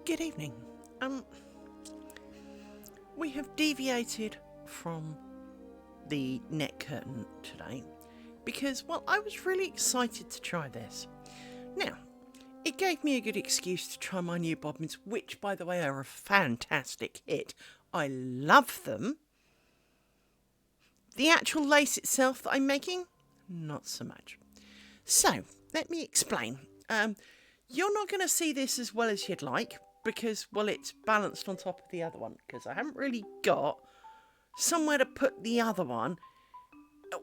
Good evening. We have deviated from the net curtain today because, well, I was really excited to try this. Now, it gave me a good excuse to try my new bobbins, which, by the way, are a fantastic hit. I love them. The actual lace itself that I'm making, not so much. So, let me explain. You're not going to see this as well as you'd like because, well, it's balanced on top of the other one because I haven't really got somewhere to put the other one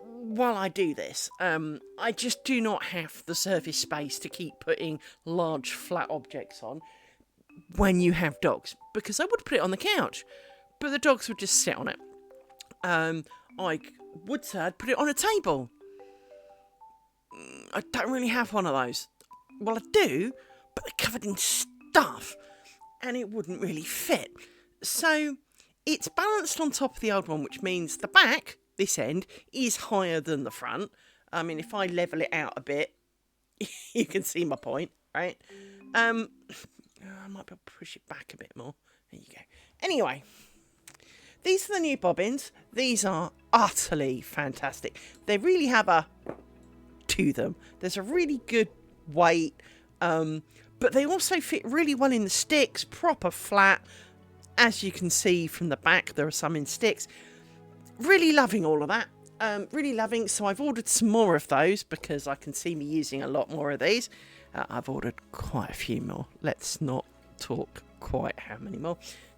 while I do this. I just do not have the surface space to keep putting large flat objects on when you have dogs, because I would put it on the couch, but the dogs would just sit on it. I would say I'd put it on a table. I don't really have one of those. Well, I do, but they're covered in stuff, and it wouldn't really fit. So it's balanced on top of the old one, which means the back, this end, is higher than the front. I mean, if I level it out a bit, you can see my point, right? I might be able to push it back a bit more. There you go. Anyway, these are the new bobbins. These are utterly fantastic. They really have a to them. There's a really good weight, but they also fit really well in the sticks, proper flat. As you can see from the back, there are some in sticks. Really loving all of that. Really loving. So I've ordered some more of those because I can see me using a lot more of these. I've ordered quite a few more. Let's not talk quite how many more.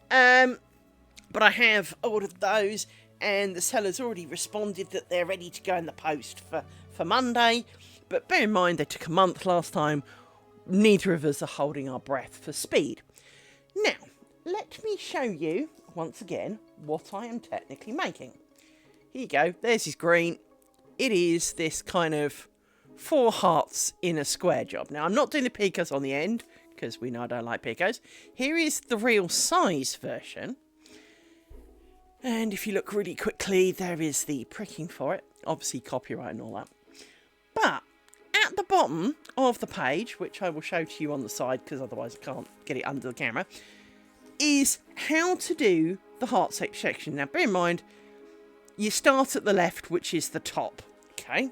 But I have ordered those, and the seller's already responded that they're ready to go in the post for Monday. But bear in mind, they took a month last time. Neither of us are holding our breath for speed. Now, let me show you, once again, what I am technically making. Here you go. There's his green. It is this kind of 4 hearts in a square job. Now, I'm not doing the picos on the end, because we know I don't like picos. Here is the real size version. And if you look really quickly, there is the pricking for it. Obviously, copyright and all that. But at the bottom of the page, which I will show to you on the side, because otherwise I can't get it under the camera, is how to do the heart section. Now, bear in mind, you start at the left, which is the top. Okay.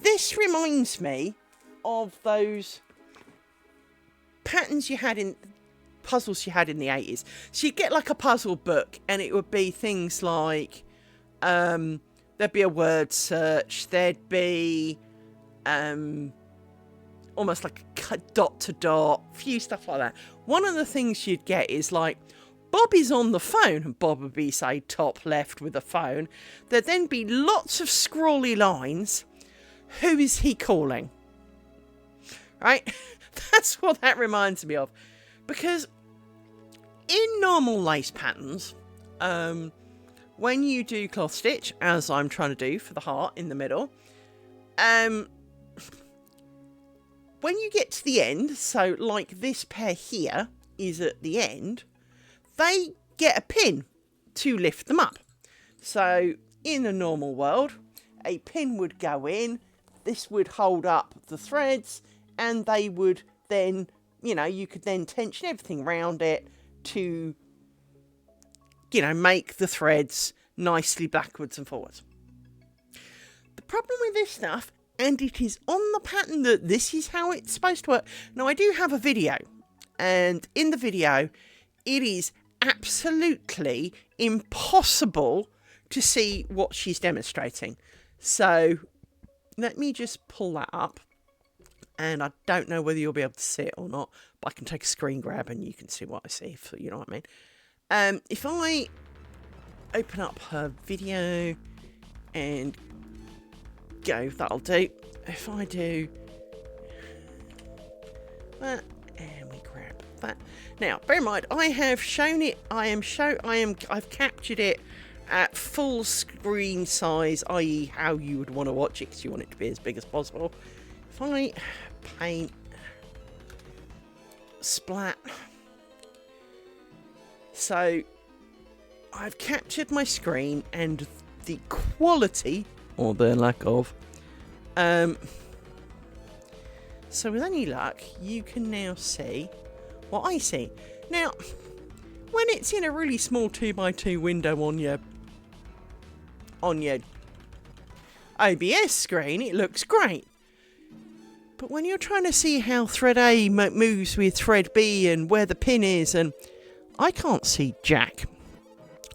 This reminds me of those patterns you had in puzzles you had in the 80s. So you get like a puzzle book, and it would be things like there'd be a word search, there'd be almost like a dot to dot, few stuff like that. One of the things you'd get is like Bob is on the phone, and Bob would be, say, top left with a phone. There'd then be lots of scrawly lines. Who is he calling? Right? That's what that reminds me of. Because in normal lace patterns, when you do cloth stitch, as I'm trying to do for the heart in the middle, when you get to the end, so like this pair here is at the end, they get a pin to lift them up. So in a normal world, a pin would go in, this would hold up the threads, and they would then, you know, you could then tension everything around it to, you know, make the threads nicely backwards and forwards. The problem with this stuff, and it is on the pattern that this is how it's supposed to work. Now, I do have a video, and in the video, it is absolutely impossible to see what she's demonstrating. So let me just pull that up, and I don't know whether you'll be able to see it or not, but I can take a screen grab and you can see what I see, if you know what I mean. If I open up her video and go, that'll do. If I do that and we grab that. Now, bear in mind, I have shown it. I've captured it at full screen size, i.e., how you would want to watch it, because you want it to be as big as possible. If I paint, splat. So I've captured my screen and the quality, or the lack of, so with any luck, you can now see what I see. Now, when it's in a really small 2x2 window on your OBS screen, it looks great. But when you're trying to see how thread A moves with thread B and where the pin is, and I can't see jack.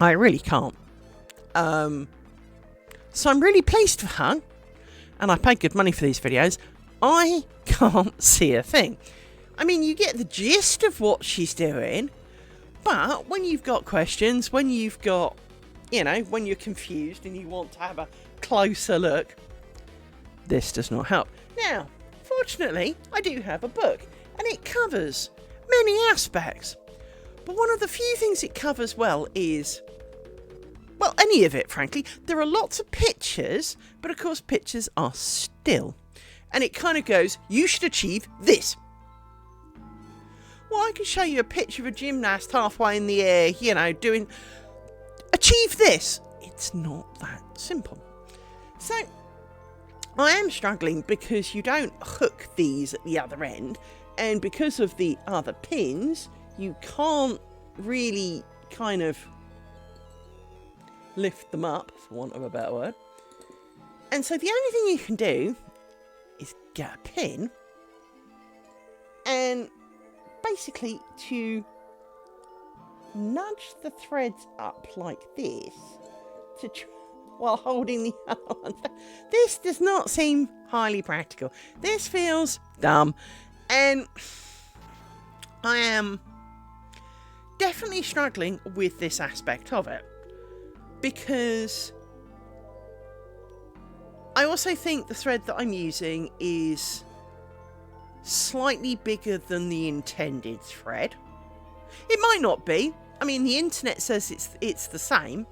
I really can't. So I'm really pleased for her, and I paid good money for these videos. I can't see a thing. I mean, you get the gist of what she's doing, but when you've got questions, when you've got, you know, when you're confused and you want to have a closer look, this does not help. Now, fortunately, I do have a book, and it covers many aspects. But one of the few things it covers well is, well, any of it, frankly. There are lots of pictures, but of course pictures are still. And it kind of goes, you should achieve this. Well, I can show you a picture of a gymnast halfway in the air, you know, doing, achieve this. It's not that simple. So, I am struggling because you don't hook these at the other end, and because of the other pins, you can't really kind of lift them up, for want of a better word. And so the only thing you can do is get a pin and basically to nudge the threads up like this to while holding the other one. This does not seem highly practical. This feels dumb, and I am definitely struggling with this aspect of it, because I also think the thread that I'm using is slightly bigger than the intended thread. It might not be. I mean, the internet says it's the same.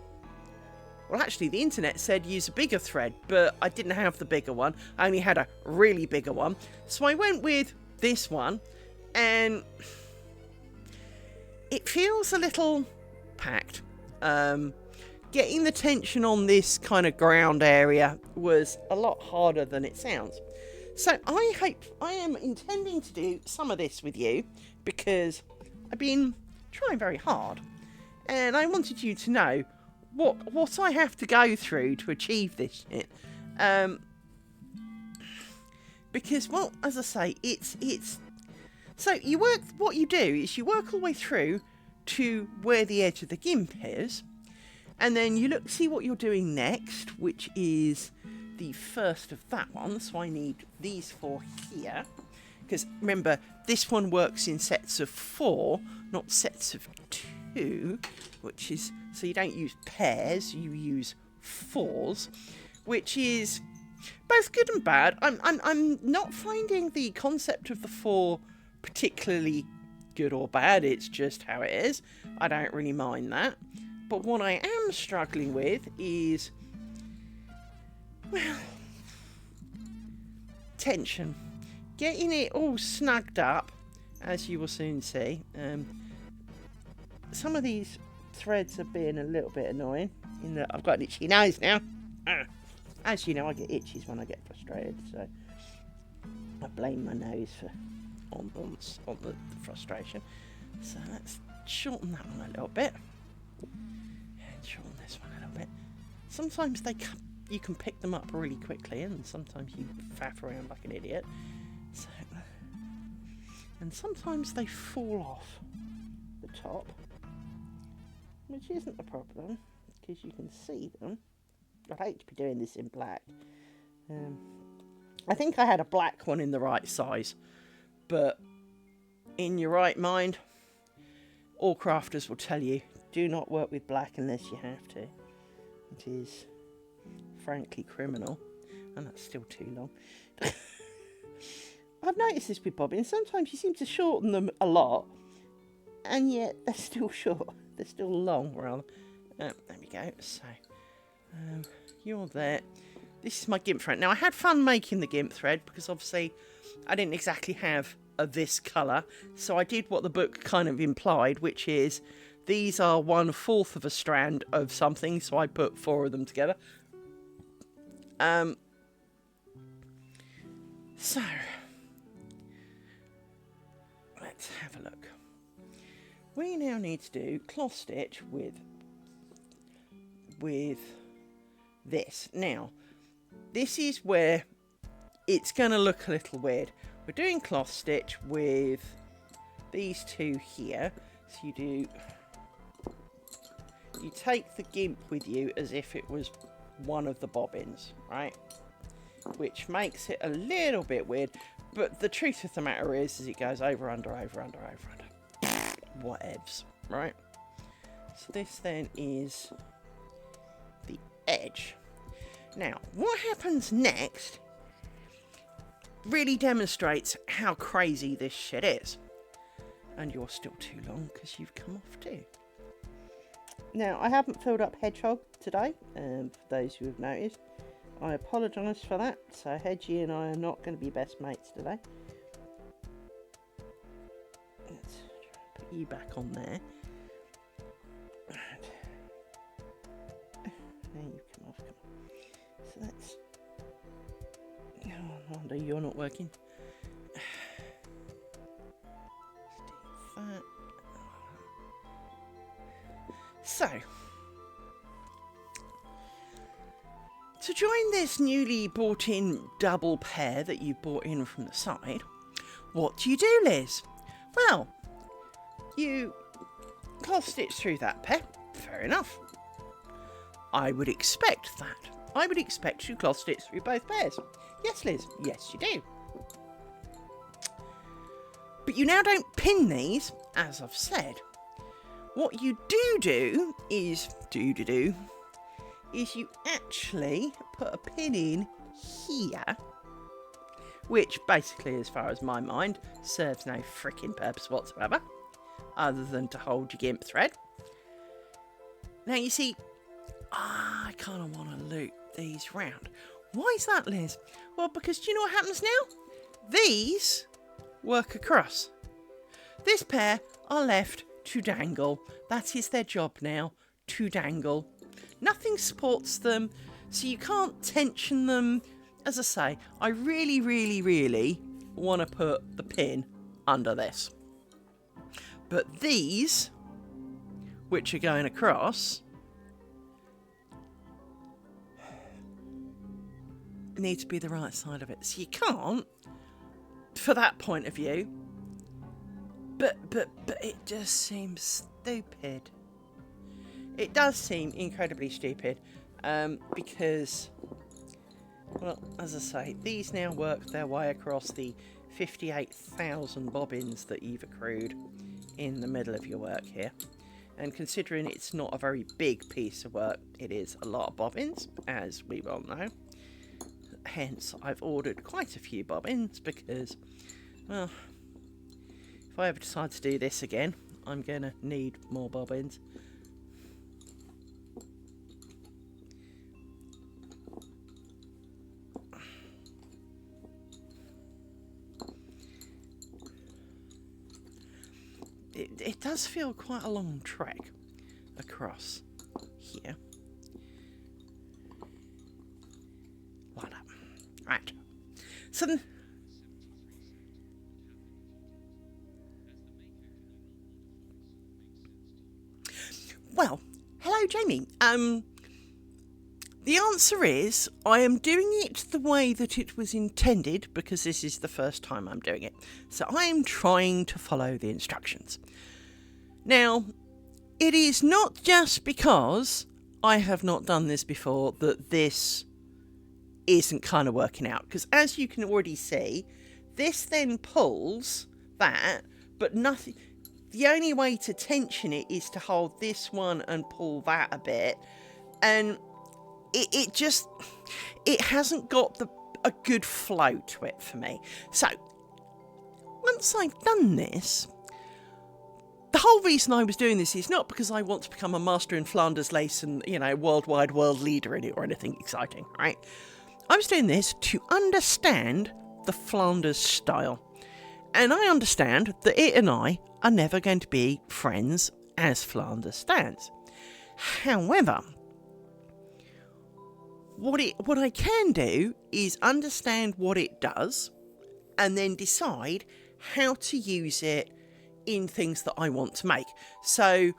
Well, actually, the internet said use a bigger thread, but I didn't have the bigger one. I only had a really bigger one. So I went with this one, and it feels a little packed. Getting the tension on this kind of ground area was a lot harder than it sounds. So I am intending to do some of this with you, because I've been trying very hard, and I wanted you to know what I have to go through to achieve this shit. Because, well, as I say, it's so you work. What you do is you work all the way through to where the edge of the gimp is, and then you see what you're doing next, which is the first of that one. So I need these 4 here, because remember, this one works in sets of 4, not sets of 2, which is, so you don't use pairs, you use 4s, which is both good and bad. I'm not finding the concept of the 4 particularly good or bad. It's just how it is. I don't really mind that. But what I am struggling with is, well, tension. Getting it all snugged up, as you will soon see. Some of these threads are being a little bit annoying, in that I've got an itchy nose now. As you know, I get itches when I get frustrated, so I blame my nose for on the frustration. So let's shorten that one a little bit, and shorten this one a little bit. Sometimes you can pick them up really quickly, and sometimes you faff around like an idiot. So, and sometimes they fall off the top, which isn't a problem because you can see them. I'd hate to be doing this in black. I think I had a black one in the right size, but in your right mind, all crafters will tell you, do not work with black unless you have to. It is frankly criminal, and that's still too long. I've noticed this with bobbins. Sometimes you seem to shorten them a lot, and yet they're still short. They're still long, rather. There we go. So, you're there. This is my gimp thread. Now, I had fun making the gimp thread, because obviously I didn't exactly have this colour. So I did what the book kind of implied, which is these are 1/4 of a strand of something. So I put 4 of them together. So, let's have a look. we now need to do cloth stitch with this. Now, this is where it's going to look a little weird. We're doing cloth stitch with these two here. So you take the gimp with you as if it was one of the bobbins, right? Which makes it a little bit weird, but the truth of the matter is it goes over, under, over, under, over, under. Whatevs, right? So this then is the edge. Now, what happens next really demonstrates how crazy this shit is. And you're still too long because you've come off too. Now, I haven't filled up Hedgehog today, for those who have noticed. I apologise for that. So Hedgie and I are not going to be best mates today. Let's put you back on there. There you come off. So that's... Oh, no wonder you're not working. Let's do that. So, to join this newly bought in double pair that you bought in from the side, what do, Liz? Well, you cloth stitch through that pair. Fair enough. I would expect that. I would expect you cloth stitch through both pairs. Yes, Liz. Yes, you do. But you now don't pin these, as I've said. What you do is you actually put a pin in here, which basically, as far as my mind, serves no freaking purpose whatsoever, other than to hold your gimp thread. Now you see, I kind of want to loop these round. Why is that, Liz? Well, because do you know what happens now? These work across. This pair are left to dangle. That is their job now, to dangle. Nothing supports them, so you can't tension them. As I say, I really, really, really want to put the pin under this. But these, which are going across, need to be the right side of it. So you can't, for that point of view, but it just seems stupid. It does seem incredibly stupid, because, well, as I say, these now work their way across the 58,000 bobbins that you've accrued in the middle of your work here. And considering it's not a very big piece of work, it is a lot of bobbins, as we well know. Hence, I've ordered quite a few bobbins because, well, if I ever decide to do this again, I'm going to need more bobbins. It does feel quite a long trek across here. Like that. Right. So then, well, hello Jamie. The answer is I am doing it the way that it was intended because this is the first time I'm doing it. So I am trying to follow the instructions. Now, it is not just because I have not done this before that this isn't kind of working out. Because as you can already see, this then pulls that, but nothing. The only way to tension it is to hold this one and pull that a bit. And it hasn't got a good flow to it for me. So, once I've done this, the whole reason I was doing this is not because I want to become a master in Flanders lace and, worldwide world leader in it or anything exciting, right? I was doing this to understand the Flanders style. And I understand that it and I are never going to be friends as Flanders stands. However, what I can do is understand what it does and then decide how to use it in things that I want to make. So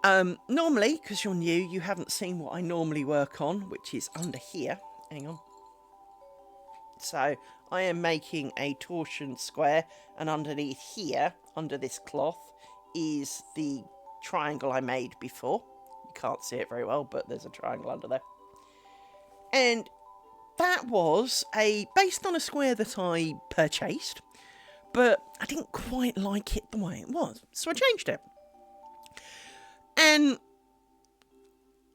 normally, because you're new, you haven't seen what I normally work on, which is under here. Hang on. So I am making a torsion square, and underneath here, under this cloth, is the triangle I made before. You can't see it very well, but there's a triangle under there. And that was based on a square that I purchased, but I didn't quite like it the way it was, so I changed it. And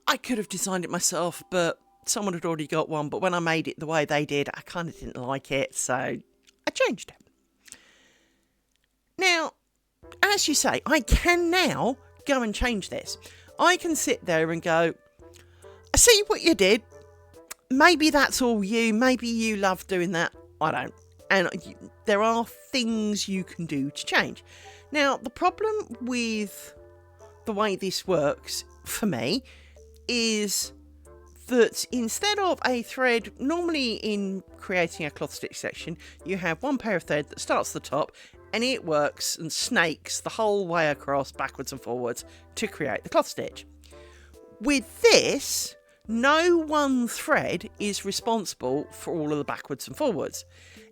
I could have designed it myself, but someone had already got one. But when I made it the way they did, I kind of didn't like it, so I changed it. Now, as you say, I can now go and change this. I can sit there and go, I see what you did. Maybe that's all you. Maybe you love doing that. I don't. And there are things you can do to change. Now, the problem with the way this works for me is that instead of a thread, normally in creating a cloth stitch section, you have one pair of thread that starts at the top and it works and snakes the whole way across, backwards and forwards, to create the cloth stitch. With this, no one thread is responsible for all of the backwards and forwards.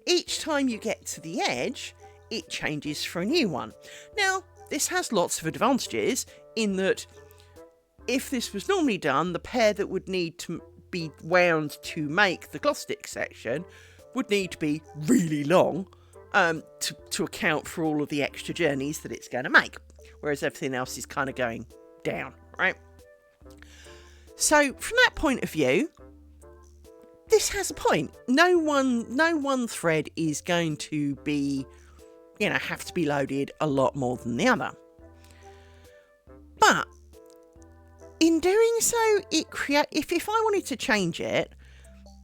Each time you get to the edge, it changes for a new one. Now, this has lots of advantages in that if this was normally done, the pair that would need to be wound to make the cloth stitch section would need to be really long to account for all of the extra journeys that it's going to make, whereas everything else is kind of going down, right? So from that point of view, this has a point. No one thread is going to be, have to be loaded a lot more than the other. But in doing so, if I wanted to change it,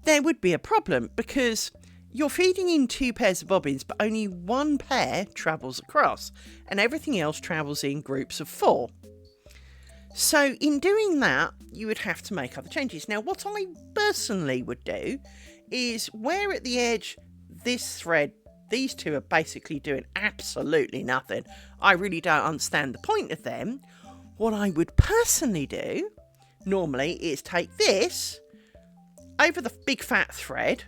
there would be a problem because you're feeding in 2 pairs of bobbins, but only one pair travels across, and everything else travels in groups of 4. So in doing that, you would have to make other changes. Now, what I personally would do is where at the edge this thread, these 2 are basically doing absolutely nothing. I really don't understand the point of them. What I would personally do, normally, is take this over the big fat thread,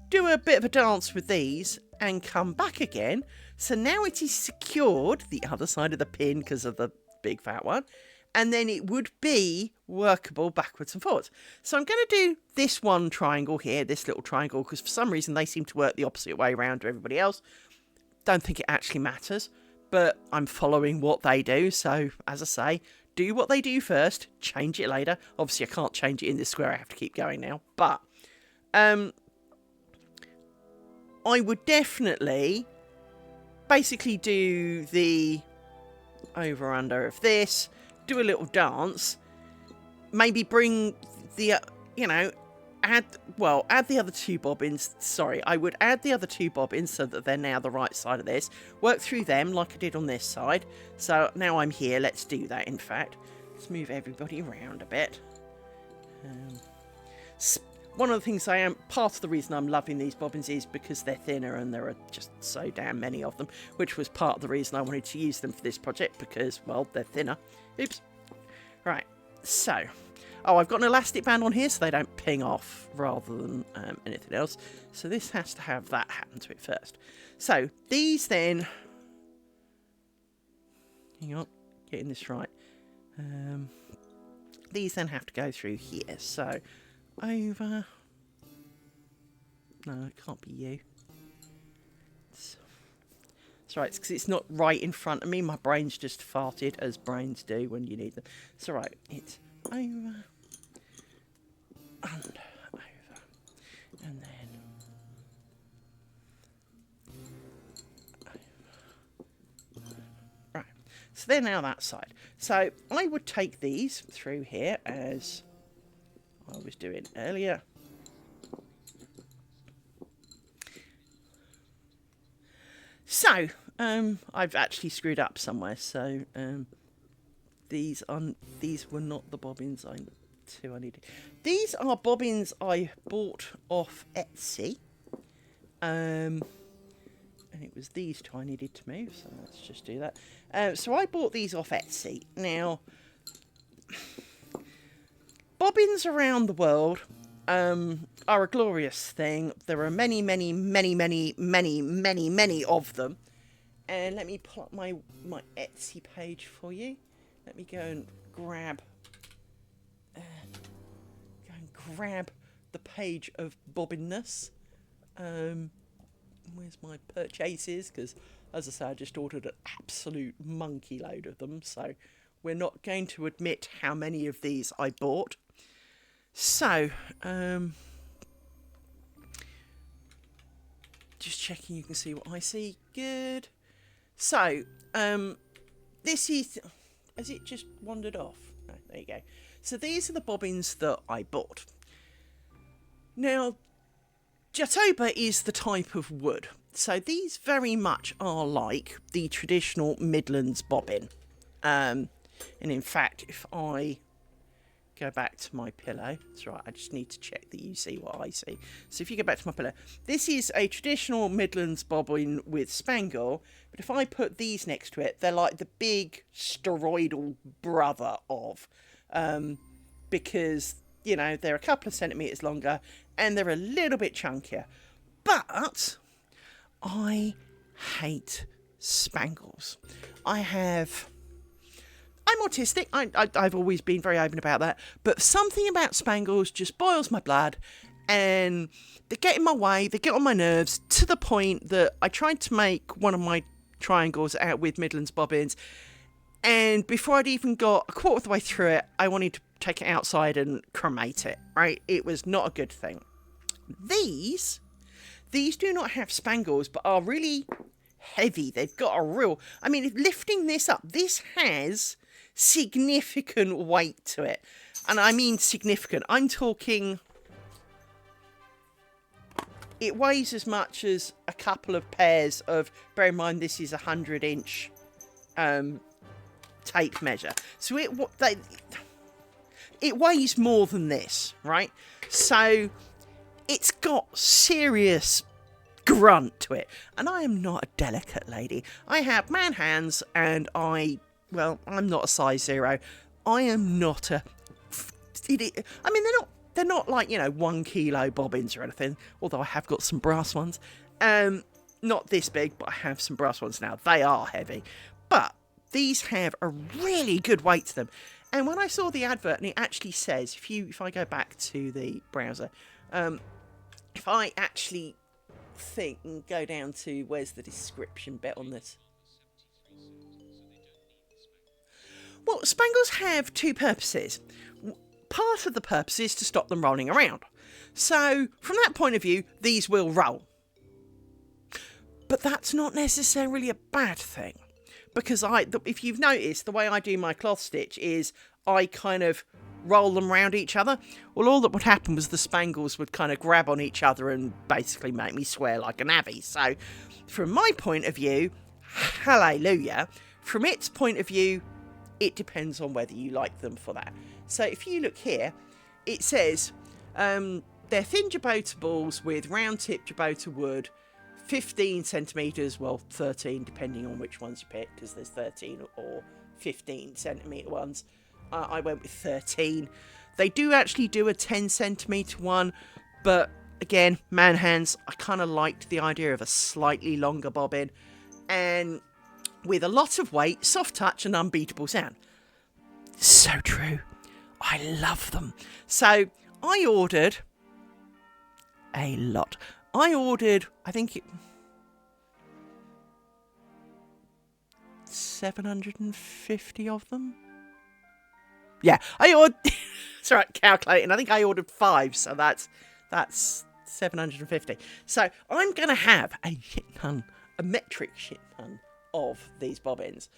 do a bit of a dance with these, and come back again. So now it is secured, the other side of the pin, because of the big fat one, and then it would be workable backwards and forwards. So I'm going to do this one triangle here, this little triangle, because for some reason they seem to work the opposite way around to everybody else. Don't think it actually matters. But I'm following what they do, so as I say, do what they do first, change it later. Obviously, I can't change it in this square, I have to keep going now. But I would definitely basically do the over-under of this, do a little dance, maybe bring the, add the other 2 bobbins. Sorry, I would add the other 2 bobbins so that they're now the right side of this. Work through them like I did on this side. So now I'm here. Let's do that, in fact. Let's move everybody around a bit. One of the things part of the reason I'm loving these bobbins is because they're thinner and there are just so damn many of them, which was part of the reason I wanted to use them for this project because, well, they're thinner. Oops. Right, so... Oh, I've got an elastic band on here so they don't ping off rather than anything else. So this has to have that happen to it first. So these then... Hang on, getting this right. These then have to go through here. So over... No, it can't be you. It's right, because it's not right in front of me. My brain's just farted, as brains do when you need them. It's all right. It's over... and over, and then over. Right, so they're now that side. So I would take these through here as I was doing earlier. So I've actually screwed up somewhere. So these were not the bobbins I needed. These are bobbins I bought off Etsy, and and it was these two I needed to move, so let's just do that. So I bought these off Etsy. Now, bobbins around the world are a glorious thing. There are many, many, many, many, many, many, many of them. And let me pull up my Etsy page for you. Let me go and grab the page of bobbinness. Where's my purchases? Because, as I say, I just ordered an absolute monkey load of them. So we're not going to admit how many of these I bought. So, just checking you can see what I see. Good. So, this is... Has it just wandered off? No, there you go. So these are the bobbins that I bought. Now, Jatoba is the type of wood. So these very much are like the traditional Midlands bobbin. And in fact, if I go back to my pillow, that's right, I just need to check that you see what I see. So if you go back to my pillow, this is a traditional Midlands bobbin with spangle, but if I put these next to it, they're like the big steroidal brother of, because, you know, they're a couple of centimetres longer and they're a little bit chunkier. But I hate spangles. I'm autistic. I've always been very open about that. But something about spangles just boils my blood. And they get in my way. They get on my nerves to the point that I tried to make one of my triangles out with Midlands bobbins. And before I'd even got a quarter of the way through it, I wanted to take it outside and cremate it. Right? It was not a good thing. These do not have spangles, but are really heavy. They've got a real... I mean, lifting this up, this has significant weight to it. And I mean significant. I'm talking... It weighs as much as a couple of pairs of... Bear in mind, this is a 100-inch tape measure. So it weighs more than this, right? So it's got serious grunt to it. And I am not a delicate lady. I have man hands and I'm not a size 0. I am not a... I mean, they're not like, 1 kilo bobbins or anything, although I have got some brass ones. Not this big, but I have some brass ones now. They are heavy. But these have a really good weight to them. And when I saw the advert, and it actually says, if I go back to the browser, if I actually think and go down to, where's the description bit on this? Well, spangles have two purposes. Part of the purpose is to stop them rolling around. So, from that point of view, these will roll. But that's not necessarily a bad thing. Because if you've noticed, the way I do my cloth stitch is I kind of roll them around each other. Well, all that would happen was the spangles would kind of grab on each other and basically make me swear like a navvy. So, from my point of view, hallelujah. From its point of view, it depends on whether you like them for that. So if you look here, it says they're thin Jabota balls with round tip Jabota wood, 15 centimetres, well 13 depending on which ones you pick, because there's 13 or 15 centimetre ones. I went with 13. They do actually do a 10 centimetre one, but again, man hands, I kind of liked the idea of a slightly longer bobbin, and with a lot of weight, soft touch and unbeatable sound. So true. I love them. So I ordered a lot. I ordered, I think 750 of them. Yeah, I ordered, it's all right, calculating. I think I ordered 5, so that's 750. So I'm going to have a metric shit ton of these bobbins.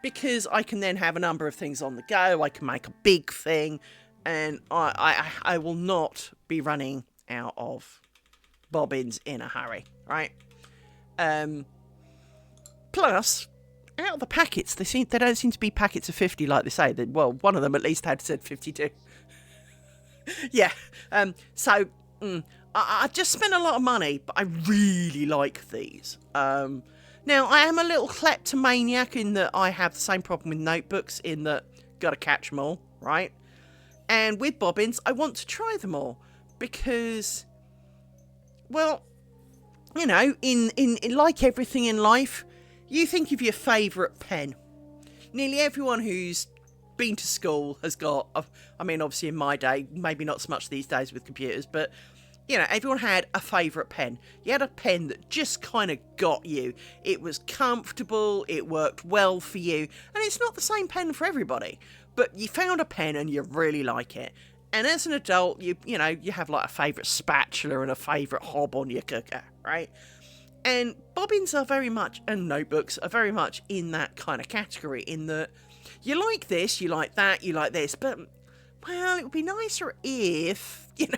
Because I can then have a number of things on the go. I can make a big thing, and I will not be running out of bobbins in a hurry, right? Plus, out of the packets, they don't seem to be packets of 50 like they say. Well, one of them at least had said 52. Yeah. So I just spent a lot of money, but I really like these. Now, I am a little kleptomaniac in that I have the same problem with notebooks in that got to catch them all, right? And with bobbins, I want to try them all because, well, you know, in like everything in life, you think of your favourite pen. Nearly everyone who's been to school has got, I mean, obviously in my day, maybe not so much these days with computers, but you know, everyone had a favourite pen. You had a pen that just kind of got you. It was comfortable, it worked well for you, and it's not the same pen for everybody. But you found a pen and you really like it. And as an adult, you know, you have like a favourite spatula and a favourite hob on your cooker, right? And bobbins are very much, and notebooks are very much in that kind of category, in that you like this, you like that, you like this, but, well, it would be nicer if, you know,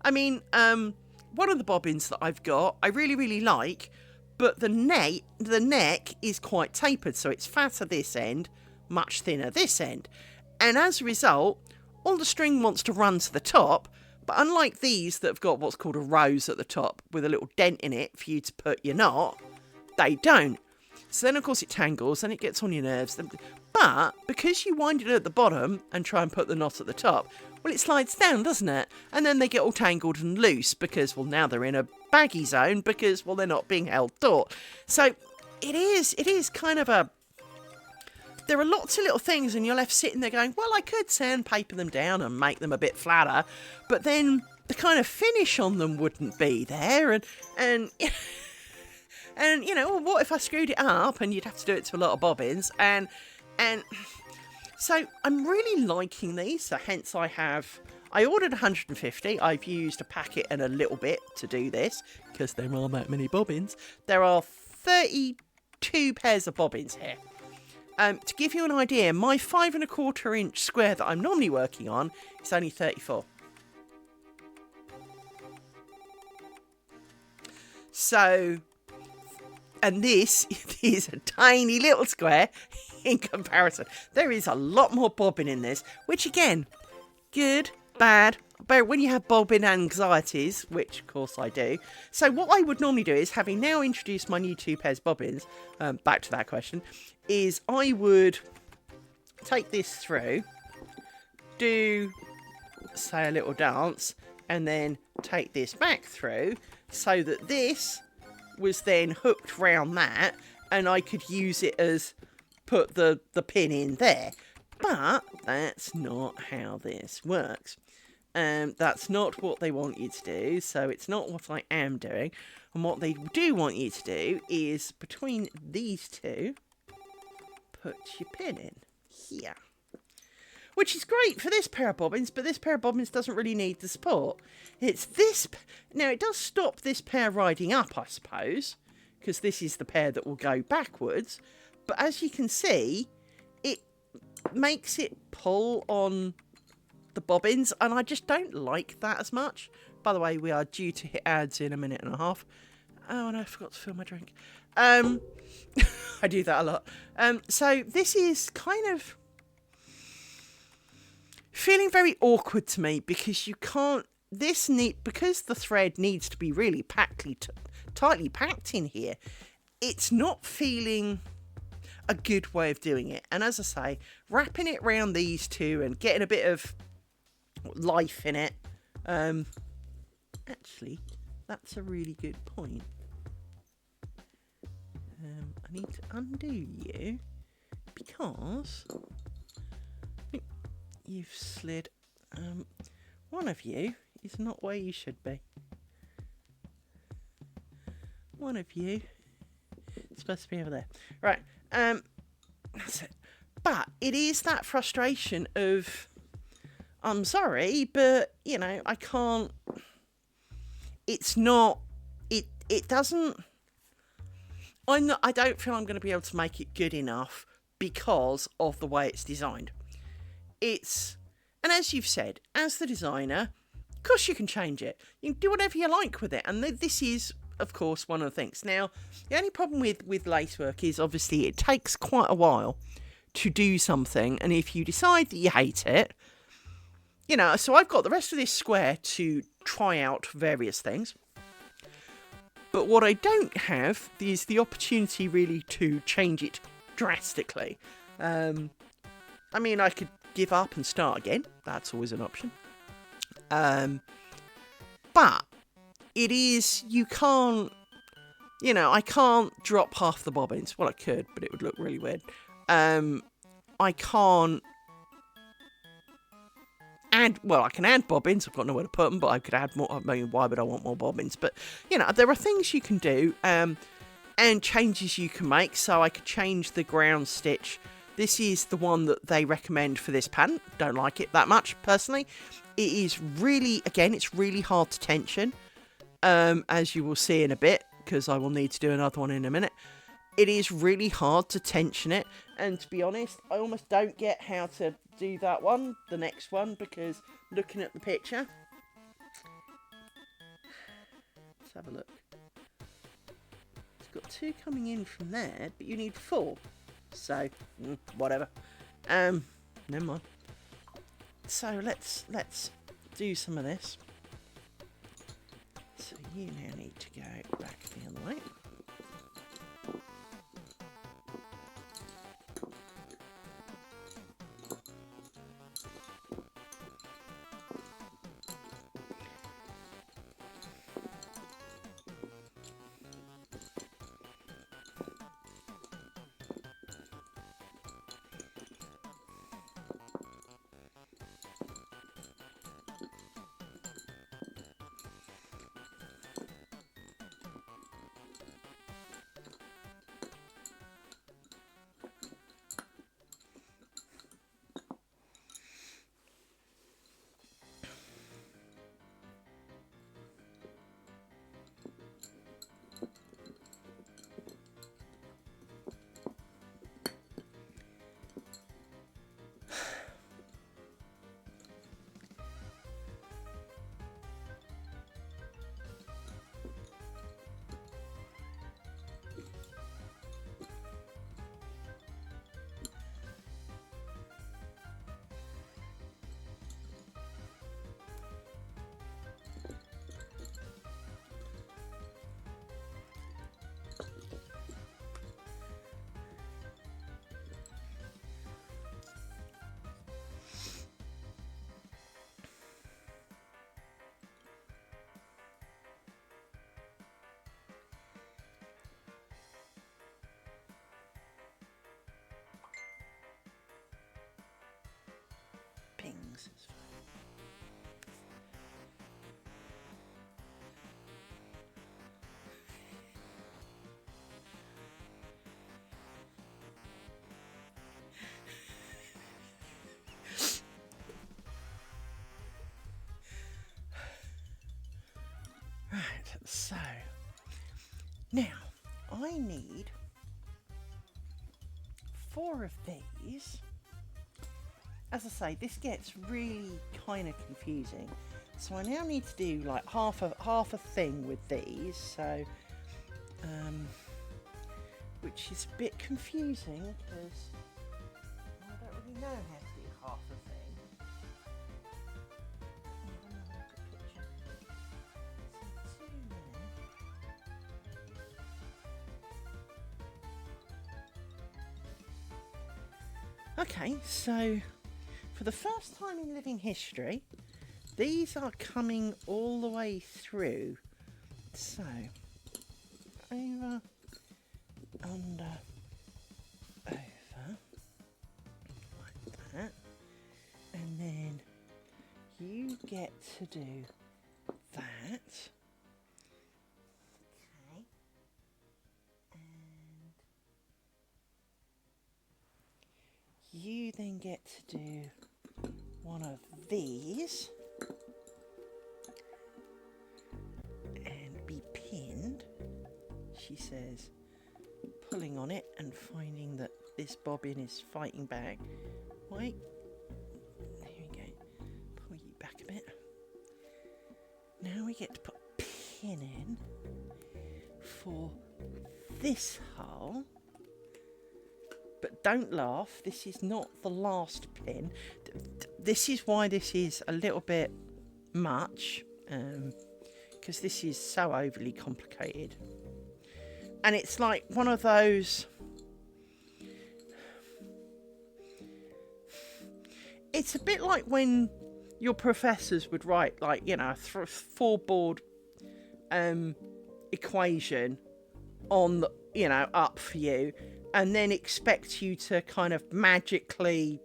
I mean, one of the bobbins that I've got, I really, really like, but the neck is quite tapered, so it's fatter this end, much thinner this end. And as a result, all the string wants to run to the top, but unlike these that have got what's called a rose at the top with a little dent in it for you to put your knot, they don't. So then, of course, it tangles and it gets on your nerves. But because you wind it at the bottom and try and put the knot at the top, well, it slides down, doesn't it? And then they get all tangled and loose because, well, now they're in a baggy zone because, well, they're not being held taut. So it is kind of a... There are lots of little things and you're left sitting there going, well, I could sandpaper them down and make them a bit flatter, but then the kind of finish on them wouldn't be there. And you know, well, what if I screwed it up? And you'd have to do it to a lot of bobbins. And so I'm really liking these. So hence I ordered 150. I've used a packet and a little bit to do this because there are that many bobbins. There are 32 pairs of bobbins here. To give you an idea, my 5¼ inch square that I'm normally working on is only 34. So, and this is a tiny little square in comparison. There is a lot more bobbin in this, which again, good, bad, but when you have bobbin anxieties, which of course I do. So what I would normally do is, having now introduced my new 2 pairs of bobbins, back to that question, is I would take this through, do, say, a little dance, and then take this back through, so that this was then hooked round that, and I could use it as, put the pin in there. But that's not how this works. That's not what they want you to do, so it's not what I am doing. And what they do want you to do is, between these two, put your pin in here. Which is great for this pair of bobbins, but this pair of bobbins doesn't really need the support. It's this... Now, it does stop this pair riding up, I suppose, because this is the pair that will go backwards. But as you can see, it makes it pull on the bobbins, and I just don't like that as much. By the way, we are due to hit ads in a minute and a half. Oh, and I forgot to fill my drink. I do that a lot. So this is kind of feeling very awkward to me because you can't... because the thread needs to be really tightly packed in here, it's not feeling a good way of doing it. And as I say, wrapping it around these two and getting a bit of life in it, actually, that's a really good point. I need to undo you because you've slid. One of you is not where you should be. One of you is supposed to be over there. Right. That's it. But it is that frustration of, I'm sorry, but, you know, I can't... It's not... It doesn't... I don't feel I'm going to be able to make it good enough because of the way it's designed. And as you've said, as the designer, of course you can change it. You can do whatever you like with it. And this is, of course, one of the things. Now, the only problem with lacework is obviously it takes quite a while to do something. And if you decide that you hate it, you know, so I've got the rest of this square to try out various things. But what I don't have is the opportunity really to change it drastically. I mean, I could give up and start again. That's always an option. But it is, you can't, you know, I can't drop half the bobbins. Well, I could, but it would look really weird. I can't add, well, I can add bobbins. I've got nowhere to put them, but I could add more. I mean, why would I want more bobbins? But, you know, there are things you can do and changes you can make. So I could change the ground stitch. This is the one that they recommend for this pattern. Don't like it that much, personally. It is really, again, it's really hard to tension, as you will see in a bit, because I will need to do another one in a minute. It is really hard to tension it, and to be honest, I almost don't get how to do that one, the next one, because looking at the picture, let's have a look. It's got 2 coming in from there, but you need 4, so whatever. Never mind. So let's do some of this. So you now need to go back the other way. Pings. Right, so now I need 4 of these. As I say, this gets really kind of confusing. So I now need to do like half a thing with these. So, which is a bit confusing because I don't really know how to do half a thing. Okay, so for the first time in living history, these are coming all the way through. So, over, under, over, like that. And then you get to do that. Okay. And you then get to do one of these and be pinned, she says, pulling on it and finding that this bobbin is fighting back. Wait, there we go, pull you back a bit. Now we get to put a pin in for this hole, But don't laugh, this is not the last pin. This is why this is a little bit much, because this is so overly complicated. And it's like one of those... It's a bit like when your professors would write, like, you know, a four-board equation on, you know, up for you, and then expect you to kind of magically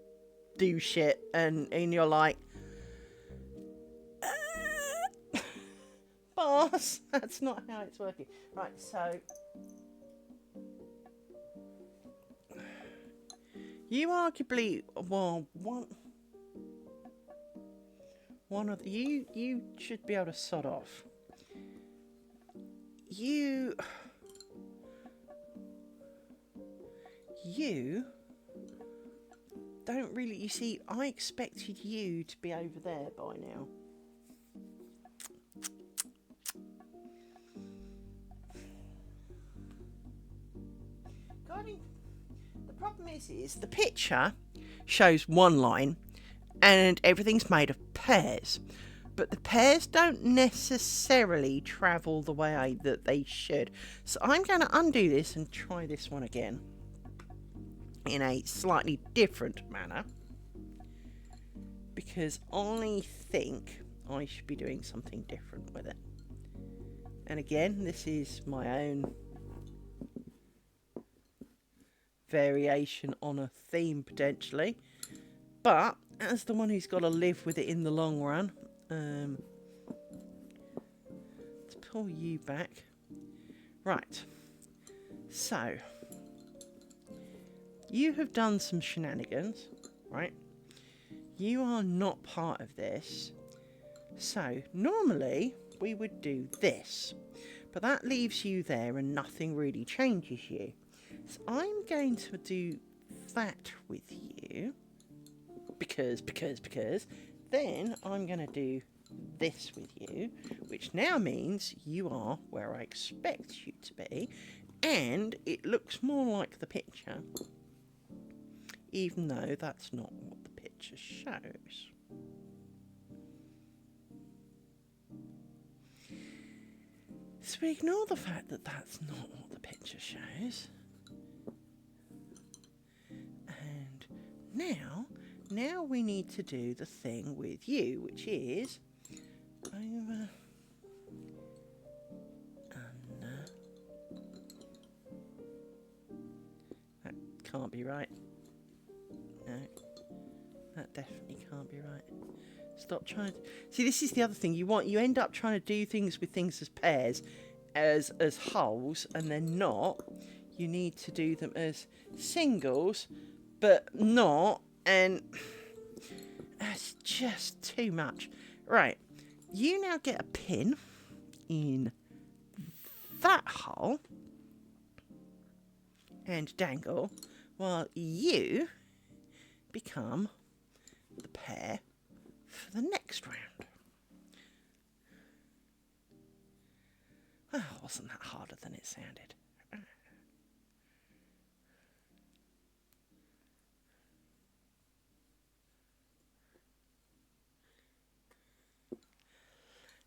do shit, and you're like, boss, that's not how it's working. Right, so you arguably, well, one of you should be able to sod off. You don't really, you see, I expected you to be over there by now. The problem is the picture shows one line and everything's made of pairs, but the pairs don't necessarily travel the way that they should. So I'm going to undo this and try this one again in a slightly different manner, because I think I should be doing something different with it. And again, this is my own variation on a theme potentially, but as the one who's got to live with it in the long run, let's pull you back. Right, so you have done some shenanigans, right? You are not part of this. So normally we would do this, but that leaves you there and nothing really changes you. So I'm going to do that with you, because then I'm going to do this with you, which now means you are where I expect you to be, and it looks more like the picture, even though that's not what the picture shows. So we ignore the fact that that's not what the picture shows. And now we need to do the thing with you, which is over, under. That can't be right. No, that definitely can't be right. Stop trying to... See, this is the other thing. You end up trying to do things with things as pairs, as wholes, and they're not. You need to do them as singles, but not, and it's just too much. Right, you now get a pin in that hole and dangle, while you become the pair for the next round. Well, wasn't that harder than it sounded?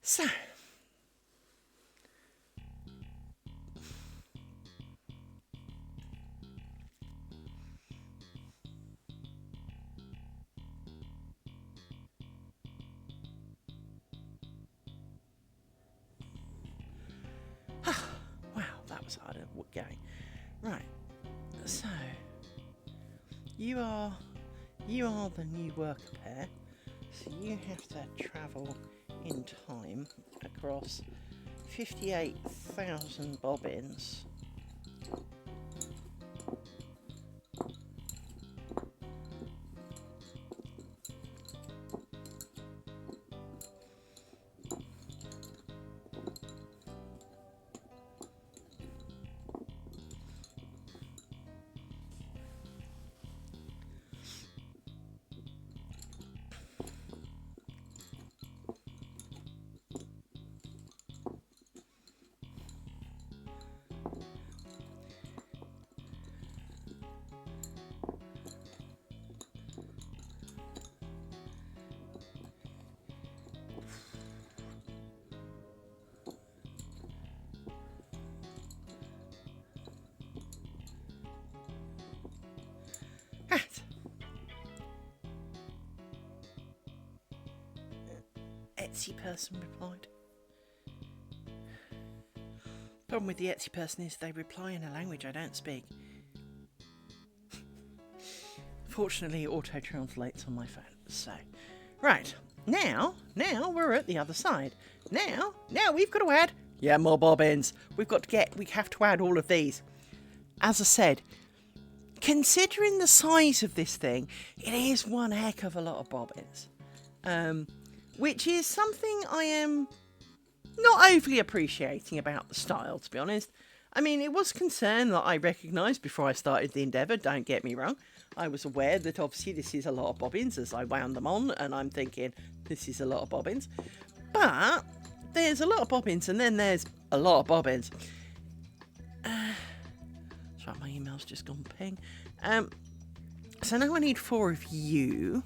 So, wow, that was harder going. Right, so you are the new worker pair, so you have to travel in time across 58,000 bobbins. Etsy person replied. Problem with the Etsy person is they reply in a language I don't speak. Fortunately, it auto-translates on my phone. So, right, now we're at the other side. Now we've got to add, more bobbins. We have to add all of these. As I said, considering the size of this thing, it is one heck of a lot of bobbins. Which is something I am not overly appreciating about the style, to be honest. I mean, it was a concern that I recognised before I started the endeavour, don't get me wrong. I was aware that obviously this is a lot of bobbins as I wound them on, and I'm thinking, this is a lot of bobbins. But there's a lot of bobbins, and then there's a lot of bobbins. Sorry, my email's just gone ping. So now I need 4 of you.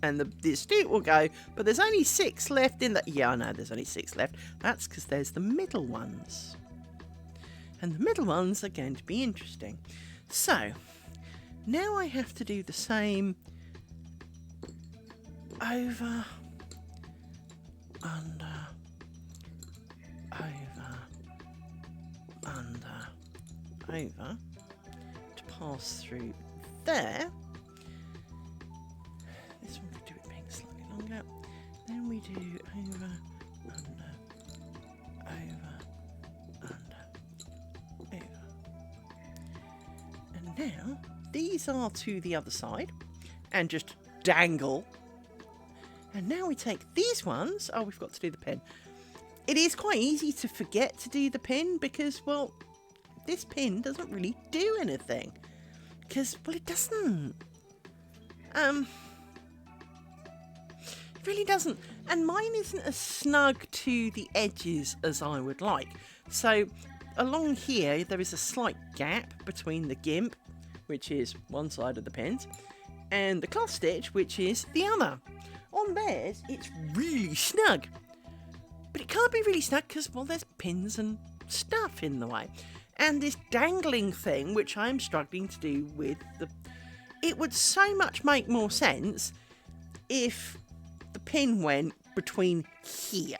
And the astute will go, but there's only 6 left in the... Yeah, I know, there's only 6 left. That's because there's the middle ones. And the middle ones are going to be interesting. So, now I have to do the same over, under, over, under, over, to pass through there. This one we do it being slightly longer. Then we do over, under, over, over. And now, these are to the other side, and just dangle. And now we take these ones. Oh, we've got to do the pin. It is quite easy to forget to do the pin because, well, this pin doesn't really do anything. Because, well, it doesn't. Really doesn't, and mine isn't as snug to the edges as I would like. So along here there is a slight gap between the gimp, which is one side of the pins, and the cloth stitch, which is the other. On theirs it's really snug, but it can't be really snug because, well, there's pins and stuff in the way, and this dangling thing which I'm struggling to do with the... It would so much make more sense if the pin went between here,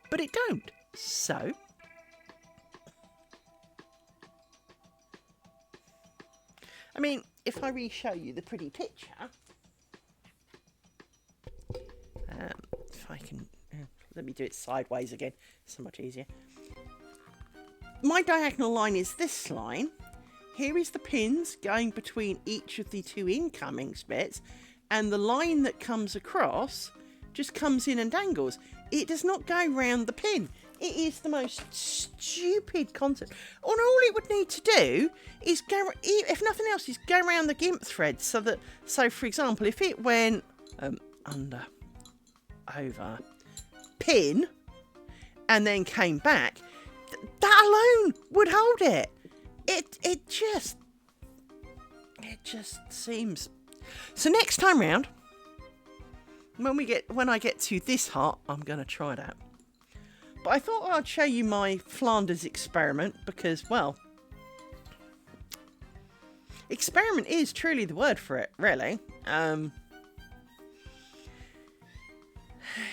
but it don't. So I mean, if I re-show you the pretty picture, if I can, let me do it sideways again, so much easier. My diagonal line is this line. Here is the pins going between each of the 2 incoming bits, and the line that comes across just comes in and dangles. It does not go round the pin. It is the most stupid concept. And all it would need to do is go, if nothing else, is go around the gimp thread so that, so for example, if it went under, over, pin, and then came back, that alone would hold it. It just seems... So next time round, when I get to this heart, I'm going to try that. But I thought I'd show you my Flanders experiment because, well, experiment is truly the word for it, really.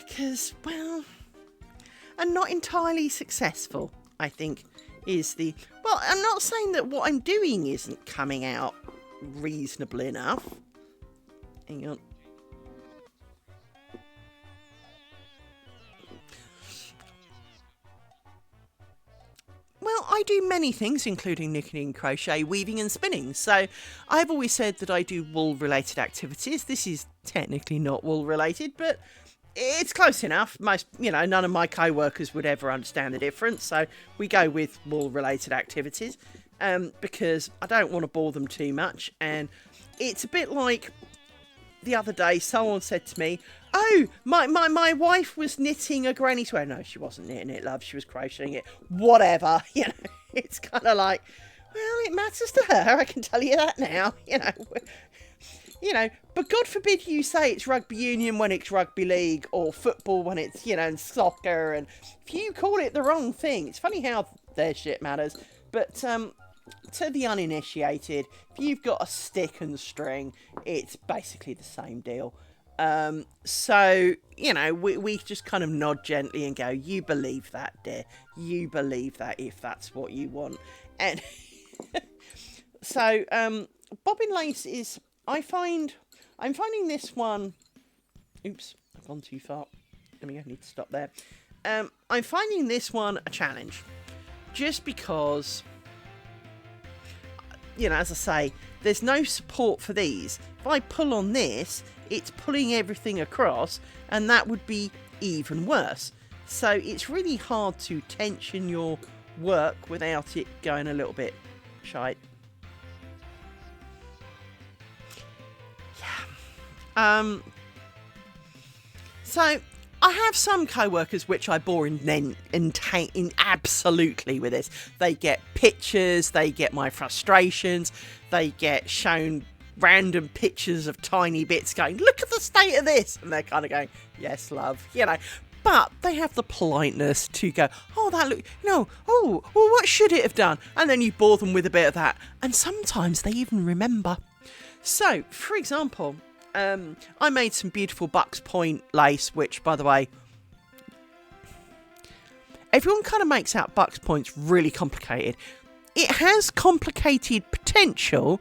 Because, well, and not entirely successful, I think, is the... Well, I'm not saying that what I'm doing isn't coming out reasonable enough. Hang on. Well, I do many things, including knitting, crochet, weaving and spinning. So I've always said that I do wool-related activities. This is technically not wool-related, but it's close enough. Most, none of my co-workers would ever understand the difference. So we go with wool-related activities because I don't want to bore them too much. And it's a bit like the other day, someone said to me, "Oh, my wife was knitting a granny sweater." No, she wasn't knitting it, love. She was crocheting it. Whatever. It's kind of like, well, it matters to her. I can tell you that now. But God forbid you say it's rugby union when it's rugby league, or football when it's, and soccer. And if you call it the wrong thing, it's funny how their shit matters. But to the uninitiated, if you've got a stick and string, it's basically the same deal. So, you know, we just kind of nod gently and go, you believe that, dear. You believe that if that's what you want. And so, bobbin lace is, I'm finding this one, oops, I've gone too far. I need to stop there. I'm finding this one a challenge. Just because, you know, as I say, there's no support for these. If I pull on this, it's pulling everything across, and that would be even worse. So it's really hard to tension your work without it going a little bit shite. Yeah. So I have some co-workers which I bore in absolutely with this. They get pictures, they get my frustrations, they get shown random pictures of tiny bits going, look at the state of this, and they're kind of going, yes, love, you know. But they have the politeness to go, oh, that look, no, oh, well, what should it have done? And then you bore them with a bit of that, and sometimes they even remember. So, for example, I made some beautiful Bucks Point lace, which, by the way, everyone kind of makes out Bucks Point's really complicated. It has complicated potential,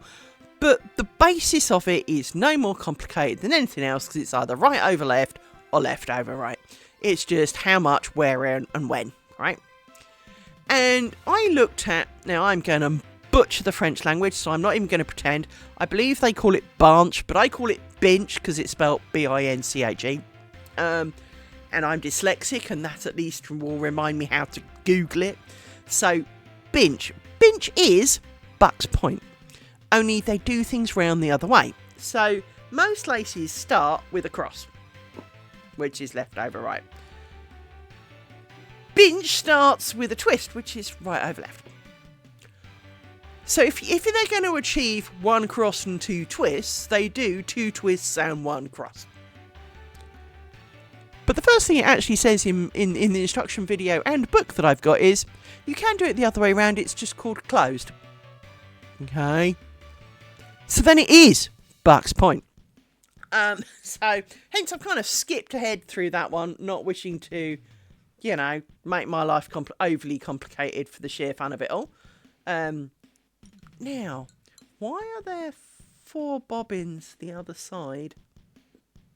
but the basis of it is no more complicated than anything else, because it's either right over left or left over right. It's just how much, where, and when, right? And I looked at, now I'm going to butcher the French language, so I'm not even going to pretend. I believe they call it banche, but I call it binch because it's spelled B-I-N-C-H-E. And I'm dyslexic, and that at least will remind me how to Google it. So, binch. Binch is Bucks Point, only they do things round the other way. So, most laces start with a cross, which is left over right. Binch starts with a twist, which is right over left. So if they're going to achieve one cross and two twists, they do two twists and one cross. But the first thing it actually says in the instruction video and book that I've got is, you can do it the other way around, it's just called closed. Okay. So then it is Bucks Point. So hence I've kind of skipped ahead through that one, not wishing to, you know, make my life overly complicated for the sheer fun of it all. Now, why are there 4 bobbins the other side?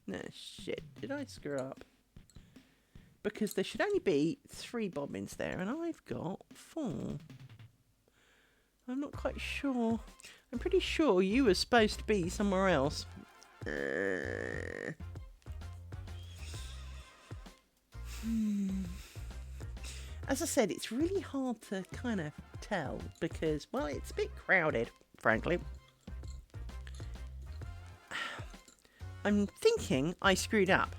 No, shit, did I screw up? Because there should only be 3 bobbins there, and I've got 4. I'm not quite sure. I'm pretty sure you were supposed to be somewhere else. As I said, it's really hard to kind of tell because, well, it's a bit crowded, frankly. I'm thinking I screwed up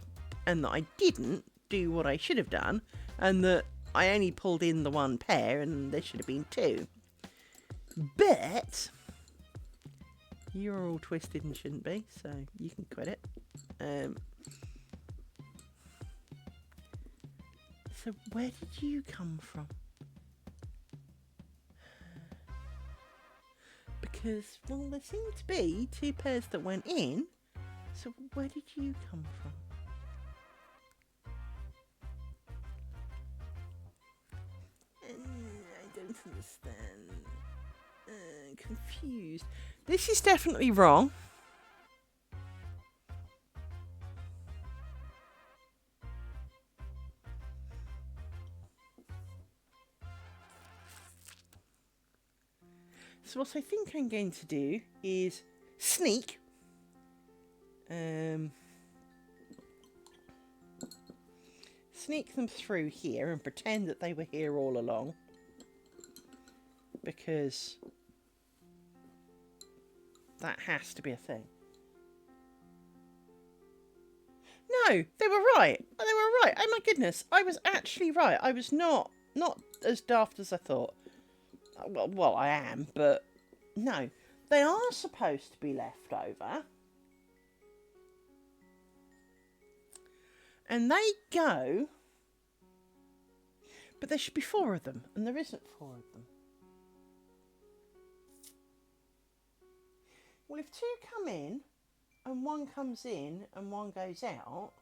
and that I didn't do what I should have done and that I only pulled in the 1 pair and there should have been 2. But you're all twisted and shouldn't be, so you can quit it. So where did you come from? Because, well, there seemed to be 2 pairs that went in. So where did you come from? I don't understand. Confused. This is definitely wrong. So what I think I'm going to do is sneak. Sneak them through here and pretend that they were here all along. Because that has to be a thing. No, they were right. They were right. Oh my goodness, I was actually right. I was not as daft as I thought. Well, I am, but no. They are supposed to be left over. And they go... But there should be 4 of them, and there isn't 4 of them. Well, if 2 come in, and one comes in and one goes out,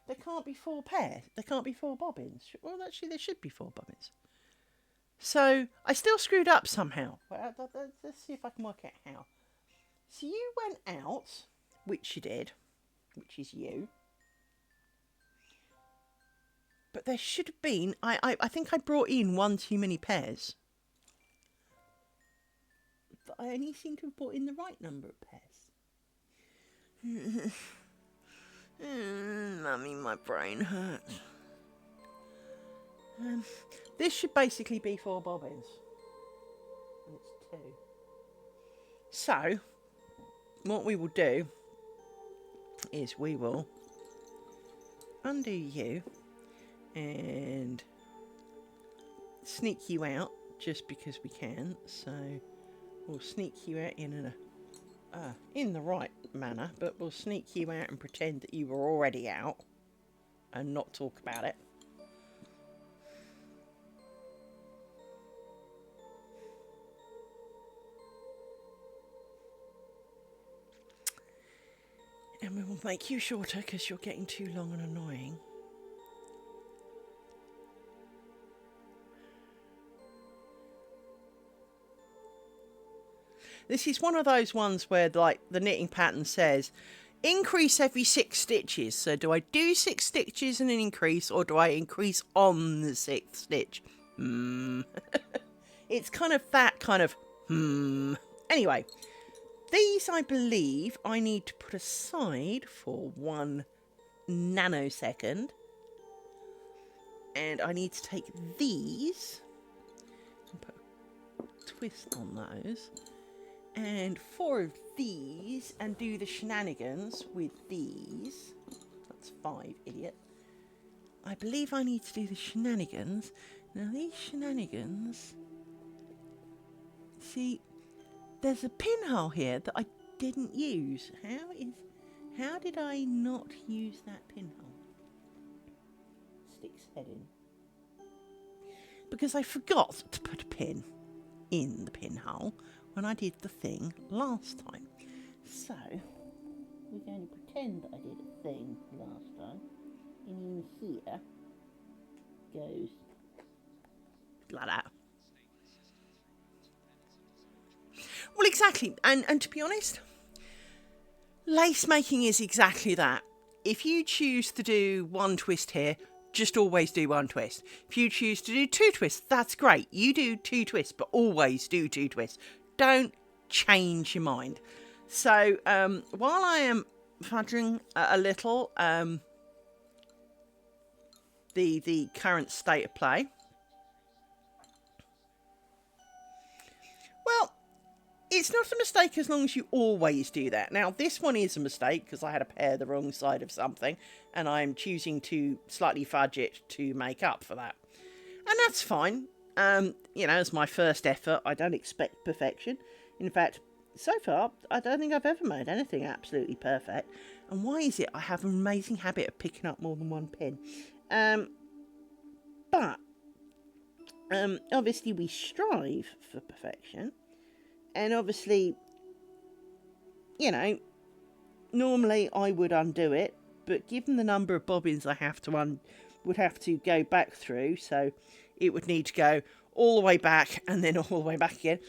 there can't be 4 pairs. There can't be 4 bobbins. Well, actually, there should be 4 bobbins. So I still screwed up somehow. Well, let's see if I can work out how. So you went out, which you did, which is you. But there should have been, I think I brought in 1 too many pairs. But I only seem to have brought in the right number of pairs. Mummy, my brain hurts. This should basically be 4 bobbins. And it's 2. So, what we will do is we will undo you and sneak you out just because we can. So, we'll sneak you out in the right manner, but we'll sneak you out and pretend that you were already out and not talk about it. And we will make you shorter because you're getting too long and annoying. This is one of those ones where, like, the knitting pattern says, increase every 6 stitches. So do I do 6 stitches and an increase, or do I increase on the 6th stitch? It's kind of that kind of Anyway, these, I believe, I need to put aside for 1 nanosecond. And I need to take these and put a twist on those. And 4 of these, and do the shenanigans with these. That's 5, idiot. I believe I need to do the shenanigans. Now these shenanigans... See, there's a pinhole here that I didn't use. How did I not use that pinhole? Sticks head in. Because I forgot to put a pin in the pinhole when I did the thing last time. So, we're going to pretend that I did a thing last time. And in here goes like that. Well, exactly. And to be honest, lace making is exactly that. If you choose to do 1 twist here, just always do 1 twist. If you choose to do 2 twists, that's great. You do 2 twists, but always do 2 twists. Don't change your mind. So while I am fudging a little the current state of play, well, it's not a mistake as long as you always do that. Now, this one is a mistake because I had a pair the wrong side of something, and I'm choosing to slightly fudge it to make up for that. And that's fine. You know, as my first effort, I don't expect perfection. In fact, so far, I don't think I've ever made anything absolutely perfect. And why is it? I have an amazing habit of picking up more than 1 pin. But obviously we strive for perfection. And obviously, you know, normally I would undo it. But given the number of bobbins I have to would have to go back through, so it would need to go all the way back and then all the way back again.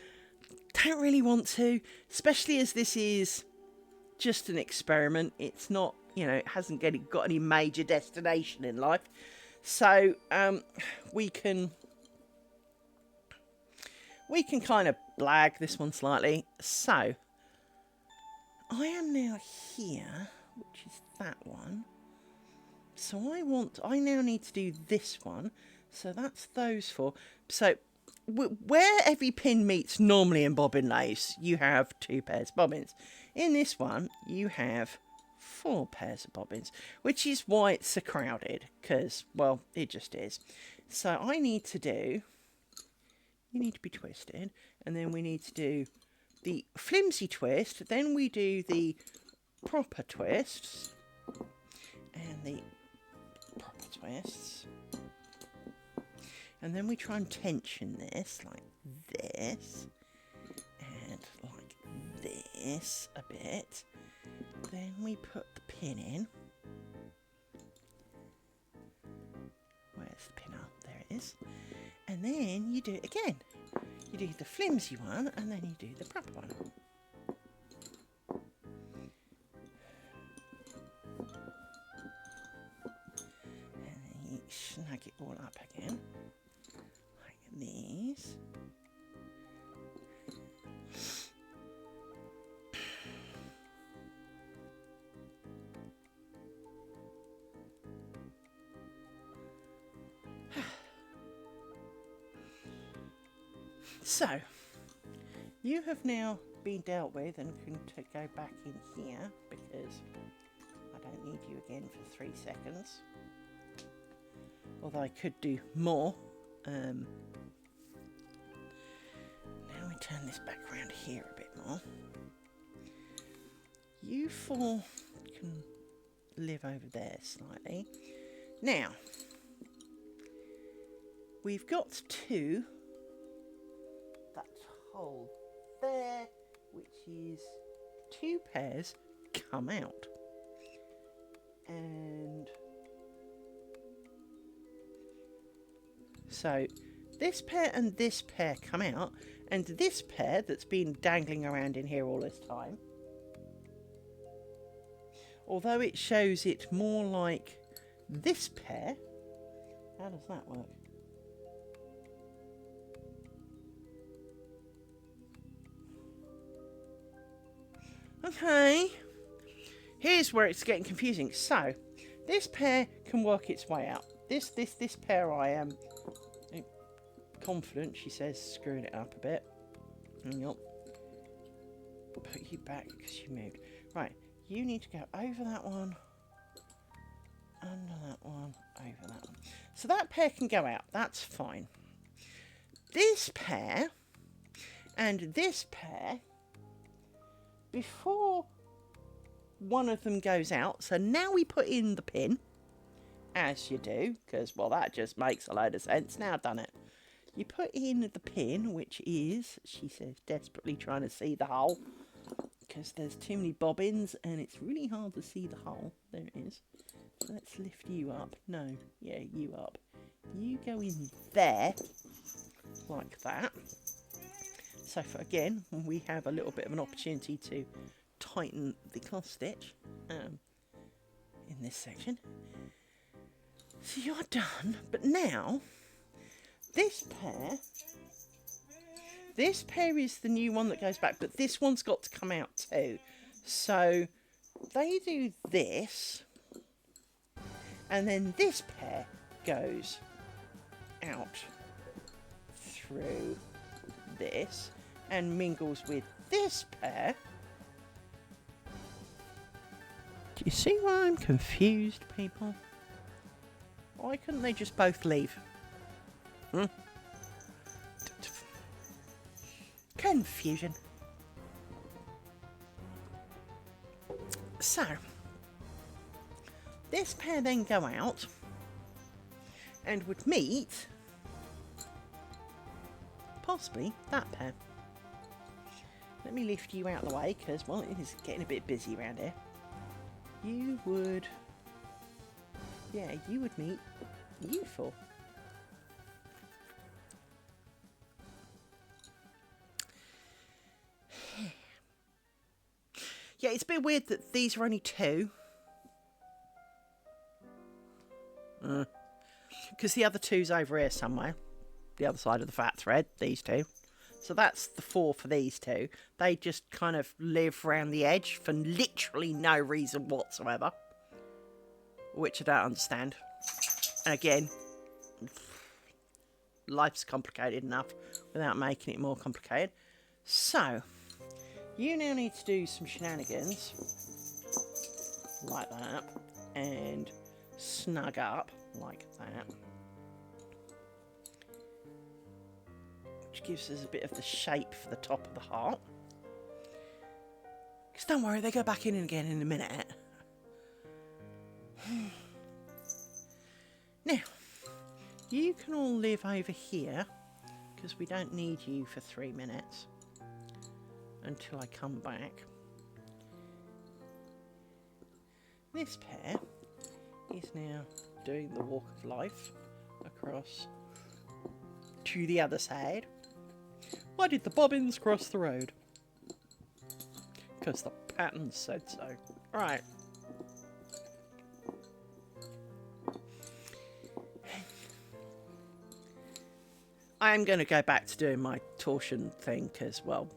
Don't really want to, especially as this is just an experiment. It's not, you know, it hasn't got any major destination in life. So we can kind of blag this one slightly. So I am now here, which is that one. So I now need to do this one. So that's those 4. So where every pin meets normally in bobbin lace, you have 2 pairs of bobbins. In this one, you have 4 pairs of bobbins, which is why it's so crowded, because, well, it just is. So I need to do, you need to be twisted, and then we need to do the flimsy twist, then we do the proper twists, and the proper twists. And then we try and tension this, like this, and like this a bit. Then we put the pin in. Where's the pin? Up there it is. And then you do it again. You do the flimsy one, and then you do the proper one. And then you snug it all up again, like these. So, you have now been dealt with and can go back in here because I don't need you again for 3 seconds. Although I could do more. Now we turn this back around here a bit more. You four can live over there slightly. Now, we've got two. That hole there, which is 2 pairs come out, and so this pair and this pair come out, and this pair that's been dangling around in here all this time, although it shows it more like this pair. How does that work? Okay, here's where it's getting confusing. So, this pair can work its way out. This pair I am confident, she says, screwing it up a bit. Nope. Put you back because you moved. Right, you need to go over that one, under that one, over that one. So that pair can go out, that's fine. This pair and this pair, before one of them goes out, so now we put in the pin, as you do, because, well, that just makes a load of sense. Now I've done it. You put in the pin, which is, she says, desperately trying to see the hole, because there's too many bobbins, and it's really hard to see the hole. There it is. So let's lift you up. No, yeah, you up. You go in there, like that. So for, again, we have a little bit of an opportunity to tighten the cross stitch in this section. So you're done, but now this pair is the new one that goes back, but this one's got to come out too. So they do this, and then this pair goes out through this and mingles with this pair. Do you see why I'm confused, people? Why couldn't they just both leave? Confusion. So, this pair then go out and would meet possibly that pair. Let me lift you out of the way because, well, it is getting a bit busy around here. You would, yeah, you would meet you four. Yeah, it's a bit weird that these are only 2. Because the other 2's over here somewhere. The other side of the fat thread, these 2. So that's the 4 for these 2. They just kind of live around the edge for literally no reason whatsoever. Which I don't understand. And again, life's complicated enough without making it more complicated. So, you now need to do some shenanigans. Like that. And snug up like that. Which gives us a bit of the shape for the top of the heart. Because don't worry, they go back in again in a minute. Now, you can all live over here, because we don't need you for 3 minutes until I come back. This pair is now doing the walk of life across to the other side. Why did the bobbins cross the road? Because the pattern said so. Right. I'm going to go back to doing my torchon thing because, well,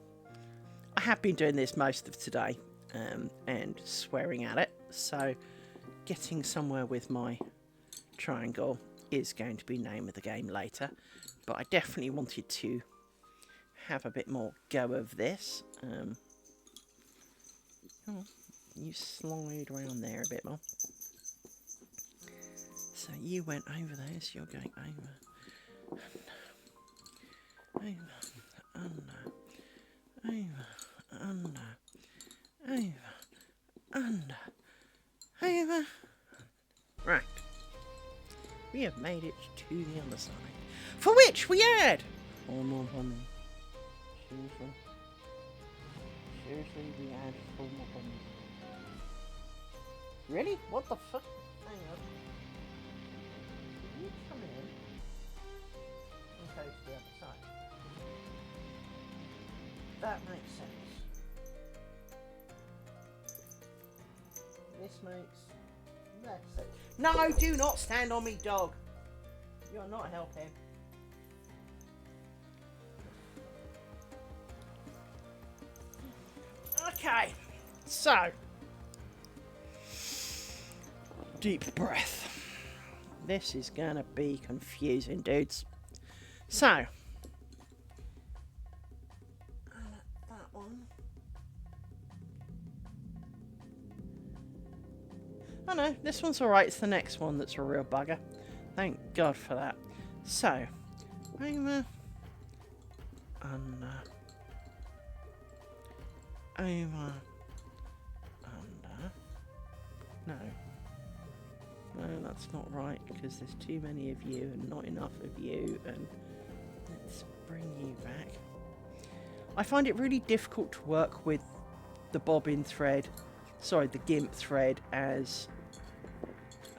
I have been doing this most of today and swearing at it. So getting somewhere with my triangle is going to be name of the game later. But I definitely wanted to have a bit more go of this. Oh, you slide around there a bit more. So you went over there, so you're going over. Over, under, over, under, over, under, over. Right. We have made it to the other side. For which we add... Oh no, honey. Seriously? Seriously, we add 4 more bombs. Really? What the fuck? Hang on. You come in and go to the other side. That makes sense. This makes that sense. No, do not stand on me, dog. You're not helping. Okay, so deep breath. This is gonna be confusing, dudes. So that one. Oh no, this one's alright. It's the next one that's a real bugger. Thank God for that. So, over, under, over, under. No, that's not right because there's too many of you and not enough of you. And let's bring you back. I find it really difficult to work with the bobbin thread. Sorry, the gimp thread as...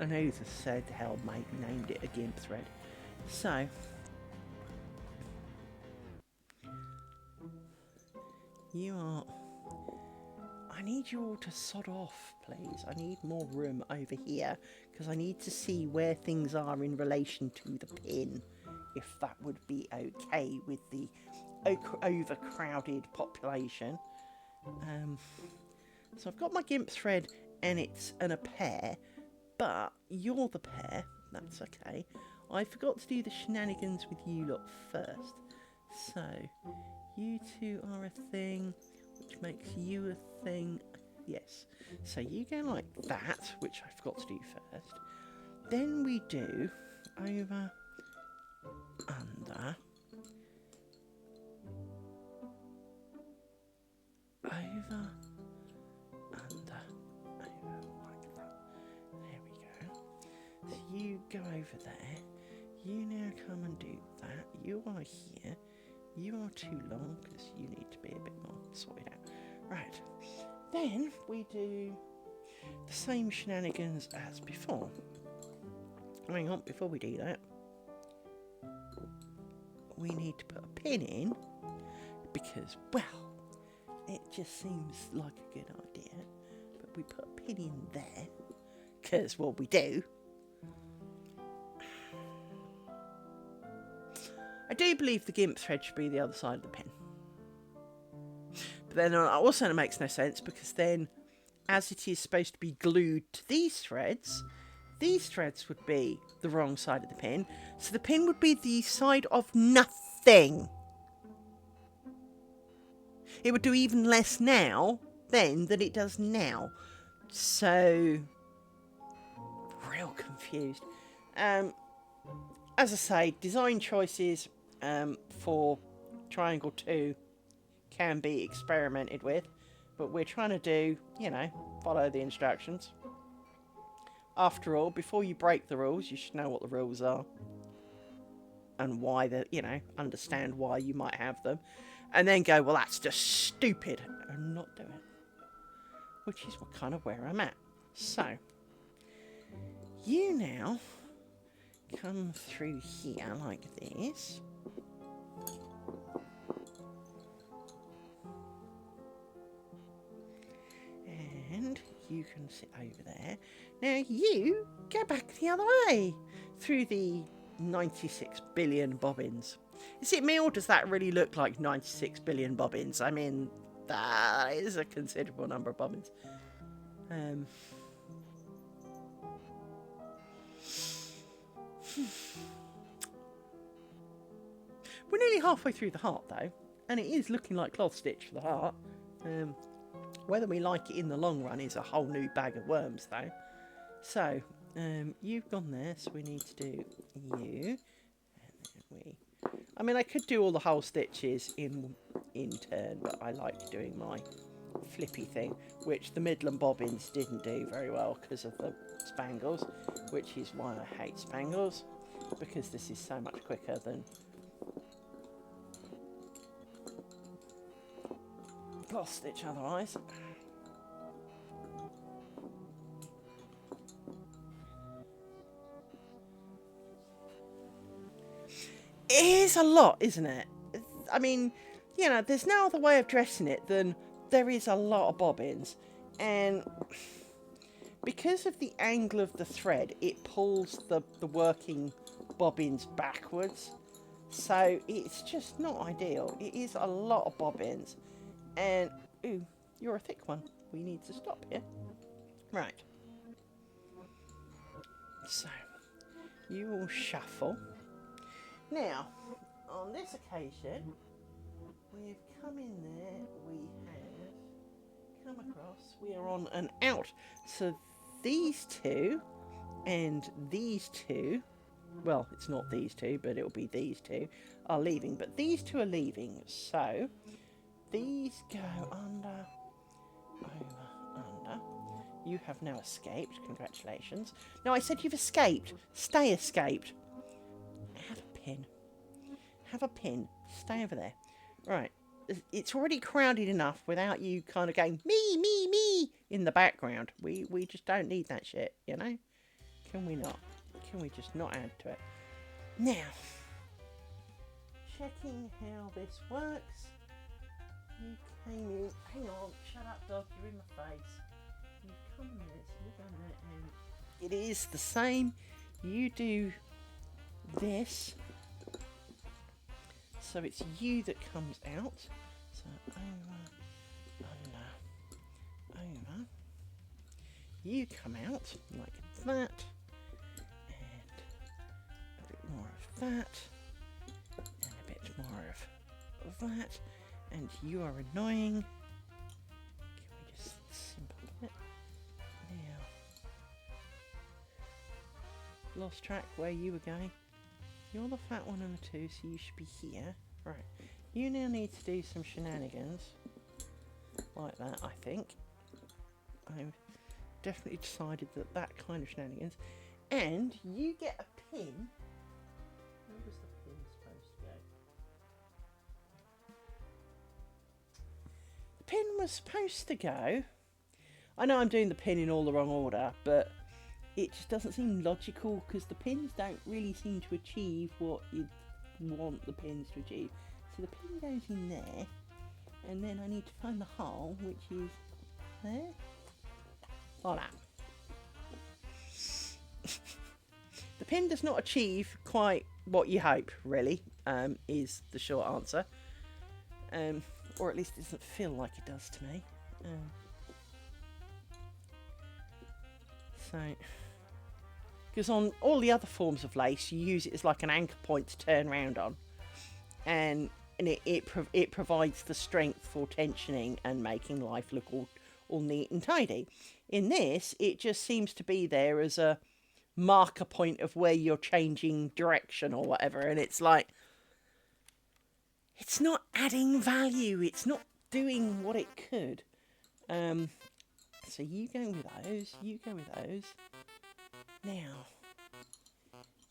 I know who said the hell named it a gimp thread. So, you are... I need you all to sod off, please. I need more room over here because I need to see where things are in relation to the pin, if that would be okay with the overcrowded population. So I've got my gimp thread and it's in a pair, but you're the pair. That's okay. I forgot to do the shenanigans with you lot first. So, you two are a thing, which makes you a thing. Yes. So you go like that, which I forgot to do first. Then we do over, under, over, under, over, like that. There we go. So you go over there. You now come and do that. You are here. You are too long because you need to be a bit more sorted out. Right. Then we do the same shenanigans as before. Hang on, before we do that, we need to put a pin in because, well, it just seems like a good idea. But we put a pin in there because, well, we do. I do believe the gimp thread should be the other side of the pin. But then also it makes no sense because then, as it is supposed to be glued to these threads would be the wrong side of the pin. So the pin would be the side of nothing. It would do even less now then than it does now. So, real confused. As I say, design choices for Triangle 2 can be experimented with, but we're trying to do, follow the instructions. After all, before you break the rules, you should know what the rules are and why understand why you might have them, and then go, well, that's just stupid, and not do it. Which is kind of where I'm at. So, You now come through here like this. And you can sit over there. Now you go back the other way through the 96 billion bobbins. Is it me, or does that really look like 96 billion bobbins? I mean, that is a considerable number of bobbins. We're nearly halfway through the heart, though, and it is looking like cloth stitch for the heart. Whether we like it in the long run is a whole new bag of worms, though. So, you've gone there, so we need to do you, and then I mean, I could do all the whole stitches in turn, but I like doing my flippy thing, which the Midland bobbins didn't do very well because of the spangles, which is why I hate spangles, because this is so much quicker than cloth stitch otherwise. It is a lot, isn't it? I mean, you know, there's no other way of dressing it than there is a lot of bobbins, and because of the angle of the thread, it pulls the working bobbins backwards, so it's just not ideal. It is a lot of bobbins, and ooh, you're a thick one. We need to stop here. Right. So, you will shuffle. Now, on this occasion, we've come in there, we have come across, we are on an out. So these two and these two, well, it's not these two, but it'll be these two, are leaving. But these two are leaving, so these go under, over, under. You have now escaped, congratulations. No, I said you've escaped. Stay escaped. Have a pin. Have a pin. Stay over there. Right. It's already crowded enough without you kind of going, me, in the background. We just don't need that shit, you know? Can we not? Can we just not add to it? Now, checking how this works. You came in. Hang on. Shut up, dog. You're in my face. You come in there, so you're going there, and it is the same. You do this, so it's you that comes out. So over, under, over. You come out like that, and a bit more of that, and a bit more of that, and you are annoying. Can we just simple it? Now, lost track where you were going. You're the fat one and the two, so you should be here. Right. You now need to do some shenanigans. Like that, I think. I've definitely decided that kind of shenanigans. And you get a pin. Where was the pin supposed to go? The pin was supposed to go. I know I'm doing the pin in all the wrong order, but it just doesn't seem logical because the pins don't really seem to achieve what you want the pins to achieve. So the pin goes in there, and then I need to find the hole, which is there. Like that. The pin does not achieve quite what you hope, really, is the short answer. Or at least it doesn't feel like it does to me. So, because on all the other forms of lace, you use it as like an anchor point to turn round on, and it provides the strength for tensioning and making life look all neat and tidy. In this, it just seems to be there as a marker point of where you're changing direction or whatever, and it's like, it's not adding value, it's not doing what it could. So you go with those, you go with those. Now,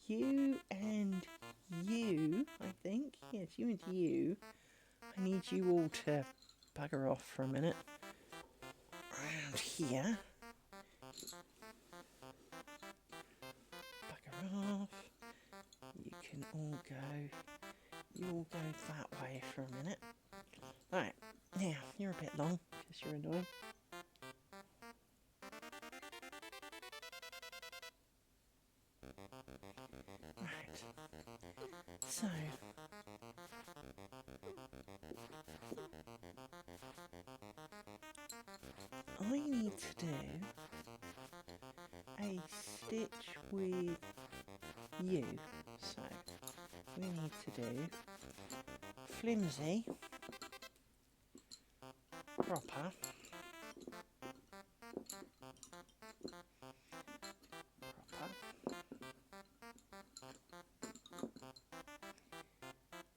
you and you, I think, yes, you and you, I need you all to bugger off for a minute. Around here. can all go, you all go that way for a minute. Right, now, you're a bit long, because you're annoying. Right, so, I need to do a stitch with you. So we need to do flimsy, proper,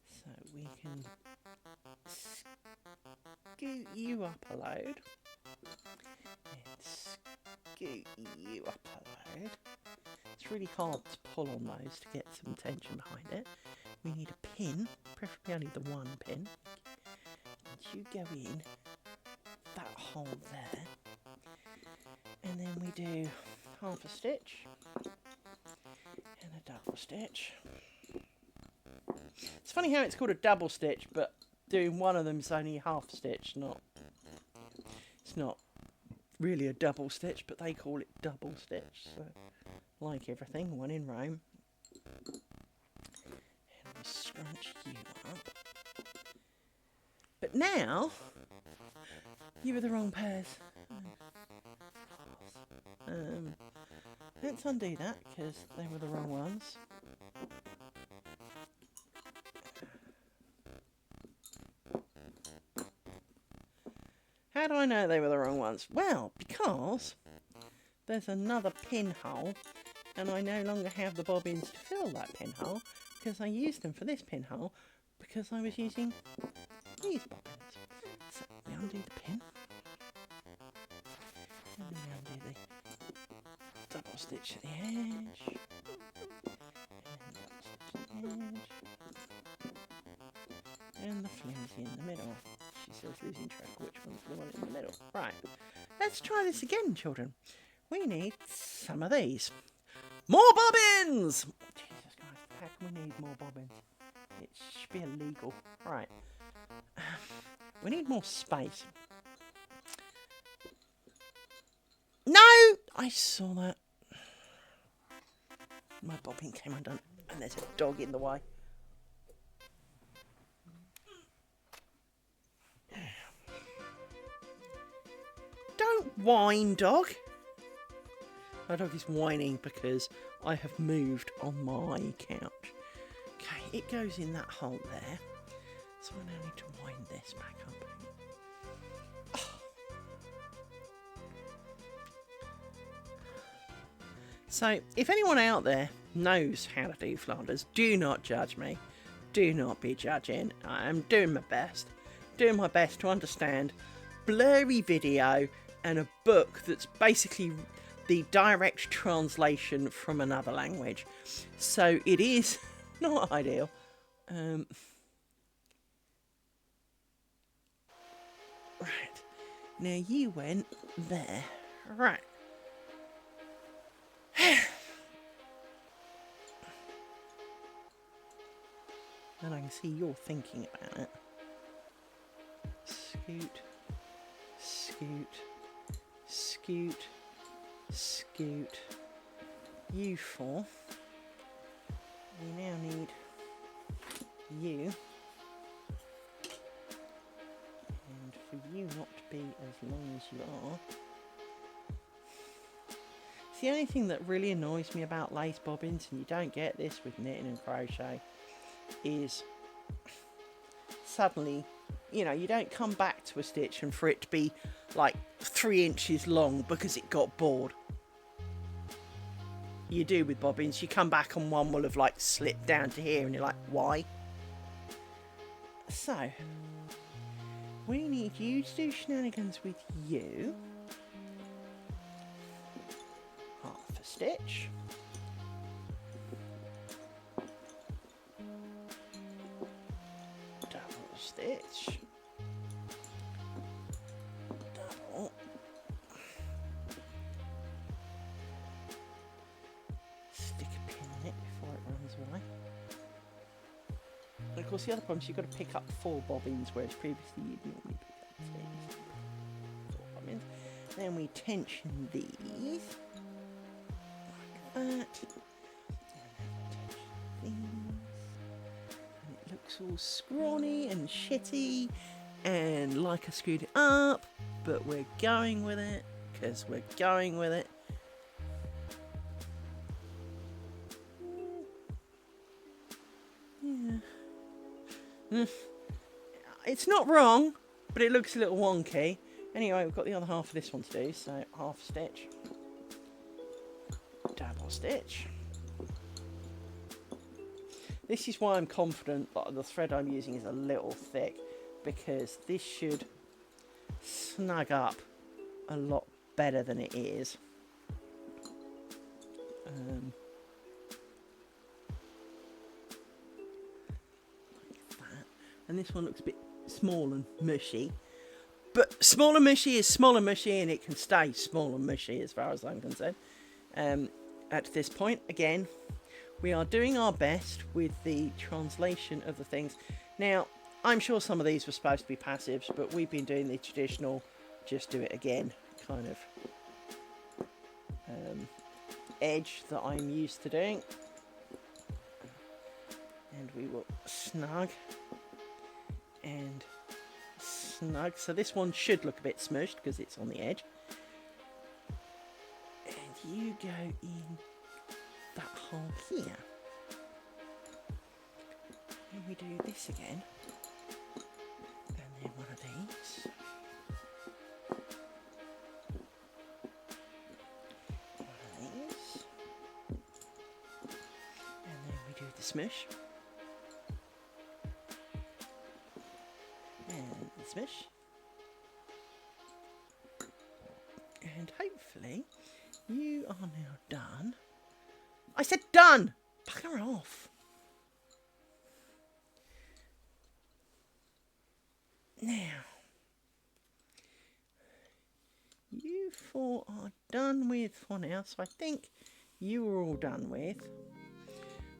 so we can scoot you up a load and scoot you up a load. It's really hard to pull on those to get some tension behind it. We need a pin, preferably only the one pin. And you go in that hole there. And then we do half a stitch and a double stitch. It's funny how it's called a double stitch, but doing one of them is only half a stitch, it's not really a double stitch, but they call it double stitch. So, like everything, one in Rome. And we'll scrunch you up. But now, you were the wrong pairs. Let's undo that, because they were the wrong ones. How do I know they were the wrong ones? Well, because there's another pinhole, and I no longer have the bobbins to fill that pinhole, because I used them for this pinhole, because I was using these bobbins. So we undo the pin, and we undo the double stitch at the edge, and double stitch at the edge, and the flimsy in the middle. She says losing track of which one's the one in the middle. Right, let's try this again, children. We need some of these. More bobbins! Jesus Christ, how can we need more bobbins? It should be illegal. Right. We need more space. No! I saw that. My bobbin came undone, and there's a dog in the way. Don't whine, dog. My dog is whining because I have moved on my couch. Okay, it goes in that hole there. So I now need to wind this back up. Oh. So, if anyone out there knows how to do Flanders, do not judge me. Do not be judging. I am doing my best. Doing my best to understand blurry video and a book that's basically the direct translation from another language. So it is not ideal. Right. Now you went there. Right. And I can see you're thinking about it. Scoot, scoot, scoot, scoot. You four. We now need you. And for you not to be as long as you are. It's the only thing that really annoys me about lace bobbins, and you don't get this with knitting and crochet, is suddenly, you know, you don't come back to a stitch and for it to be like 3 inches long because it got bored. You do with bobbins, you come back and one will have like slipped down to here and you're like, why? So, we need you to do shenanigans with you. Half a stitch. Double stitch. Double. Stick a pin in it before it runs away. course, the other problem is you've got to pick up 4 bobbins, whereas previously you'd normally pick up 6. 4 bobbins. Then we tension these like that. And it looks all scrawny and shitty and like I screwed it up, but we're going with it because we're going with it. Yeah. It's not wrong, but it looks a little wonky. Anyway, we've got the other half of this one to do, so half stitch, double stitch. This is why I'm confident that the thread I'm using is a little thick, because this should snug up a lot better than it is. Like that. And this one looks a bit small and mushy. But small and mushy is small and mushy, and it can stay small and mushy as far as I'm concerned. At this point, again, we are doing our best with the translation of the things. Now, I'm sure some of these were supposed to be passives, but we've been doing the traditional just do it again kind of edge that I'm used to doing. And we will snug and snug. So this one should look a bit smushed because it's on the edge. And you go in that hole here. And we do this again. And then one of these. One of these. And then we do the smush. And the smush. And hopefully you are now done. I said done! Bugger off. Now, you 4 are done with for now, so I think you are all done with.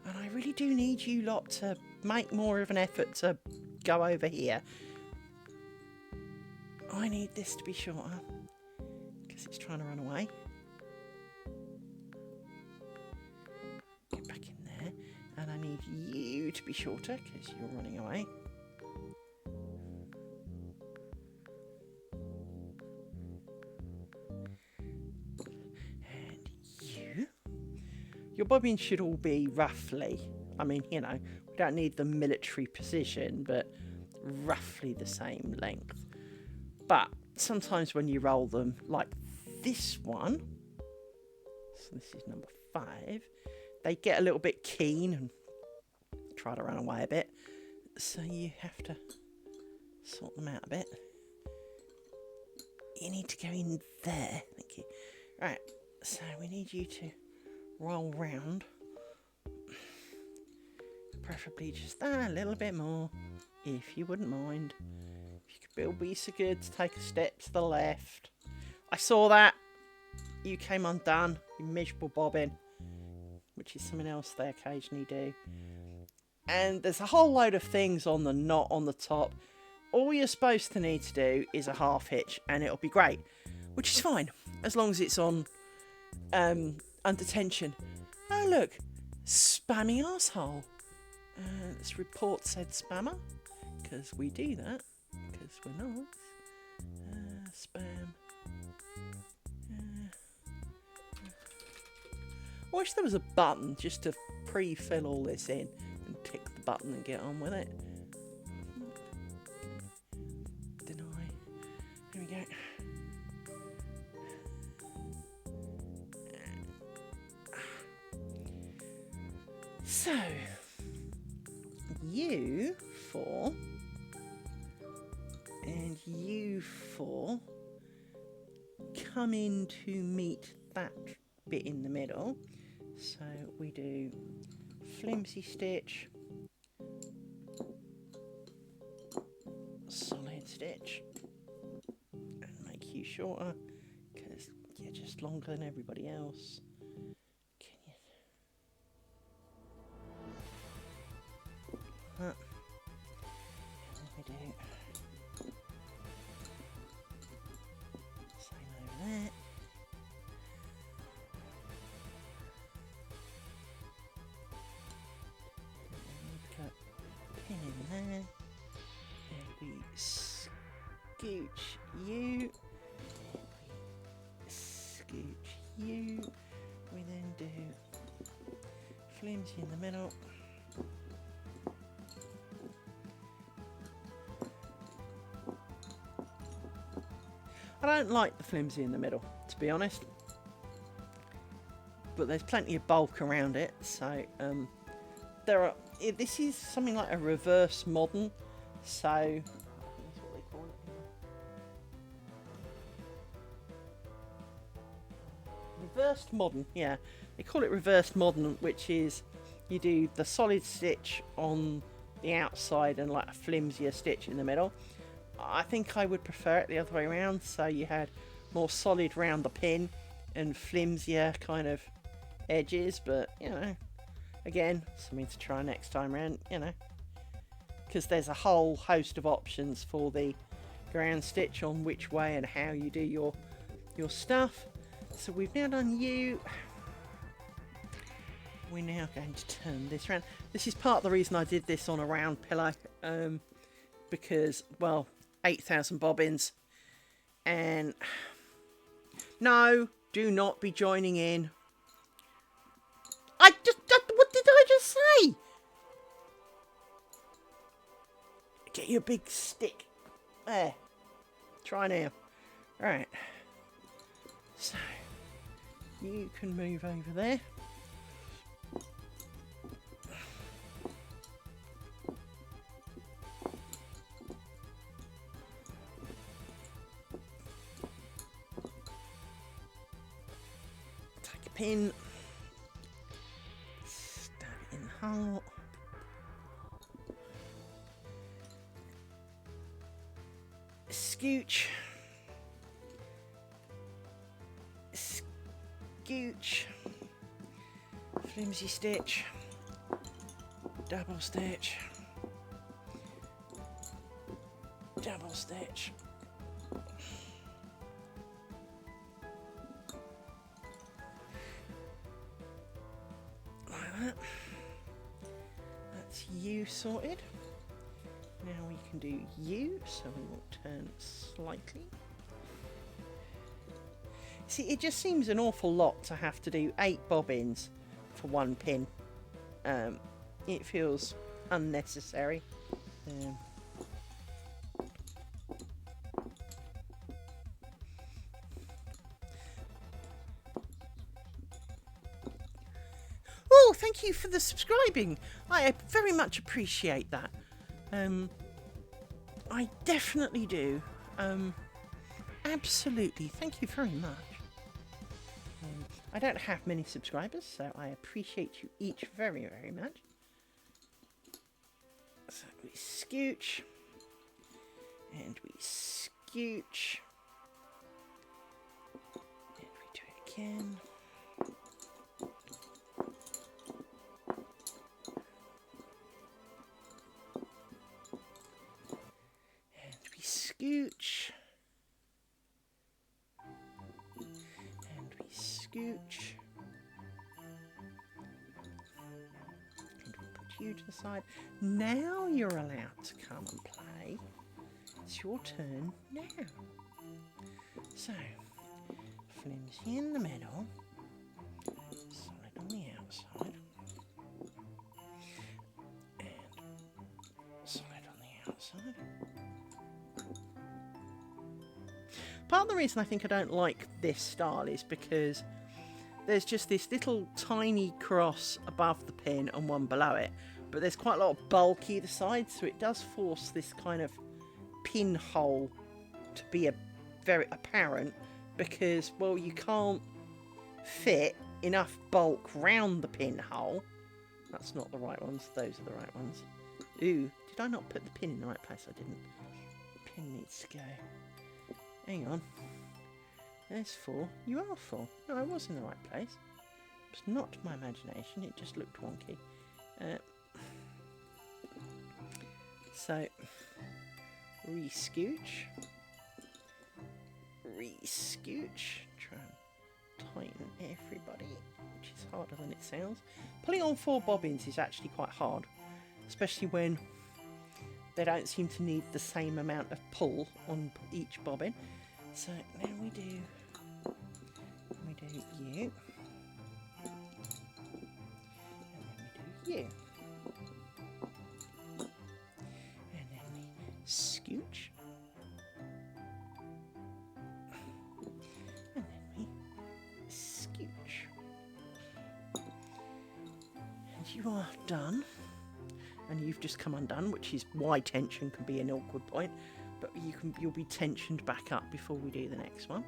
And I really do need you lot to make more of an effort to go over here. I need this to be shorter, because it's trying to run away. Get back in there. And I need you to be shorter, because you're running away. And you. Your bobbins should all be roughly, I mean, you know, we don't need the military precision, but roughly the same length. But sometimes when you roll them, like this one, so this is number 5, they get a little bit keen and try to run away a bit. So you have to sort them out a bit. You need to go in there. Thank you. Right, so we need you to roll round. Preferably just a little bit more, if you wouldn't mind. It'll be so good to take a step to the left. I saw that. You came undone, you miserable bobbin. Which is something else they occasionally do. And there's a whole load of things on the knot on the top. All you're supposed to need to do is a half hitch and it'll be great. Which is fine, as long as it's on under tension. Oh look, spammy arsehole. Let's report said spammer, because we do that. Because we're not. Spam. I wish there was a button just to pre-fill all this in and tick the button and get on with it. Deny. There we go. So, you 4 and you 4 come in to meet that bit in the middle. So we do flimsy stitch, solid stitch, and make you shorter because you're just longer than everybody else. Can you? do same over there. Put a pin in there. And we scooch you. Scooch you. We then do flimsy in the middle. I don't like the flimsy in the middle, to be honest, but there's plenty of bulk around it, so this is something like a reverse modern, so that's what they call it. Reversed modern, yeah, they call it reversed modern, which is you do the solid stitch on the outside and like a flimsier stitch in the middle. I think I would prefer it the other way around, so you had more solid round the pin and flimsier kind of edges, but you know, again, something to try next time around, you know, because there's a whole host of options for the ground stitch on which way and how you do your stuff. So we've now done you. We're now going to turn this round. This is part of the reason I did this on a round pillow, because, well, 8,000 bobbins, and no, do not be joining in. What did I just say? Get your big stick. There. Try now. Right. So, you can move over there. Pin, stab it in the hole, scooch, scooch, flimsy stitch, double stitch, double stitch. That's you sorted. Now we can do you, so we will turn slightly. See, it just seems an awful lot to have to do 8 bobbins for 1 pin. It feels unnecessary. Oh, thank you for the subscribing. I very much appreciate that. I definitely do. Absolutely. Thank you very much. I don't have many subscribers, so I appreciate you each very, very much. So we scooch. And we scooch. And we do it again. Scooch, and we scooch, and we put you to the side. Now you're allowed to come and play. It's your turn now. So, flimsy in the middle, solid on the outside, and solid on the outside. Part of the reason I think I don't like this style is because there's just this little tiny cross above the pin and one below it, but there's quite a lot of bulk either side, so it does force this kind of pinhole to be very apparent, because, well, you can't fit enough bulk round the pinhole. That's not the right ones, those are the right ones. Ooh, did I not put the pin in the right place? I didn't. The pin needs to go. Hang on. There's 4. You are 4. No, I was in the right place. It's not my imagination. It just looked wonky. So, Re-scooch. Re-scooch. Try and tighten everybody, which is harder than it sounds. Pulling on 4 bobbins is actually quite hard, especially when they don't seem to need the same amount of pull on each bobbin. So now we do you, and then we do you, and then we scooch, and then we scooch, and you are done. And you've just come undone, which is why tension can be an awkward point, but you'll be tensioned back up before we do the next one.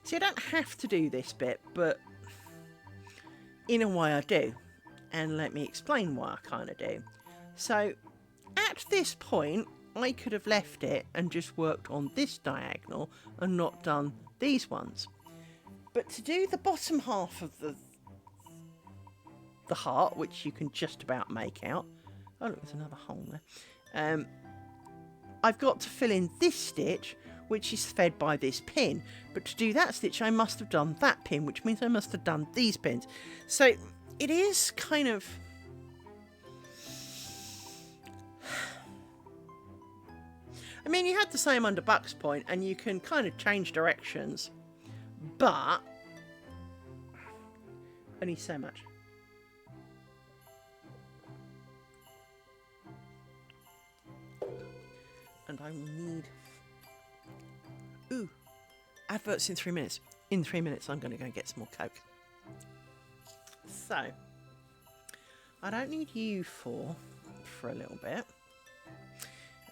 See, I don't have to do this bit, but in a way I do, and let me explain why I kind of do. So at this point I could have left it and just worked on this diagonal and not done these ones. But to do the bottom half of the heart, which you can just about make out. Oh, look, there's another hole there. I've got to fill in this stitch, which is fed by this pin. But to do that stitch, I must have done that pin, which means I must have done these pins. So it is kind of... I mean, you had the same under Buck's point, and you can kind of change directions, but only so much. And I will need... Ooh, adverts in 3 minutes. In 3 minutes, I'm going to go and get some more Coke. So, I don't need you for a little bit.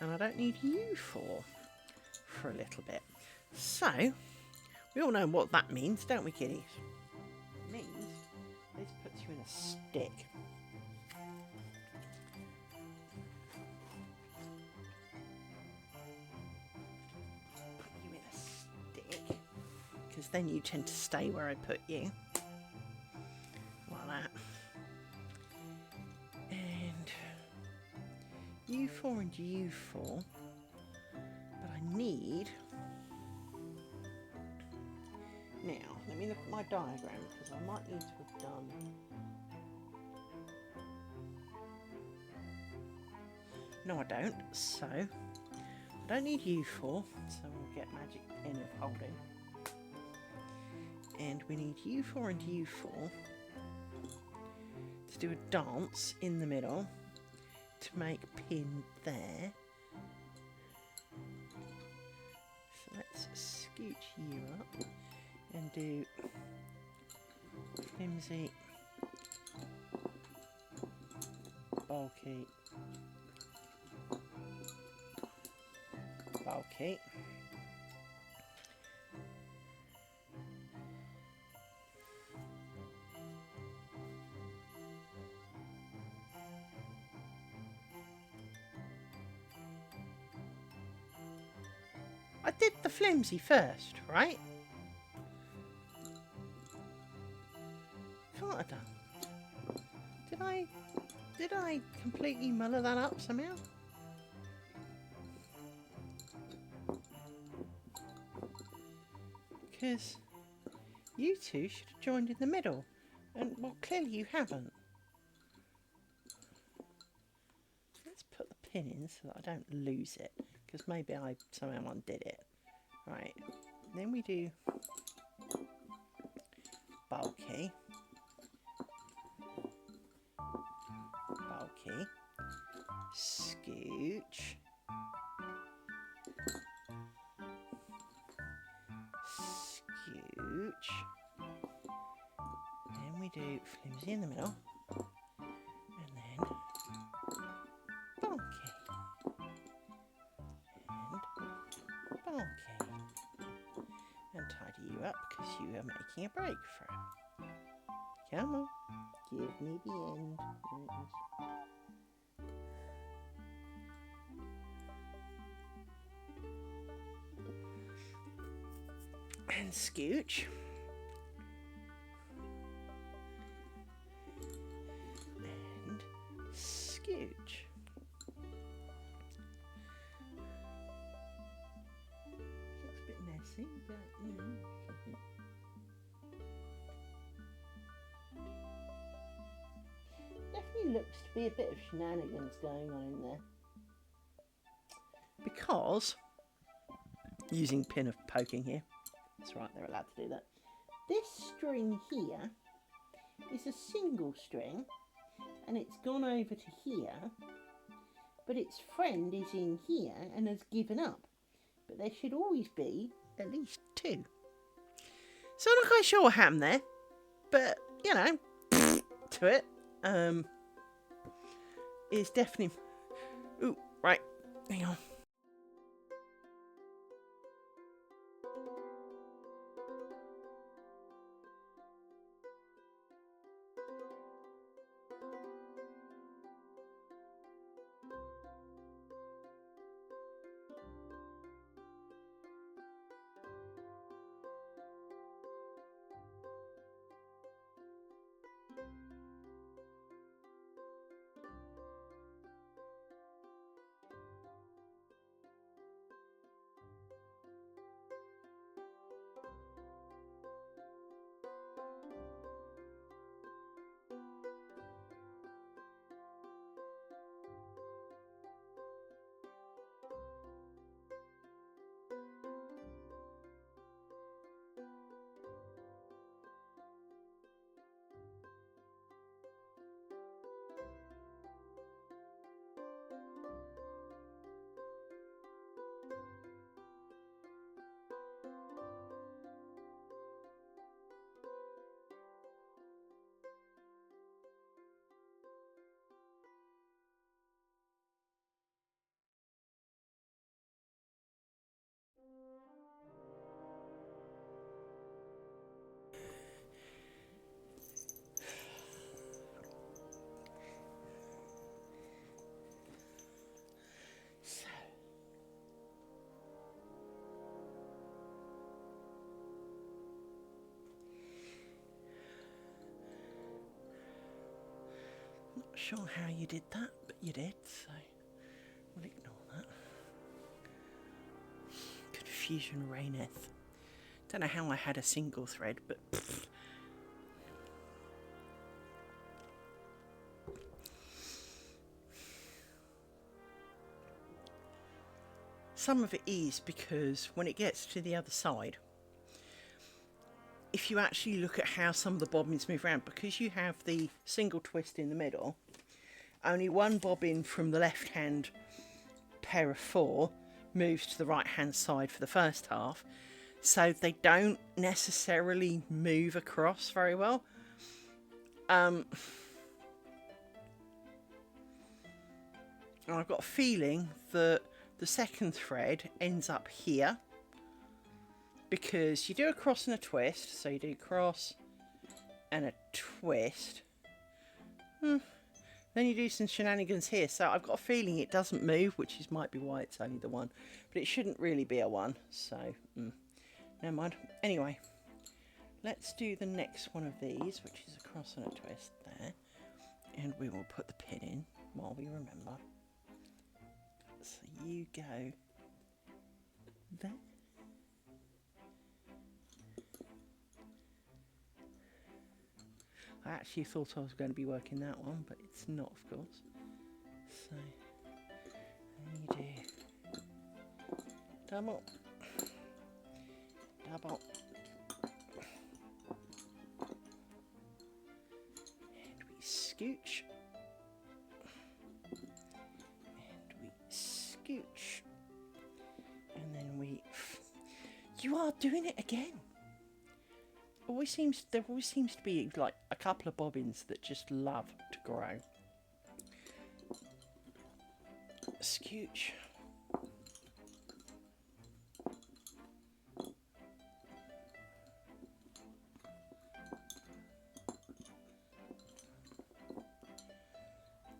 And I don't need you for a little bit. So, we all know what that means, don't we, kiddies? It means this puts you in a stick. Put you in a stick. Because then you tend to stay where I put you. Like that. U4 and U4, but I need... Now, let me look at my diagram, because I might need to have done... No, I don't, so I don't need U4, so we'll get magic pen of holding. And we need U4 and U4 to do a dance in the middle. To make pin there. So let's scooch you up and do flimsy, bulky, bulky. I did the flimsy first, right? Can't have done. Did I completely muller that up somehow? Because you two should have joined in the middle. And, well, clearly you haven't. Let's put the pin in so that I don't lose it. Because maybe I somehow undid it. Right, then we do bulky, bulky, scooch, scooch, then we do flimsy in the middle, and then bulky. Okay, and tidy you up because you are making a break for it. Come on, give me the end. And scooch. definitely looks to be a bit of shenanigans going on in there. Because, using pin of poking here, that's right, they're allowed to do that. This string here is a single string, and it's gone over to here, but its friend is in here and has given up. But there should always be at least two. So I'm not quite sure what happened there, but, you know, to it, is definitely... Ooh, right, hang on. Not sure how you did that, but you did, so we'll ignore that. Confusion reigneth. Don't know how I had a single thread, but pfft. Some of it is because when it gets to the other side, if you actually look at how some of the bobbins move around, because you have the single twist in the middle, only one bobbin from the left hand pair of four moves to the right hand side for the first half, so they don't necessarily move across very well. I've got a feeling that the second thread ends up here, because you do a cross and a twist, so you do cross and a twist. Then you do some shenanigans here, so I've got a feeling it doesn't move, which might be why it's only the one, but it shouldn't really be a one, so never mind. Anyway, let's do the next one of these, which is a cross and a twist there, and we will put the pin in while we remember. So you go there. I actually thought I was going to be working that one, but it's not, of course. So then you do double, double, and we scooch, and we scooch, and then we... You are doing it again! There always seems to be like a couple of bobbins that just love to grow. Scooch.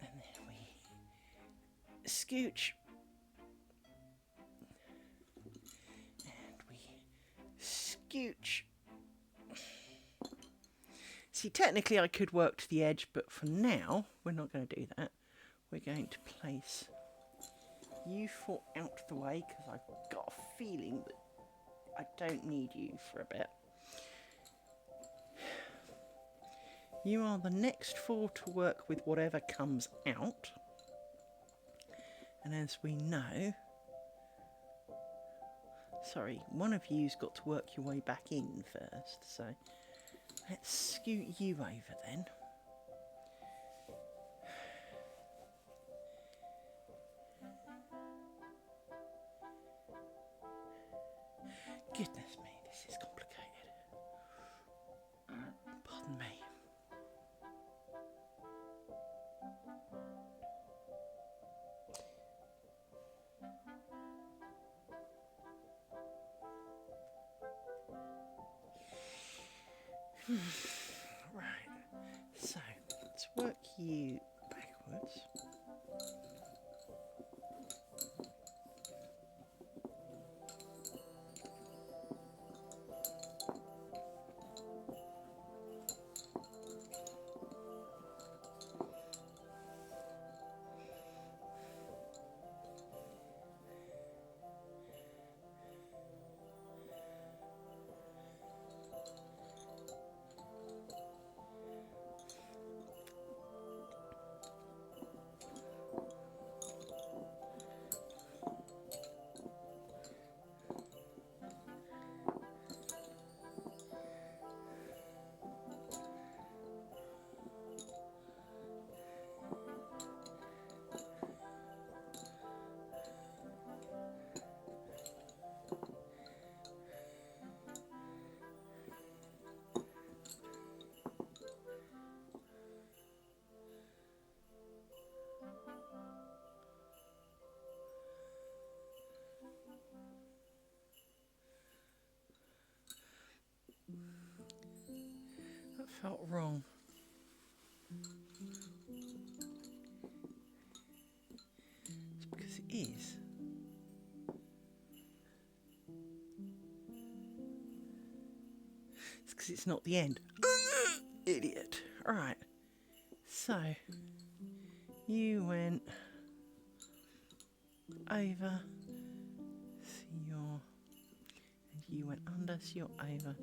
And then we scooch. And we scooch. See, technically I could work to the edge, but for now, we're not going to do that. We're going to place you four out the way, because I've got a feeling that I don't need you for a bit. You are the next 4 to work with whatever comes out. And as we know... Sorry, one of you's got to work your way back in first, so let's scoot you over then. Goodness me, this is complicated. Pardon me. Right, so let's work you backwards. That felt wrong. It's because it is. It's because it's not the end. Idiot. Alright. So, you went over, so you're, and you went under, so you're over.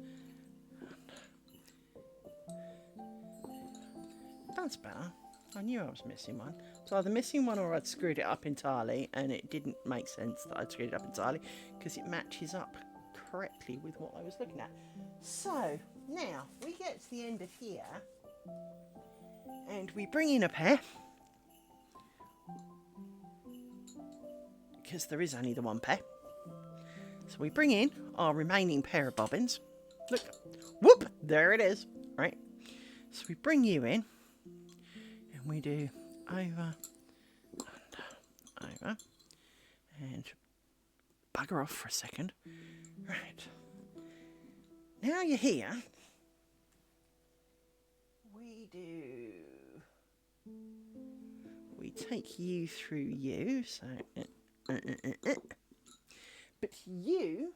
That's better. I knew I was missing one. So either missing one or I'd screwed it up entirely, and it didn't make sense that I'd screwed it up entirely because it matches up correctly with what I was looking at. So now we get to the end of here and we bring in a pair because there is only the one pair. So we bring in our remaining pair of bobbins. Look, whoop, there it is. Right. So we bring you in. We do over, under, over, and bugger off for a second. Right. Now you're here. We take you through you, so, but you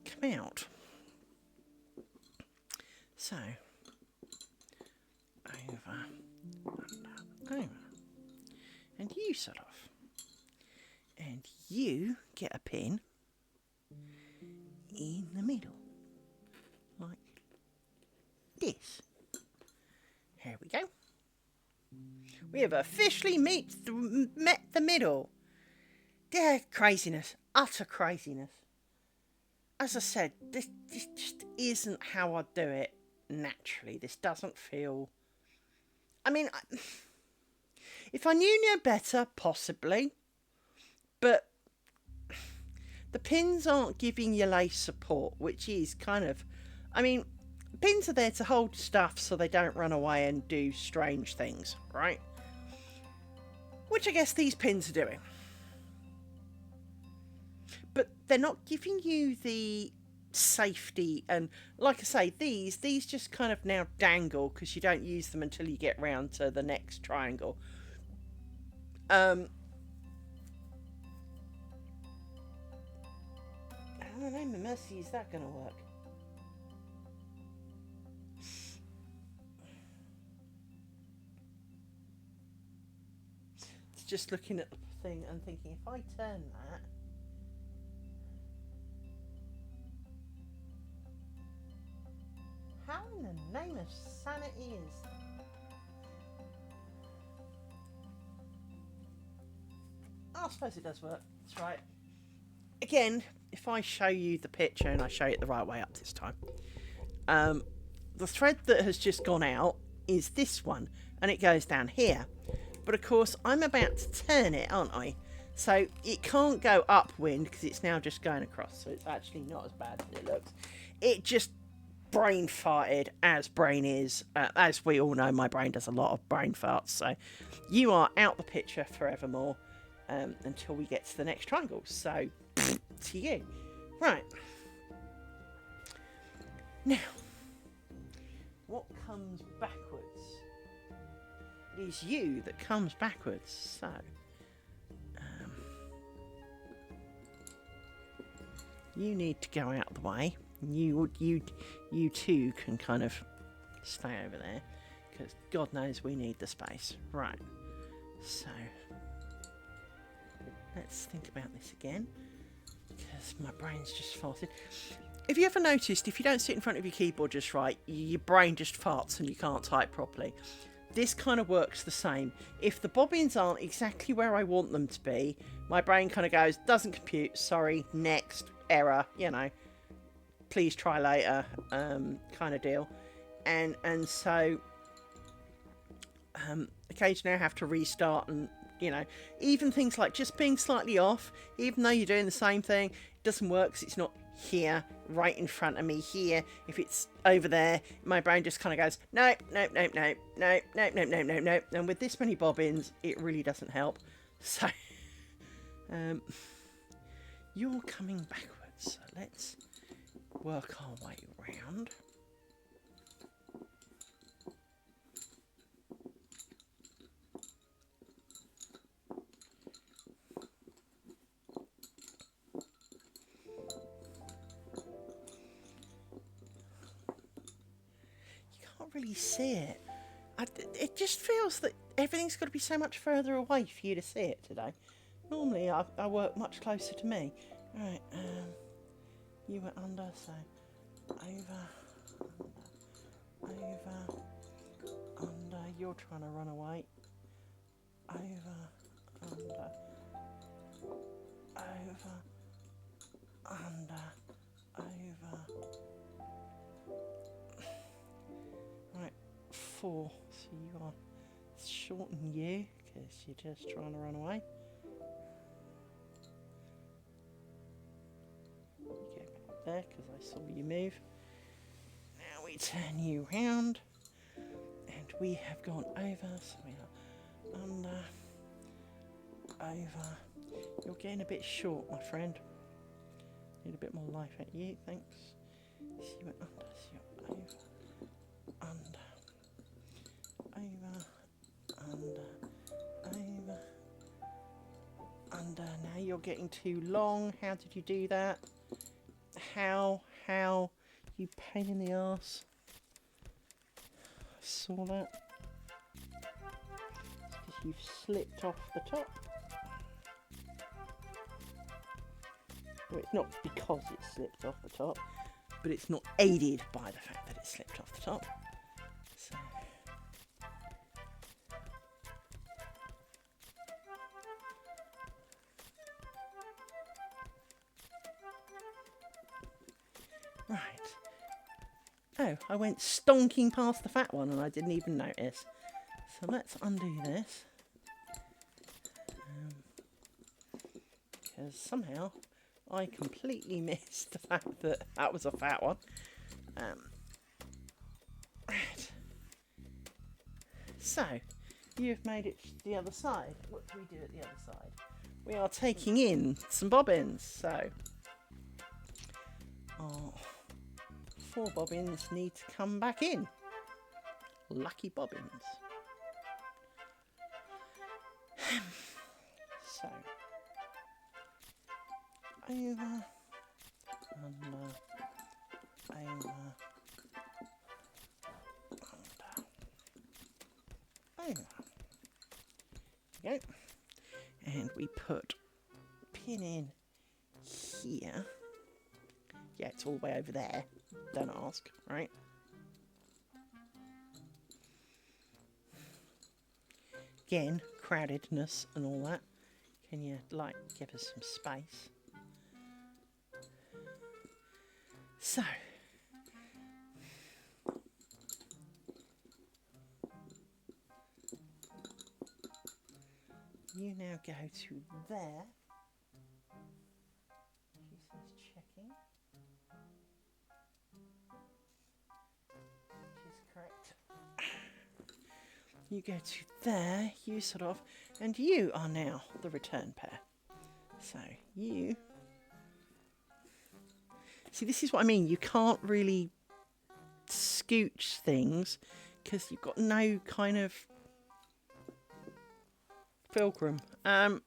come out. So, over, under, over, and you set off, and you get a pin in the middle, like this. Here we go. We have officially met the middle. Craziness, utter craziness. As I said, this just isn't how I do it naturally. This doesn't feel... I mean, if I knew no better, possibly. But the pins aren't giving you lace support, which is kind of... I mean, pins are there to hold stuff so they don't run away and do strange things, right? Which I guess these pins are doing. But they're not giving you the safety, and like I say, these just kind of now dangle because you don't use them until you get round to the next triangle. I don't know, mercy, is that going to work? It's just looking at the thing and thinking, if I turn that, How in the name of sanity is... I suppose it does work. That's right. Again, if I show you the picture and I show it the right way up this time, the thread that has just gone out is this one, and it goes down here. But of course, I'm about to turn it, aren't I? So it can't go upwind because it's now just going across. So it's actually not as bad as it looks. It just brain farted, as brain is. As we all know, my brain does a lot of brain farts. So you are out the picture forevermore until we get to the next triangle. So to you. Right. Now, what comes backwards? It is you that comes backwards. So you need to go out of the way. You too can kind of stay over there, because God knows we need the space. Right. So let's think about this again, because my brain's just farted. Have you ever noticed, if you don't sit in front of your keyboard just right, your brain just farts and you can't type properly? This kind of works the same. If the bobbins aren't exactly where I want them to be, my brain kind of goes, doesn't compute, sorry, next, error, you know, please try later, kind of deal. And so occasionally I have to restart, and you know, even things like just being slightly off, even though you're doing the same thing, it doesn't work because it's not here, right in front of me here. If it's over there, my brain just kind of goes, nope, nope, nope, nope, nope, nope, nope, nope, nope, nope. And with this many bobbins, it really doesn't help. So, you're coming backwards. So let's work our way around. Really see it. It just feels that everything's got to be so much further away for you to see it today. Normally I work much closer to me. Right, you were under, so over, under, you're trying to run away. Over, under, right, 4. So you are shorten you because you're just trying to run away. You go back there because I saw you move. Now we turn you round, and we have gone over. So we are under, over. You're getting a bit short, my friend. Need a bit more life at you, thanks. So you went under, so you're over. Under. Now you're getting too long. How did you do that? How? You pain in the arse. I saw that. It's because you've slipped off the top. Well, it's not because it slipped off the top, but it's not aided by the fact that it slipped off the top. So. Right. Oh, I went stonking past the fat one and I didn't even notice. So let's undo this. Because somehow I completely missed the fact that that was a fat one. Right. So, you've made it to the other side. What do we do at the other side? We are taking in some bobbins. So, our 4 bobbins need to come back in. Lucky bobbins. So, over, under, over, over. There we go. And we put pin in here. Yeah, it's all the way over there. Don't ask, right? again, crowdedness and all that. Can you, like, give us some space? So, you now go to there. She's checking. Which is correct. You go to there, you sort of, and you are now the return pair. So you, see, this is what I mean, you can't really scooch things because you've got no kind of fulcrum. And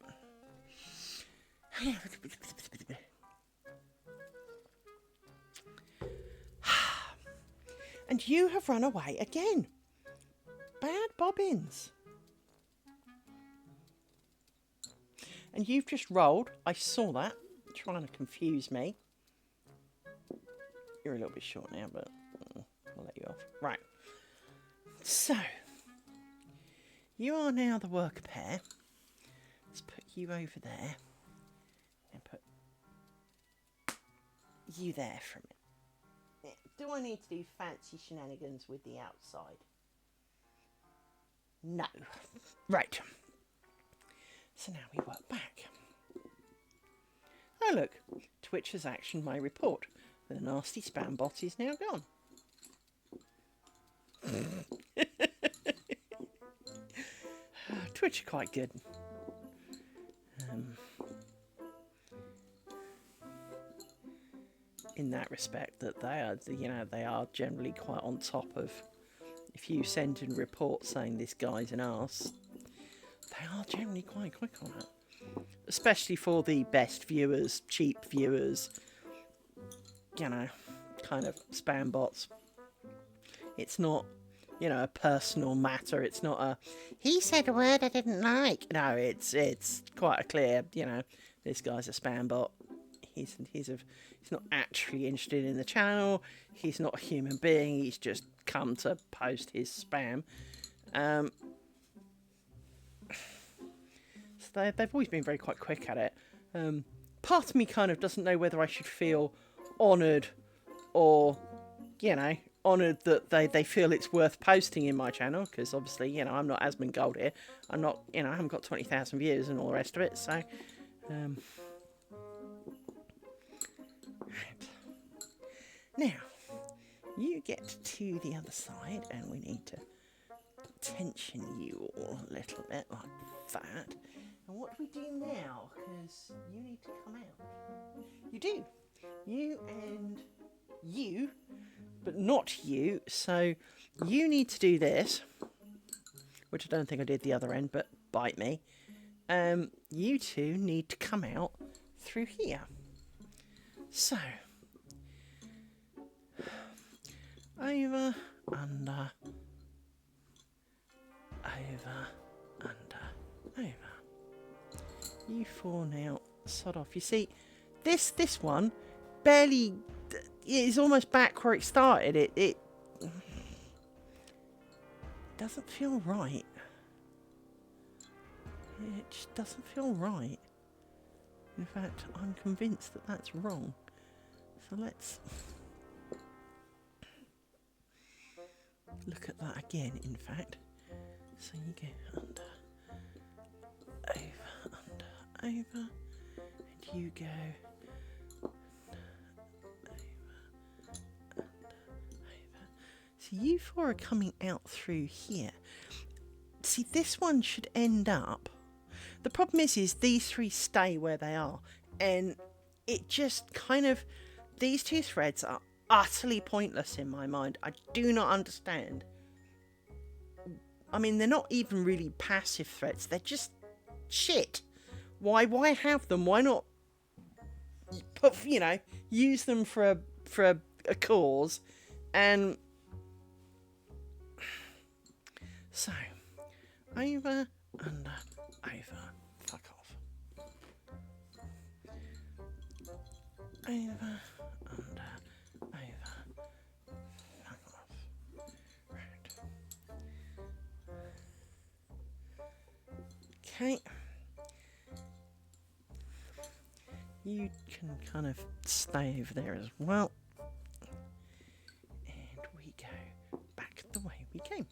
you have run away again. Bad bobbins. And you've just rolled. I saw that. Trying to confuse me. You're a little bit short now, but I'll let you off. Right. So, you are now the worker pair. Let's put you over there. And put you there for a minute. Do I need to do fancy shenanigans with the outside? No. Right. So now we work back. Oh look, Twitch has actioned my report. The nasty spam bot is now gone. Twitch are quite good. In that respect, that they are, you know, they are generally quite on top of. If you send in reports saying this guy's an arse, they are generally quite quick on it. Especially for the best viewers, cheap viewers, you know, kind of spam bots. It's not, you know, a personal matter. It's not a, he said a word I didn't like. No, it's quite a clear, you know, this guy's a spam bot. He's not actually interested in the channel. He's not a human being. He's just come to post his spam. So they've always been very quite quick at it. Part of me kind of doesn't know whether I should feel honoured or, you know, honoured that they feel it's worth posting in my channel, because obviously, you know, I'm not Asmongold here. I'm not, you know, I haven't got 20,000 views and all the rest of it, so... Now, you get to the other side, and we need to tension you all a little bit like that. And what do we do now? Because you need to come out. You do. You and you, but not you. So you need to do this, which I don't think I did the other end, but bite me. You two need to come out through here. So... over, under, over, under, over. You four now, sod off. You see, this one barely is almost back where it started. It doesn't feel right. It just doesn't feel right. In fact, I'm convinced that that's wrong. So let's... look at that again, in fact. So you go under, over, and you go under, over. So you four are coming out through here. See, this one should end up... The problem is these three stay where they are, and it just kind of... These two threads are utterly pointless in my mind. I do not understand. I mean, they're not even really passive threats. They're just shit. Why have them? Why not put, you know, use them for a cause? And so over, under, over. Fuck off. Over, under, over. Fuck off. Right. Okay. You can kind of stay over there as well. And we go back the way we came.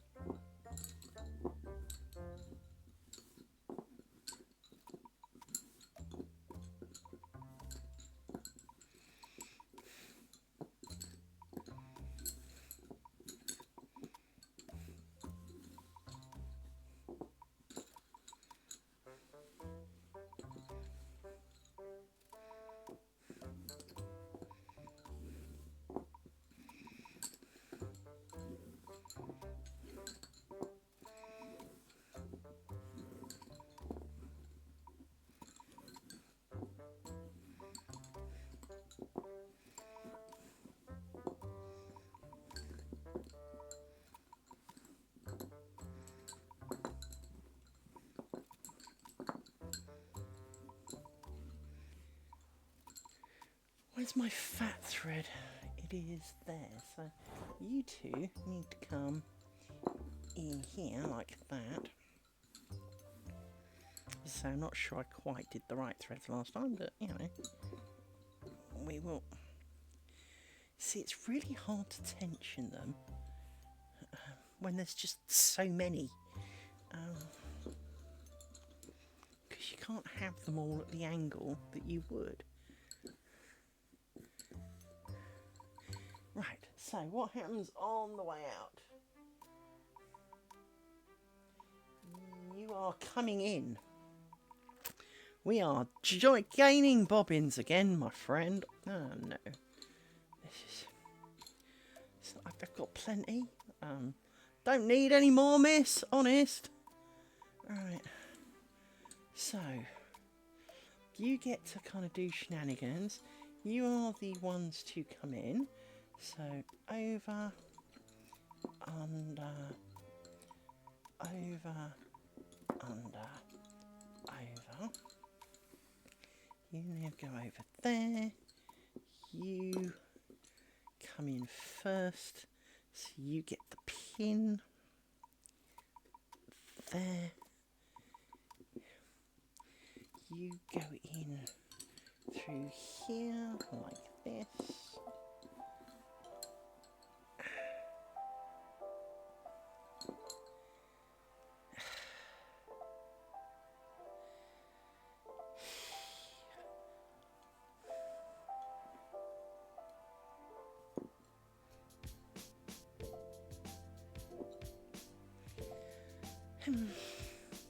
Where's my fat thread? It is there. So you two need to come in here like that. So I'm not sure I quite did the right threads last time, but you know, we will. See, it's really hard to tension them when there's just so many. Because you can't have them all at the angle that you would. Right, so what happens on the way out? You are coming in. We are gaining bobbins again, my friend. Oh no. I've got plenty. Don't need any more, miss. Honest. Right. So, you get to kind of do shenanigans. You are the ones to come in. So, over, under, over, under, over. You now go over there. You come in first. So you get the pin there. You go in through here like this.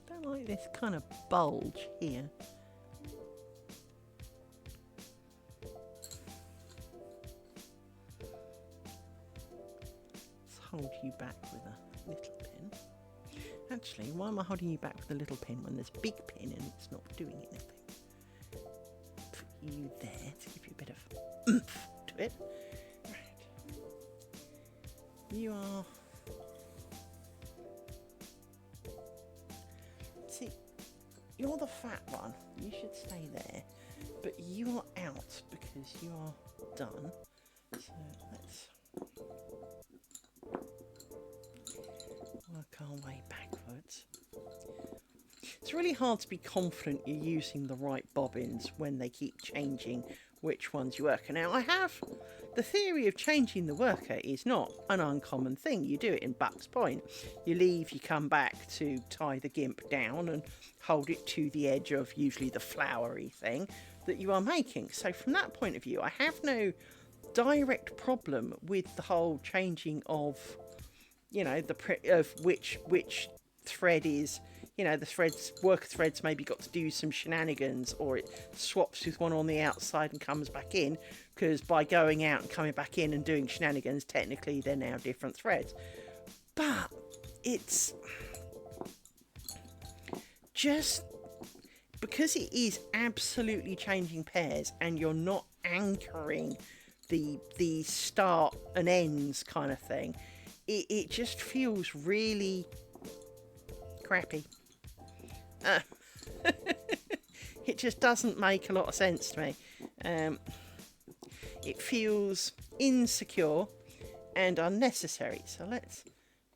Don't like this kind of bulge here. Let's hold you back with a little pin. Actually, why am I holding you back with a little pin when there's a big pin and it's not doing anything? Put you there to give you a bit of oomph to it. Right. You are... See, you're the fat one. You should stay there. But you are out because you are done. So let's work our way backwards. It's really hard to be confident you're using the right bobbins when they keep changing which ones you work. Now, I have the theory of changing the worker is not an uncommon thing. You do it in Buck's Point. You leave, you come back to tie the gimp down and hold it to the edge of usually the flowery thing that you are making. So from that point of view, I have no direct problem with the whole changing of, you know, of which thread is, you know, the threads, worker threads maybe got to do some shenanigans, or it swaps with one on the outside and comes back in, because by going out and coming back in and doing shenanigans, technically they're now different threads. But it's just because it is absolutely changing pairs and you're not anchoring the start and ends kind of thing, it just feels really crappy. It just doesn't make a lot of sense to me. It feels insecure and unnecessary. So let's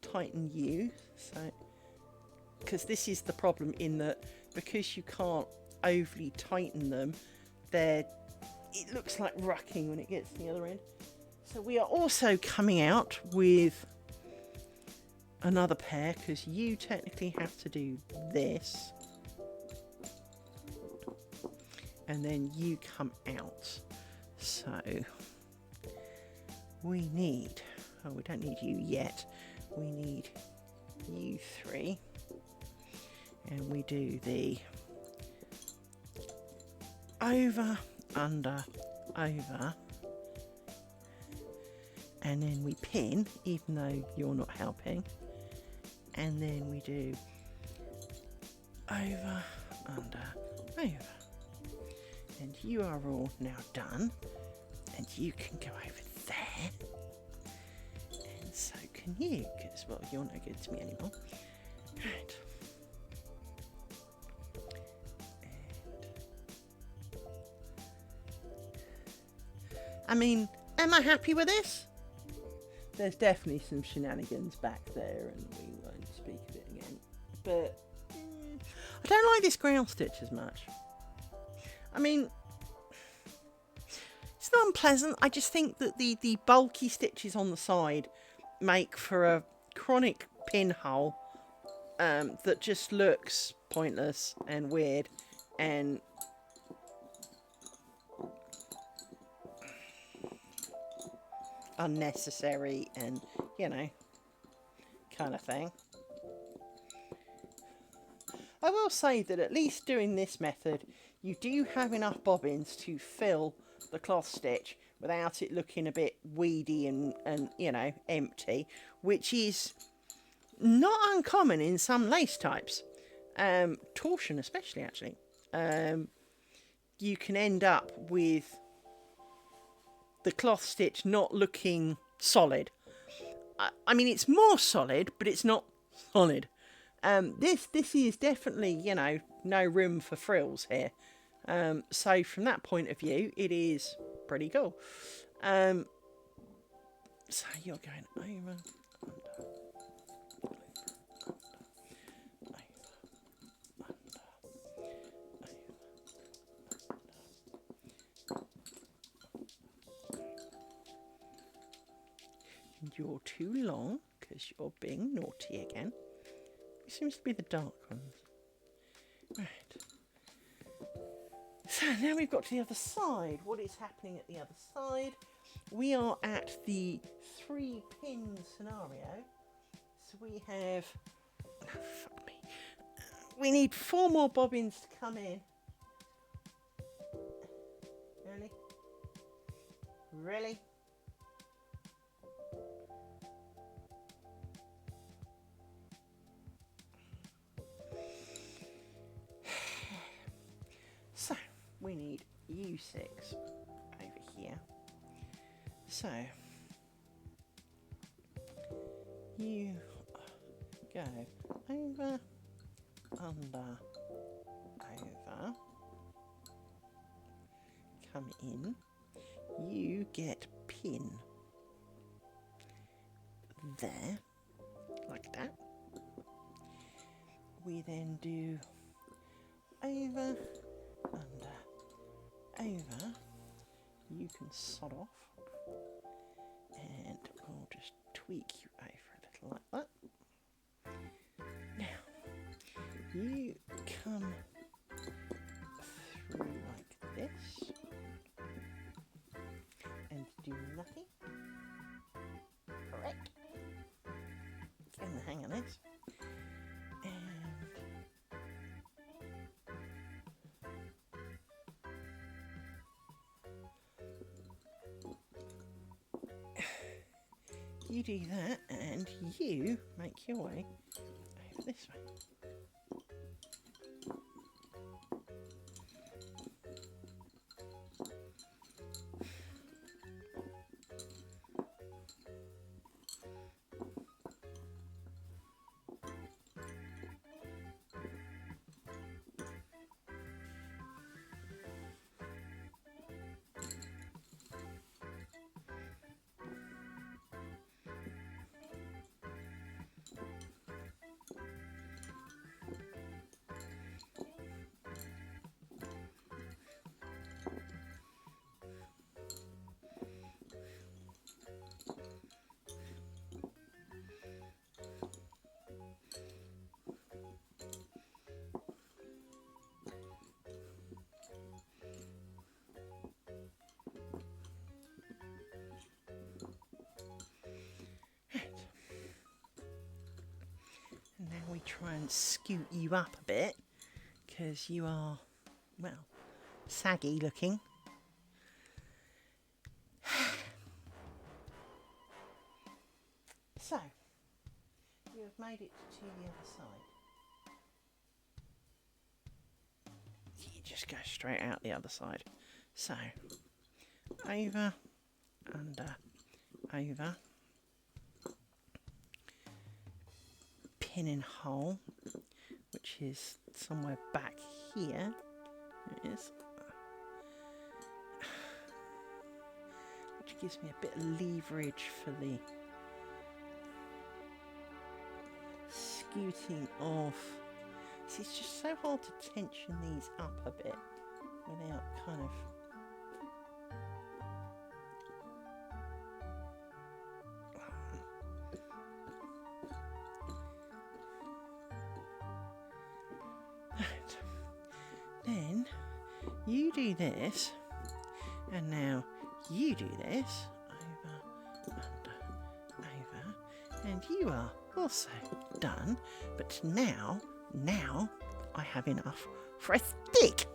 tighten you. So, because this is the problem in that because you can't overly tighten them, it looks like rucking when it gets to the other end. So we are also coming out with another pair, because you technically have to do this. And then you come out. So we need, oh, we don't need you yet. We need you three. And we do the over, under, over. And then we pin, even though you're not helping. And then we do over, under, over. And you are all now done. And you can go over there. And so can you, because, well, you're no good to me anymore. Right. I mean, am I happy with this? There's definitely some shenanigans back there, and we won't speak of it again. But I don't like this ground stitch as much. I mean, it's not unpleasant. I just think that the bulky stitches on the side make for a chronic pinhole that just looks pointless and weird and unnecessary and, you know, kind of thing. I will say that at least doing this method, you do have enough bobbins to fill the cloth stitch without it looking a bit weedy and you know, empty, which is not uncommon in some lace types. Torchon especially, actually. You can end up with the cloth stitch not looking solid. I mean, it's more solid, but it's not solid. This is definitely, you know, no room for frills here. So from that point of view, it is pretty cool. So you're going over, under, and you're too long because you're being naughty again. It seems to be the dark ones. Right. So now we've got to the other side. What is happening at the other side? We are at the 3 pin scenario. So we have, oh, fuck me. We need 4 more bobbins to come in. Really? Really? So we need U6 over here. So you go over, under, over, come in, you get pin there, like that. We then do over, under, over. You can sod off, and we'll just tweak you over a little like that. Now you come through like this and do nothing. Correct. Getting the hang of this. You do that, and you make your way over this way. try and scoot you up a bit because you are, well, saggy looking. So, you have made it to the other side. You just go straight out the other side. So, over, under, over, pin and hole, which is somewhere back here. There it is. Which gives me a bit of leverage for the scooting off. See, it's just so hard to tension these up a bit without kind of right. Then you do this, and now you do this, over, under, over, and you are also done. But now I have enough for a stick.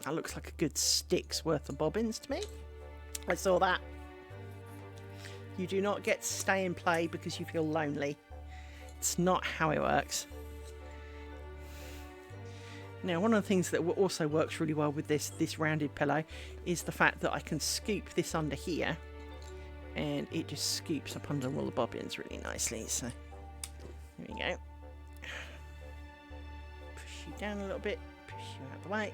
That looks like a good stick's worth of bobbins to me. I saw that. You do not get to stay and play because you feel lonely. It's not how it works. Now, one of the things that also works really well with this rounded pillow is the fact that I can scoop this under here, and it just scoops up under all the bobbins really nicely. So there we go. Push you down a little bit, push you out the way.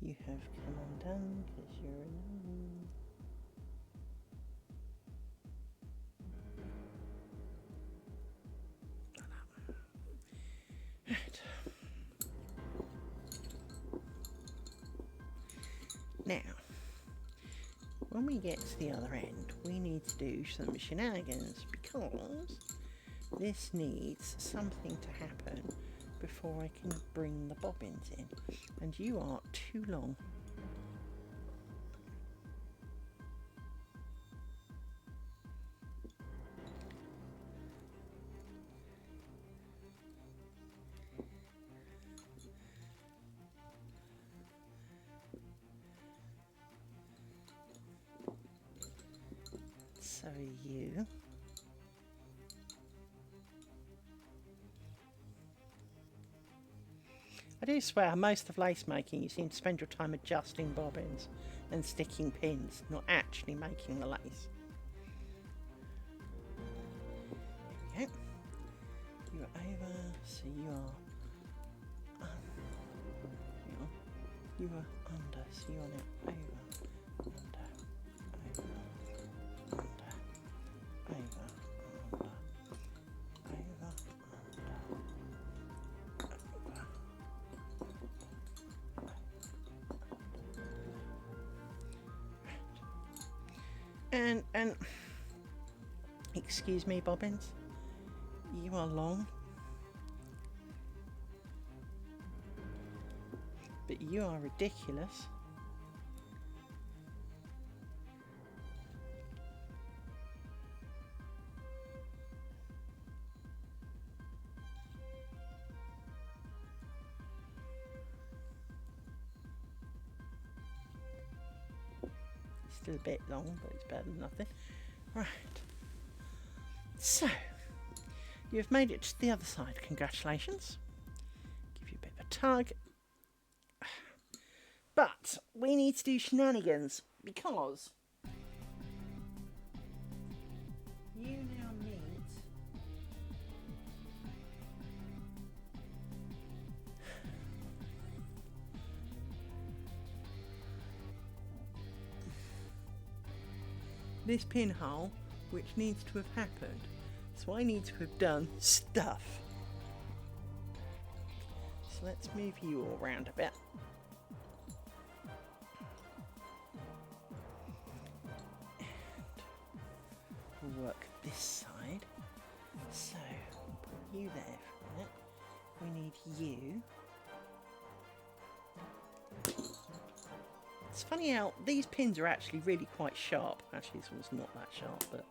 You have come undone because you're alone. Right. Now, when we get to the other end, we need to do some shenanigans because this needs something to happen before I can bring the bobbins in, and you are too long. So you. I do swear, most of lace making, you seem to spend your time adjusting bobbins and sticking pins, not actually making the lace. There we go. You are over, so you are you are under, so you are now over, under, over, under, over, under, and excuse me, bobbins, you are long, but you are ridiculous. Still a bit long, but it's better than nothing. Right. So, you have made it to the other side. Congratulations. Give you a bit of a tug. But we need to do shenanigans because you now need this pinhole, which needs to have happened. So I need to have done stuff. So let's move you all around a bit. And we'll work this side. So put you there for a minute. we need you. It's funny how these pins are actually really quite sharp. Actually, this one's not that sharp, but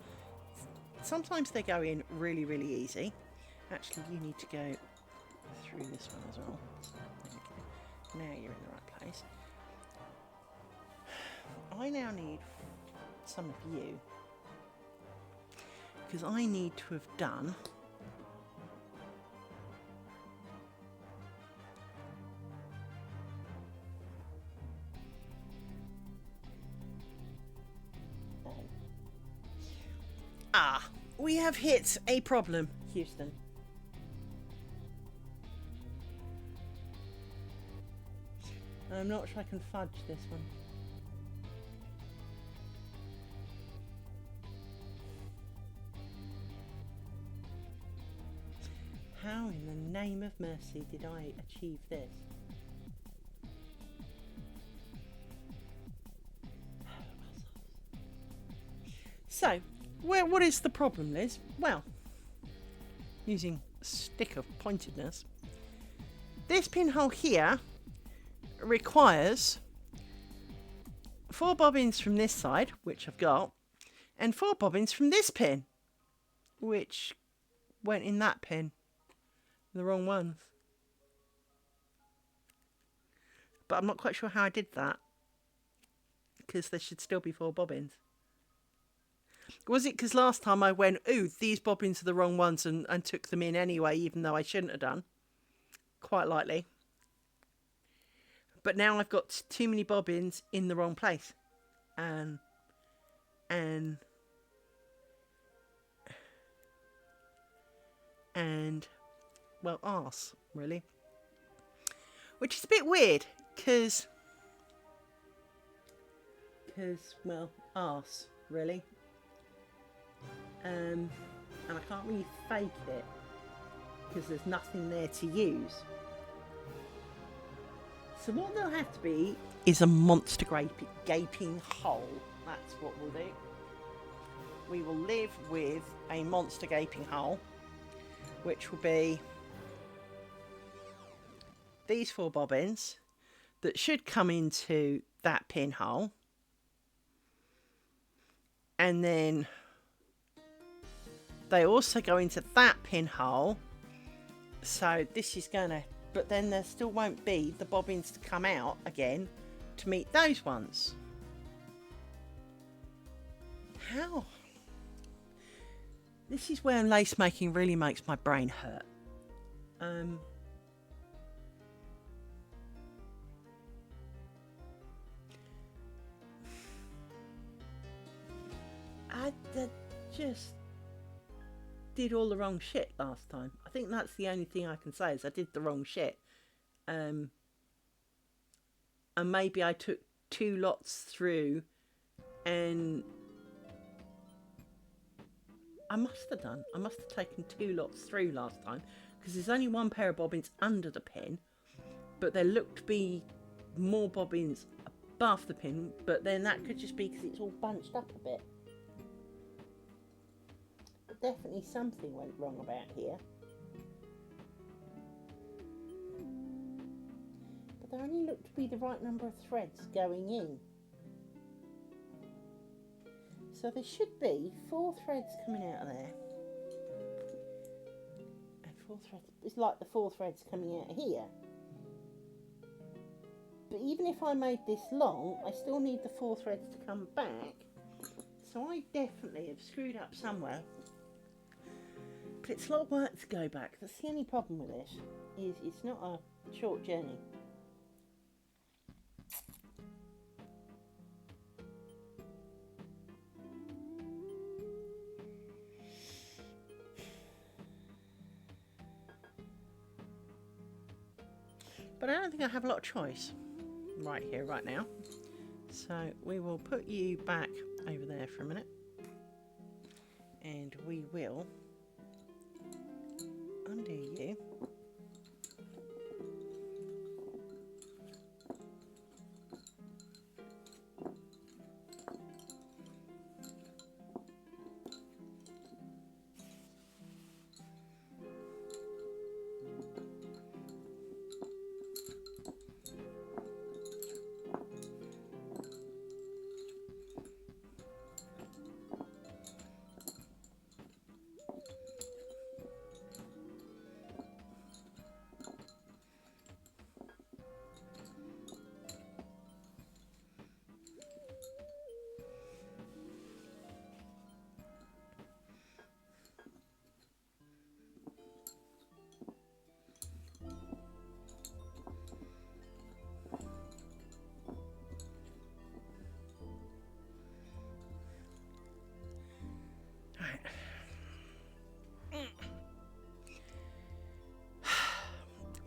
sometimes they go in really, really easy. Actually, you need to go through this one as well. So, now you're in the right place. I now need some of you, because I need to have done we have hit a problem, Houston. I'm not sure I can fudge this one. How in the name of mercy did I achieve this? So, what is the problem, Liz? Well, using a stick of pointedness, this pinhole here requires 4 bobbins from this side, which I've got, and 4 bobbins from this pin, which went in that pin. The wrong ones. But I'm not quite sure how I did that, because there should still be 4 bobbins. Was it because last time I went, ooh, these bobbins are the wrong ones, and took them in anyway, even though I shouldn't have done? Quite likely. But now I've got too many bobbins in the wrong place. And well, arse, really. Which is a bit weird, because well, arse, really. And I can't really fake it, because there's nothing there to use. So what there'll have to be is a monster gaping hole. That's what we'll do. We will live with a monster gaping hole, which will be these 4 bobbins that should come into that pinhole, and then they also go into that pinhole. So this is gonna, but then there still won't be the bobbins to come out again to meet those ones. How? This is where lace making really makes my brain hurt. I just did all the wrong shit last time. I think that's the only thing I can say is I did the wrong shit. And maybe I took 2 lots through, and I must have done. I must have taken 2 lots through last time, because there's only 1 pair of bobbins under the pin, but there looked to be more bobbins above the pin, but then that could just be because it's all bunched up a bit. But definitely something went wrong about here. But there only looked to be the right number of threads going in. So there should be 4 threads coming out of there. And 4 threads, it's like the 4 threads coming out of here. But even if I made this long, I still need the 4 threads to come back. So I definitely have screwed up somewhere. But it's a lot of work to go back. That's the only problem with this, is it's not a short journey. But I don't think I have a lot of choice right here, right now. So we will put you back over there for a minute. And we will undo you.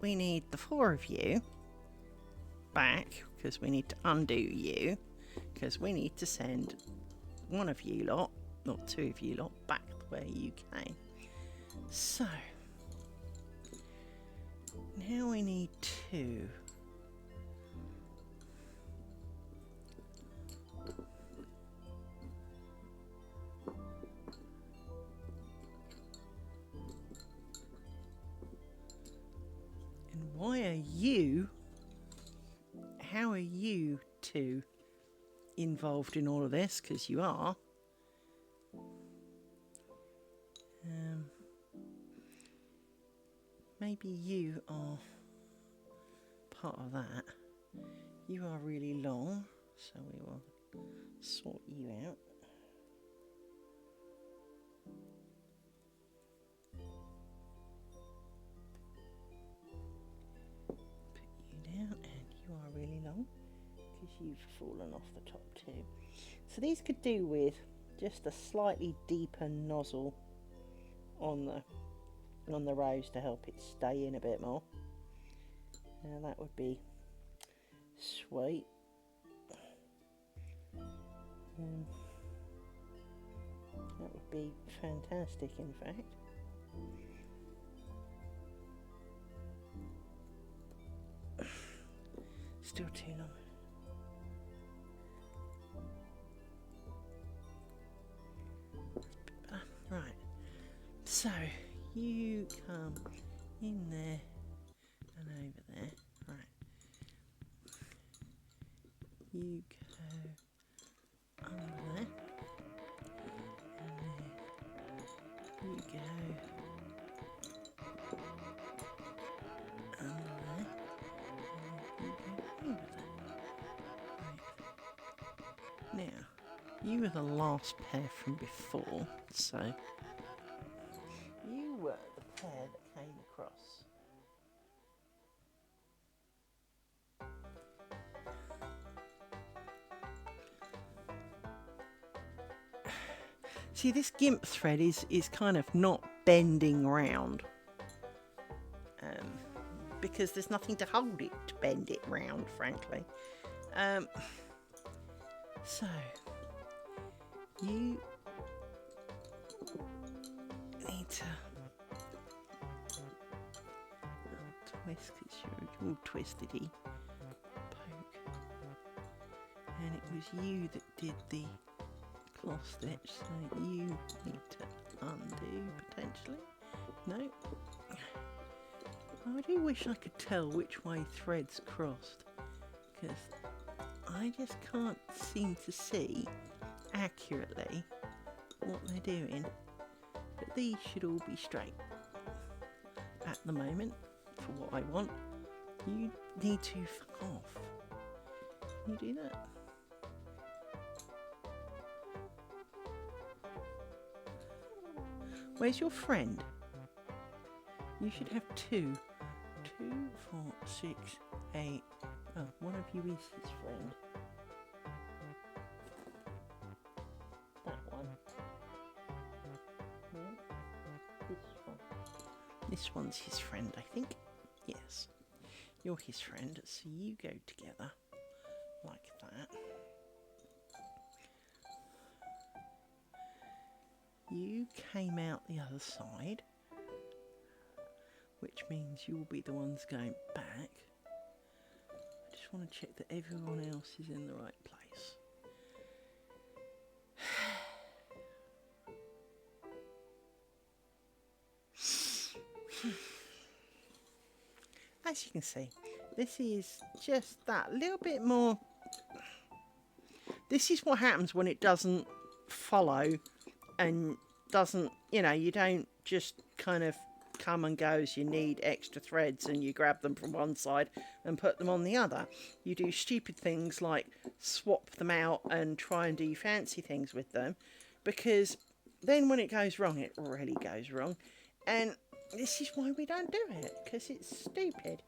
we need the 4 of you back, because we need to undo you, because we need to send 1 of you lot, or 2 of you lot, back the way you came. So now we need 2. And why are you, how are you 2 involved in all of this? Because you are. Maybe you are part of that. You are really long, so we will sort you out. Put you down, and you are really long because you've fallen off the top too. So these could do with just a slightly deeper nozzle on the rose to help it stay in a bit more. Now that would be sweet. That would be fantastic, in fact. Still too long. Right. So you come in there and over there. Right. You go under there. And there. You go under there. And you go over there. Right. Now, you were the last pair from before, so you were the pair that came across. See, this gimp thread is kind of not bending round, because there's nothing to hold it to bend it round, frankly. So you need to twist, because you're all twistedy poke, and it was you that did the cloth stitch, so you need to undo potentially. No, I do wish I could tell which way threads crossed, because I just can't seem to see accurately what they're doing. But these should all be straight at the moment for what I want. You need to fuck off. Can you do that? Where's your friend? You should have 2. 2, 4, 6, 8. Oh, one of you is his friend. That one. No? This one. This one's his friend, I think. Yes. You're his friend, so you go together like that. You came out the other side, which means you'll be the ones going back. I just want to check that everyone else is in the right place. As you can see, this is just that little bit more. This is what happens when it doesn't follow and doesn't, you don't just kind of come and go as you need extra threads and you grab them from one side and put them on the other. You do stupid things like swap them out and try and do fancy things with them, because then when it goes wrong, it really goes wrong. And this is why we don't do it, because it's stupid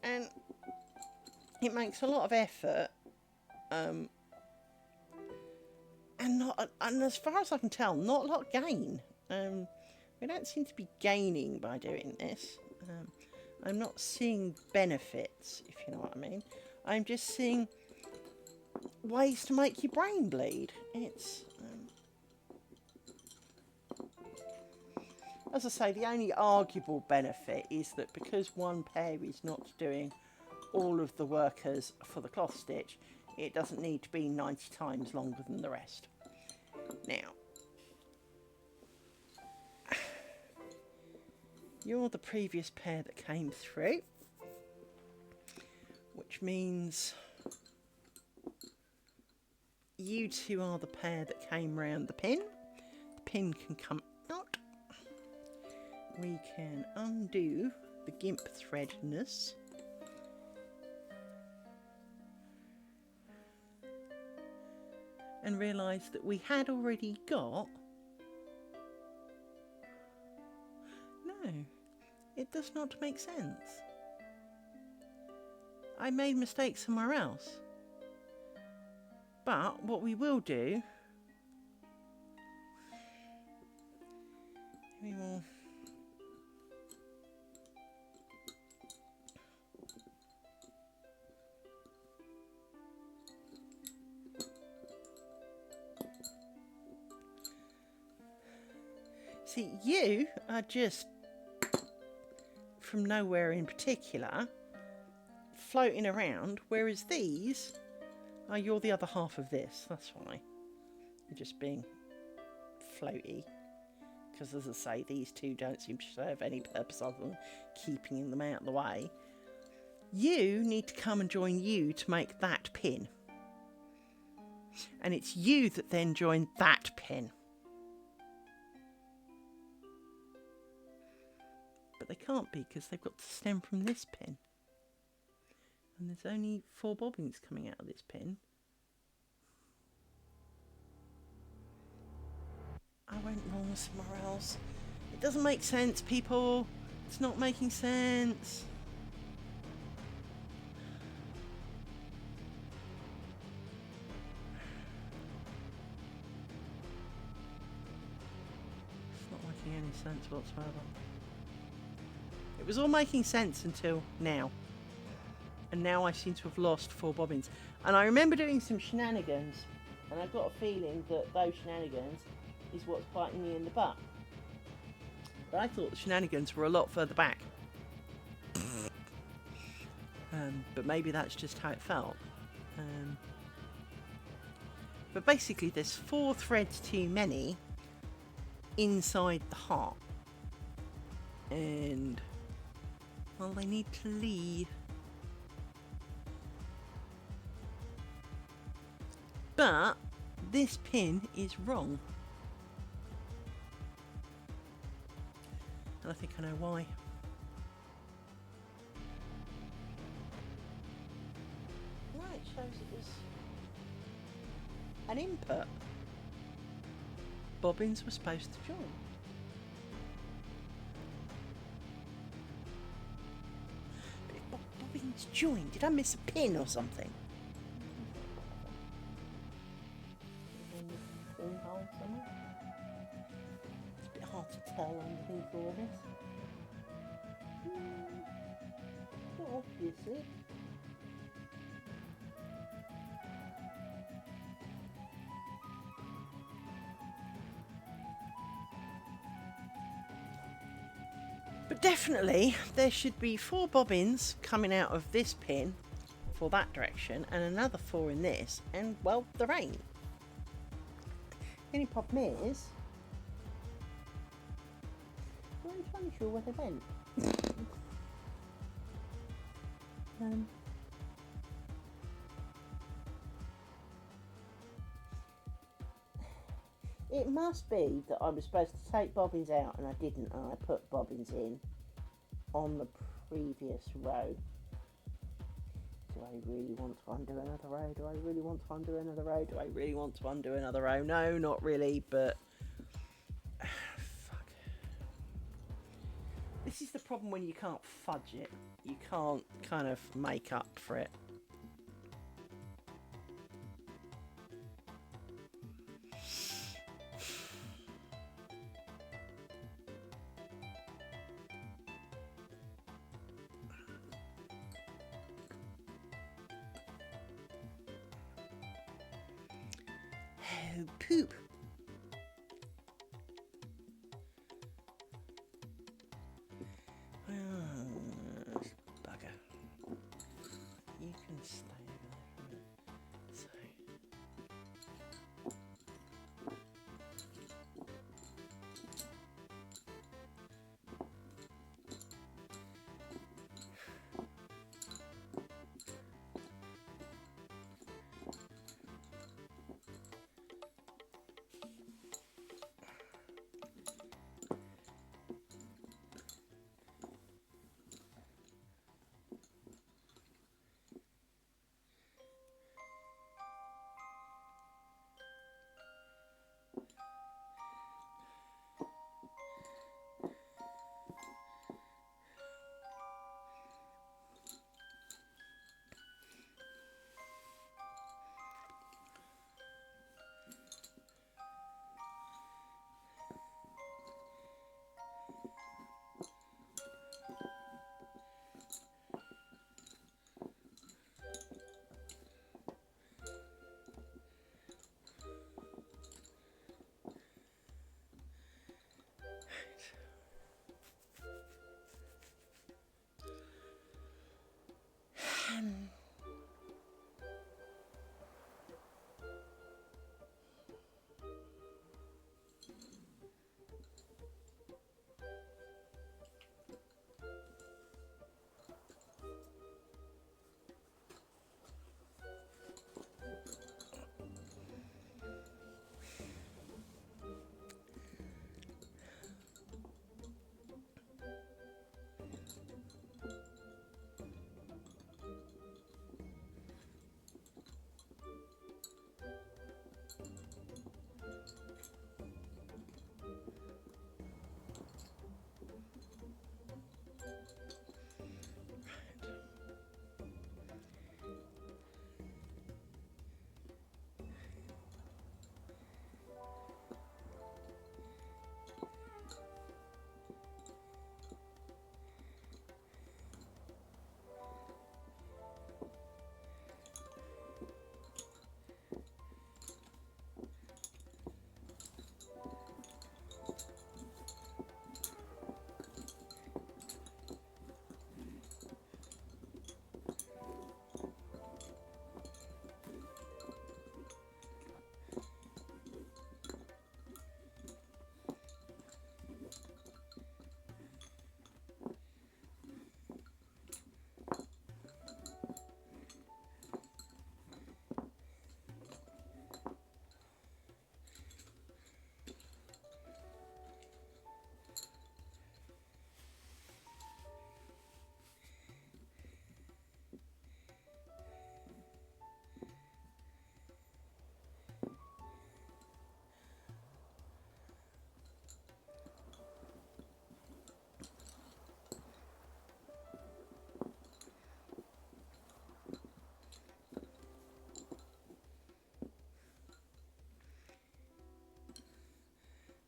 and it makes a lot of effort, and as far as I can tell, not a lot of gain. We don't seem to be gaining by doing this. I'm not seeing benefits, if you know what I mean. I'm just seeing ways to make your brain bleed. It's... as I say, the only arguable benefit is that because one pair is not doing all of the workers for the cloth stitch, it doesn't need to be 90 times longer than the rest. Now, you're the previous pair that came through, which means you two are the pair that came round the pin. The pin can come out. We can undo the gimp threadness. And realise that we had already got... No, it does not make sense. I made mistakes somewhere else. But what we will do... we will... see, you are just from nowhere in particular floating around, whereas these are, you're the other half of this. That's why you're just being floaty, because as I say, these two don't seem to serve any purpose other than keeping them out of the way. You need to come and join you to make that pin, and it's you that then join that pin. But they can't be, because they've got to stem from this pin. And there's only 4 bobbins coming out of this pin. I went wrong somewhere else. It doesn't make sense, people. It's not making sense. It's not making any sense whatsoever. It was all making sense until now. And now I seem to have lost 4 bobbins. And I remember doing some shenanigans, and I've got a feeling that those shenanigans is what's biting me in the butt. But I thought the shenanigans were a lot further back. But maybe that's just how it felt. But basically there's 4 threads too many inside the heart. And... well, they need to leave. But this pin is wrong. And I think I know why. Well, it shows it was an input. Bobbins were supposed to join. Joined. Did I miss a pin or something? It's a bit hard to tell underneath all this. Not obviously. But definitely there should be 4 bobbins coming out of this pin for that direction and another 4 in this, and well, there ain't. The only problem is I'm not entirely sure where they went. It must be that I was supposed to take bobbins out and I didn't, and I put bobbins in on the previous row. Do I really want to undo another row? Do I really want to undo another row? Do I really want to undo another row? No, not really, but... fuck. This is the problem when you can't fudge it. You can't kind of make up for it. Oh, poop. Oh, bugger. You can stay there. So.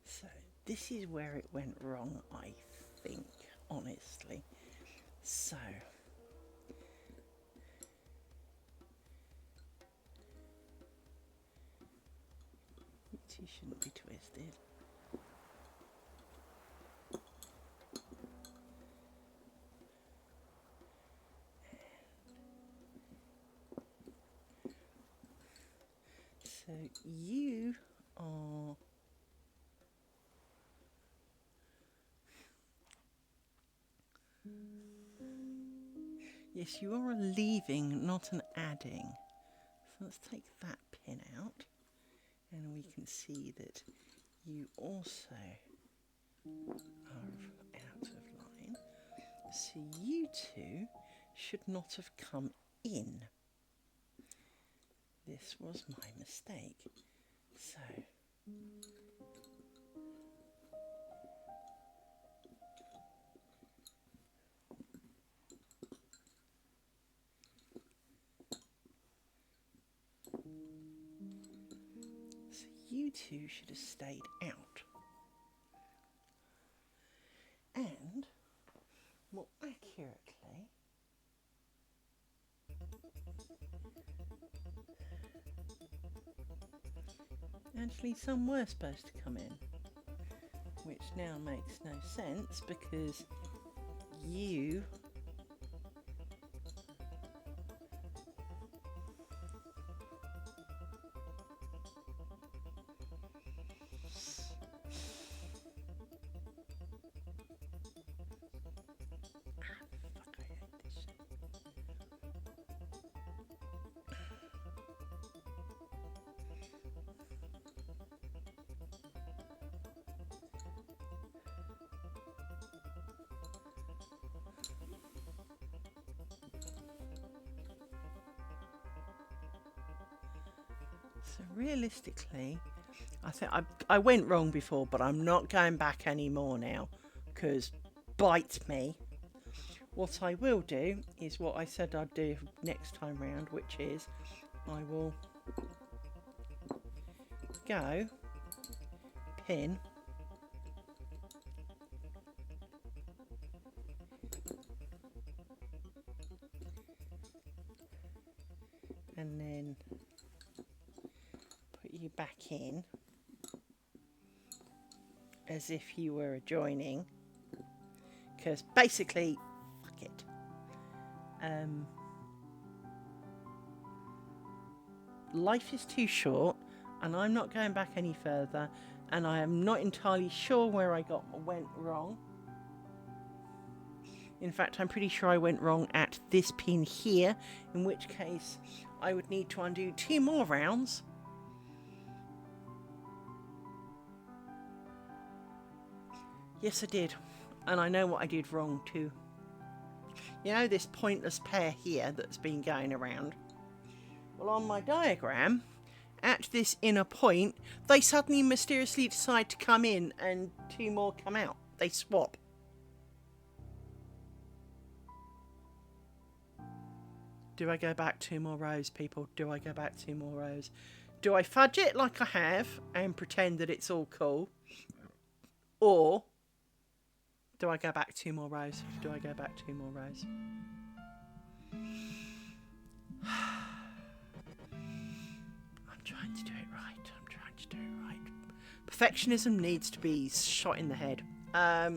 So this is where it went wrong, I think, honestly. So it shouldn't be twisted. So you are yes, you are a leaving, not an adding. So let's take that pin out, and we can see that you also are out of line. So you two should not have come in. This was my mistake. So you two should have stayed out. And more accurately, actually some were supposed to come in, which now makes no sense because you So realistically, I think I went wrong before, but I'm not going back anymore now, because bite me. What I will do is what I said I'd do next time round, which is I will go pin and then put you back in as if you were joining, because basically fuck it, life is too short and I'm not going back any further, and I am not entirely sure where I went wrong. In fact, I'm pretty sure I went wrong at this pin here, in which case I would need to undo 2 more rounds. Yes, I did. And I know what I did wrong too. You know this pointless pair here that's been going around? Well, on my diagram, at this inner point, they suddenly mysteriously decide to come in and 2 more come out. They swap. Do I go back 2 more rows, people? Do I go back 2 more rows? Do I fudge it like I have and pretend that it's all cool? Or do I go back 2 more rows? Do I go back 2 more rows? I'm trying to do it right. I'm trying to do it right. Perfectionism needs to be shot in the head. I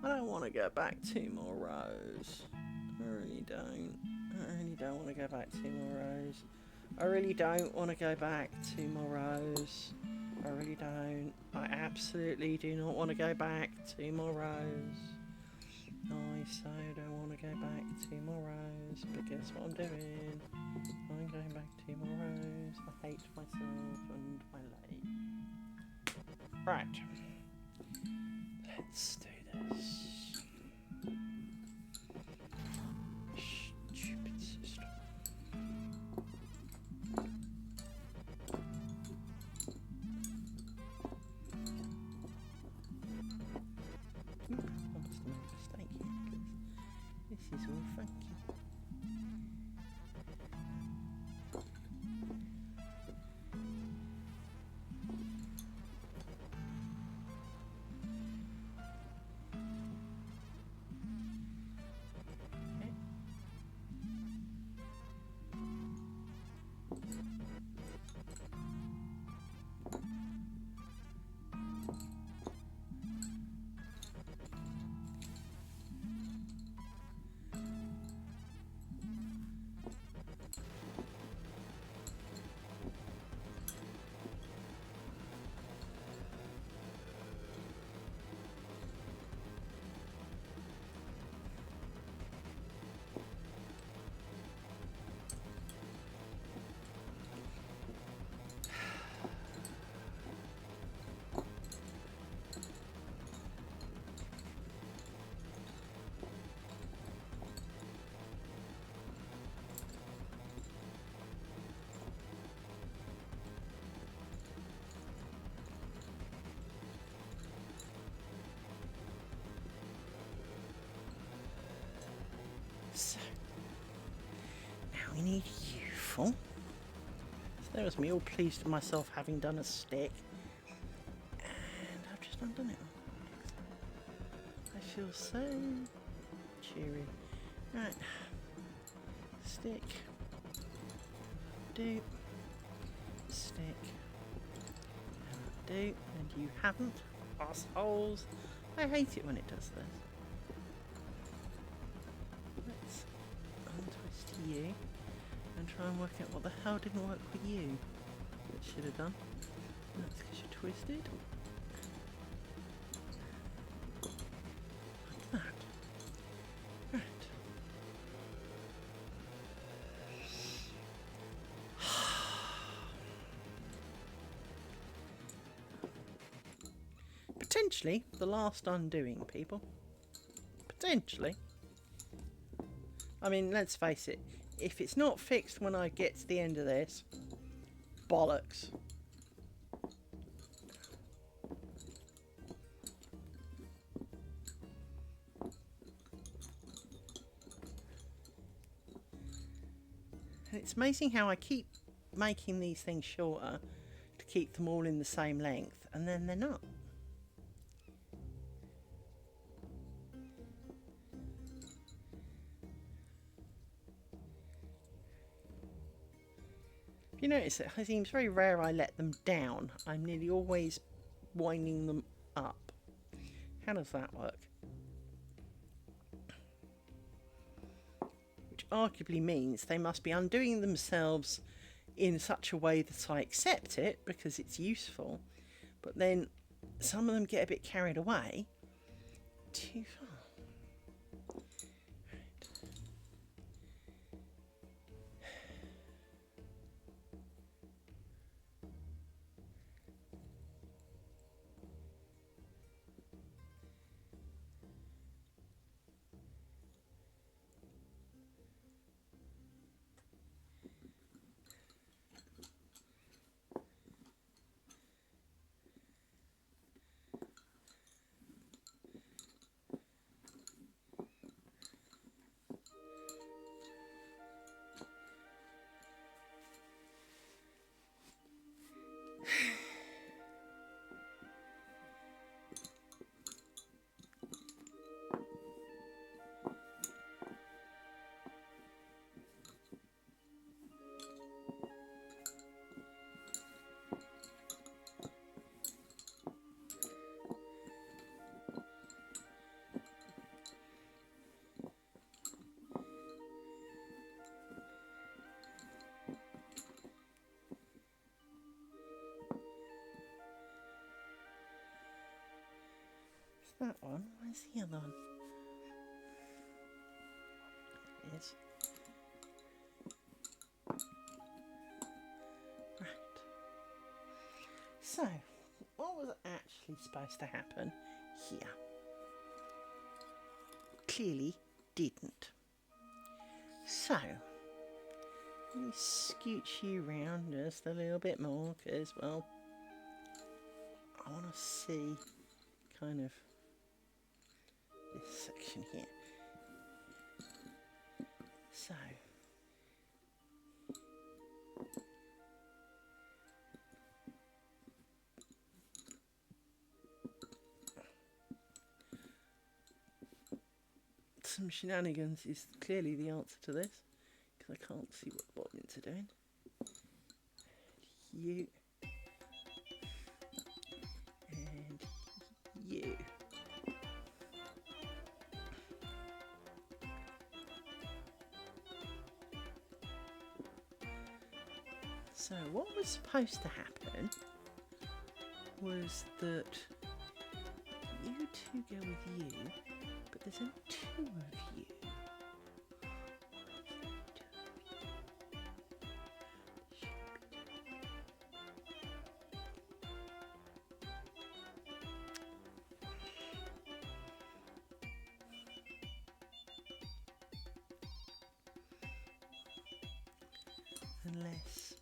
don't want to go back 2 more rows. I really don't. I really don't want to go back 2 more rows. I really don't want to go back 2 more rows. I really don't. I absolutely do not want to go back 2 more rows. I so don't want to go back 2 more rows, but guess what I'm doing? I'm going back 2 more rows. I hate myself and my leg. Right. Let's do this. Stupid system. This is all funky. So, now we need youthful. So there was me all pleased with myself having done a stick. And I've just undone it. I feel so cheery. Right. Stick. Doop. Stick. Click. And I do, and you haven't. Assholes. I hate it when it does this. Let's untwist you and try and work out what the hell didn't work with you. It should have done. That's because you're twisted. Like that. Right. Potentially the last undoing, people. Potentially. I mean, let's face it. If it's not fixed when I get to the end of this, bollocks. And it's amazing how I keep making these things shorter to keep them all in the same length, and then they're not. You notice it seems very rare I let them down. I'm nearly always winding them up. How does that work? Which arguably means they must be undoing themselves in such a way that I accept it because it's useful, but then some of them get a bit carried away too far. That one. Where's the other one? It is. Right. So, what was actually supposed to happen here? Clearly didn't. So, let me scooch you round just a little bit more because, well, I want to see kind of this section here. So some shenanigans is clearly the answer to this because I can't see what the bobbins are doing. You and you. So what was supposed to happen was that you two go with you, but there's only two of you. Unless,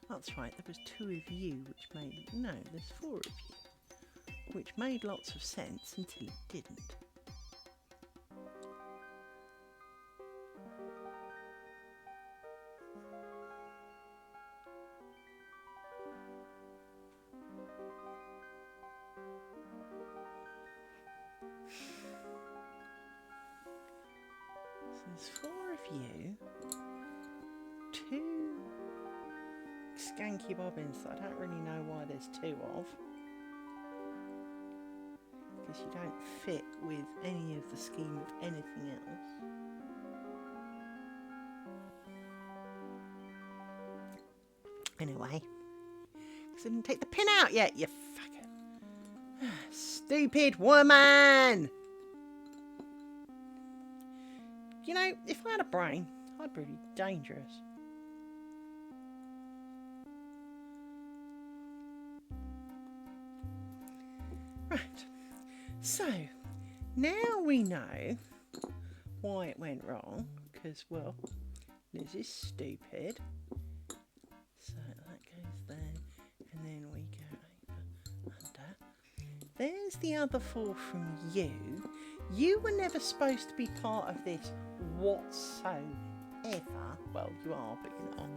that's right, there was two of you, which made, no, there's four of you, which made lots of sense until it didn't. So there's four of you, two skanky bobbins that I don't really know why there's two of. Because you don't fit with any of the scheme of anything else. Anyway, because I didn't take the pin out yet, you fucker. Stupid woman! You know, if I had a brain, I'd be really dangerous. Right, so now we know why it went wrong, because, well, Liz is stupid. So that goes there, and then we go over, under. There's the other 4 from you. You were never supposed to be part of this whatsoever. Well, you are, but you're not.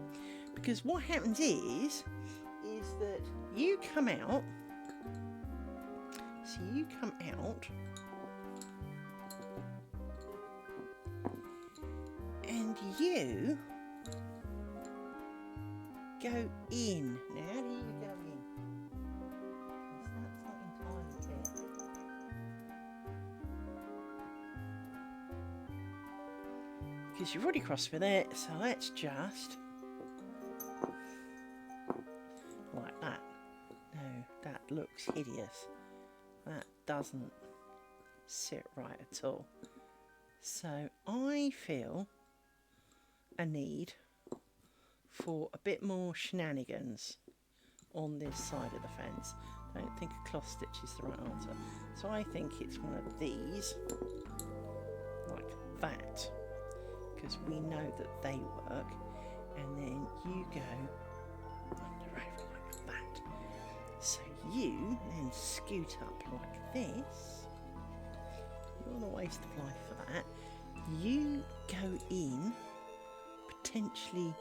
Because what happens is that you come out. So you come out. And you go in. Now, how do you go in? Because that's not entirely clear. Because you've already crossed with it, so let's just like that. No, that looks hideous. That doesn't sit right at all. So I feel a need for a bit more shenanigans on this side of the fence. I don't think a cloth stitch is the right answer. So I think it's one of these, like that. Because we know that they work, and then you go under over like that. So you then scoot up like this. You're the waste of life for that. You go in, potentially,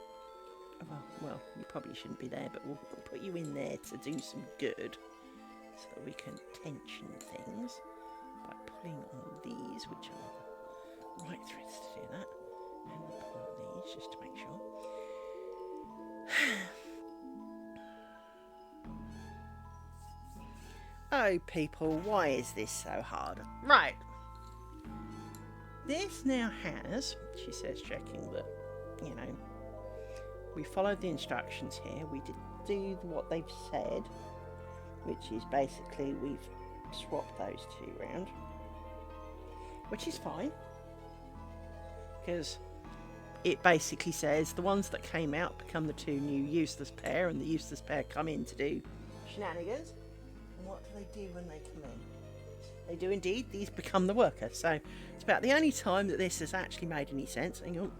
well, you probably shouldn't be there, but we'll put you in there to do some good, so that we can tension things by pulling on these, which are the right threads to do that. And we'll pull on these just to make sure. Oh, people, why is this so hard? Right. This now has, she says, checking that, you know, we followed the instructions here. We did do what they've said, which is basically we've swapped those 2 round, which is fine. Because it basically says the ones that came out become the 2 new useless pair, and the useless pair come in to do shenanigans. And what do they do when they come in? They do indeed. These become the worker. So it's about the only time that this has actually made any sense. Hang on.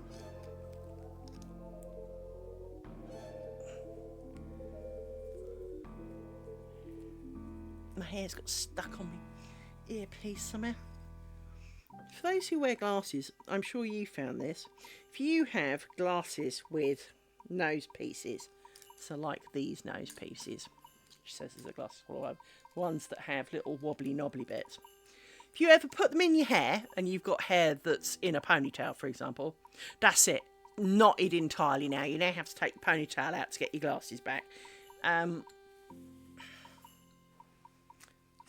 My hair's got stuck on my earpiece somehow. For those who wear glasses, I'm sure you found this. If you have glasses with nose pieces, so like these nose pieces, which says there's a glass full of ones that have little wobbly knobbly bits. If you ever put them in your hair, and you've got hair that's in a ponytail, for example, that's it. Knotted entirely now. You now have to take the ponytail out to get your glasses back.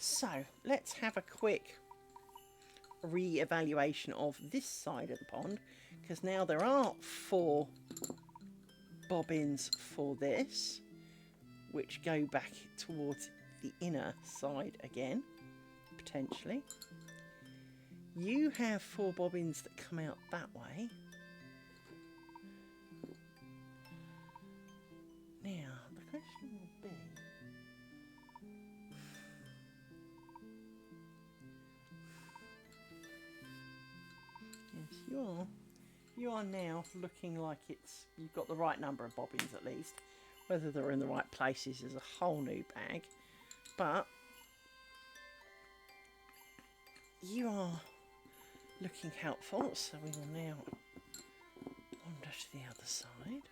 So, let's have a quick re-evaluation of this side of the pond, because now there are 4 bobbins for this, which go back towards the inner side again, potentially. You have 4 bobbins that come out that way. Now, the question will be, yes, you are now looking like you've got the right number of bobbins at least. Whether they're in the right places is a whole new bag, but you are looking helpful, so we will now wander to the other side.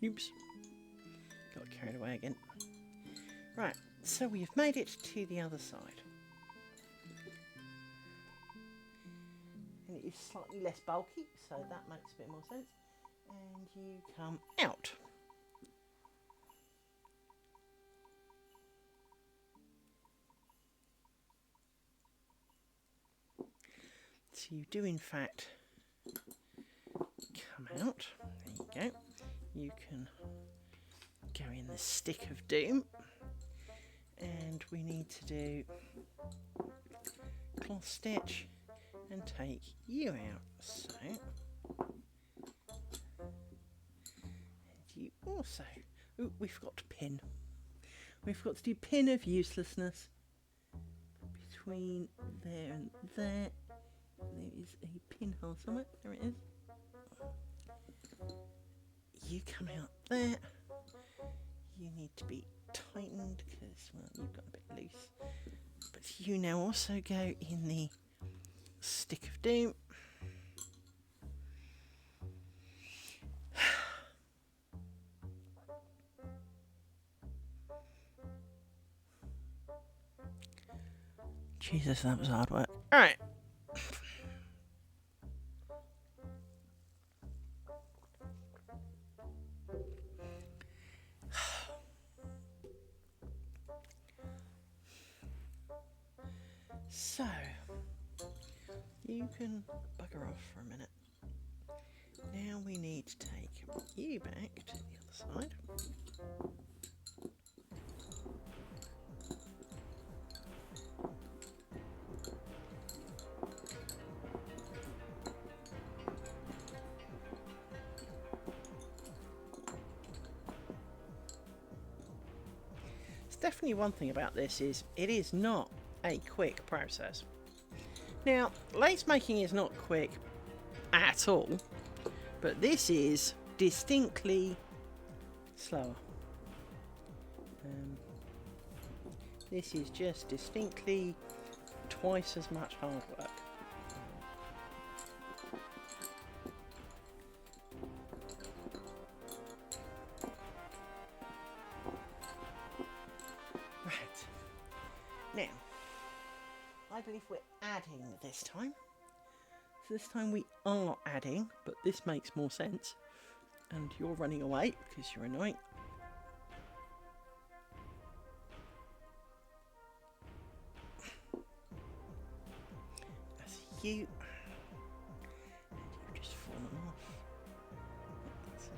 Oops. Got carried away again. Right, so we've made it to the other side. And it is slightly less bulky, so that makes a bit more sense. And you come out. So you do in fact come out. There you go. You can go in the stick of doom. And we need to do cloth stitch and take you out. So, and you also, oh, we forgot to pin. We forgot to do pin of uselessness between there and there. There is a pinhole somewhere. There it is. You come out there. You need to be tightened because, well, you've got a bit loose. But you now also go in the stick of doom. Jesus, that was hard work. All right. So, you can bugger off for a minute. Now we need to take you back to the other side. It's definitely one thing about this is it is not a quick process. Now, lace making is not quick at all, but this is distinctly slower. This is just distinctly twice as much hard work. Right. Now, I believe we're adding this time. So this time we are adding, but this makes more sense. And you're running away because you're annoying. That's you. And you've just fallen off. That's it.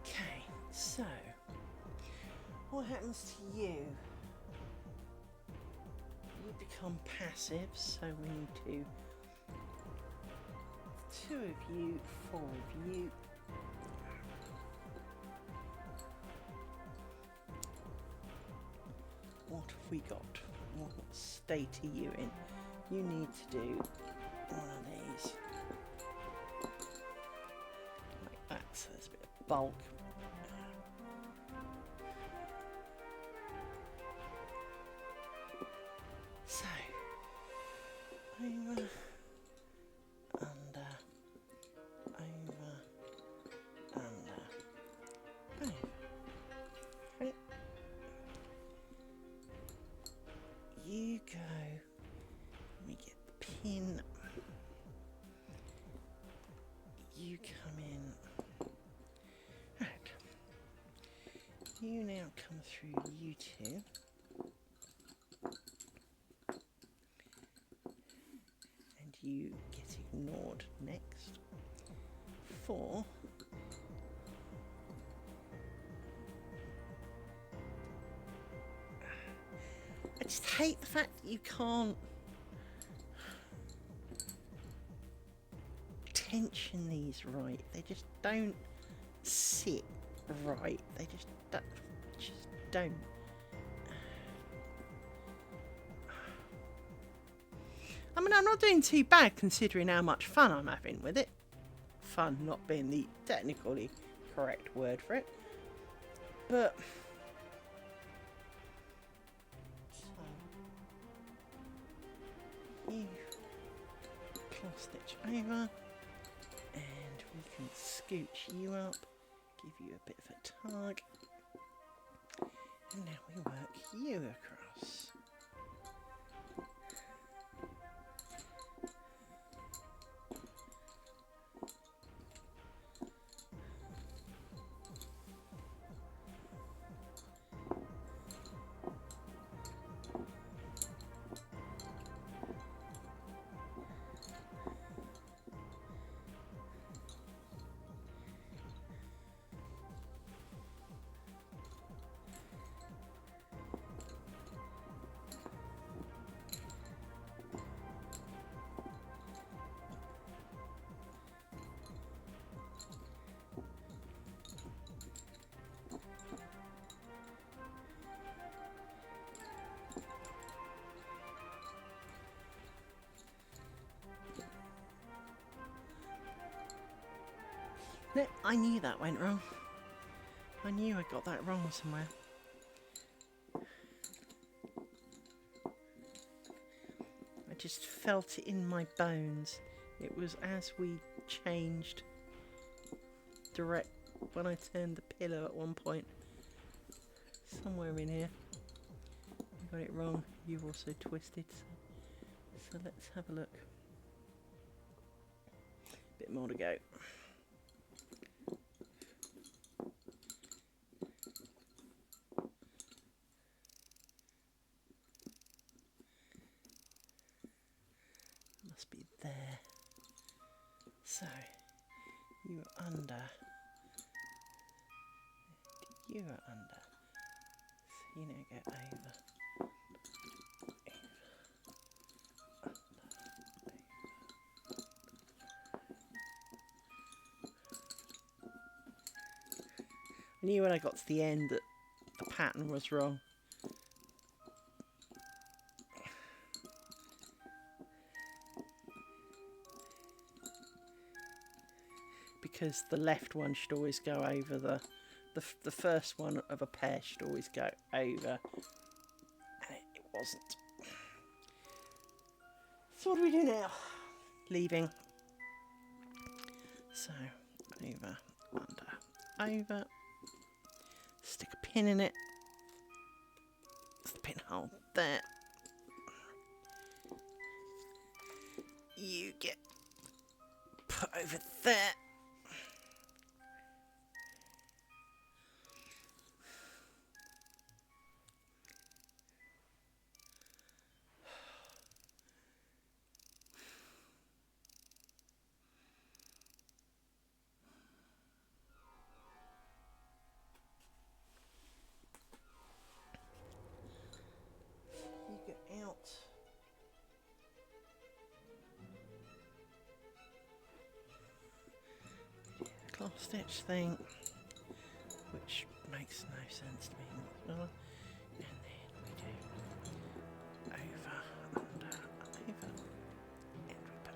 Okay, so what happens to you? You become passive, so we need to 2 of you, 4 of you. What have we got? What state are you in? You need to do one of these. Like that, so there's a bit of bulk. So, over, under, over, under, over. Right. You go, we get the pin, you come in, right. You now come through you two. You get ignored next. 4. I just hate the fact that you can't tension these right. They just don't sit right. They just don't. I mean, I'm not doing too bad considering how much fun I'm having with it. Fun not being the technically correct word for it. But so you cloth stitch over and We can scooch you up, give you a bit of a tug, and now we work you across. No, I knew that went wrong. I knew I got that wrong somewhere. I just felt it in my bones. It was as we changed direct when I turned the pillow at one point. Somewhere in here. I got it wrong. You've also twisted. So let's have a look. Bit more to go. Must be there. So you are under. You are under. So you now go over. I knew when I got to the end that the pattern was wrong. Because the left one should always go over the first one of a pair should always go over, and it wasn't. So what do we do now? Leaving. So over, under, over. Stick a pin in it. There's the pinhole there. You get put over there. Out. Cloth stitch thing, which makes no sense to me. And then we do over, under, over, and we put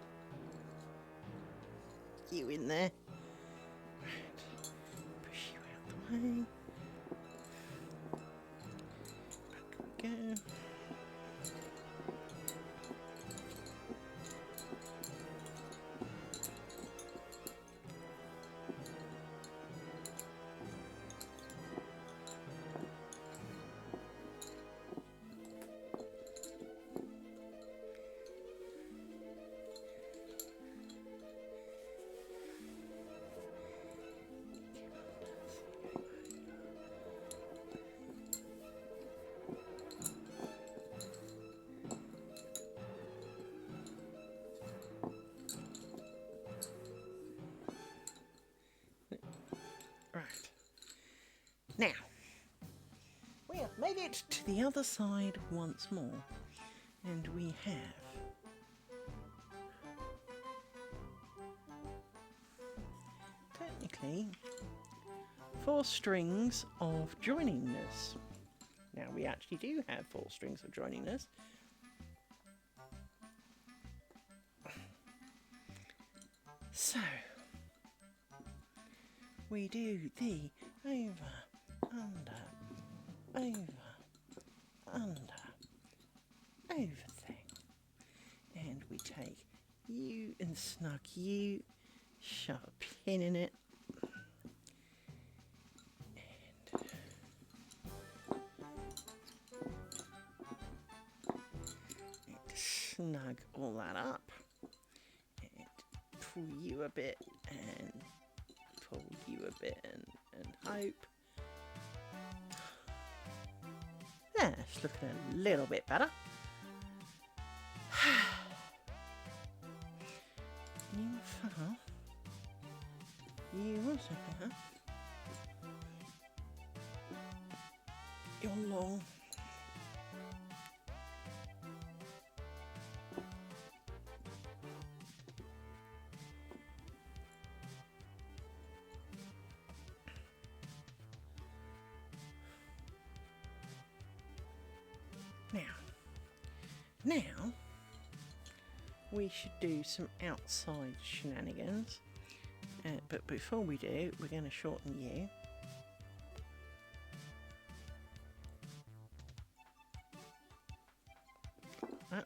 you in there. Right. Push you out the way. Back we go. Now, we have made it to the other side once more, and we have technically 4 strings of joiningness. Now, we actually do have 4 strings of joiningness. So, we do the over, under, over thing. And we take you and snug you, shove a pin in it. And snug all that up. And pull you a bit and pull you a bit and hope. Yeah, it's looking a little bit better. You also have your long now we should do some outside shenanigans. But before we do, we're going to shorten you. Right.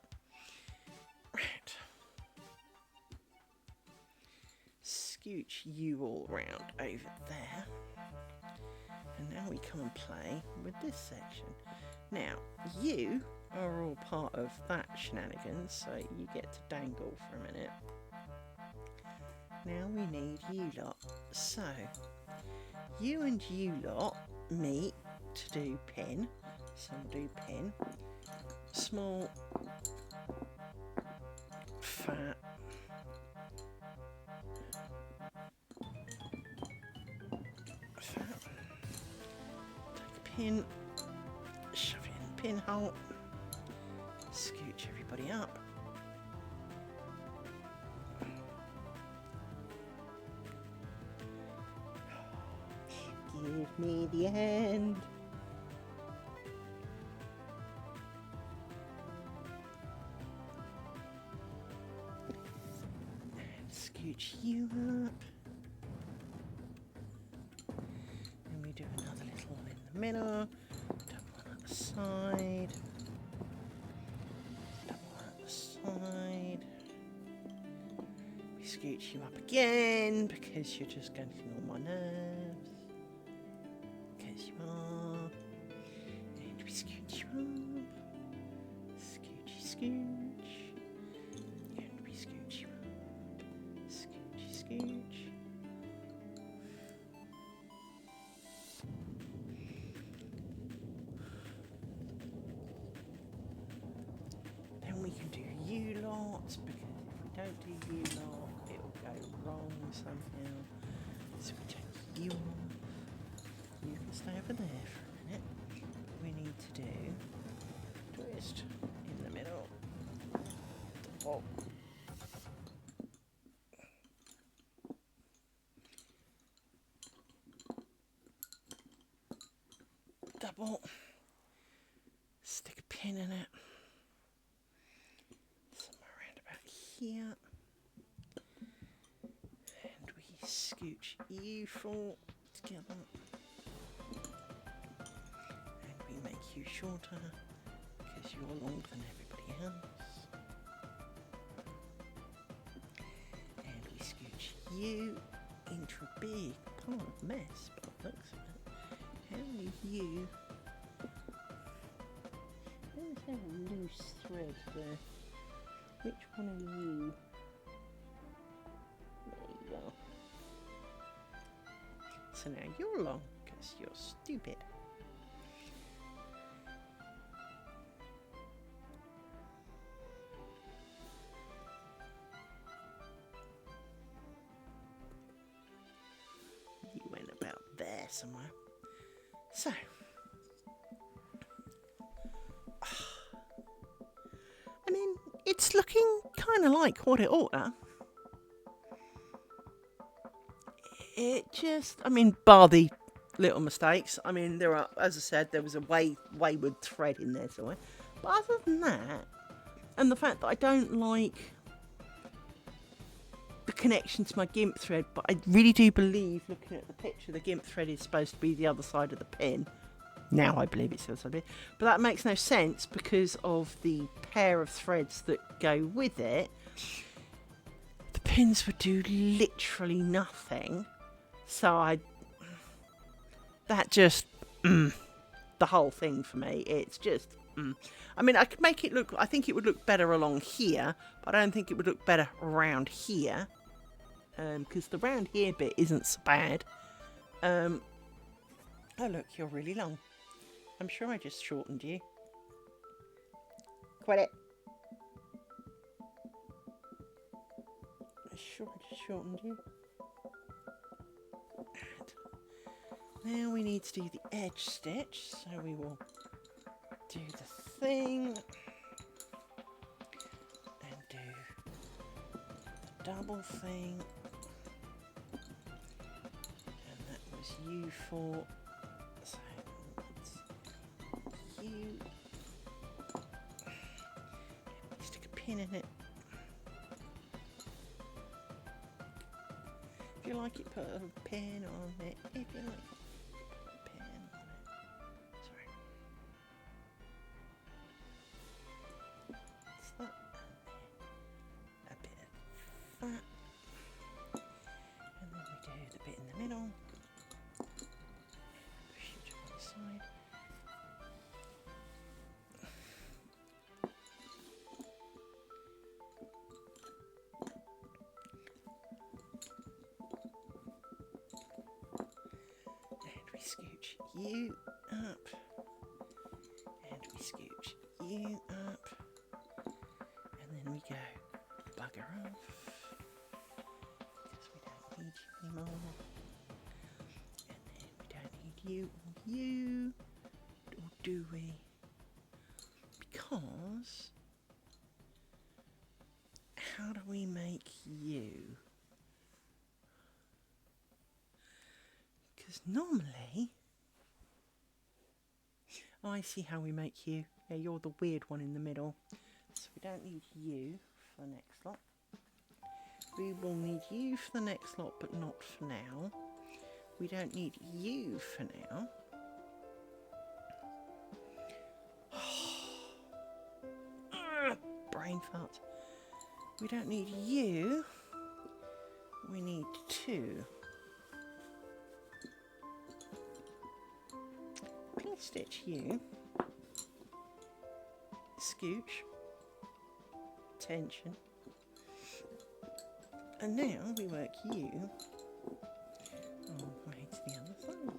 Scooch you all round over there. And now we come and play with this section. Now, you are all part of that shenanigans, so you get to dangle for a minute. Now we need you lot. So, you and you lot meet to do pin. So we'll do pin. Small, fat, take a pin, shove it in the pinhole, scooch everybody up. Give me the end. And scooch you up. And we do another little one in the middle. Double one at the side. Double one at the side. We scooch you up again because you're just getting on my nerves. You are, and we scooch you up, scoochy scooch, and we scooch you up, scoochy scooch. Then we can do you lots, because if we don't do you lot, it'll go wrong somehow. So we take you off. You can stay over there for a minute. We need to do twist in the middle. Oh. Double. Stick a pin in it. Somewhere around about here. And we scooch you four together. Make you shorter because you're longer than everybody else, and we scooch you into a big pile of mess by the looks of it. How many of you? Let's have a loose thread there. Which one are you? There you go. So now you're long because you're stupid. Somewhere. So, I mean, it's looking kind of like what it ought to. It just, I mean, bar the little mistakes. I mean, there are, as I said, there was a wayward thread in there somewhere. But other than that, and the fact that I don't like the connection to my gimp thread, but I really do believe, looking at the picture, the gimp thread is supposed to be the other side of the pin. Now I believe it's the other side of the pin. But that makes no sense because of the pair of threads that go with it. The pins would do literally nothing. So that just, the whole thing for me, it's just, I mean, I could make it look, I think it would look better along here, but I don't think it would look better around here. Because the round here bit isn't so bad. Oh look, you're really long. I'm sure I just shortened you. Quit it. I'm sure I just shortened you. And now we need to do the edge stitch, so we will do the thing and do the double thing. U4, so it's U, stick a pin in it. If you like it, put a pin on it. If you like it, put a pin on it. Sorry. What's that? A bit of that. And then we do the bit in the middle. Scooch you up, and we scooch you up, and then we go bugger off, because we don't need you anymore, and then we don't need you or you, or do we? Because, how do we make you? Because normally, I see how we make you. Yeah, you're the weird one in the middle. So we don't need you for the next lot. We will need you for the next lot, but not for now. We don't need you for now. Brain fart. We don't need you. We need two. Stitch you, scooch, tension, and now we work you all the way to the other side.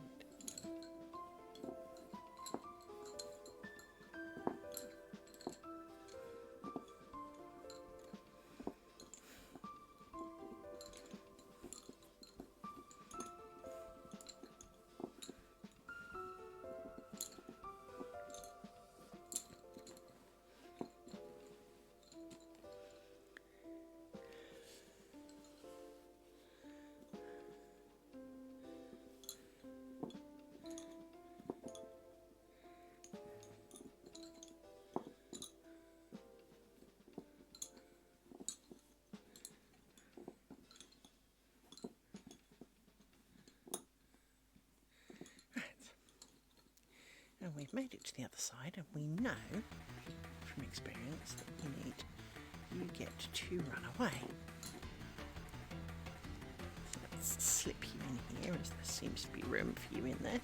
And we've made it to the other side, and we know from experience that we need you get to run away. So let's slip you in here, as there seems to be room for you in there.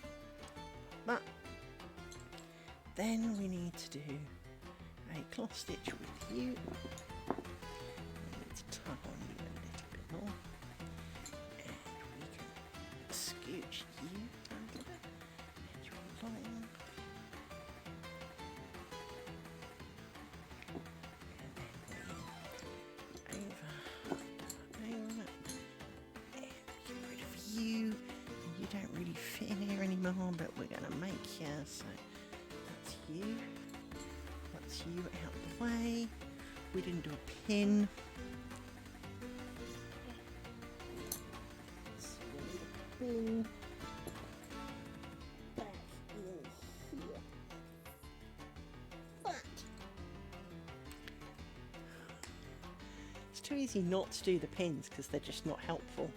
But then we need to do a cloth stitch with you. We need to tug on you a little bit more, and we can scooch you a little bit, and you're long. But we're going to make you, so that's you out the way. We didn't do a pin. So we need a pin back in here. That. It's too easy not to do the pins because they're just not helpful.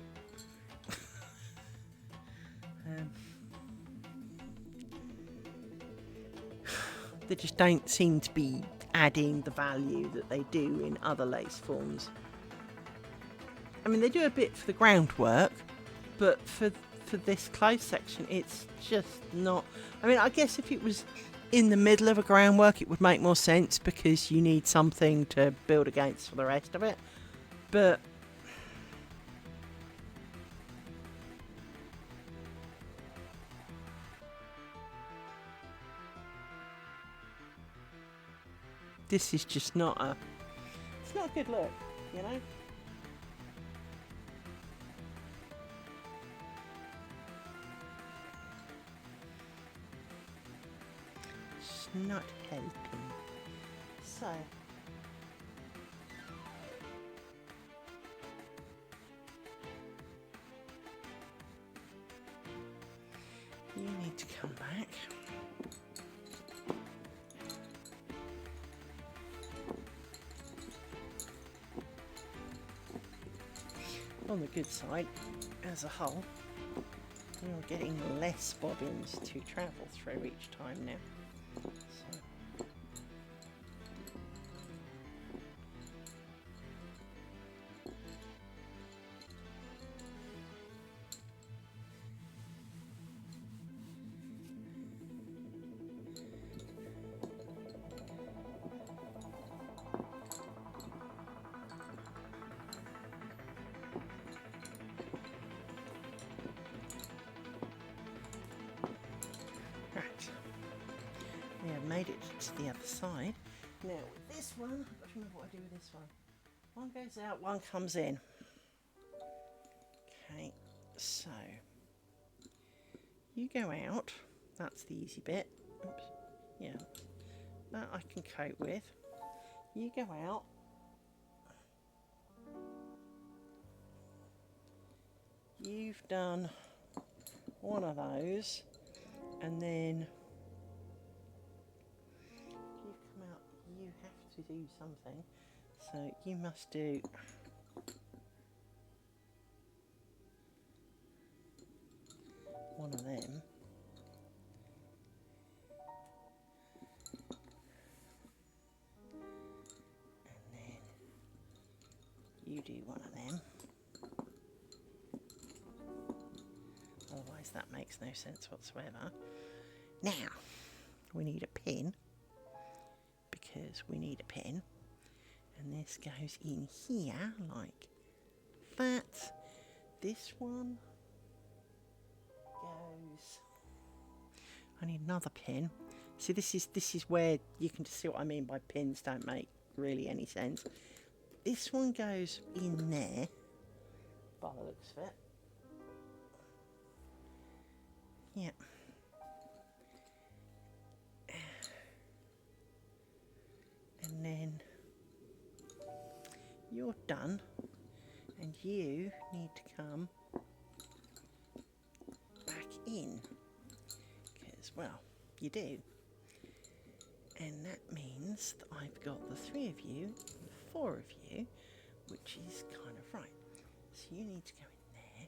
They just don't seem to be adding the value that they do in other lace forms. I mean, they do a bit for the groundwork, but for this close section, it's just not. I mean, I guess if it was in the middle of a groundwork, it would make more sense because you need something to build against for the rest of it. But this is just not a. It's not a good look, you know. It's not helping. So. You need to come back. On the good side, as a whole, you're getting less bobbins to travel through each time now. So. We have made it to the other side. Now with this one, I've got to remember what I do with this one. One goes out, one comes in. Okay, so you go out, that's the easy bit. Oops, yeah, that I can cope with. You go out. You've done one of those, and then you have to do something, so you must do one of them, and then you do one of them, otherwise that makes no sense whatsoever. Now we need a pin, because we need a pin, and this goes in here like that. This one goes. I need another pin. See, this is where you can just see what I mean by pins don't make really any sense. This one goes in there by the looks of it. Yeah. And then you're done, and you need to come back in, because, well, you do, and that means that I've got the 3 of you, the 4 of you, which is kind of right. So you need to go in there,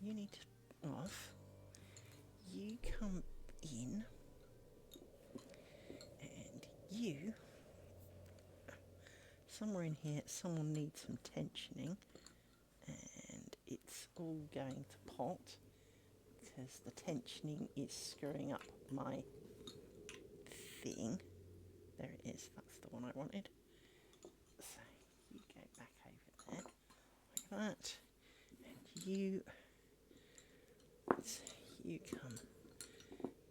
you need to off, you come in, and you. Somewhere in here, someone needs some tensioning, and it's all going to pot because the tensioning is screwing up my thing. There it is, that's the one I wanted. So you go back over there like that, and you come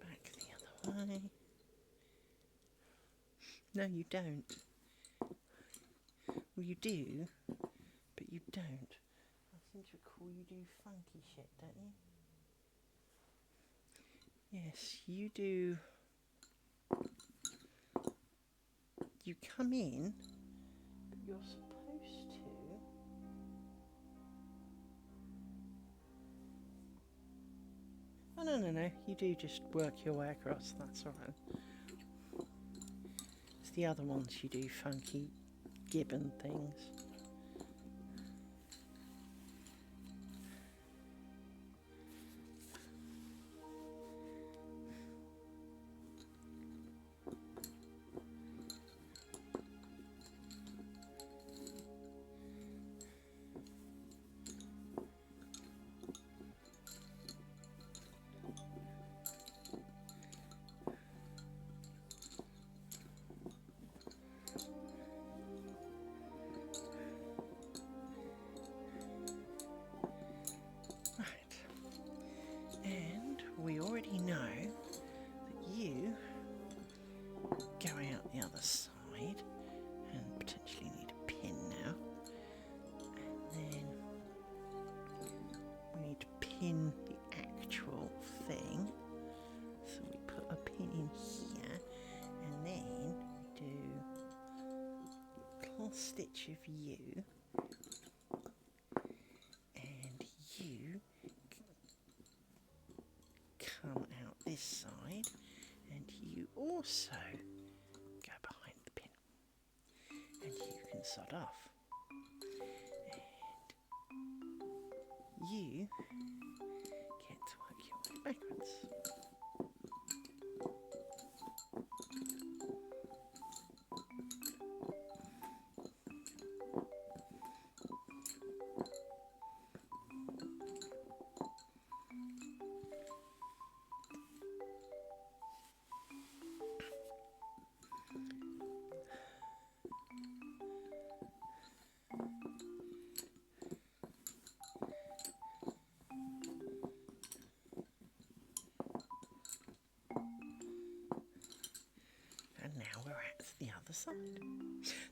back the other way. No, you don't. Well, you do, but you don't. I seem to recall you do funky shit, don't you? Yes, you do. You come in, but you're supposed to. Oh, no. You do just work your way across, that's alright. It's the other ones you do funky gibbon things. stitch of you, and you come out this side, and you also go behind the pin, and you can sod off, and you get to work your way backwards. And now we're at the other side.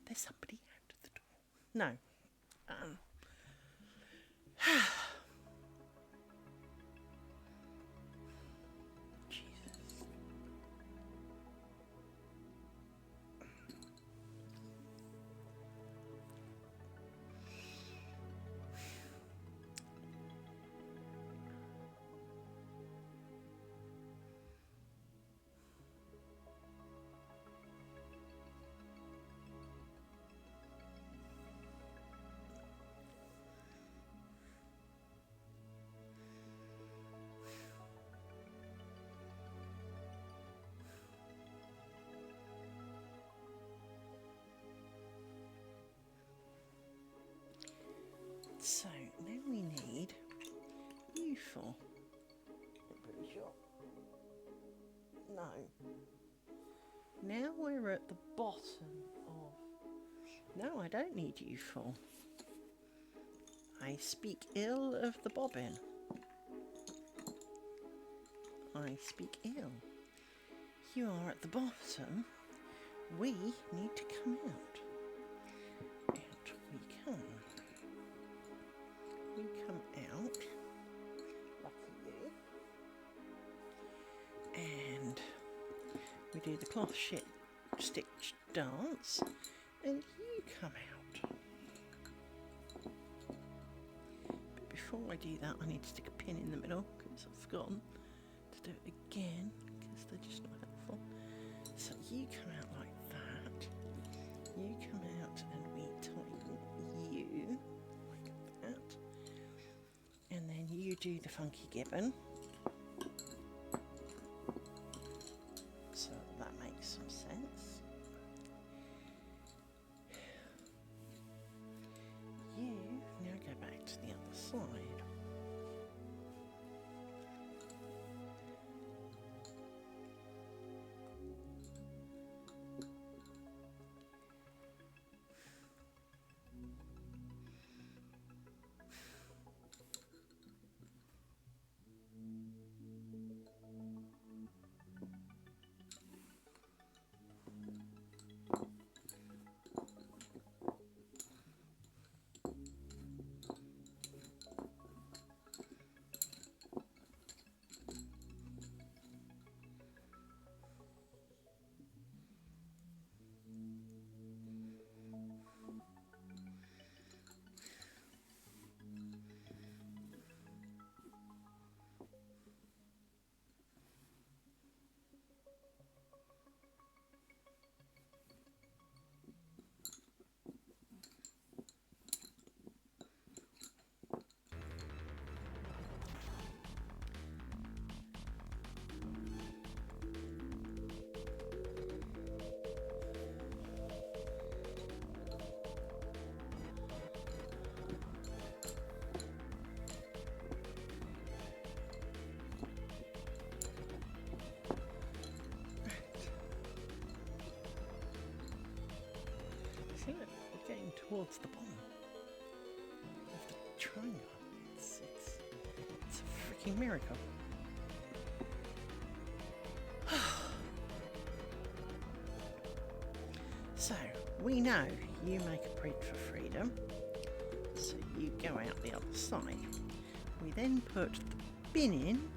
There's somebody out of the door. No. Jesus. So now we need you for. I'm pretty sure. No. Now we're at the bottom of. No, I don't need you for. I speak ill of the bobbin. I speak ill. You are at the bottom. We need to come out. Out we come. We come out, lucky you, and we do the cloth stitch dance, and you come out. But before I do that, I need to stick a pin in the middle, because I've forgotten to do it again, because they're just not helpful. So you come out like that, you come out, and we tighten you, like that. And then you do the funky gibbon. So that makes some sense. You now go back to the other side. See, look, we're getting towards the bottom of the triangle. It's a freaking miracle. So, we know you make a print for freedom, so you go out the other side. We then put the bin in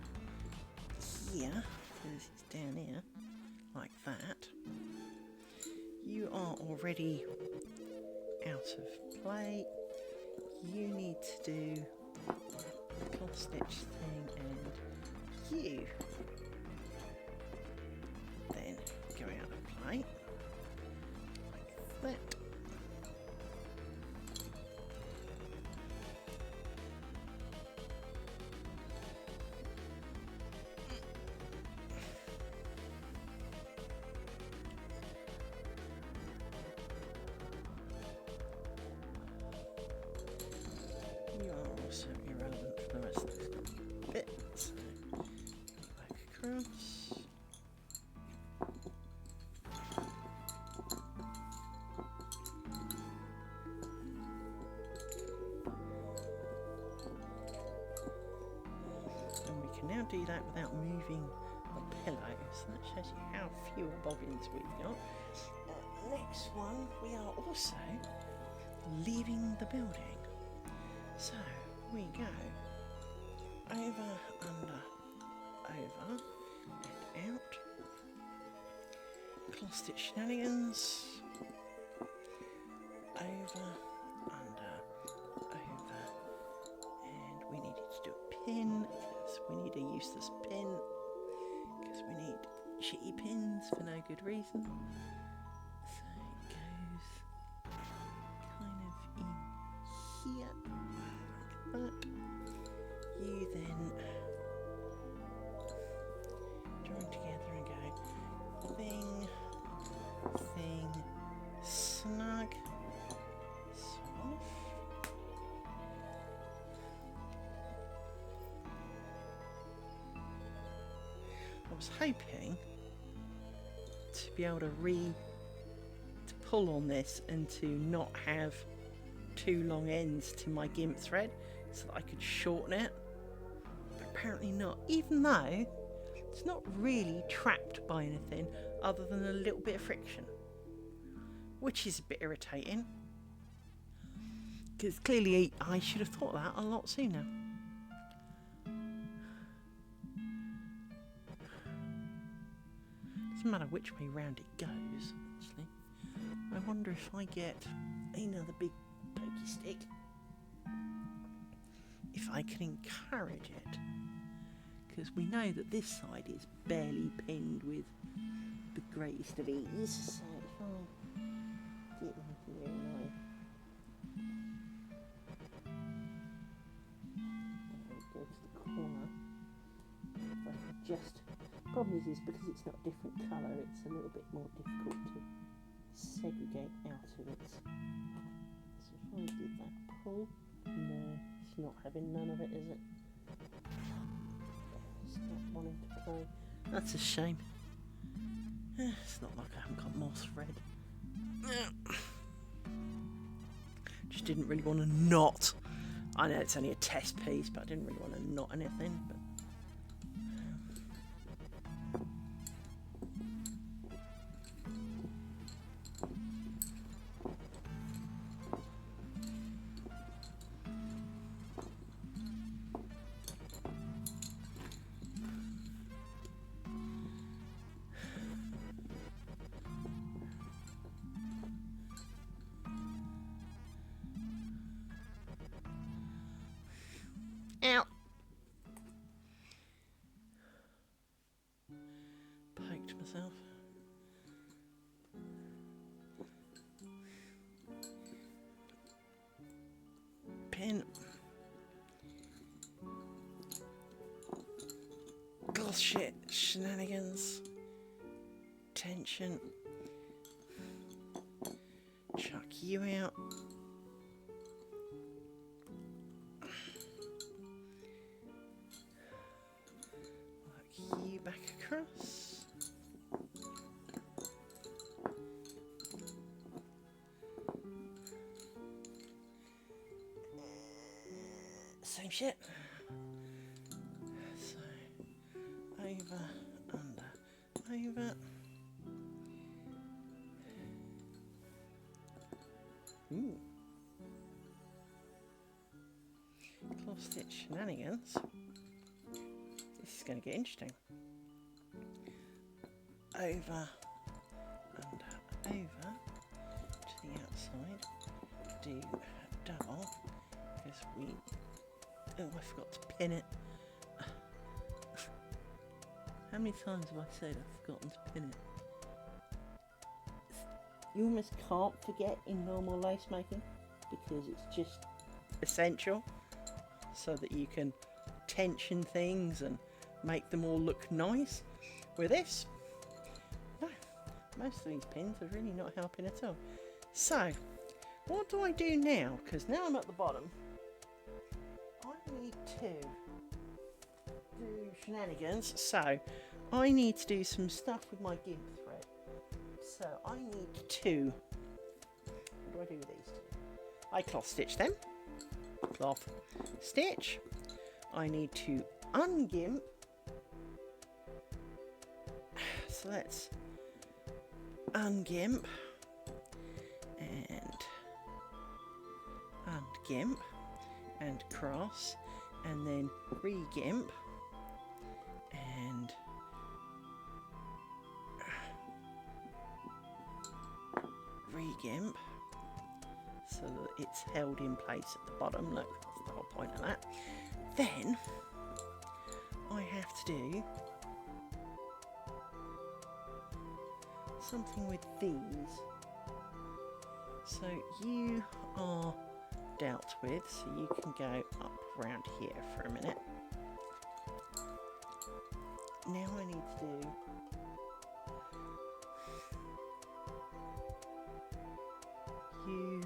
here, because it's down here, like that. You are already out of play. You need to do the cloth stitch thing, and you then go out of play like that. You are also irrelevant for the rest of this bit. So, back across. And we can now do that without moving the pillow. So that shows you how few bobbins we've got. Next one, we are also leaving the building. So we go over, under, over, and out. Cloth stitch shenanigans. Over, under, over, and we needed to do a pin. So we need a useless pin because we need shitty pins for no good reason. So it goes kind of in here. That. You then join together and go thing, thing, snug, soft. I was hoping to be able to pull on this and to not have two long ends to my gimp thread so that I could shorten it, but apparently not, even though it's not really trapped by anything other than a little bit of friction, which is a bit irritating because clearly I should have thought that a lot sooner. Doesn't matter which way round it goes, actually. I wonder if I get another big pokey stick, if I can encourage it, because we know that this side is barely pinned with the greatest of ease. So if I get in here and I go to the corner, if I can just, problem is because it's not a different colour, it's a little bit more difficult to segregate out of it. So if I did that pull, no, it's not having none of it, is it? It's not wanting to play. That's a shame. It's not like I haven't got more thread. Just didn't really want to knot. I know it's only a test piece, but I didn't really want to knot anything. But ow! Poked myself. Pin. Gosh, shit. Shenanigans. Tension. Chuck you out. You back across. Same shit. So over, under, over. Ooh. Cloth stitch shenanigans. This is going to get interesting. Over, under, over to the outside. do a double because oh, I forgot to pin it. How many times have I said I've forgotten to pin it? You almost can't forget in normal lace making because it's just essential so that you can tension things and make them all look nice. With this, no, most of these pins are really not helping at all. So, what do I do now? Because now I'm at the bottom, I need to do shenanigans. So, I need to do some stuff with my gimp thread. So, I need to, what do I do with these two? I cloth stitch them. Cloth stitch. I need to ungimp. So let's ungimp and ungimp and cross and then re-gimp and re-gimp so that it's held in place at the bottom. Look, that's the whole point of that. Then I have to do something with these. So you are dealt with, so you can go up around here for a minute. Now I need to do, you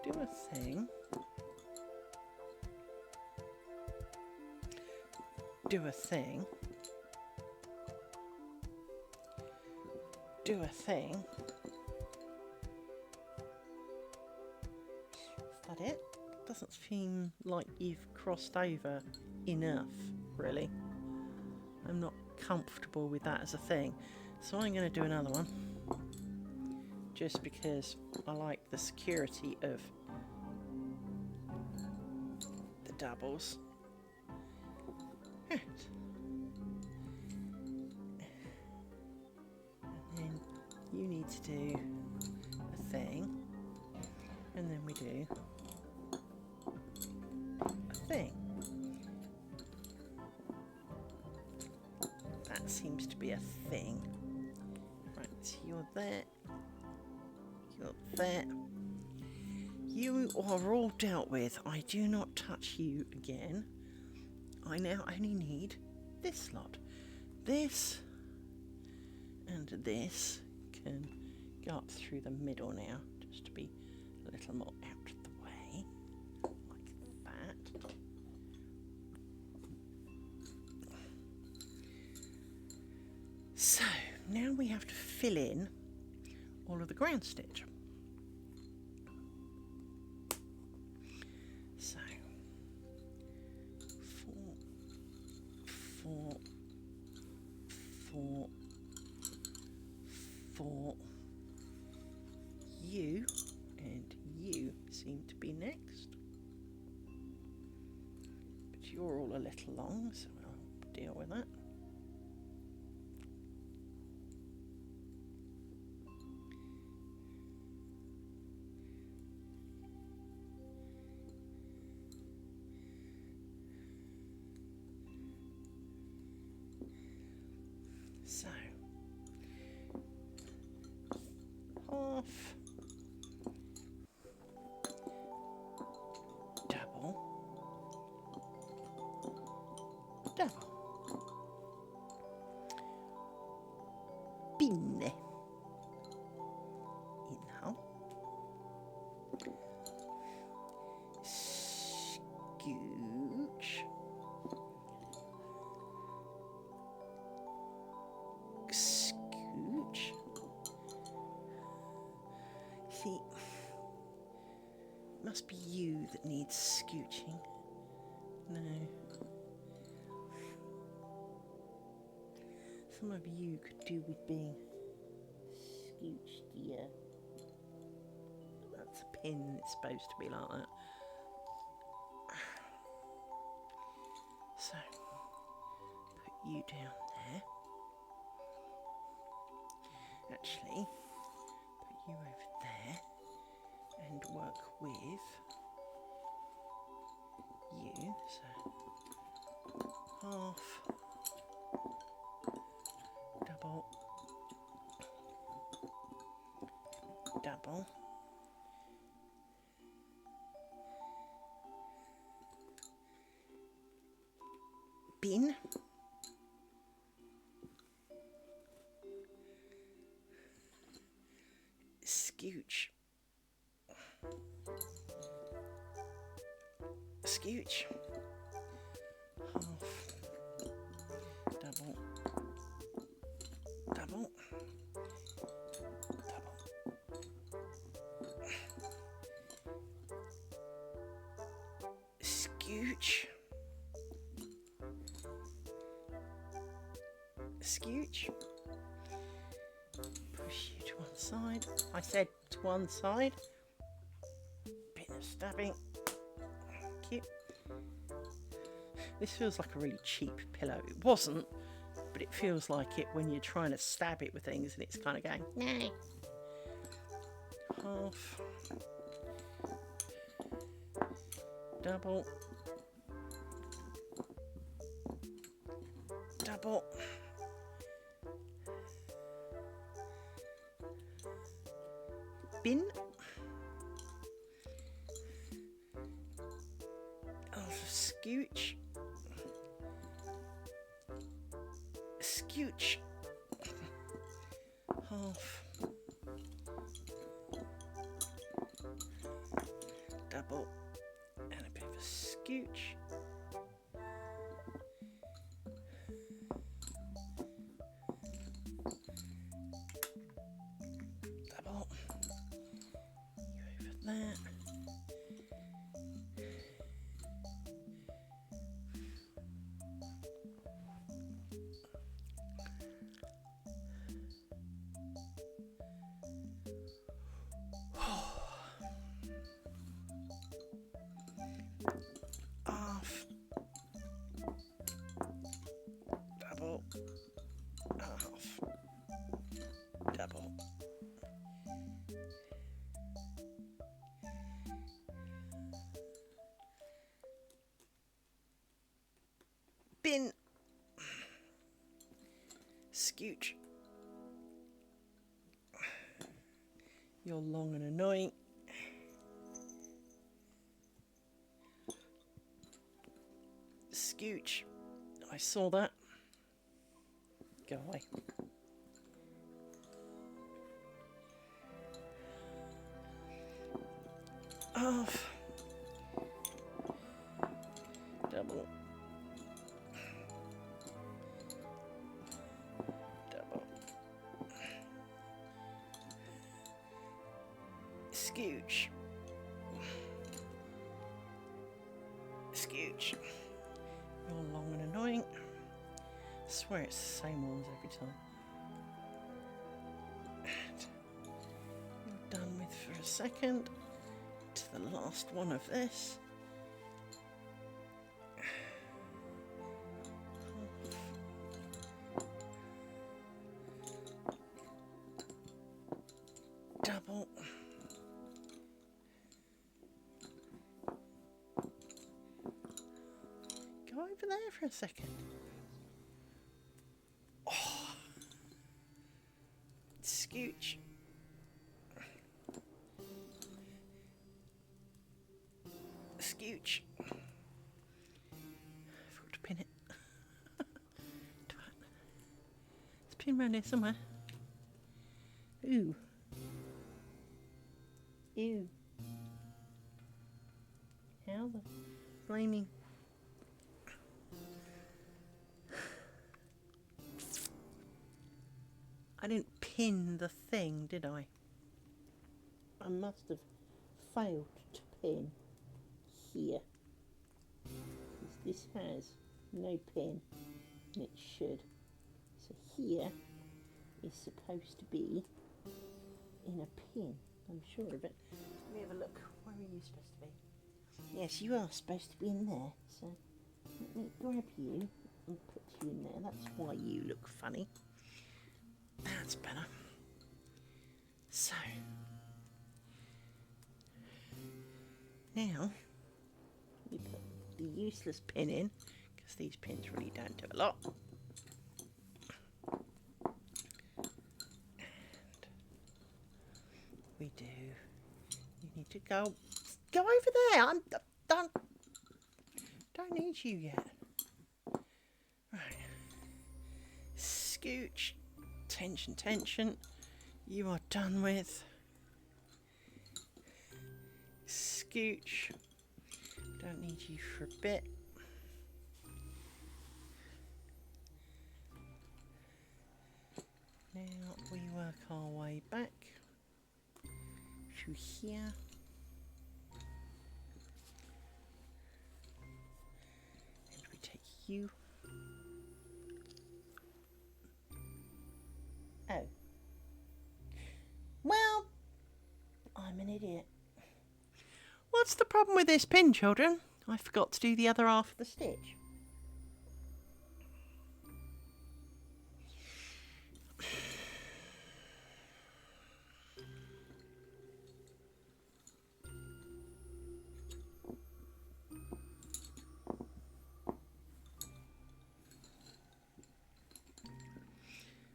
do a thing, do a thing, do a thing. Is that it? Doesn't seem like you've crossed over enough, really. I'm not comfortable with that as a thing. So I'm going to do another one. Just because I like the security of the doubles. Right. You need to do a thing, and then we do a thing. That seems to be a thing. Right, so you're there, you're there. You are all dealt with. I do not touch you again. I now only need this lot. This and this can go up through the middle now, just to be a little more out of the way, like that. So now we have to fill in all of the ground stitch. So 4, 4, 4, 4. You and you seem to be next, but you're all a little long, so I'll deal with that. So half, double, double, pinne, inhale, scooch, scooch. See, it must be you that needs scooching. No. Some of you could do with being scooched here. That's a pin, it's supposed to be like that. So, put you down there. Actually, put you over there. work with you. So half, double, double, bin, scooch, scooch, half, double, double, double, scooch, scooch, push you to one side. I said to one side. Bit of stabbing. Thank you. This feels like a really cheap pillow. It wasn't, but it feels like it when you're trying to stab it with things and it's kind of going, no. Half. Double. Double. Bin. Scooch. Scooch. Half. Double. And a bit of a scooch. Double. You over there. Half, double, half, double, bin, scooch. You're long and annoying. Scooch. I saw that. Go away. Half. Double. Double. Scooch. Scooch. You're long and annoying. I swear it's the same ones every time. And you're done with for a second. To the last one of this. Double. Go over there for a second. Oh. Scooch. Scooch. I forgot to pin it. It's pinned around here somewhere. Ooh. Ew. How the flaming... I didn't pin the thing, did I? I must have failed to pin here. Because this has no pin, and it should. So here is supposed to be in a pin. I'm sure of it. Let me have a look. Where are you supposed to be? Yes, you are supposed to be in there. So let me grab you and put you in there. That's why you look funny. That's better. So Now, we put the useless pin in, because these pins really don't do a lot. And we do. You need to go over there. Don't need you yet. Right. Scooch. Tension, tension. You are done with. Scooch. Don't need you for a bit. Now we work our way back to here. And we take you. Oh. Well, I'm an idiot. What's the problem with this pin, children? I forgot to do the other half of the stitch.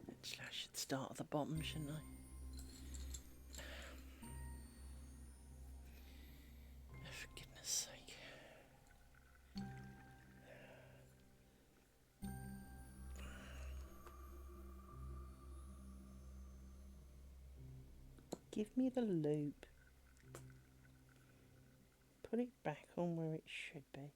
Actually, I should start at the bottom, shouldn't I? For goodness sake. Give me the loop. Put it back on where it should be.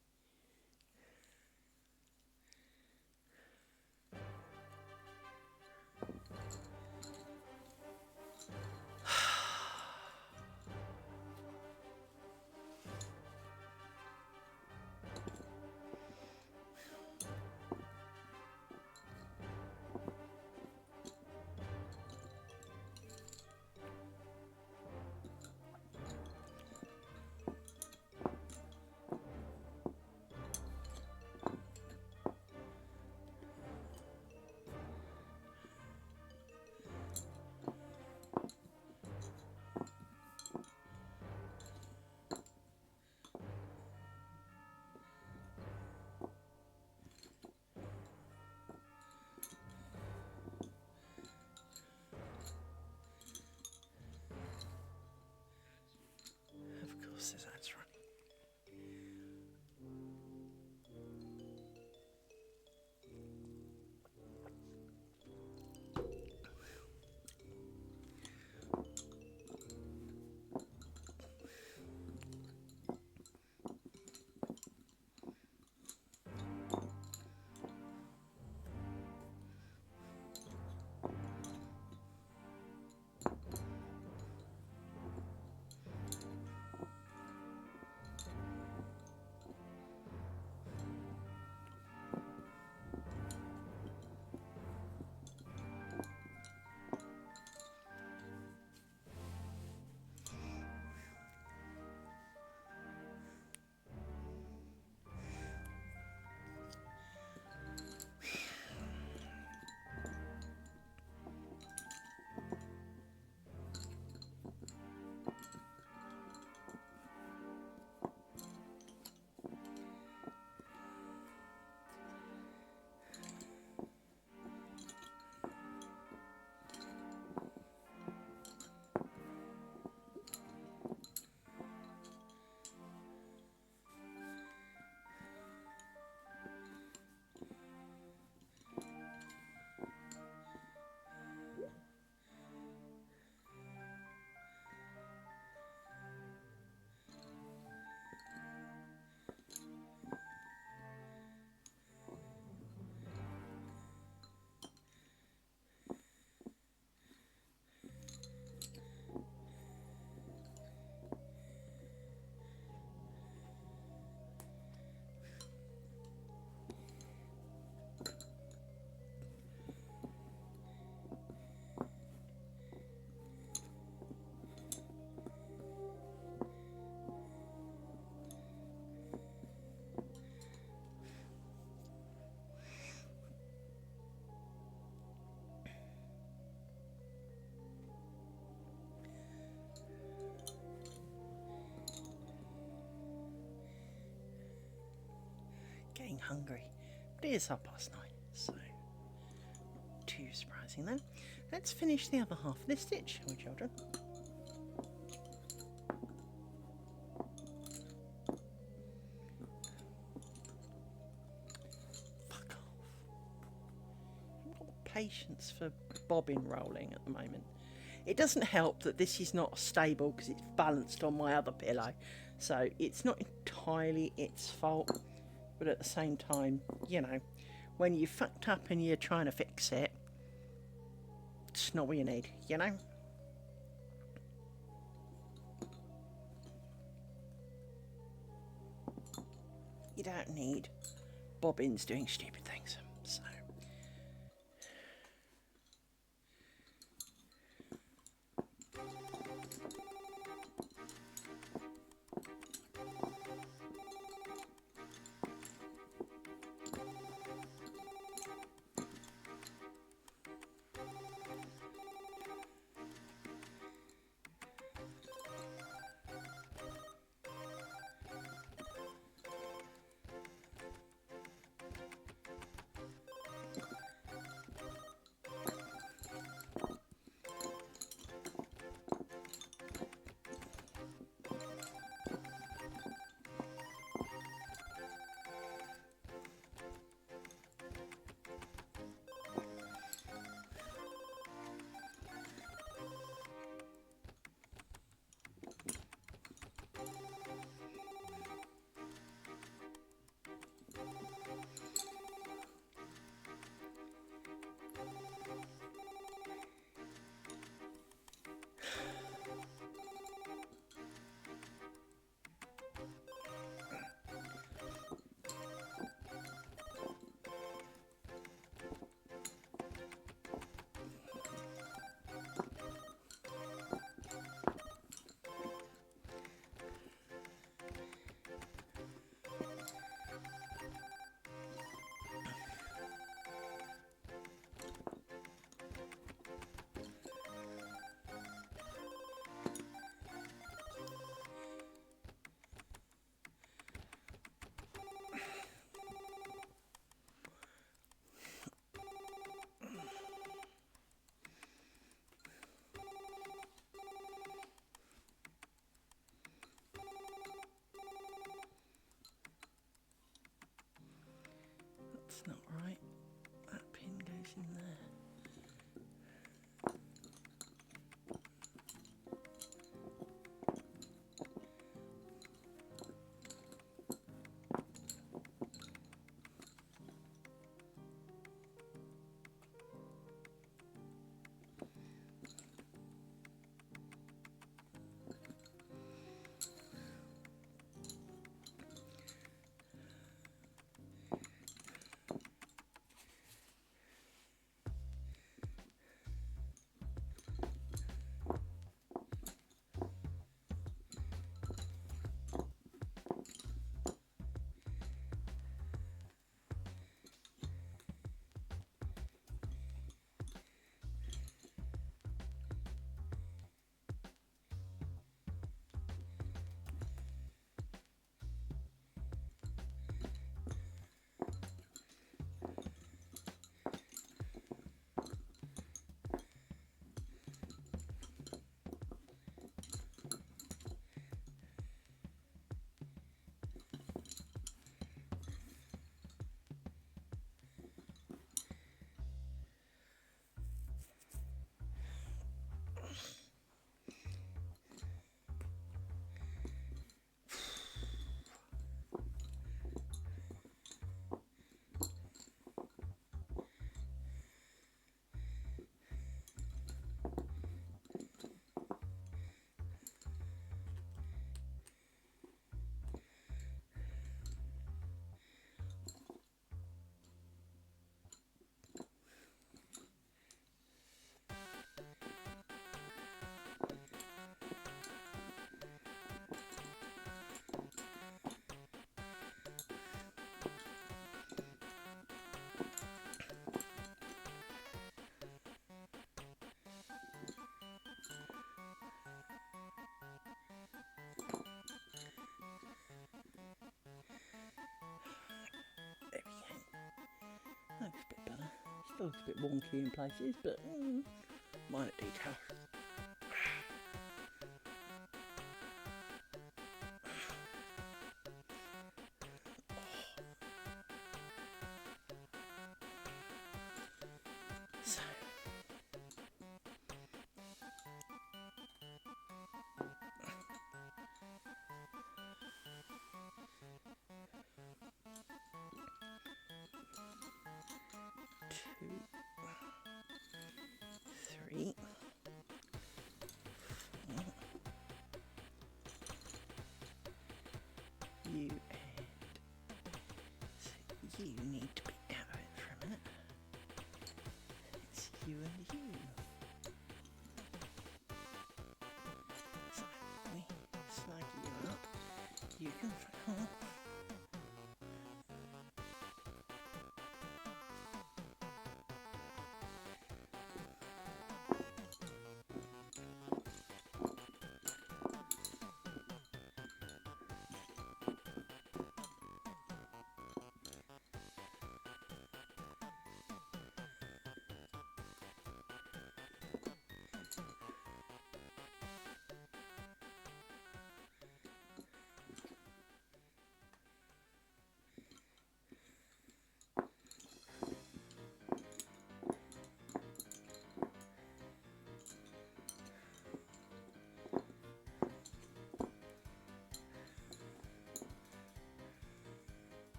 Of course, that's running. hungry. But it is 9:30, so not too surprising then. Let's finish the other half of this stitch, shall we, children? Fuck off. I haven't got the patience for bobbin rolling at the moment. It doesn't help that this is not stable because it's balanced on my other pillow. So it's not entirely its fault. But at the same time, you know, when you fucked up and you're trying to fix it, it's not what you need, you know? You don't need bobbins doing stupid things. So Still looks a bit wonky in places, but minor detail. So, two, three, four. You and so you need to be out of it for a minute. It's you and you. So we snag you up. You can fall.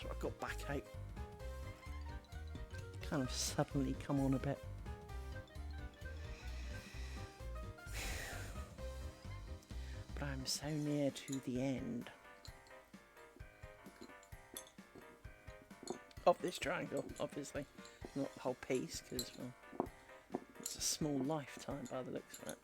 So I've got backache. Kind of suddenly come on a bit. But I'm so near to the end of this triangle, obviously. Not the whole piece, because well, it's a small lifetime by the looks of it.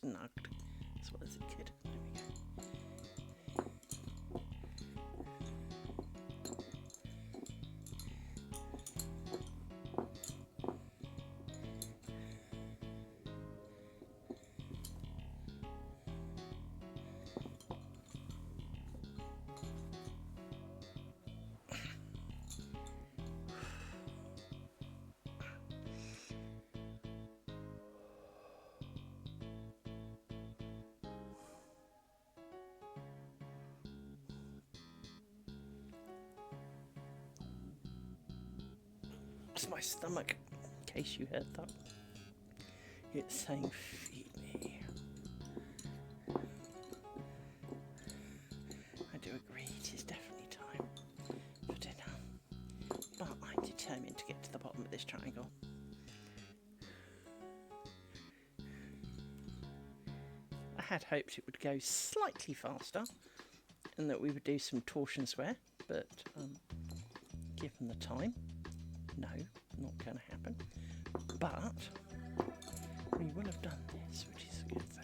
snugged as well as it could. There we go. It's my stomach, in case you heard that. It's saying, feed me. I do agree, it is definitely time for dinner. But I'm determined to get to the bottom of this triangle. I had hoped it would go slightly faster and that we would do some torsion square, but given the time, no, not going to happen. But we will have done this, which is a good thing.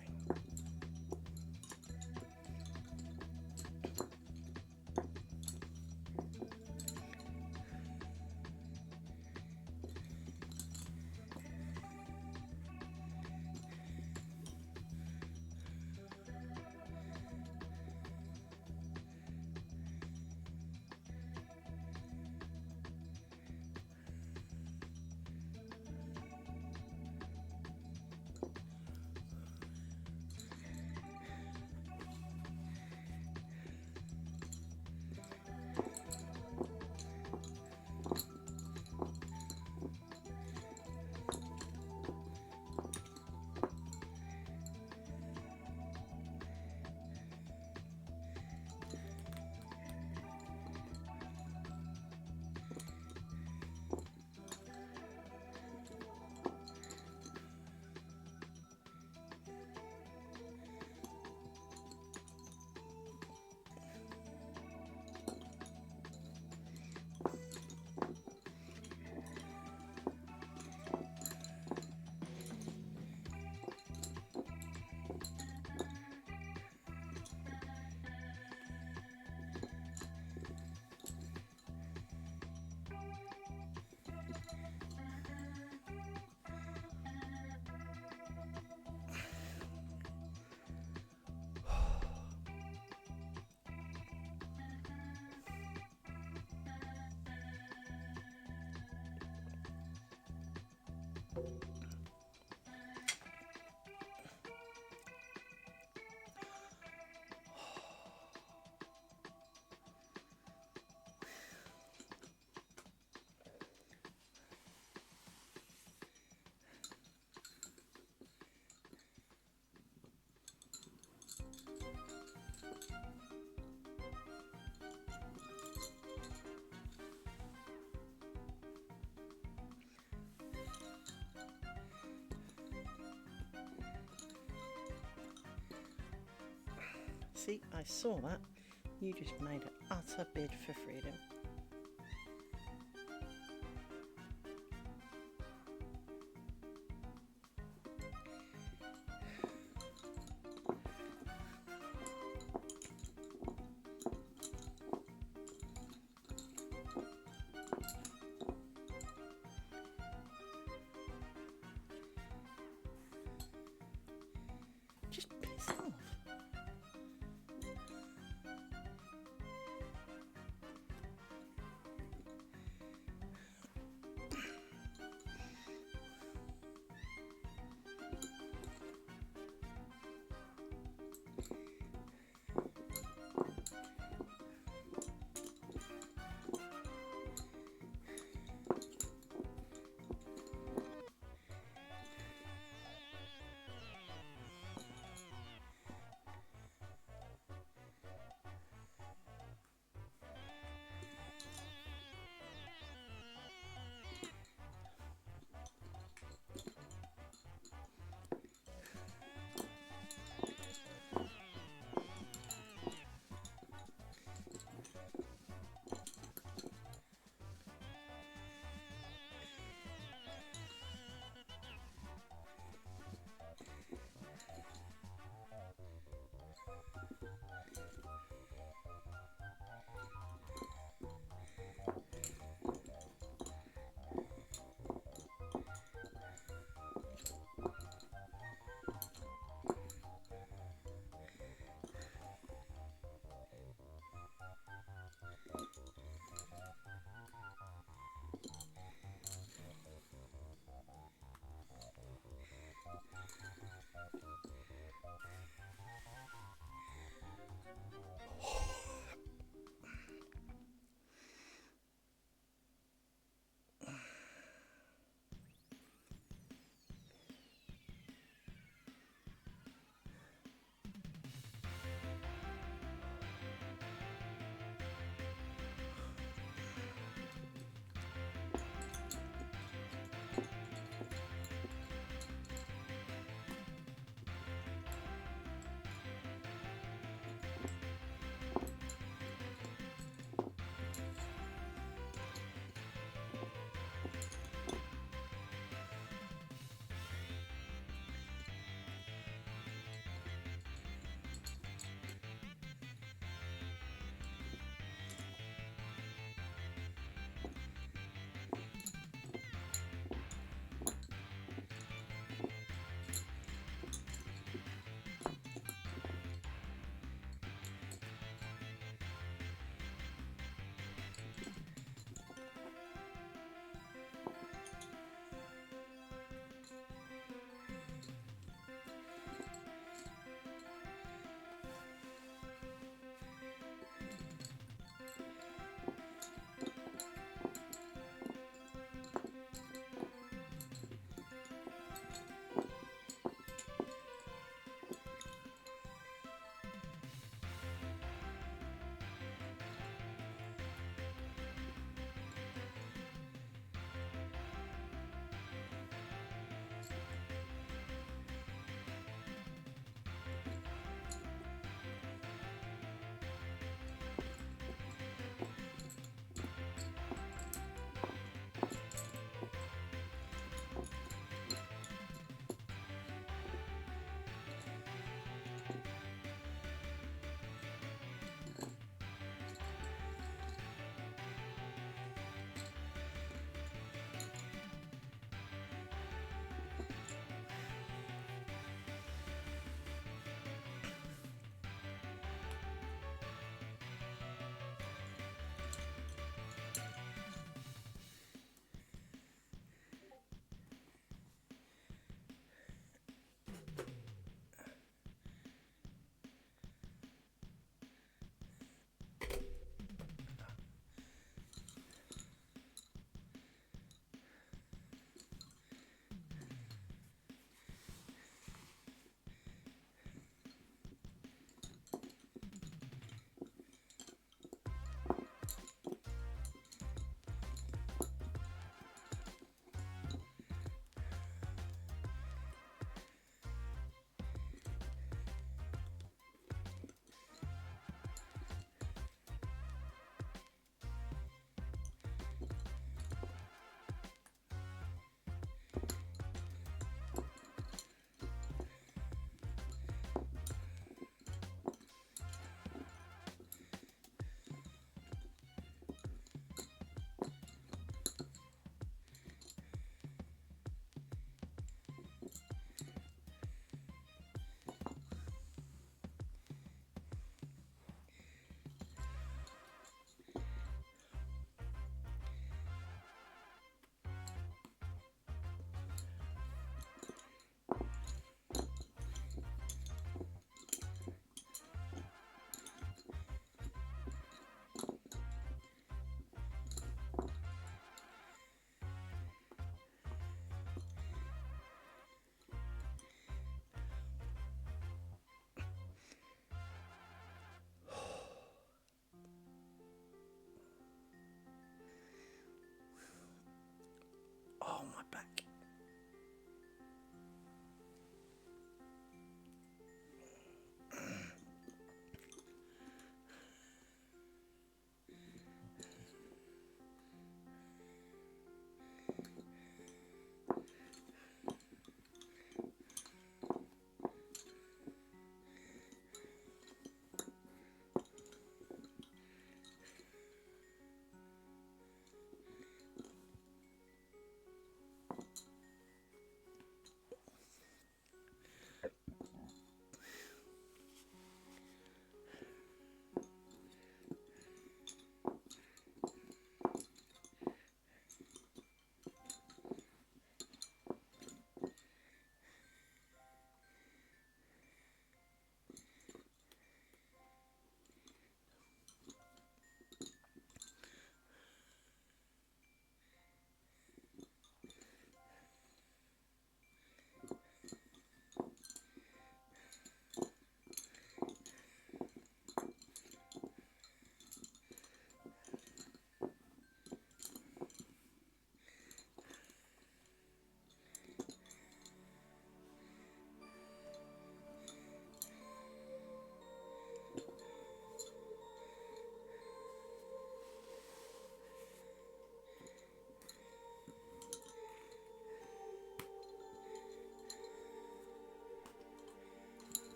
See, I saw that. You just made an utter bid for freedom. Just piss off.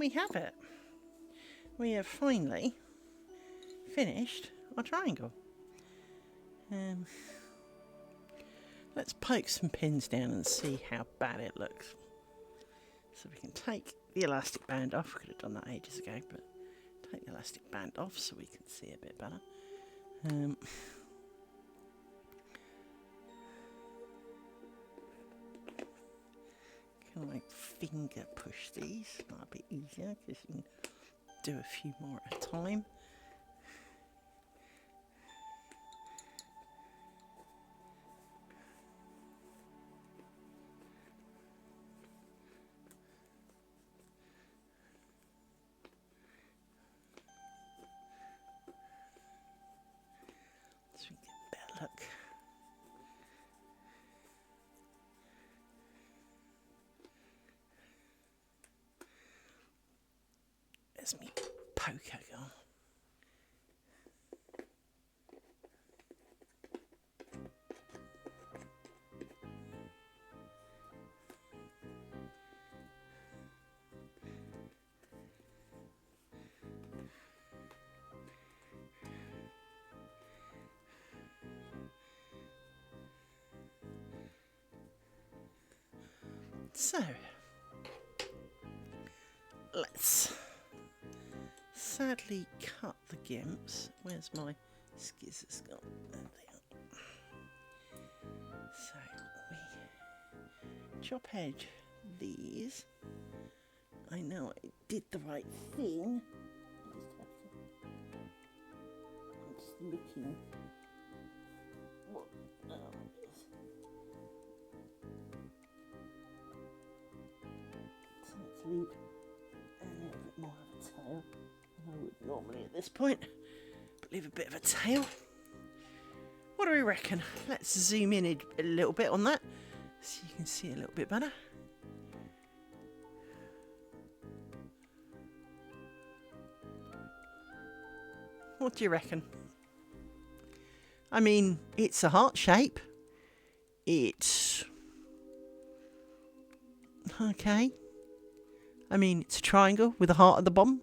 we have it. We have finally finished our triangle. Let's poke some pins down and see how bad it looks. So we can take the elastic band off. We could have done that ages ago, but take the elastic band off so we can see a bit better. Can I finger push these? That'll be easier because you can do a few more at a time. So we get a better look. There's me poker gone. So, let's sadly cut the gimps. Where's my skizzers gone? There they are. So, we chop edge these. I know I did the right thing. I'm just looking. What? Oh, so let's leave a little bit more of a tail than I would normally at this point, but leave a bit of a tail. What do we reckon? Let's zoom in a little bit on that so you can see a little bit better. What do you reckon? I mean, it's a heart shape. It's okay. I mean, it's a triangle with a heart at the bottom.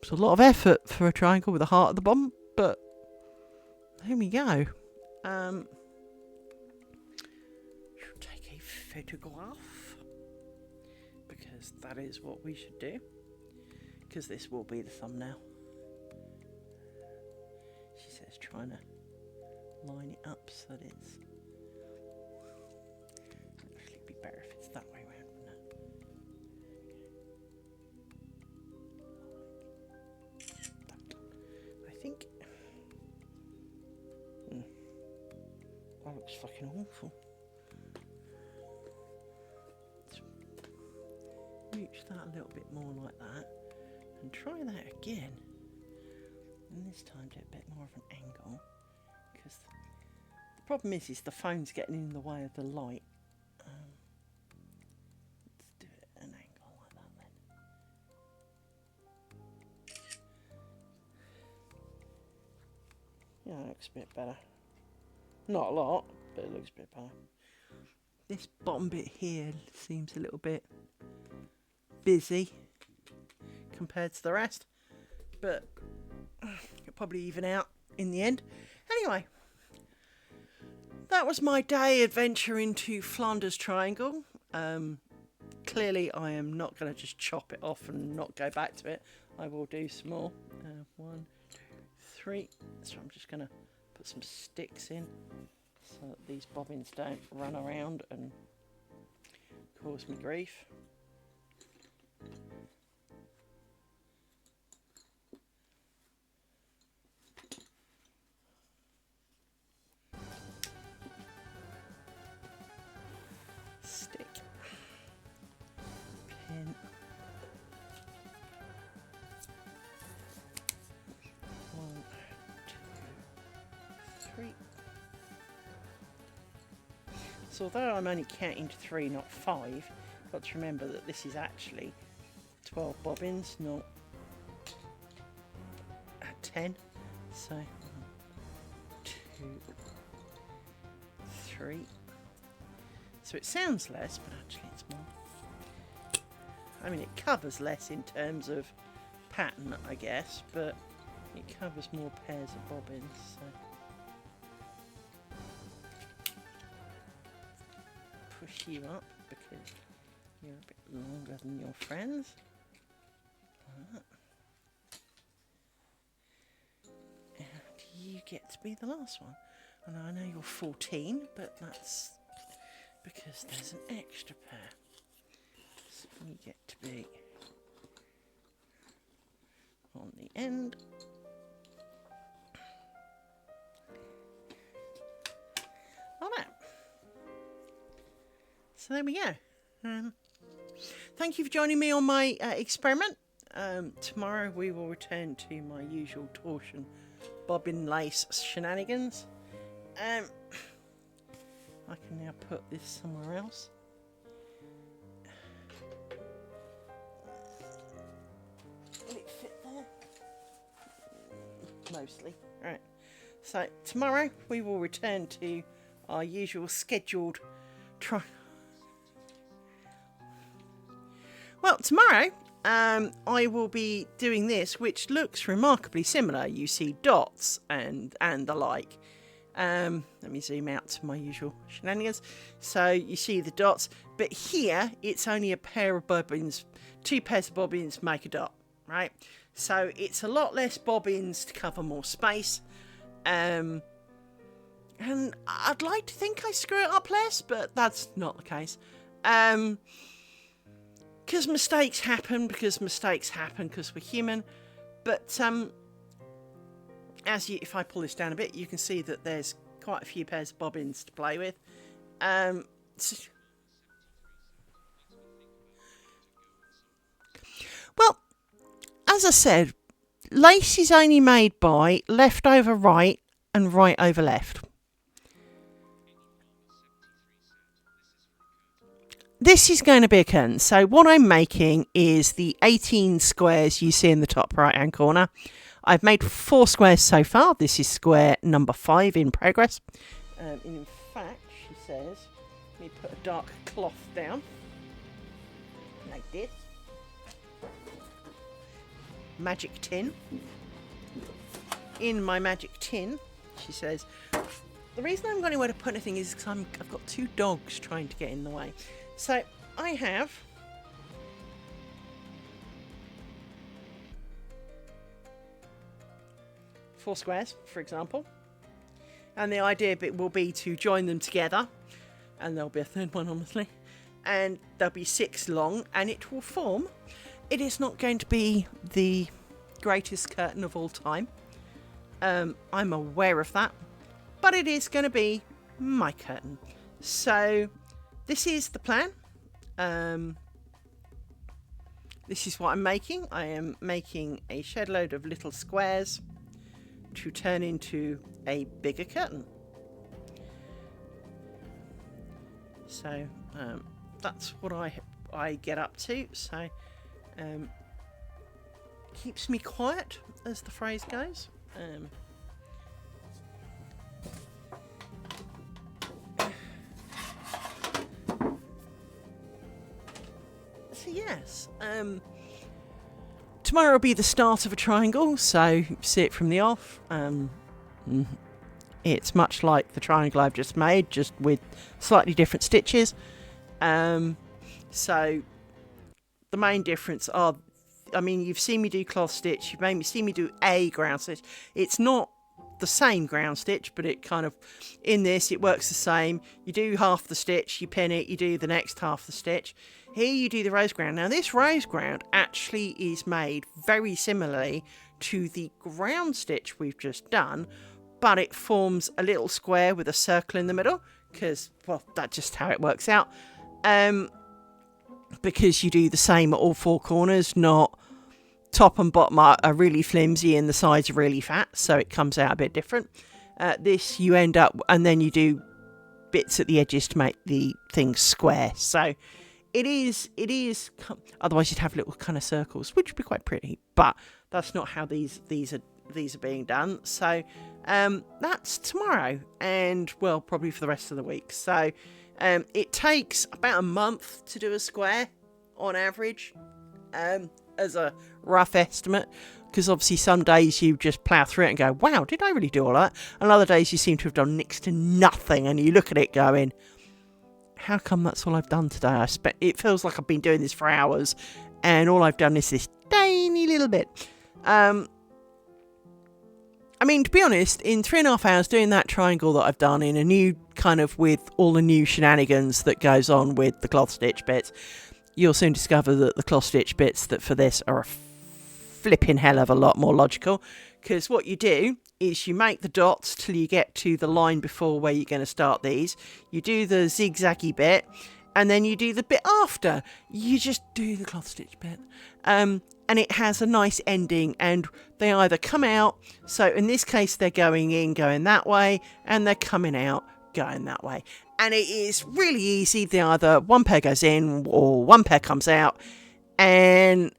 It's a lot of effort for a triangle with a heart at the bottom, but there we go. Should take a photograph because that is what we should do. Because this will be the thumbnail. She says trying to line it up so that it's actually be better if it's that way around, wouldn't it? That. I think that looks fucking awful. Let's reach that a little bit more like that. And try that again, and this time do a bit more of an angle, because the problem is the phone's getting in the way of the light. Let's do it at an angle like that then. Yeah, it looks a bit better. Not a lot, but it looks a bit better. This bottom bit here seems a little bit busy compared to the rest, but it'll probably even out in the end. Anyway, that was my day adventure into Flanders Triangle. Clearly I am not going to just chop it off and not go back to it. I will do some more. 1, 2, 3. So I'm just going to put some sticks in so that these bobbins don't run around and cause me grief. Stick, pin, 1, 2, 3. So although I'm only counting to 3, not 5, you've got to remember that this is actually 12 bobbins, not 10. So 1, 2, 3. So it sounds less, but actually it's more. I mean, it covers less in terms of pattern, I guess, but it covers more pairs of bobbins. So. Push you up because you're a bit longer than your friends. And you get to be the last one. And I know you're 14, but that's because there's an extra pair. So you get to be on the end. Oh no. So there we go. Thank you for joining me on my experiment. Tomorrow we will return to my usual torchon bobbin lace shenanigans. I can now put this somewhere else. Will it fit there? Mostly. Right. So tomorrow we will return to our usual scheduled Well, tomorrow I will be doing this, which looks remarkably similar. You see dots and the like. Let me zoom out to my usual shenanigans. So you see the dots, but here it's only a pair of bobbins. 2 pairs of bobbins make a dot, right? So it's a lot less bobbins to cover more space. And I'd like to think I screw it up less, but that's not the case. Because mistakes happen, because we're human. But if I pull this down a bit, you can see that there's quite a few pairs of bobbins to play with. Well, as I said, lace is only made by left over right and right over left. This is going to be a curtain. So what I'm making is the 18 squares you see in the top right hand corner. I've made 4 squares so far. This is square number 5 in progress. In fact, she says, let me put a dark cloth down like this. Magic tin. In my magic tin, she says, the reason I haven't got anywhere to put anything is because I've got 2 dogs trying to get in the way. So I have 4 squares, for example, and the idea bit will be to join them together, and there'll be a third one, obviously, and there'll be 6 long, and it will form. It is not going to be the greatest curtain of all time. I'm aware of that, but it is going to be my curtain. So this is the plan. This is what I'm making. I am making a shed load of little squares to turn into a bigger curtain. So that's what I get up to. So keeps me quiet, as the phrase goes. So yes, tomorrow will be the start of a triangle, so you see it from the off. It's much like the triangle I've just made, just with slightly different stitches. So the main difference are, I mean, you've seen me do cloth stitch, you've seen me do a ground stitch. It's not the same ground stitch, but it kind of, in this, it works the same. You do half the stitch, you pin it, you do the next half the stitch. Here you do the rose ground. Now this rose ground actually is made very similarly to the ground stitch we've just done, but it forms a little square with a circle in the middle, because, well, that's just how it works out. Because you do the same at all 4 corners, not top and bottom are really flimsy and the sides are really fat, so it comes out a bit different. This you end up, and then you do bits at the edges to make the thing square. So it is, otherwise you'd have little kind of circles, which would be quite pretty, but that's not how these are being done. So that's tomorrow, and well, probably for the rest of the week. So it takes about a month to do a square on average. as a rough estimate. Because obviously some days you just plough through it and go, wow, did I really do all that? And other days you seem to have done next to nothing, and you look at it going, how come that's all I've done today? It feels like I've been doing this for hours, and all I've done is this tiny little bit. I mean, to be honest, in 3.5 hours doing that triangle that I've done in a new kind of with all the new shenanigans that goes on with the cloth stitch bits, you'll soon discover that the cloth stitch bits that for this are a flipping hell of a lot more logical, because what you do is you make the dots till you get to the line before where you're going to start these. You do the zigzaggy bit, and then you do the bit after. You just do the cloth stitch bit. And it has a nice ending, and they either come out, so in this case they're going in, going that way, and they're coming out, going that way. And it is really easy. They either one pair goes in or one pair comes out, and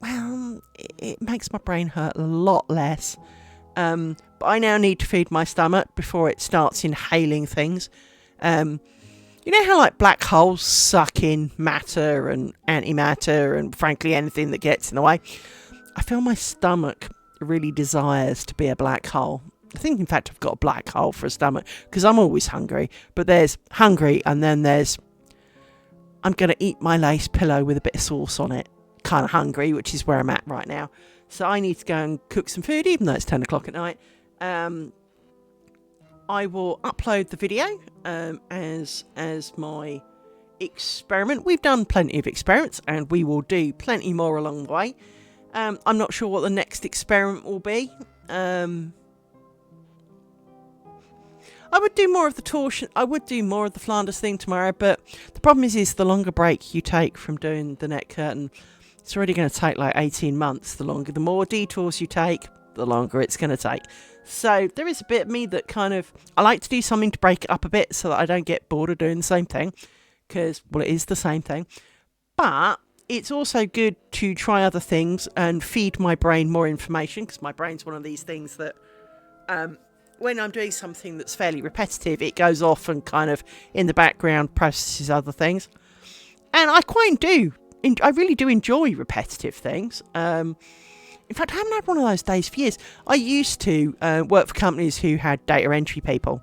well, it makes my brain hurt a lot less. But I now need to feed my stomach before it starts inhaling things. You know how like black holes suck in matter and antimatter and frankly anything that gets in the way? I feel my stomach really desires to be a black hole. I think in fact I've got a black hole for a stomach because I'm always hungry. But there's hungry, and then there's I'm going to eat my lace pillow with a bit of sauce on it. Kind of hungry, which is where I'm at right now. So I need to go and cook some food, even though it's 10 o'clock at night. I will upload the video as my experiment. We've done plenty of experiments, and we will do plenty more along the way. I'm not sure what the next experiment will be. I would do more of the torchon. I would do more of the Flanders thing tomorrow, but the problem is the longer break you take from doing the net curtain, it's already going to take like 18 months. The more detours you take, the longer it's going to take. So there is a bit of me that kind of, I like to do something to break it up a bit so that I don't get bored of doing the same thing. Because, well, it is the same thing. But it's also good to try other things and feed my brain more information. Because my brain's one of these things that, when I'm doing something that's fairly repetitive, it goes off and kind of in the background processes other things. And I I really do enjoy repetitive things. In fact, I haven't had one of those days for years. I used to work for companies who had data entry people.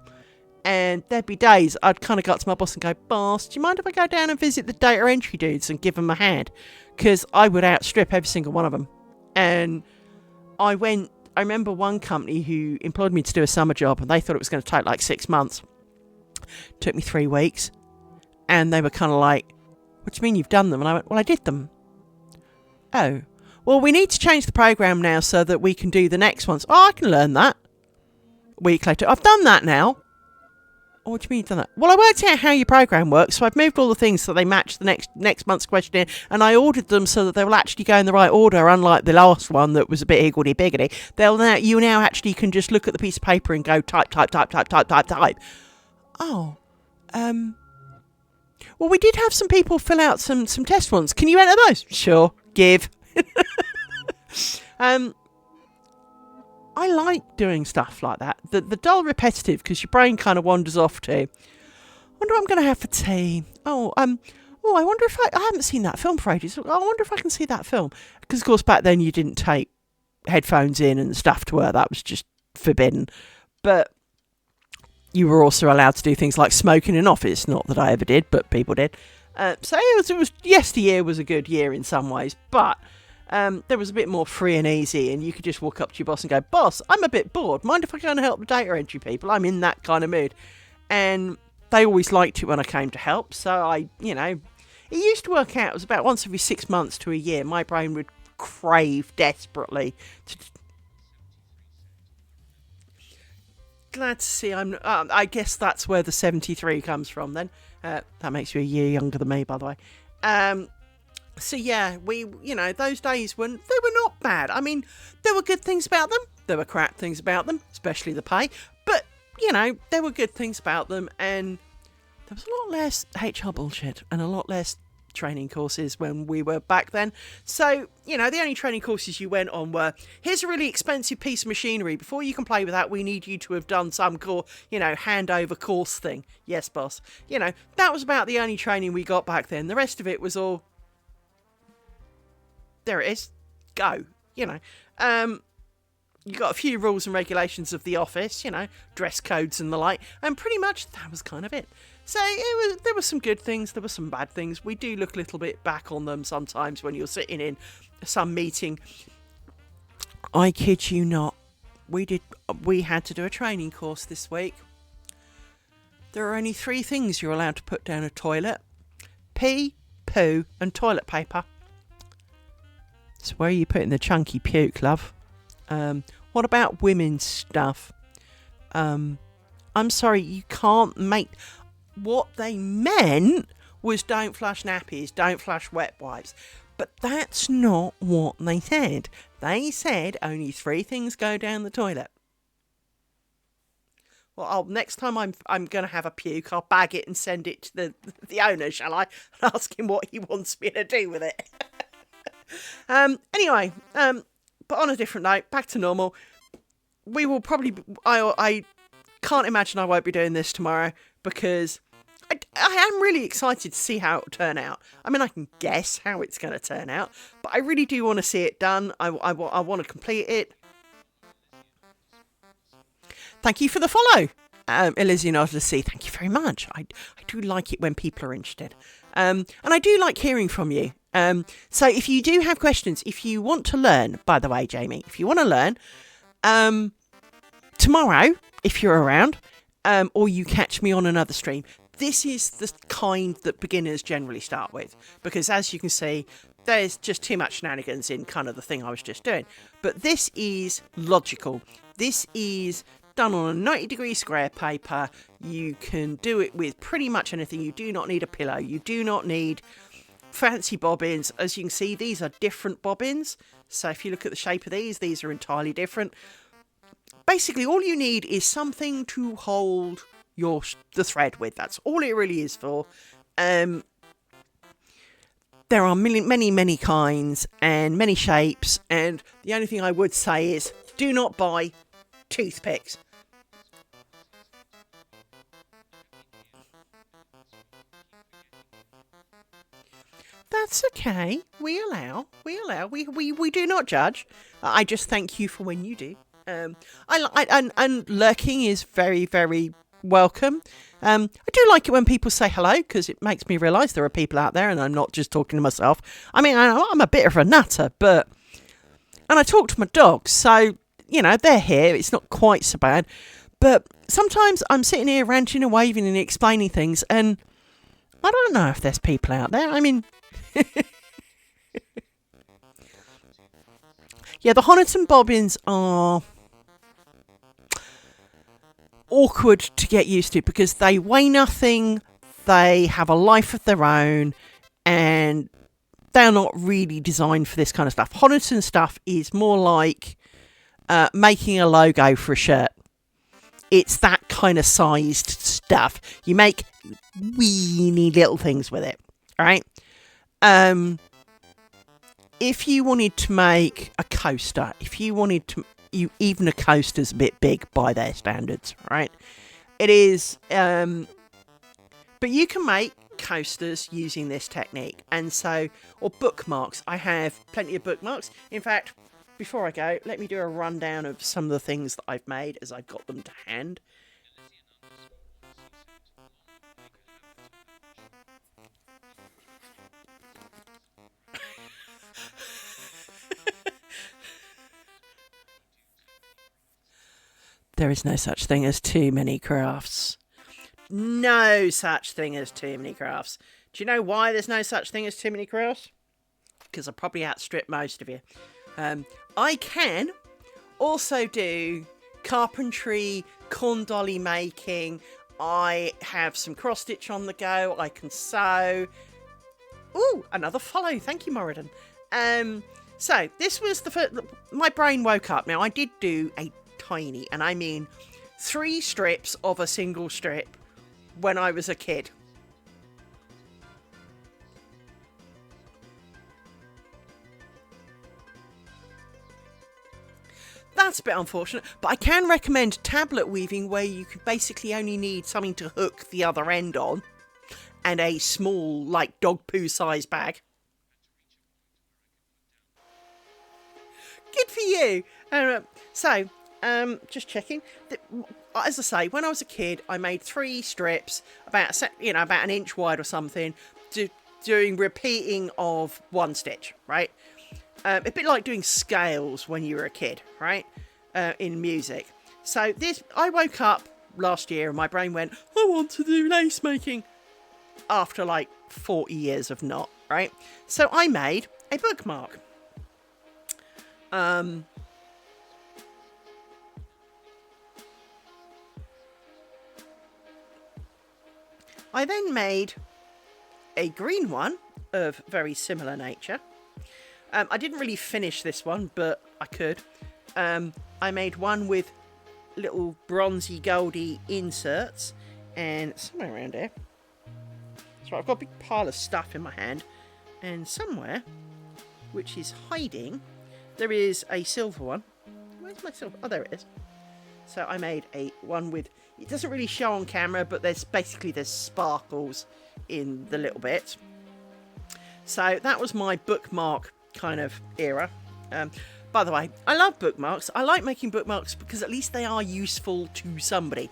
And there'd be days I'd kind of go up to my boss and go, boss, do you mind if I go down and visit the data entry dudes and give them a hand? Because I would outstrip every single one of them. And I remember one company who employed me to do a summer job, and they thought it was going to take like 6 months. It took me 3 weeks. And they were kind of like, what do you mean you've done them? And I went, well, I did them. Oh. Well, we need to change the program now so that we can do the next ones. Oh, I can learn that. A week later, I've done that now. Oh, what do you mean you've done that? Well, I worked out how your program works, so I've moved all the things so they match the next month's questionnaire, and I ordered them so that they will actually go in the right order, unlike the last one that was a bit higgledy-piggledy. You now actually can just look at the piece of paper and go type. Oh, well, we did have some people fill out some test ones. Can you enter those? Sure, give. I like doing stuff like that. The dull repetitive, because your brain kind of wanders off to, I wonder what I'm going to have for tea. I wonder if I haven't seen that film for ages. I wonder if I can see that film. Because, of course, back then you didn't take headphones in and stuff to wear. That was just forbidden. But you were also allowed to do things like smoking in office. Not that I ever did, but people did. So it was yesteryear was a good year in some ways, but there was a bit more free and easy, and you could just walk up to your boss and go, boss, I'm a bit bored. Mind if I go and help the data entry people? I'm in that kind of mood. And they always liked it when I came to help. So it used to work out. It was about once every 6 months to a year. My brain would crave desperately to... Glad to see I guess that's where the 73 comes from then. That makes you a year younger than me, by the way. So yeah, those days they were not bad. I mean, there were good things about them. There were crap things about them, especially the pay. But, there were good things about them, and there was a lot less HR bullshit and a lot less training courses when we were back then. So, the only training courses you went on were, here's a really expensive piece of machinery. Before you can play with that, we need you to have done some handover course thing. Yes, boss. That was about the only training we got back then. The rest of it was all... there it is. Go. You know. You got a few rules and regulations of the office, you know, dress codes and the like, and pretty much that was kind of it. So there were some good things, there were some bad things. We do look a little bit back on them sometimes when you're sitting in some meeting. I kid you not, we had to do a training course this week. There are only 3 things you're allowed to put down a toilet: pee, poo, and toilet paper. So where are you putting the chunky puke, love? What about women's stuff? I'm sorry, you can't make... What they meant was don't flush nappies, don't flush wet wipes. But that's not what they said. They said only 3 things go down the toilet. Well, next time I'm going to have a puke, I'll bag it and send it to the owner, shall I? And ask him what he wants me to do with it. Anyway, but on a different note, back to normal. We will probably... I can't imagine I won't be doing this tomorrow, because I am really excited to see how it will turn out. I mean, I can guess how it's going to turn out, but I really do want to see it done. I want to complete it. Thank you for the follow, Elysian Odyssey. Thank you very much. I do like it when people are interested. And I do like hearing from you. So if you do have questions, if you want to learn, by the way, Jamie, if you want to learn, tomorrow, if you're around, or you catch me on another stream, this is the kind that beginners generally start with, because as you can see, there's just too much shenanigans in kind of the thing I was just doing. But this is logical. This is done on a 90-degree square paper. You can do it with pretty much anything. You do not need a pillow. You do not need fancy bobbins. As you can see, these are different bobbins. So if you look at the shape of these are entirely different. Basically, all you need is something to hold the thread with. That's all it really is for. There are many kinds and many shapes. And the only thing I would say is, do not buy toothpicks. That's okay. We allow. We do not judge. I just thank you for when you do. And lurking is very, very welcome. I do like it when people say hello, because it makes me realise there are people out there and I'm not just talking to myself. I mean, I'm a bit of a nutter, and I talk to my dogs, so, you know, they're here. It's not quite so bad. But sometimes I'm sitting here ranting and waving and explaining things, and I don't know if there's people out there. I mean... Yeah, the Honiton bobbins are awkward to get used to, because they weigh nothing, they have a life of their own, and they're not really designed for this kind of stuff. Honiton stuff is more like making a logo for a shirt. It's that kind of sized stuff. You make weeny little things with it, all right? If you wanted to make a coaster, even a coaster's a bit big by their standards, right? It is, but you can make coasters using this technique, or bookmarks. I have plenty of bookmarks. In fact, before I go, let me do a rundown of some of the things that I've made as I've got them to hand. There is no such thing as too many crafts. No such thing as too many crafts. Do you know why there's no such thing as too many crafts? Because I probably outstrip most of you. I can also do carpentry, corn dolly making. I have some cross stitch on the go. I can sew. Ooh, another follow. Thank you, Moradin. So this was the first. My brain woke up. Now I did do a tiny, and I mean 3 strips of a single strip when I was a kid. That's a bit unfortunate, but I can recommend tablet weaving, where you could basically only need something to hook the other end on and a small, like, dog poo size bag. Good for you. Just checking. As I say, when I was a kid, I made 3 strips about about an inch wide or something, doing repeating of 1 stitch, right? A bit like doing scales when you were a kid, right? In music. So I woke up last year and my brain went, I want to do lace making. After like 40 years of not, right? So I made a bookmark. I then made a green one of very similar nature. I didn't really finish this one, but I could. I made one with little bronzy goldy inserts, and somewhere around here. So I've got a big pile of stuff in my hand, and somewhere, which is hiding, there is a silver one. Where's my silver? Oh, there it is. So I made a one with, it doesn't really show on camera, but there's sparkles in the little bit. So that was my bookmark kind of era. By the way, I love bookmarks. I like making bookmarks because at least they are useful to somebody.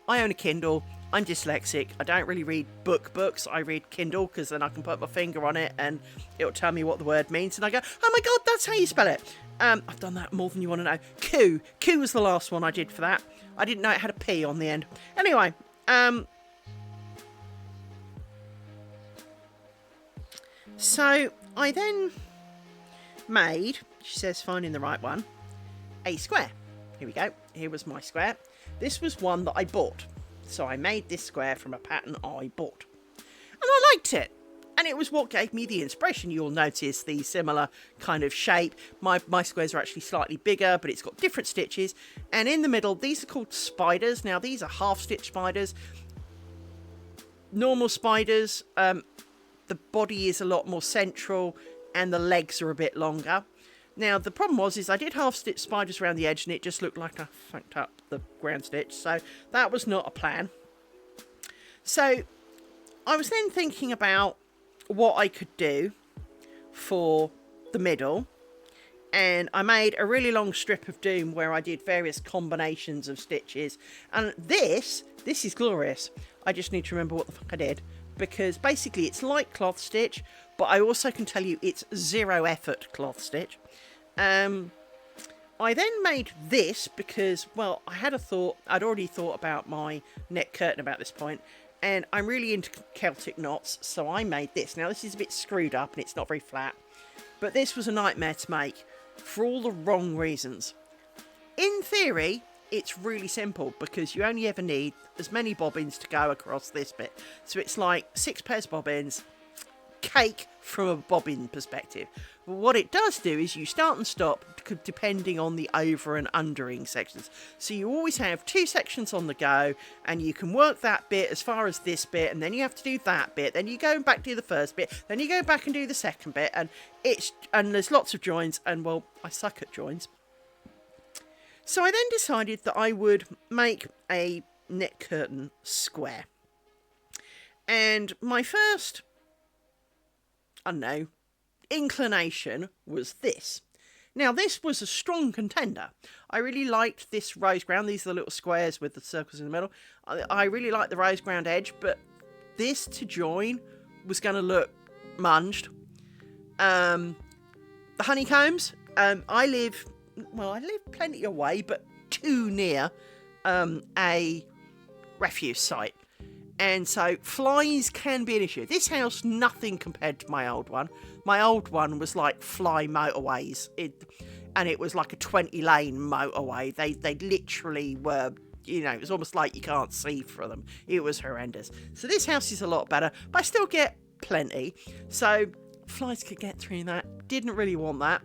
I own a Kindle. I'm dyslexic. I don't really read books. I read Kindle because then I can put my finger on it and it'll tell me what the word means. And I go, oh my God, that's how you spell it. I've done that more than you want to know. Q was the last one I did for that. I didn't know it had a P on the end. Anyway, so I then made, she says finding the right one, a square. Here we go. Here was my square. This was one that I bought. So I made this square from a pattern I bought. And I liked it. And it was what gave me the inspiration. You'll notice the similar kind of shape. My squares are actually slightly bigger, but it's got different stitches. And in the middle, these are called spiders. Now, these are half-stitch spiders. Normal spiders, the body is a lot more central and the legs are a bit longer. Now, the problem was I did half-stitch spiders around the edge and it just looked like I fucked up the ground stitch. So that was not a plan. So I was then thinking about what I could do for the middle. And I made a really long strip of doom where I did various combinations of stitches. And this is glorious. I just need to remember what the fuck I did. Because basically it's like cloth stitch, but I also can tell you it's 0 effort cloth stitch. I then made this because, well, I'd already thought about my neck curtain about this point, and I'm really into Celtic knots, so I made this. Now, this is a bit screwed up and it's not very flat, but this was a nightmare to make for all the wrong reasons. In theory, it's really simple because you only ever need as many bobbins to go across this bit. So it's like 6 pairs of bobbins, cake from a bobbin perspective. But what it does do is you start and stop depending on the over and undering sections. So you always have 2 sections on the go and you can work that bit as far as this bit, and then you have to do that bit, then you go back to do the first bit, then you go back and do the second bit, and there's lots of joins, and well, I suck at joins. So I then decided that I would make a neck curtain square. And my first, I don't know, inclination was this. Now, this was a strong contender. I really liked this rose ground. These are the little squares with the circles in the middle. I really liked the rose ground edge, but this to join was going to look munged. The honeycombs, I live plenty away, but too near a refuse site. And so flies can be an issue. This house, nothing compared to my old one. My old one was like fly motorways. And it was like a 20-lane motorway. They literally were, it was almost like you can't see through them. It was horrendous. So this house is a lot better, but I still get plenty. So flies could get through that. Didn't really want that.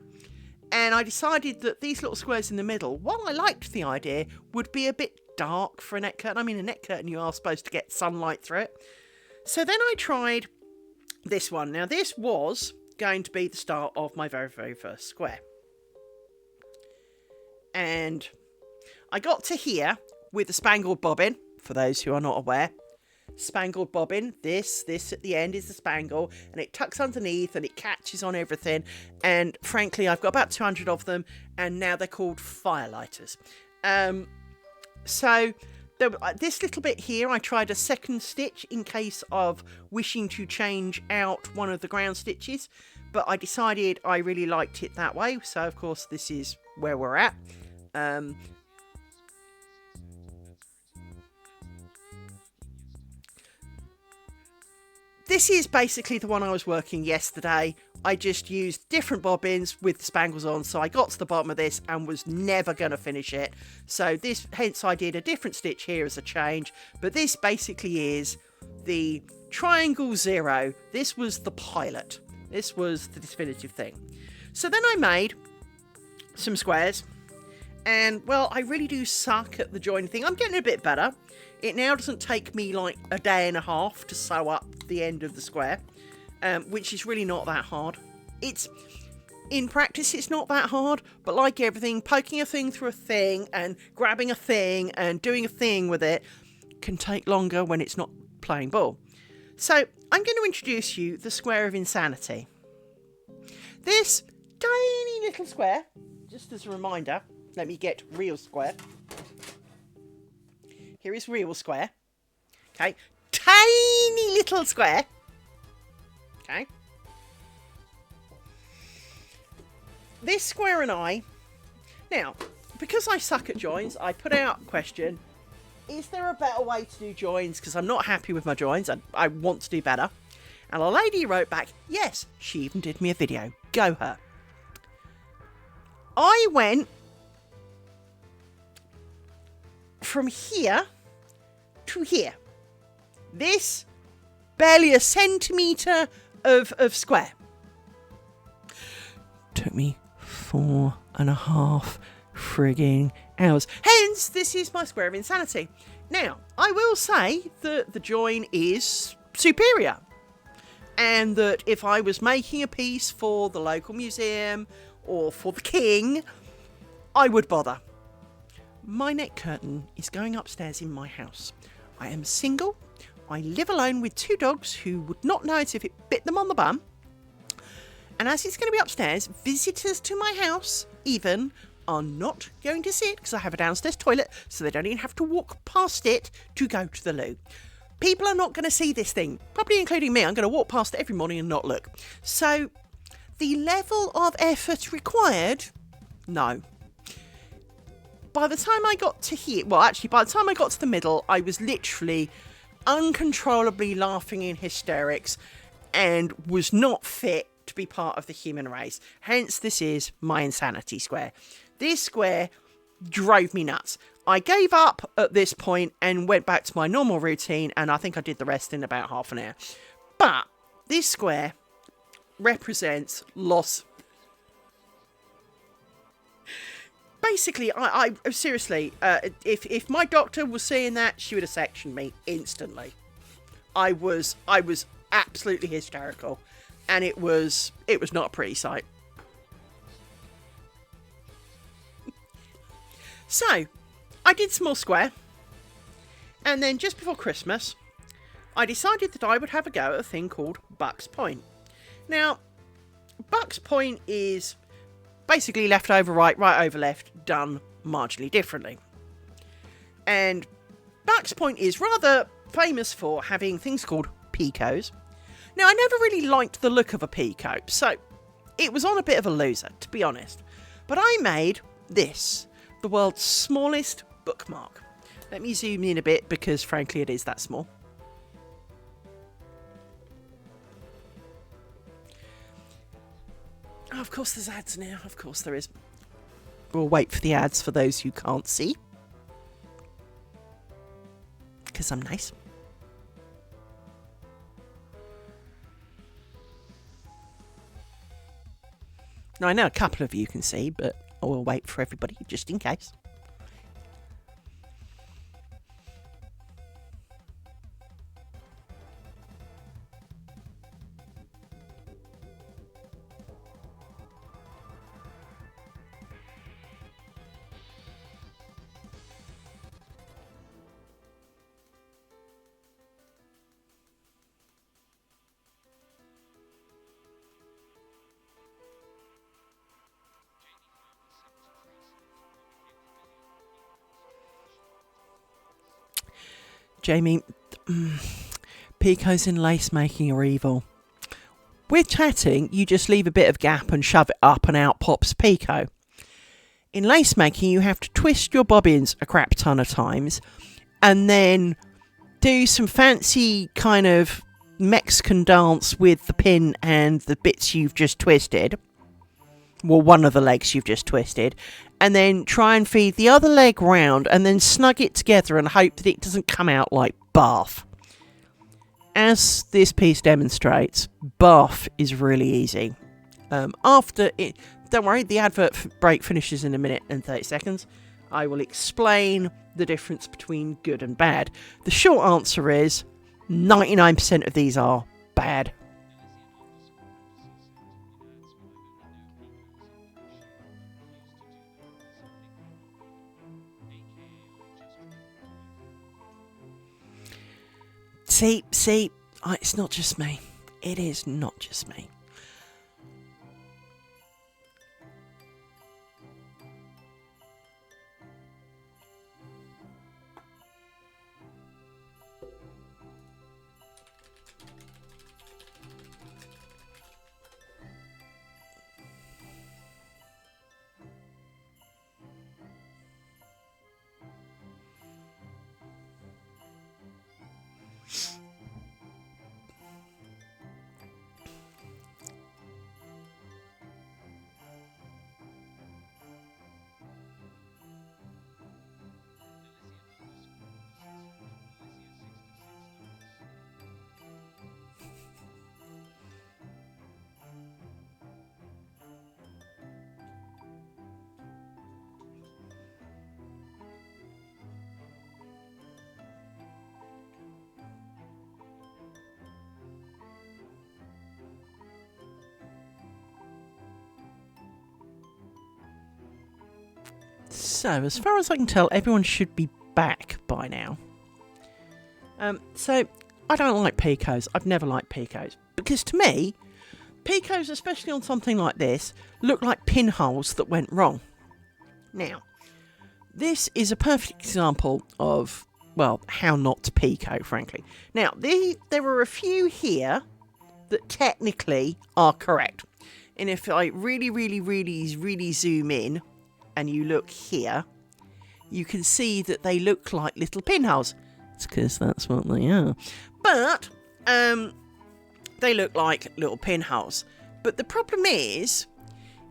And I decided that these little squares in the middle, while I liked the idea, would be a bit dark for a neck curtain. I mean, a neck curtain, you are supposed to get sunlight through it. So then I tried this one. Now, this was going to be the start of my very, very first square. And I got to here with the spangled bobbin, for those who are not aware. spangled bobbin. This at the end is the spangle, and it tucks underneath and it catches on everything. And frankly, I've got about 200 of them, and now they're called firelighters. So this little bit here, I tried a second stitch in case of wishing to change out one of the ground stitches, but I decided I really liked it that way. So of course this is where we're at. This is basically the one I was working yesterday. I just used different bobbins with the spangles on, so I got to the bottom of this and was never going to finish it. So hence I did a different stitch here as a change, but this basically is the triangle 0. This was the pilot. This was the definitive thing. So then I made some squares, and well, I really do suck at the joining thing. I'm getting a bit better. It now doesn't take me like a day and a half to sew up the end of the square, which is really not that hard. In practice, it's not that hard, but like everything, poking a thing through a thing and grabbing a thing and doing a thing with it can take longer when it's not playing ball. So I'm going to introduce you the square of insanity. This tiny little square, just as a reminder, let me get real square. Here is real square. Okay. Tiny little square. Okay. This square and I. Now, because I suck at joins, I put out a question. Is there a better way to do joins? Because I'm not happy with my joins. I want to do better. And a lady wrote back, yes, she even did me a video. Go her. I went from here to here. This barely a centimetre of square. Took me 4.5 frigging hours. Hence, this is my square of insanity. Now, I will say that the join is superior, and that if I was making a piece for the local museum or for the king, I would bother. My neck curtain is going upstairs in my house. I am single. I live alone with 2 dogs who would not notice if it bit them on the bum. And as it's going to be upstairs, visitors to my house even are not going to see it because I have a downstairs toilet, so they don't even have to walk past it to go to the loo. People are not going to see this thing, probably including me. I'm going to walk past it every morning and not look. So the level of effort required, no. By the time I got to here, well, actually, by the time I got to the middle, I was literally uncontrollably laughing in hysterics and was not fit to be part of the human race. Hence, this is my insanity square. This square drove me nuts. I gave up at this point and went back to my normal routine, and I think I did the rest in about half an hour. But this square represents loss. Basically, I seriously, if my doctor was seeing that, she would have sectioned me instantly. I was absolutely hysterical, and it was not a pretty sight. So, I did small square, and then just before Christmas, I decided that I would have a go at a thing called Buck's Point. Now, Buck's Point is basically left over right, right over left, done marginally differently. And Buck's Point is rather famous for having things called picots. Now, I never really liked the look of a picot, so it was on a bit of a loser, to be honest. But I made this, the world's smallest bookmark. Let me zoom in a bit because, frankly, it is that small. Oh, of course there's ads now. Of course there is. We'll wait for the ads for those who can't see. Because I'm nice. Now, I know a couple of you can see, but I will wait for everybody just in case. Jamie, picos in lace making are evil. With tatting, you just leave a bit of gap and shove it up and out pops picot. In lace making, you have to twist your bobbins a crap ton of times and then do some fancy kind of Mexican dance with the pin and the bits you've just twisted. Well, one of the legs you've just twisted. And then try and feed the other leg round and then snug it together and hope that it doesn't come out like barf. As this piece demonstrates, barf is really easy. After it, don't worry, the advert break finishes in a minute and 30 seconds. I will explain the difference between good and bad. The short answer is 99% of these are bad. See, it's not just me. It is not just me. So, as far as I can tell, everyone should be back by now. So, I don't like picots. I've never liked picots. Because to me, picots, especially on something like this, look like pinholes that went wrong. Now, this is a perfect example of, well, how not to picot, frankly. Now, there are a few here that technically are correct. And if I really zoom in, and you look here, you can see that they look like little pinholes. It's because that's what they are. But, they look like little pinholes. But the problem is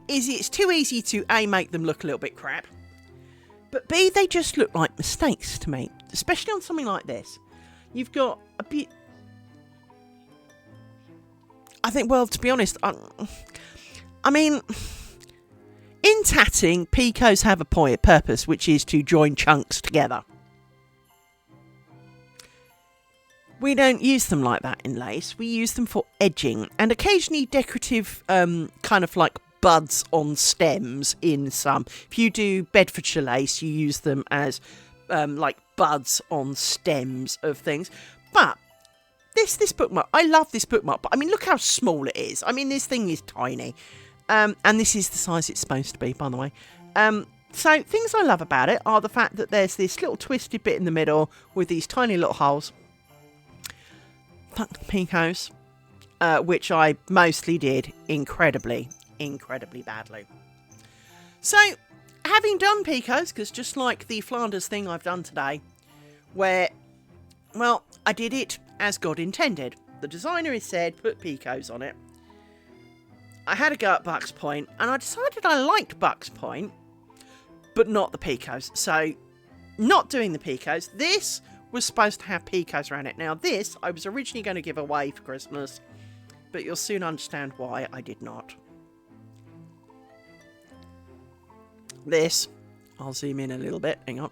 it's too easy to A, make them look a little bit crap, but B, they just look like mistakes to me, especially on something like this. You've got a bit... I think, well, to be honest, I mean... In tatting, picots have a purpose, which is to join chunks together. We don't use them like that in lace. We use them for edging and occasionally decorative kind of like buds on stems in some. If you do Bedfordshire lace, you use them as like buds on stems of things. But this bookmark, I love this bookmark, but I mean, look how small it is. I mean, this thing is tiny. And this is the size it's supposed to be, by the way. So things I love about it are the fact that there's this little twisted bit in the middle with these tiny little holes. Fuck the picots, which I mostly did incredibly badly. So, having done picots, because just like the Flanders thing I've done today, where, well, I did it as God intended. The designer has said, put picots on it. I had a go at Bucks Point, and I decided I liked Bucks Point, but not the picots. So, not doing the picots. This was supposed to have picots around it. Now, this I was originally going to give away for Christmas, but you'll soon understand why I did not. This, I'll zoom in a little bit. Hang on.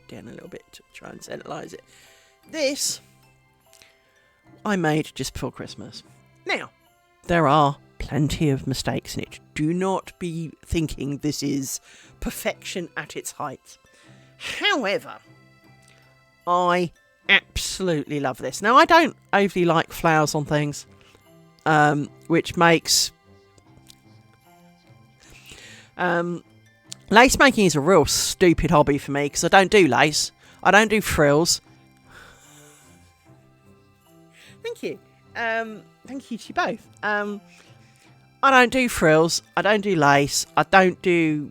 Down a little bit to try and centralise it. This I made just before Christmas. Now, there are plenty of mistakes in it. Do not be thinking this is perfection at its height. However, I absolutely love this. Now, I don't overly like flowers on things, which makes Lace making is a real stupid hobby for me because I don't do lace. I don't do frills. Thank you. Thank you to you both. I don't do frills. I don't do lace. I don't do...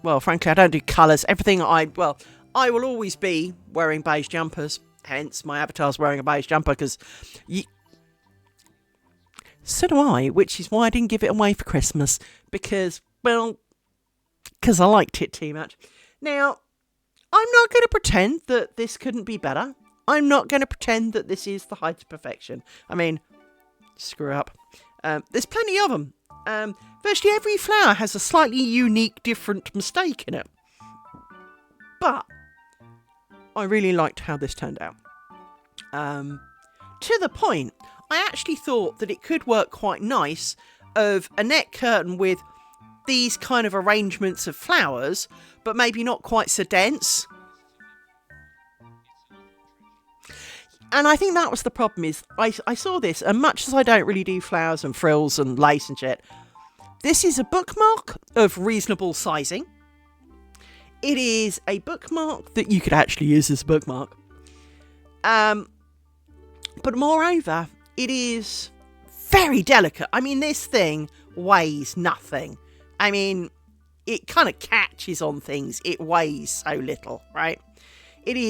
Well, frankly, I don't do colours. Everything I will always be wearing beige jumpers. Hence, my avatar's wearing a beige jumper because... So do I, which is why I didn't give it away for Christmas. Because, well... Because I liked it too much. Now, I'm not going to pretend that this couldn't be better. I'm not going to pretend that this is the height of perfection. I mean, screw up. There's plenty of them. Virtually every flower has a slightly unique, different mistake in it. But I really liked how this turned out. To the point, I actually thought that it could work quite nice of a net curtain with these kind of arrangements of flowers, but maybe not quite so dense. And I think that was the problem is I saw this, and much as I don't really do flowers and frills and lace and shit, this is a bookmark of reasonable sizing. It is a bookmark that you could actually use as a bookmark. But moreover, it is very delicate. I mean, this thing weighs nothing. I mean, it kind of catches on things. It weighs so little, right? It's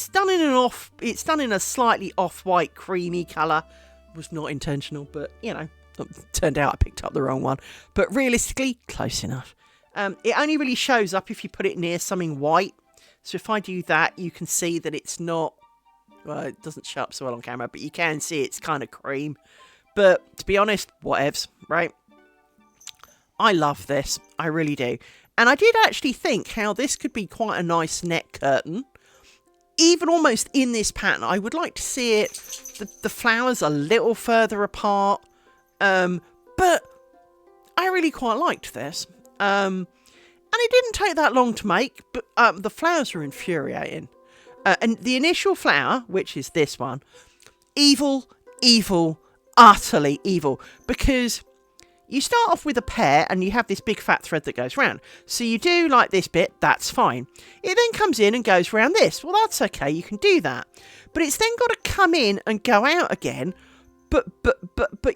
done in a slightly off-white creamy colour. It was not intentional, but you know, it turned out I picked up the wrong one. But realistically, close enough. It only really shows up if you put it near something white. So if I do that, you can see that it's not. Well, it doesn't show up so well on camera, but you can see it's kind of cream. But to be honest, whatevs, right? I love this. I really do. And I did actually think how this could be quite a nice net curtain. Even almost in this pattern, I would like to see it, the flowers a little further apart. But I really quite liked this. And it didn't take that long to make, but the flowers are infuriating. And the initial flower, which is this one, evil, utterly evil. Because you start off with a pear and you have this big fat thread that goes round. So you do like this bit, that's fine. It then comes in and goes round this. Well, that's okay, you can do that. But it's then got to come in and go out again. But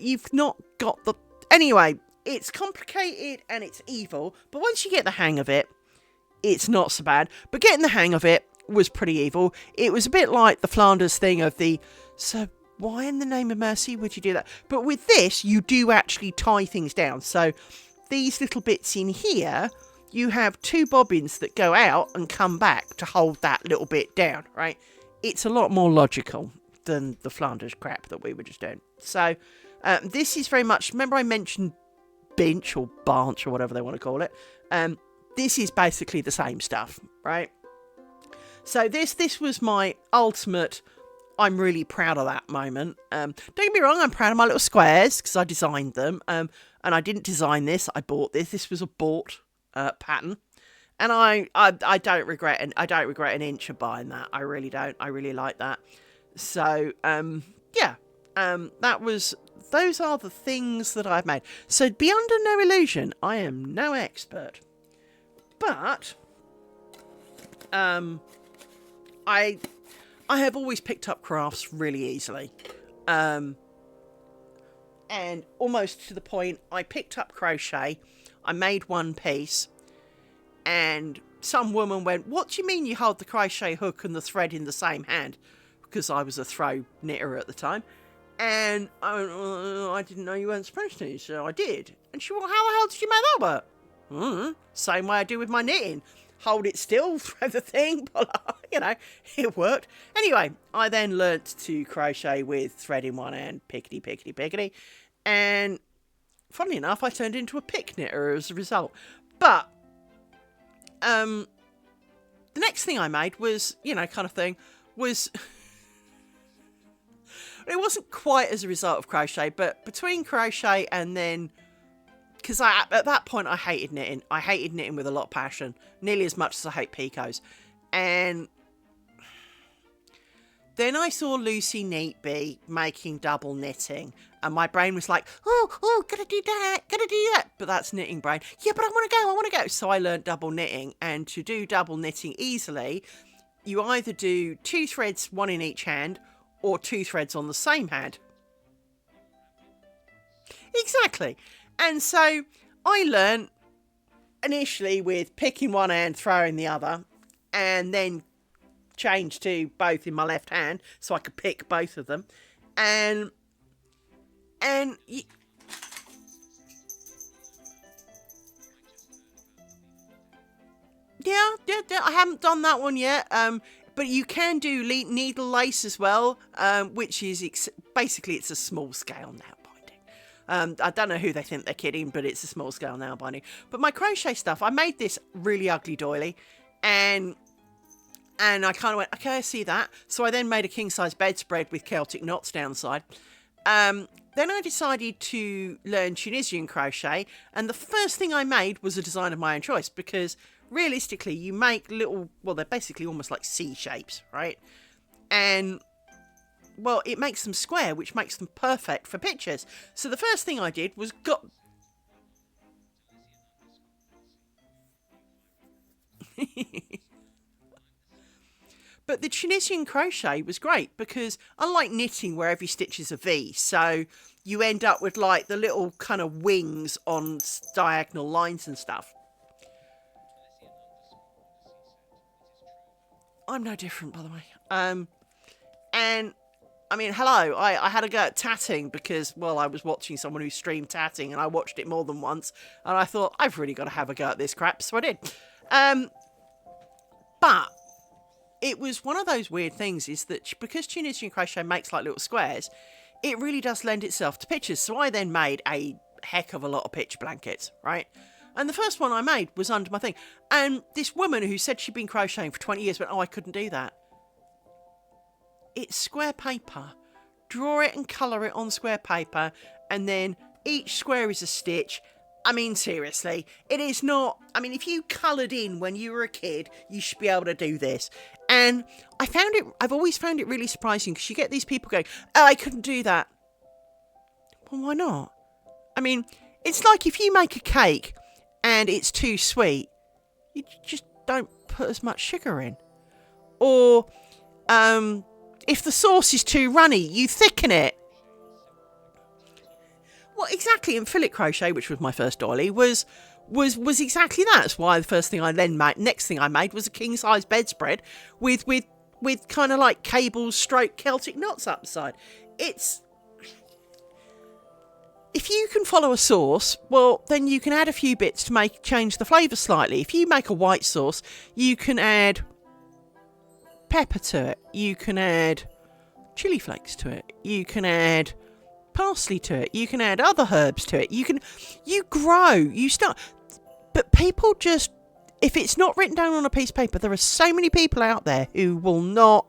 you've not got the... Anyway, it's complicated and it's evil. But once you get the hang of it, it's not so bad. But getting the hang of it was pretty evil. It was a bit like the Flanders thing of the... So why in the name of mercy would you do that? But with this, you do actually tie things down. So these little bits in here, you have two bobbins that go out and come back to hold that little bit down, right? It's a lot more logical than the Flanders crap that we were just doing. So this is very much... Remember I mentioned bench or branch or whatever they want to call it? This is basically the same stuff, right? So this was my ultimate... I'm really proud of that moment. Don't get me wrong, I'm proud of my little squares because I designed them. And I didn't design this, I bought this. This was a bought pattern. And I don't regret an inch of buying that. I really don't. I really like that. So, yeah. Those are the things that I've made. So be under no illusion, I am no expert. But, I have always picked up crafts really easily. And almost to the point, I picked up crochet. I made one piece. And some woman went, "What do you mean you hold the crochet hook and the thread in the same hand?" Because I was a throw knitter at the time. And I went, "I didn't know you weren't supposed to," so I did. And she went, "How the hell did you make that work?" Same way I do with my knitting. Hold it still, thread the thing, you know, it worked. Anyway, I then learnt to crochet with thread in one hand, pickety. And funnily enough, I turned into a pick knitter as a result. But, the next thing I made was, you know, kind of thing, was... It wasn't quite as a result of crochet, but between crochet and then... Because at that point, I hated knitting. I hated knitting with a lot of passion. Nearly as much as I hate picots. And Then I saw Lucy Neatby making double knitting, and my brain was like, oh, gotta do that. But that's knitting brain. Yeah, but I want to go. So I learned double knitting, and to do double knitting easily, you either do 2 threads, one in each hand, or 2 threads on the same hand. Exactly. And so I learned initially with picking one hand, throwing the other, and then change to both in my left hand so I could pick both of them. And yeah, I haven't done that one yet. But you can do needle lace as well, which is basically it's a small scale nail binding. I don't know who they think they're kidding, but it's a small scale nail binding. But my crochet stuff, I made this really ugly doily, and I kind of went, okay, I see that. So I then made a king-size bedspread with Celtic knots down the side. Then I decided to learn Tunisian crochet, and the first thing I made was a design of my own choice, because realistically, you make little, well, they're basically almost like C shapes, right? And, well, it makes them square, which makes them perfect for pictures. So the first thing I did was But the Tunisian crochet was great because unlike knitting where every stitch is a V, so you end up with like the little kind of wings on diagonal lines and stuff. I'm no different, by the way. And I mean, hello, I had a go at tatting because, well, I was watching someone who streamed tatting and I watched it more than once. And I thought, I've really got to have a go at this crap. So I did. But it was one of those weird things is that because Tunisian crochet makes like little squares, it really does lend itself to pictures. So I then made a heck of a lot of picture blankets, right? And the first one I made was under my thing. And this woman who said she'd been crocheting for 20 years went, oh, I couldn't do that. It's square paper. Draw it and colour it on square paper. And then each square is a stitch. I mean, seriously, it is not... I mean, if you coloured in when you were a kid, you should be able to do this. And I've always found it really surprising because you get these people going, oh, I couldn't do that. Well, why not? I mean, it's like if you make a cake and it's too sweet, you just don't put as much sugar in. Or if the sauce is too runny, you thicken it. Well, exactly. And fillet crochet, which was my first doily, was exactly that. That's why the first thing I then made, next thing I made was a king size bedspread with kind of like cables stroke Celtic knots up the side. It's, if you can follow a sauce, well, then you can add a few bits to change the flavour slightly. If you make a white sauce, you can add pepper to it. You can add chili flakes to it. You can add parsley to it. You can add other herbs to it. You grow. You start. But people just, if it's not written down on a piece of paper, there are so many people out there who will not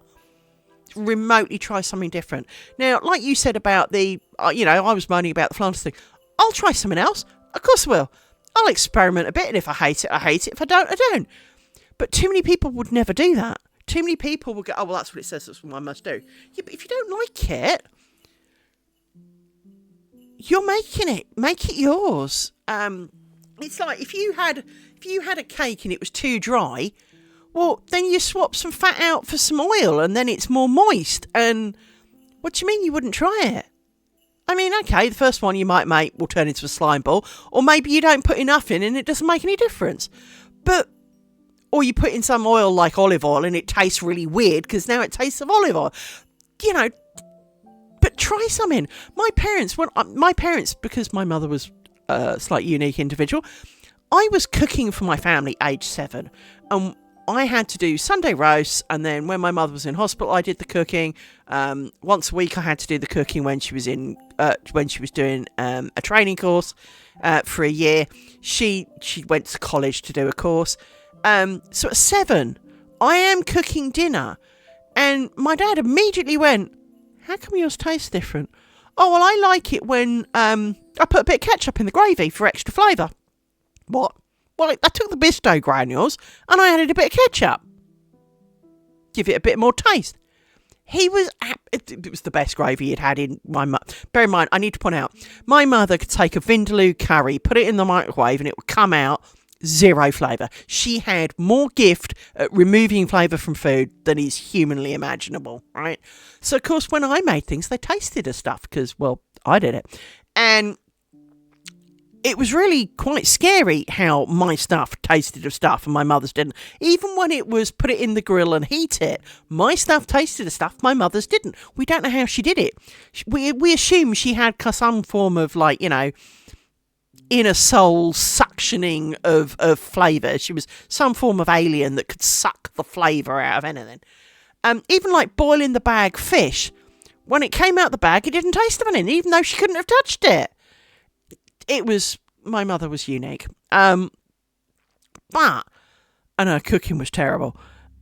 remotely try something different. Now, like you said about the, I was moaning about the Flanders thing. I'll try something else. Of course I will. I'll experiment a bit, and if I hate it, I hate it. If I don't, I don't. But too many people would never do that. Too many people will go, oh, well, that's what it says, that's what I must do. Yeah, but if you don't like it, you're making it. Make it yours. It's like if you had a cake and it was too dry, well, then you swap some fat out for some oil and then it's more moist. And what do you mean you wouldn't try it? I mean, okay, the first one you might make will turn into a slime ball, or maybe you don't put enough in and it doesn't make any difference. Or you put in some oil like olive oil and it tastes really weird because now it tastes of olive oil. But try something. My parents, because my mother was a slightly unique individual, I was cooking for my family age 7. And I had to do Sunday roasts. And then when my mother was in hospital, I did the cooking. Once a week, I had to do the cooking when she was doing a training course for a year. She went to college to do a course. So at 7, I am cooking dinner. And my dad immediately went, how come yours tastes different? Oh, well, I like it when I put a bit of ketchup in the gravy for extra flavour. What? Well, I took the Bisto granules and I added a bit of ketchup. Give it a bit more taste. It was the best gravy he'd had in my bear in mind, I need to point out, my mother could take a vindaloo curry, put it in the microwave, and it would come out zero flavour. She had more gift at removing flavour from food than is humanly imaginable, right? So, of course, when I made things, they tasted of stuff because, well, I did it. And it was really quite scary how my stuff tasted of stuff and my mother's didn't. Even when it was put it in the grill and heat it, my stuff tasted of stuff, my mother's didn't. We don't know how she did it. We assume she had some form of, like, you know, inner soul suctioning of flavour. She was some form of alien that could suck the flavour out of anything. Even like boiling the bag fish, when it came out the bag, it didn't taste of anything, even though she couldn't have touched it. My mother was unique. And her cooking was terrible.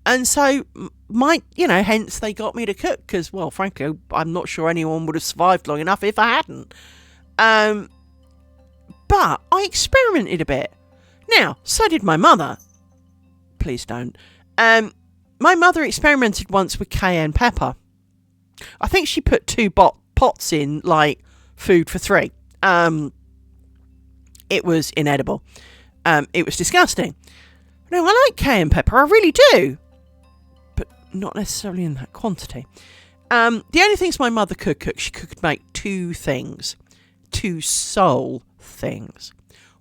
And so, hence they got me to cook, because, well, frankly, I'm not sure anyone would have survived long enough if I hadn't. But I experimented a bit. Now, so did my mother. Please don't. My mother experimented once with cayenne pepper. I think she put 2 pots in, like, food for 3. It was inedible. It was disgusting. Now, I like cayenne pepper, I really do. But not necessarily in that quantity. The only things my mother could cook, she could make 2 things. 2 sole things.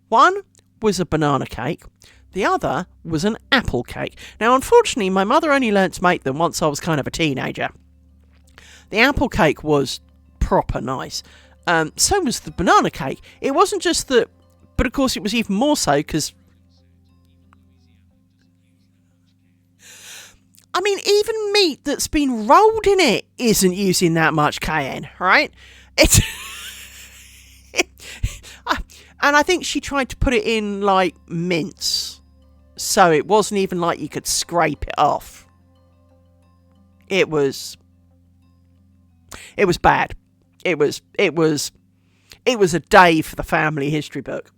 One was a banana cake. The other was an apple cake. Now, unfortunately, my mother only learnt to make them once I was kind of a teenager. The apple cake was proper nice. So was the banana cake. It wasn't just that, but of course it was even more so because, I mean, even meat that's been rolled in it isn't using that much cayenne, right? And I think she tried to put it in, like, mince. So it wasn't even like you could scrape it off. It was bad. It was a day for the family history book.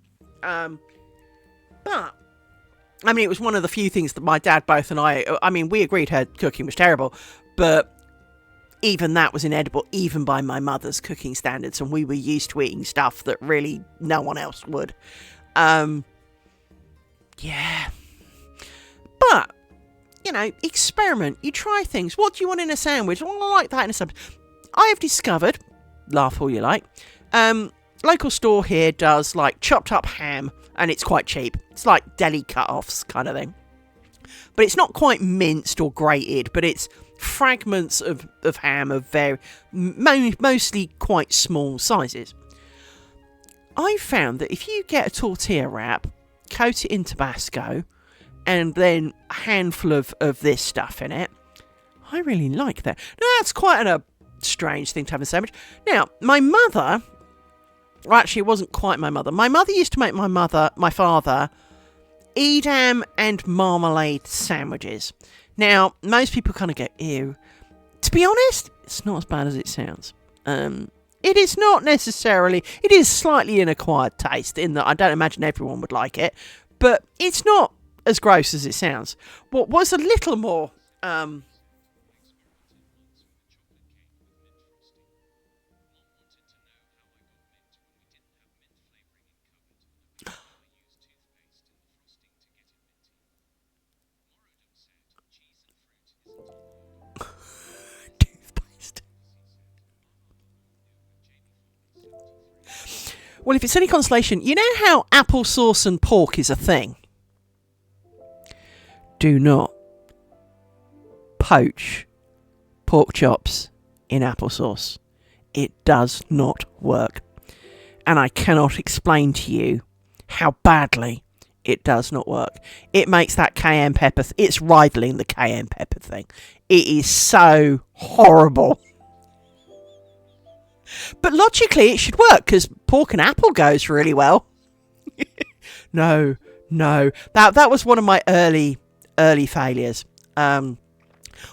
But, I mean, it was one of the few things that my dad, both, and I mean, we agreed her cooking was terrible, but even that was inedible, even by my mother's cooking standards, and we were used to eating stuff that really no one else would. Yeah. But, experiment. You try things. What do you want in a sandwich? Well, I like that in a sandwich. I have discovered, laugh all you like, local store here does, like, chopped up ham, and it's quite cheap. It's like deli cut-offs kind of thing. But it's not quite minced or grated, but it's fragments of ham of mostly quite small sizes. I found that if you get a tortilla wrap, coat it in Tabasco, and then a handful of this stuff in it, I really like that. Now, that's quite a strange thing to have in a sandwich. Now, my mother, well, actually, it wasn't quite my mother. My mother used to make my father, Edam and marmalade sandwiches. Now, most people kind of go, ew. To be honest, it's not as bad as it sounds. It is not necessarily, it is slightly an acquired taste in that I don't imagine everyone would like it, but it's not as gross as it sounds. What was a little more, well, if it's any consolation, you know how applesauce and pork is a thing? Do not poach pork chops in applesauce. It does not work. And I cannot explain to you how badly it does not work. It makes that cayenne pepper, it's rivaling the cayenne pepper thing. It is so horrible. But logically, it should work, because pork and apple goes really well. No. That was one of my early failures. One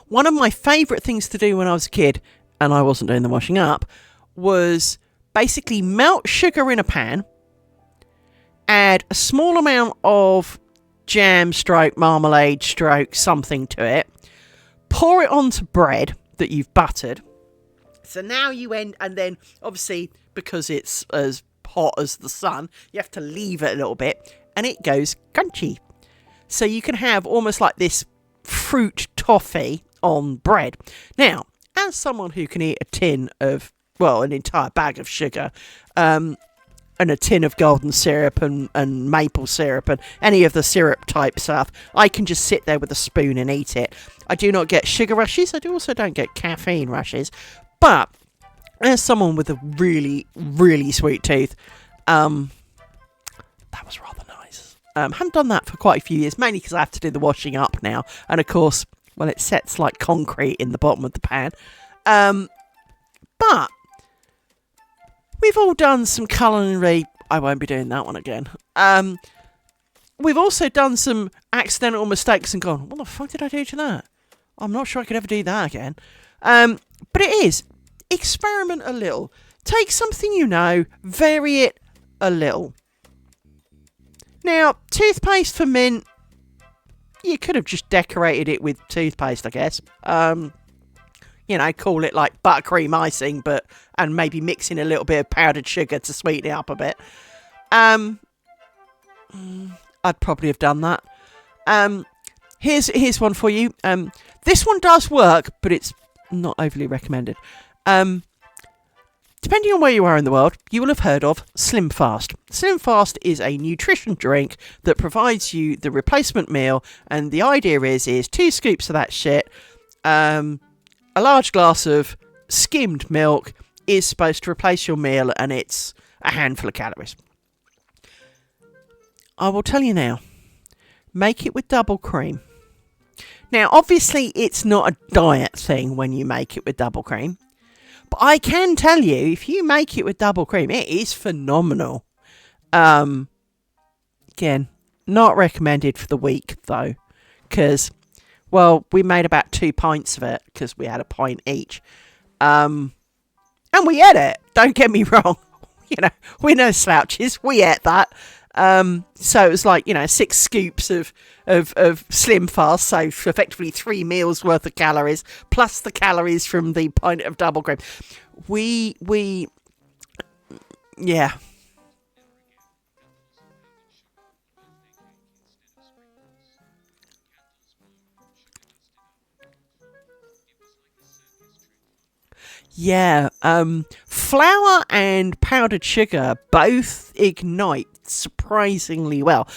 of my favourite things to do when I was a kid, and I wasn't doing the washing up, was basically melt sugar in a pan, add a small amount of jam stroke, marmalade stroke, something to it, pour it onto bread, that you've buttered. So now you end, and then obviously because it's as hot as the sun, you have to leave it a little bit, and it goes crunchy. So you can have almost like this fruit toffee on bread. Now, as someone who can eat an entire bag of sugar, and a tin of golden syrup and maple syrup and any of the syrup type stuff, I can just sit there with a spoon and eat it. I do not get sugar rushes. I also don't get caffeine rushes. But as someone with a really, really sweet tooth, that was rather nice. Haven't done that for quite a few years, mainly because I have to do the washing up now. And of course, well, it sets like concrete in the bottom of the pan. But we've all done some culinary... I won't be doing that one again. We've also done some accidental mistakes and gone, what the fuck did I do to that? I'm not sure I could ever do that again. But it is. Experiment a little. Take something you know, vary it a little. Now, toothpaste for mint, you could have just decorated it with toothpaste, I guess. Call it like buttercream icing, and maybe mix in a little bit of powdered sugar to sweeten it up a bit. I'd probably have done that. Here's one for you. This one does work, but it's not overly recommended. Depending on where you are in the world, you will have heard of Slim Fast. Slim Fast is a nutrition drink that provides you the replacement meal, and the idea is 2 scoops of that shit. A large glass of skimmed milk is supposed to replace your meal, and it's a handful of calories. I will tell you now, make it with double cream. Now, obviously, it's not a diet thing when you make it with double cream. But I can tell you, if you make it with double cream, it is phenomenal. Again, not recommended for the week, though. Because, well, we made about 2 pints of it, because we had a pint each. And we ate it. Don't get me wrong. We're no slouches. We ate that. So it was like, 6 scoops of Slim Fast, so effectively 3 meals worth of calories, plus the calories from the pint of double cream. Yeah. Yeah, flour and powdered sugar both ignite surprisingly well.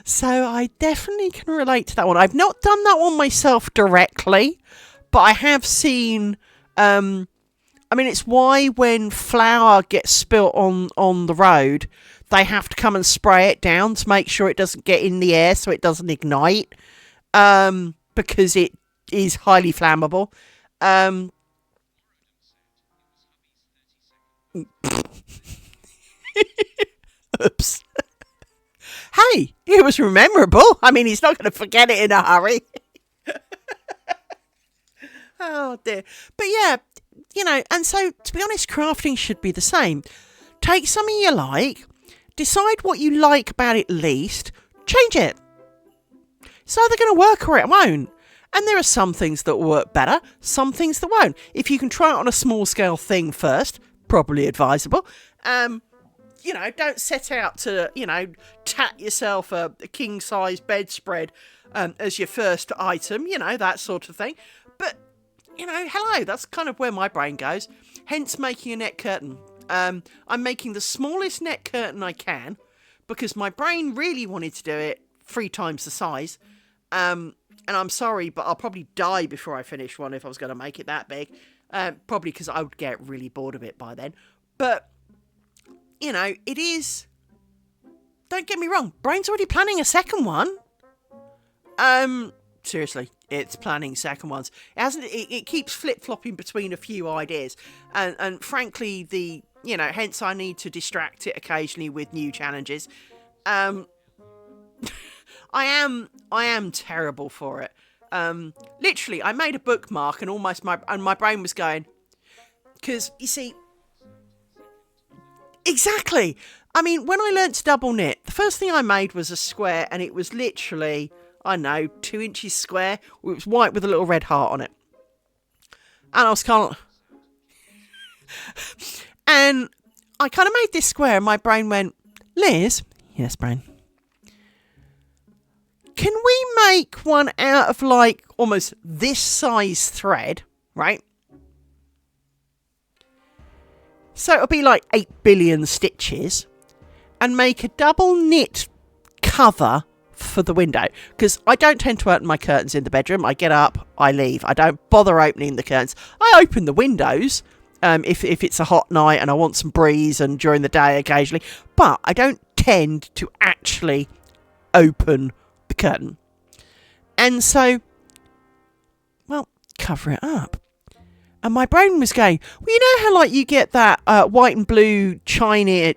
So I definitely can relate to that one. I've not done that one myself directly, but I have seen... it's why when flour gets spilt on the road, they have to come and spray it down to make sure it doesn't get in the air so it doesn't ignite. Because it is highly flammable. Oops. Hey, it was memorable. He's not going to forget it in a hurry. Oh dear. But yeah, and so to be honest, crafting should be the same. Take something you like, decide what you like about it least, change it. It's either going to work or it won't. And there are some things that will work better, some things that won't. If you can try it on a small scale thing first, probably advisable. Don't set out to, tat yourself a king size bedspread as your first item, that sort of thing. But, hello, that's kind of where my brain goes. Hence making a net curtain. I'm making the smallest net curtain I can because my brain really wanted to do it 3 times the size. And I'm sorry, but I'll probably die before I finish one if I was going to make it that big. Probably because I would get really bored of it by then. But, it is... Don't get me wrong, Brain's already planning a second one. Seriously, it's planning second ones. It keeps flip-flopping between a few ideas. And frankly, hence I need to distract it occasionally with new challenges. I am terrible for it. Literally, I made a bookmark and my brain was going, because you see, exactly. When I learnt to double knit, the first thing I made was a square, and it was literally, I don't know, 2 inches square. It was white with a little red heart on it. And I was kind of... and I kind of made this square and my brain went, Liz? Yes, brain. Can we make one out of like almost this size thread, right? So it'll be like 8 billion stitches and make a double knit cover for the window, because I don't tend to open my curtains in the bedroom. I get up, I leave. I don't bother opening the curtains. I open the windows if it's a hot night and I want some breeze and during the day occasionally, but I don't tend to actually open the curtain. And so, well, cover it up. And my brain was going, well, you know how like you get that white and blue china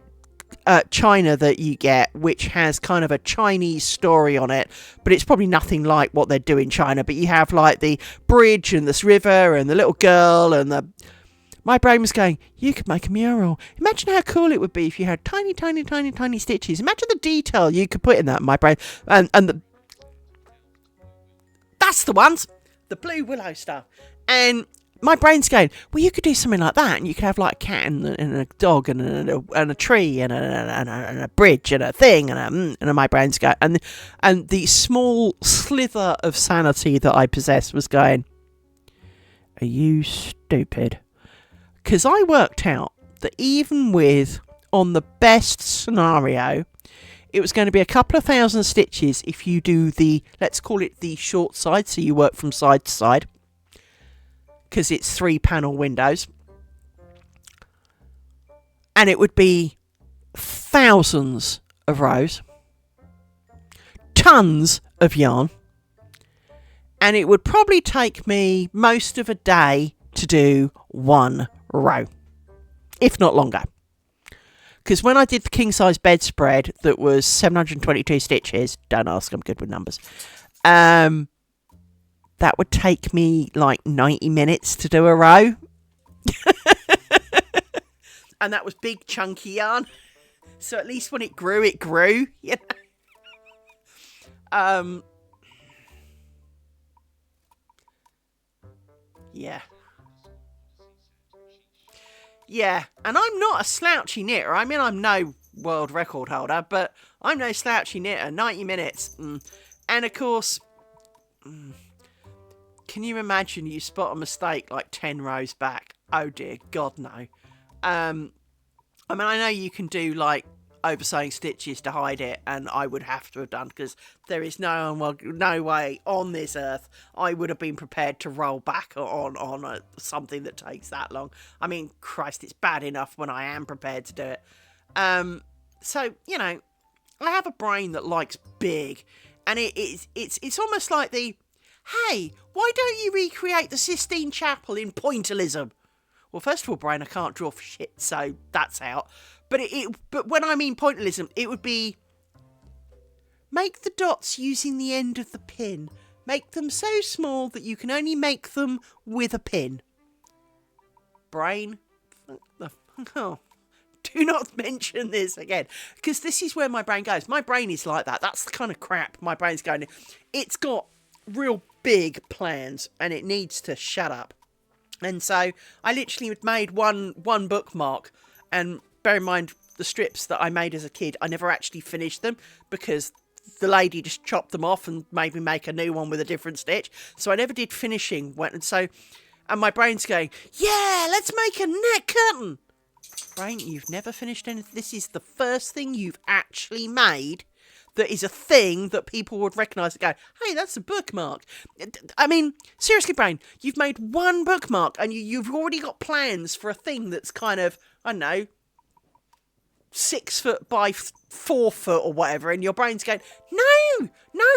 that you get, which has kind of a Chinese story on it, but it's probably nothing like what they do in China. But you have like the bridge and this river and the little girl and the... My brain was going, you could make a mural. Imagine how cool it would be if you had tiny, tiny, tiny, tiny stitches. Imagine the detail you could put in that, my brain. And that's the ones, the blue willow stuff. And my brain's going, well, you could do something like that, and you could have like a cat and a dog and a tree and a bridge and a thing and my brain's going, and the small slither of sanity that I possess was going, are you stupid? Because I worked out that even with, on the best scenario, it was going to be a couple of thousand stitches if you do the, let's call it the short side, so you work from side to side, because it's 3 panel windows, and it would be thousands of rows, tons of yarn, and it would probably take me most of a day to do 1 row, if not longer. Because when I did the king size bedspread that was 722 stitches, don't ask, I'm good with numbers, that would take me like 90 minutes to do a row. And that was big chunky yarn, so at least when it grew, you know. Yeah, and I'm not a slouchy knitter. I mean, I'm no world record holder, but I'm no slouchy knitter. 90 minutes. And of course, can you imagine you spot a mistake like 10 rows back? Oh dear God, no. I mean, I know you can do like oversewing stitches to hide it, and I would have to have done, because there is no way on this earth I would have been prepared to roll back on something that takes that long. I mean, Christ, it's bad enough when I am prepared to do it. So, you know, I have a brain that likes big, and it's almost like the, hey, why don't you recreate the Sistine Chapel in pointillism? Well, first of all, brain, I can't draw for shit, so that's out. But when I mean pointillism, it would be make the dots using the end of the pin. Make them so small that you can only make them with a pin. Brain, oh, do not mention this again, because this is where my brain goes. My brain is like that. That's the kind of crap my brain's going in. It's got real big plans, and it needs to shut up. And so I literally made one bookmark, and bear in mind, the strips that I made as a kid, I never actually finished them because the lady just chopped them off and made me make a new one with a different stitch. So I never did finishing. And my brain's going, yeah, let's make a neck curtain. Brain, you've never finished anything. This is the first thing you've actually made that is a thing that people would recognise and go, hey, that's a bookmark. I mean, seriously, brain, you've made one bookmark and you've already got plans for a thing that's kind of, I don't know, 6 foot by 4 foot or whatever, and your brain's going, no,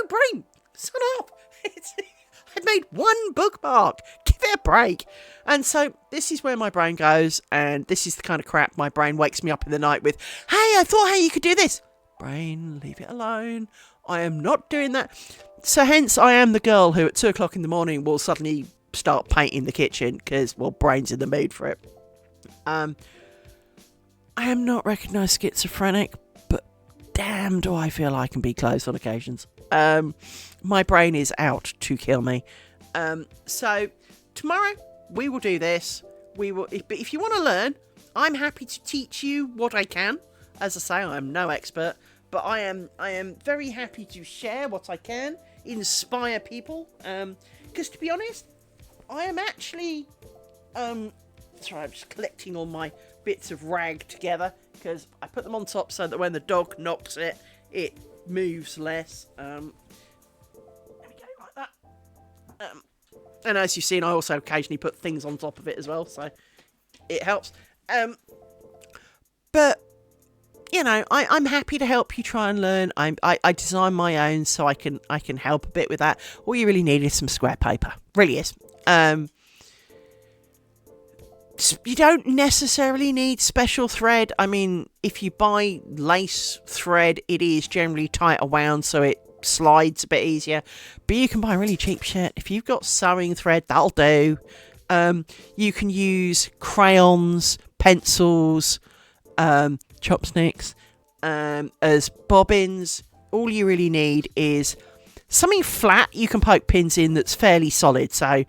brain, son up. I've made one bookmark. Give it a break. And so this is where my brain goes, and this is the kind of crap my brain wakes me up in the night with. Hey, I thought, hey, you could do this. Brain, leave it alone. I am not doing that. So hence I am the girl who at 2 o'clock in the morning will suddenly start painting the kitchen because, well, brain's in the mood for it. I am not recognised schizophrenic, but damn do I feel I can be close on occasions. My brain is out to kill me. So tomorrow we will do this. But if you want to learn, I'm happy to teach you what I can. As I say, I'm no expert, but I am very happy to share what I can, inspire people. Because to be honest, I am actually sorry, I'm just collecting all my bits of rag together because I put them on top so that when the dog knocks it, it moves less. There we go, like that. And as you've seen, I also occasionally put things on top of it as well, so it helps. But you know, I'm happy to help you try and learn. I design my own, so I can help a bit with that. All you really need is some square paper. Really is. You don't necessarily need special thread. I mean, if you buy lace thread, it is generally tighter wound, so it slides a bit easier. But you can buy really cheap shit. If you've got sewing thread, that'll do. You can use crayons, pencils, chopsticks as bobbins. All you really need is something flat you can poke pins in that's fairly solid. So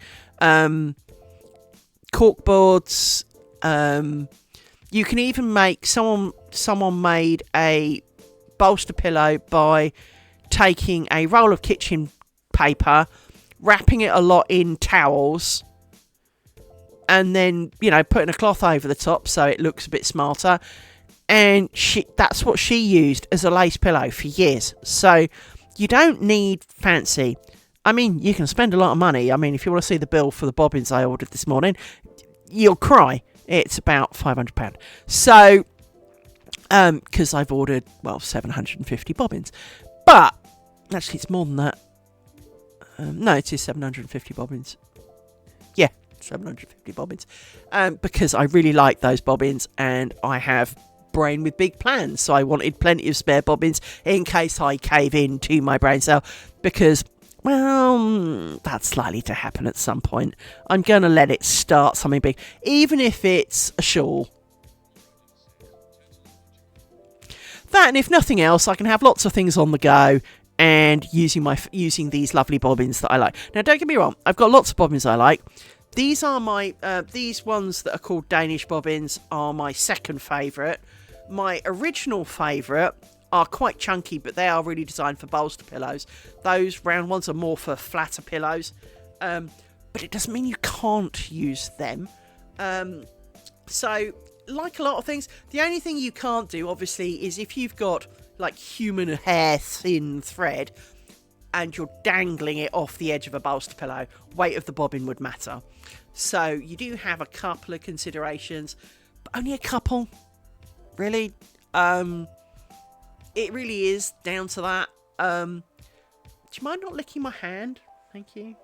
cork boards. You can even make someone made a bolster pillow by taking a roll of kitchen paper, wrapping it a lot in towels, and then, you know, putting a cloth over the top so it looks a bit smarter. And that's what she used as a lace pillow for years. So you don't need fancy. I mean, you can spend a lot of money. I mean, if you want to see the bill for the bobbins I ordered this morning, you'll cry. It's about £500. So, because I've ordered, 750 bobbins. But, actually, it's more than that. No, it is 750 bobbins. Yeah, 750 bobbins. Because I really like those bobbins, and I have brain with big plans. So I wanted plenty of spare bobbins in case I cave in to my brain cell. Because, well, that's likely to happen at some point. I'm going to let it start something big. Even if it's a shawl. That, and if nothing else, I can have lots of things on the go and using these lovely bobbins that I like. Now, don't get me wrong, I've got lots of bobbins I like. These are my these ones that are called Danish bobbins are my second favourite. My original favourite are quite chunky, but they are really designed for bolster pillows. Those round ones are more for flatter pillows, but it doesn't mean you can't use them. So, like a lot of things, the only thing you can't do, obviously, is if you've got like human hair thin thread and you're dangling it off the edge of a bolster pillow, weight of the bobbin would matter. So you do have a couple of considerations, but only a couple, really. It really is down to that. Do you mind not licking my hand? Thank you,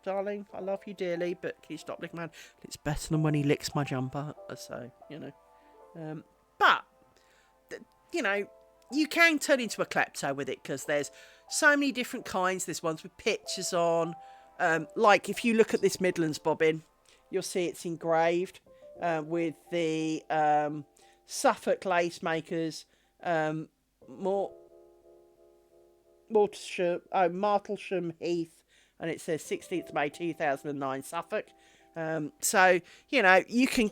darling. I love you dearly, but can you stop licking my hand? It's better than when he licks my jumper, so, you know. But, you know, you can turn into a klepto with it, because there's so many different kinds. There's ones with pictures on. Like, if you look at this Midlands bobbin, you'll see it's engraved with the Suffolk lace makers, Martlesham Heath, and it says 16th May 2009 Suffolk. So, you know, you can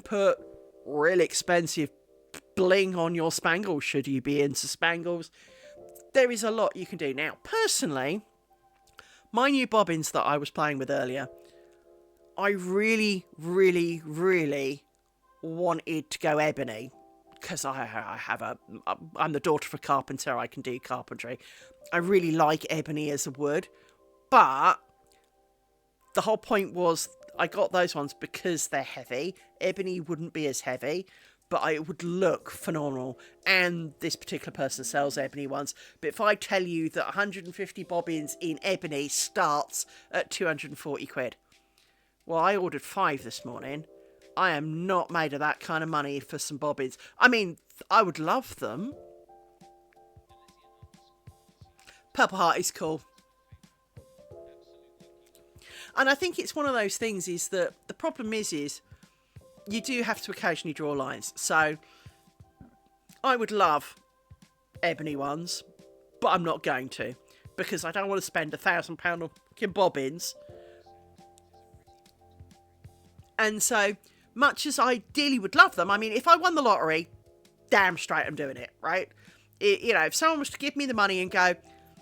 put really expensive bling on your spangles should you be into spangles. There is a lot you can do. Now, personally, my new bobbins that I was playing with earlier, I really, really, really wanted to go ebony, because I'm the daughter of a carpenter. I can do carpentry. I really like ebony as a wood, but the whole point was I got those ones because they're heavy. Ebony wouldn't be as heavy, but it would look phenomenal. And this particular person sells ebony ones. But if I tell you that 150 bobbins in ebony starts at 240 quid. Well, I ordered 5 this morning. I am not made of that kind of money for some bobbins. I mean, I would love them. Purple Heart is cool. And I think it's one of those things is that the problem is you do have to occasionally draw lines. So I would love ebony ones, but I'm not going to, because I don't want to spend £1,000 on fucking bobbins. And so, much as I ideally would love them, I mean, if I won the lottery, damn straight I'm doing it, right? If someone was to give me the money and go,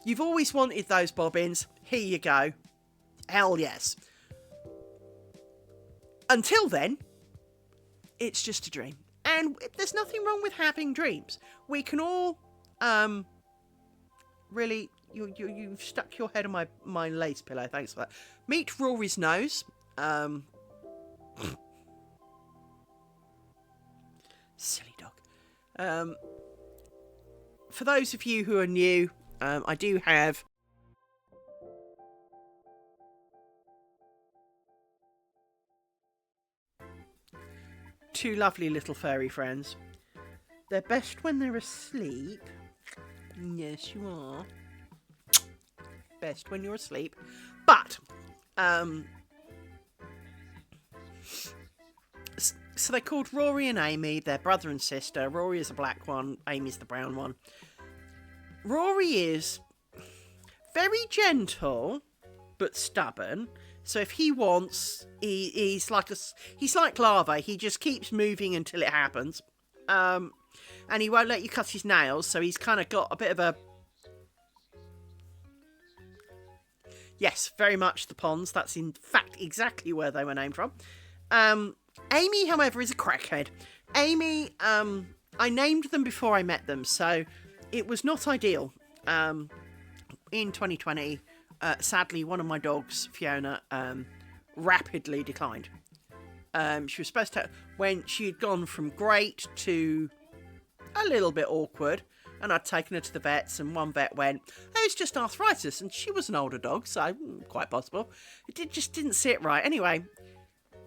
you've always wanted those bobbins, here you go. Hell yes. Until then, it's just a dream. And there's nothing wrong with having dreams. We can all, really, you've stuck your head on my lace pillow, thanks for that. Meet Rory's nose. Silly dog. For those of you who are new, I do have two lovely little furry friends. They're best when they're asleep. Yes, you are. Best when you're asleep. But, so they're called Rory and Amy. They're brother and sister. Rory is the black one. Amy's the brown one. Rory is very gentle, but stubborn. So if he wants, he's like lava. He just keeps moving until it happens. And he won't let you cut his nails. So he's kind of got a bit of a... Yes, very much the ponds. That's in fact exactly where they were named from. Amy, however, is a crackhead. Amy, I named them before I met them, so it was not ideal. In 2020, sadly, one of my dogs, Fiona, rapidly declined. She was supposed to, when she had gone from great to a little bit awkward, and I'd taken her to the vets, and one vet went, oh, it's just arthritis, and she was an older dog, so quite possible. It just didn't sit right. Anyway,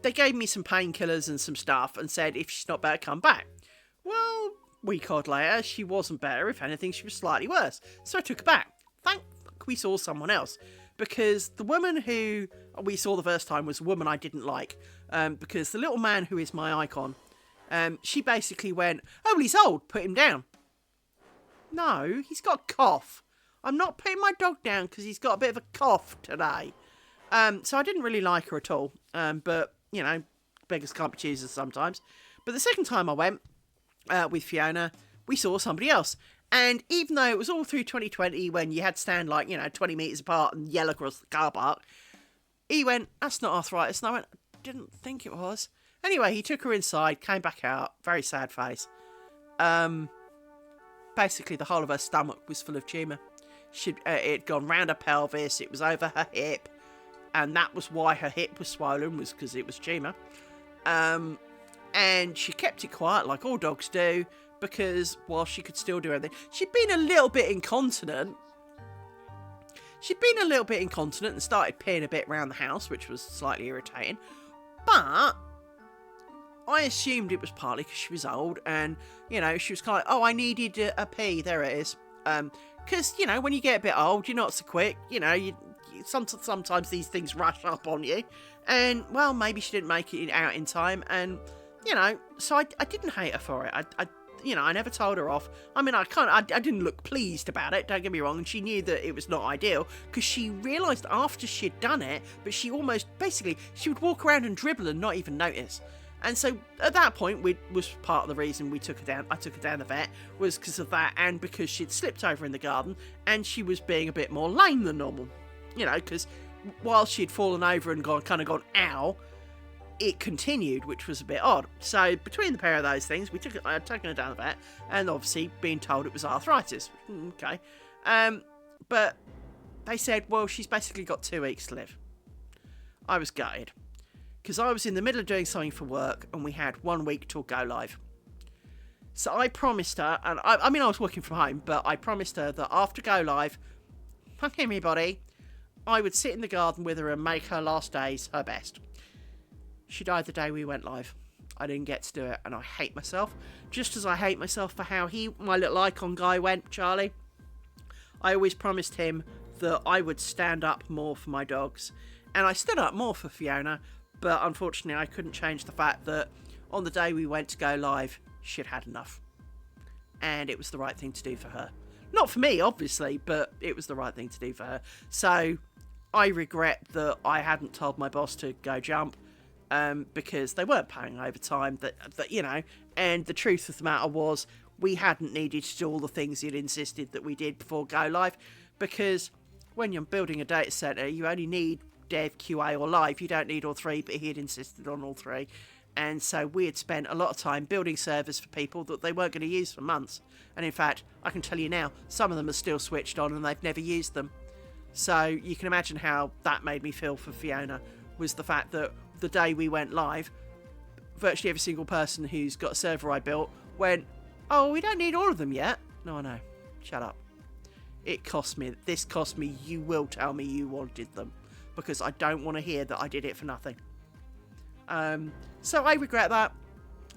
they gave me some painkillers and some stuff and said, if she's not better, come back. Well, a week odd later, she wasn't better. If anything, she was slightly worse. So I took her back. Thank fuck we saw someone else. Because the woman who we saw the first time was a woman I didn't like. Because the little man who is my icon, she basically went, oh, well, he's old, put him down. No, he's got a cough. I'm not putting my dog down because he's got a bit of a cough today. So I didn't really like her at all. But, beggars can't be choosers sometimes. But the second time I went with Fiona, we saw somebody else. And even though it was all through 2020 when you had to stand 20 metres apart and yell across the car park, he went, that's not arthritis. And I went, I didn't think it was. Anyway, he took her inside, came back out, very sad face. Basically, the whole of her stomach was full of tumour. It had gone round her pelvis, it was over her hip, and that was why her hip was swollen, was because it was tumour. And she kept it quiet, like all dogs do, because while she could still do everything, she'd been a little bit incontinent. And started peeing a bit around the house, which was slightly irritating. But I assumed it was partly because she was old and, she was kind of, oh, I needed a pee. There it is. Because, when you get a bit old, you're not so quick. Sometimes these things rush up on you. And, well, maybe she didn't make it out in time. And, so I didn't hate her for it. I never told her off. I mean, I didn't look pleased about it, don't get me wrong, and she knew that it was not ideal, because she realised after she'd done it, but she would walk around and dribble and not even notice. And so, at that point, was part of the reason I took her down the vet, was because of that, and because she'd slipped over in the garden, and she was being a bit more lame than normal. Because while she'd fallen over and gone, ow, it continued, which was a bit odd. So between the pair of those things, I had taken her down the vet, and obviously being told it was arthritis. Okay. But they said, well, she's basically got 2 weeks to live. I was gutted, because I was in the middle of doing something for work, and we had 1 week till go live. So I promised her, and I was working from home, but I promised her that after go live, fuck everybody, I would sit in the garden with her and make her last days her best. She died the day we went live. I didn't get to do it, and I hate myself. Just as I hate myself for how my little icon guy went, Charlie. I always promised him that I would stand up more for my dogs. And I stood up more for Fiona, but unfortunately I couldn't change the fact that on the day we went to go live, she'd had enough. And it was the right thing to do for her. Not for me, obviously, but it was the right thing to do for her. So I regret that I hadn't told my boss to go jump, because they weren't paying overtime, and the truth of the matter was we hadn't needed to do all the things he'd insisted that we did before go live, because when you're building a data center, you only need dev, QA or live. You don't need all three, but he had insisted on all three. And so we had spent a lot of time building servers for people that they weren't going to use for months. And in fact, I can tell you now, some of them are still switched on and they've never used them. So you can imagine how that made me feel for Fiona, was the fact that the day we went live, virtually every single person who's got a server I built went, "Oh, we don't need all of them yet." No, I know. Shut up. This cost me, you will tell me you wanted them, because I don't want to hear that I did it for nothing. So I regret that.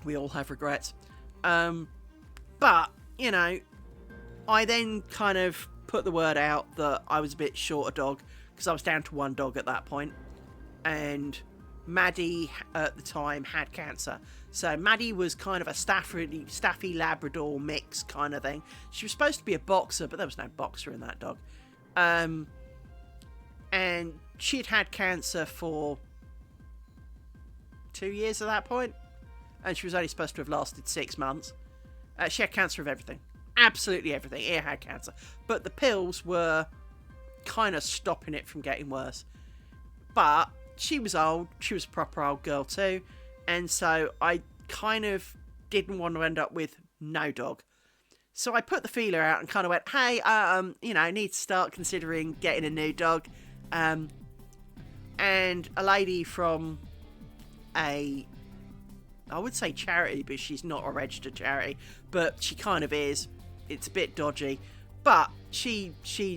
We all have regrets. But, I then kind of put the word out that I was a bit short a dog, because I was down to one dog at that point. And Maddie, at the time, had cancer. So Maddie was kind of a Staffy Labrador mix kind of thing. She was supposed to be a boxer, but there was no boxer in that dog. And she'd had cancer for 2 years at that point, and she was only supposed to have lasted 6 months. She had cancer of everything. Absolutely everything. It had cancer. But the pills were kind of stopping it from getting worse. But she was old. She was a proper old girl too. And so I kind of didn't want to end up with no dog. So I put the feeler out and kind of went, hey, I need to start considering getting a new dog. And a lady from I would say charity, but she's not a registered charity, but she kind of is. It's a bit dodgy. But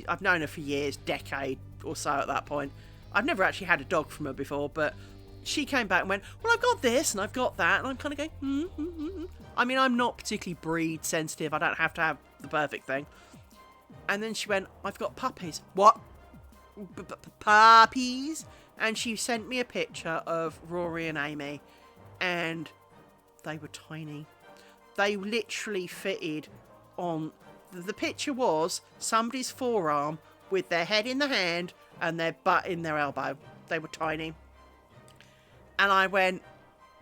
I've known her for years, decade or so at that point. I've never actually had a dog from her before, but she came back and went, well, I've got this and I've got that. And I'm kind of going, I mean, I'm not particularly breed sensitive. I don't have to have the perfect thing. And then she went, I've got puppies. What? Puppies? And she sent me a picture of Rory and Amy, and they were tiny. They literally fitted on... The picture was somebody's forearm with their head in the hand and their butt in their elbow. They were tiny. And I went,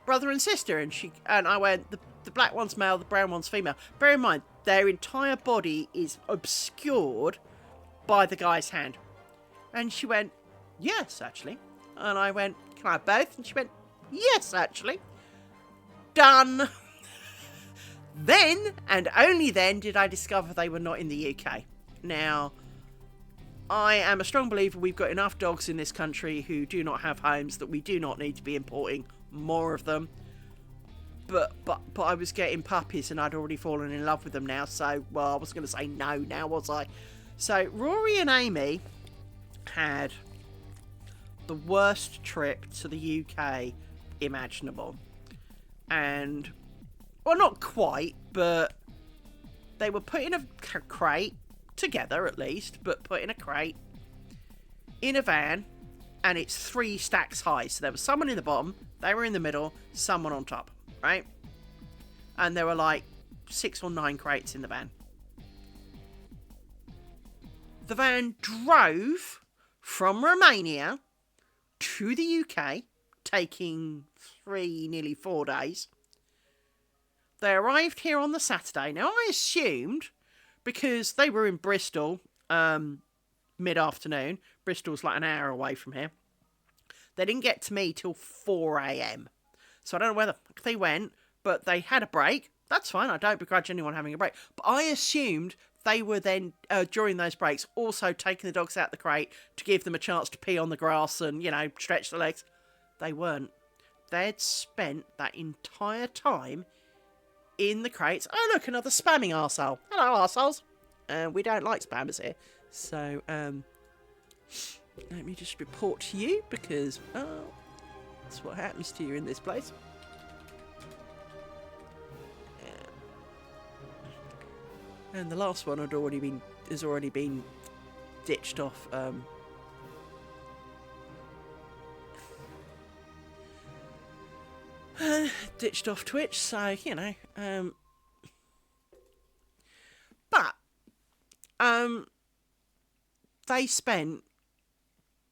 brother and sister. And I went, the black one's male, the brown one's female. Bear in mind, their entire body is obscured by the guy's hand. And she went, yes, actually. And I went, can I have both? And she went, yes, actually. Done. Then, and only then, did I discover they were not in the UK. Now, I am a strong believer we've got enough dogs in this country who do not have homes that we do not need to be importing more of them. But I was getting puppies and I'd already fallen in love with them now. So, well, I was going to say no now, was I? So, Rory and Amy had the worst trip to the UK imaginable. And, well, not quite, but they were put in a crate, together at least, but put in a crate, in a van, and it's 3 stacks high. So there was someone in the bottom, they were in the middle, someone on top, right? And there were like 6 or 9 crates in the van. The van drove from Romania to the UK, taking 3, nearly 4 days. They arrived here on the Saturday. Now, I assumed, because they were in Bristol mid-afternoon, Bristol's like an hour away from here, they didn't get to me till 4 a.m. So I don't know where the fuck they went, but they had a break. That's fine, I don't begrudge anyone having a break. But I assumed they were then, during those breaks, also taking the dogs out the crate to give them a chance to pee on the grass and, stretch their legs. They weren't. They'd spent that entire time in the crates. Oh, look, another spamming arsehole. Hello, arseholes. We don't like spammers here. So, let me just report to you, because, that's what happens to you in this place. And the last one has already been ditched off. Ditched off Twitch, so but They spent,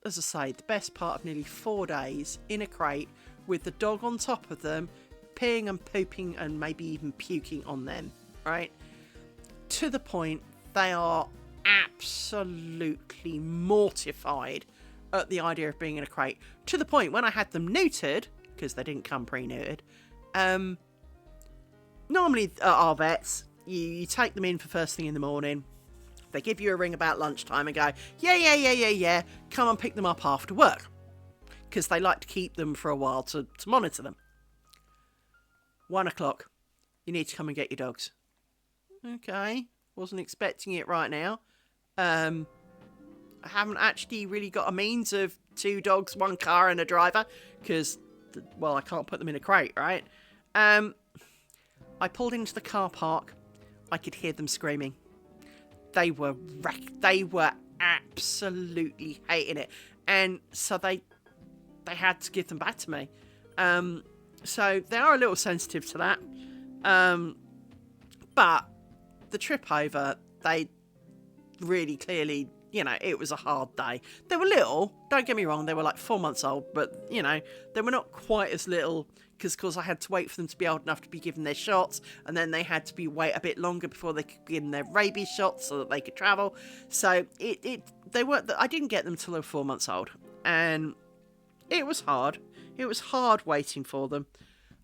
as I say, the best part of nearly 4 days in a crate with the dog on top of them, peeing and pooping and maybe even puking on them, right? To the point they are absolutely mortified at the idea of being in a crate. To the point when I had them neutered, because they didn't come pre-neutered, normally at our vets, you take them in for first thing in the morning. They give you a ring about lunchtime and go, yeah, come and pick them up after work. Because they like to keep them for a while to monitor them. 1 o'clock, you need to come and get your dogs. Okay, wasn't expecting it right now. I haven't actually really got a means of 2 dogs, 1 car and a driver. Because, well, I can't put them in a crate, right? I pulled into the car park. I could hear them screaming. They were wrecked. They were absolutely hating it. And so they had to give them back to me. So they are a little sensitive to that. But the trip over, they really clearly, it was a hard day. They were little, don't get me wrong, they were like 4 months old, but, they were not quite as little, because of course I had to wait for them to be old enough to be given their shots, and then they had to wait a bit longer before they could give them their rabies shots so that they could travel. So they weren't, I didn't get them till they were 4 months old, and it was hard. It was hard waiting for them.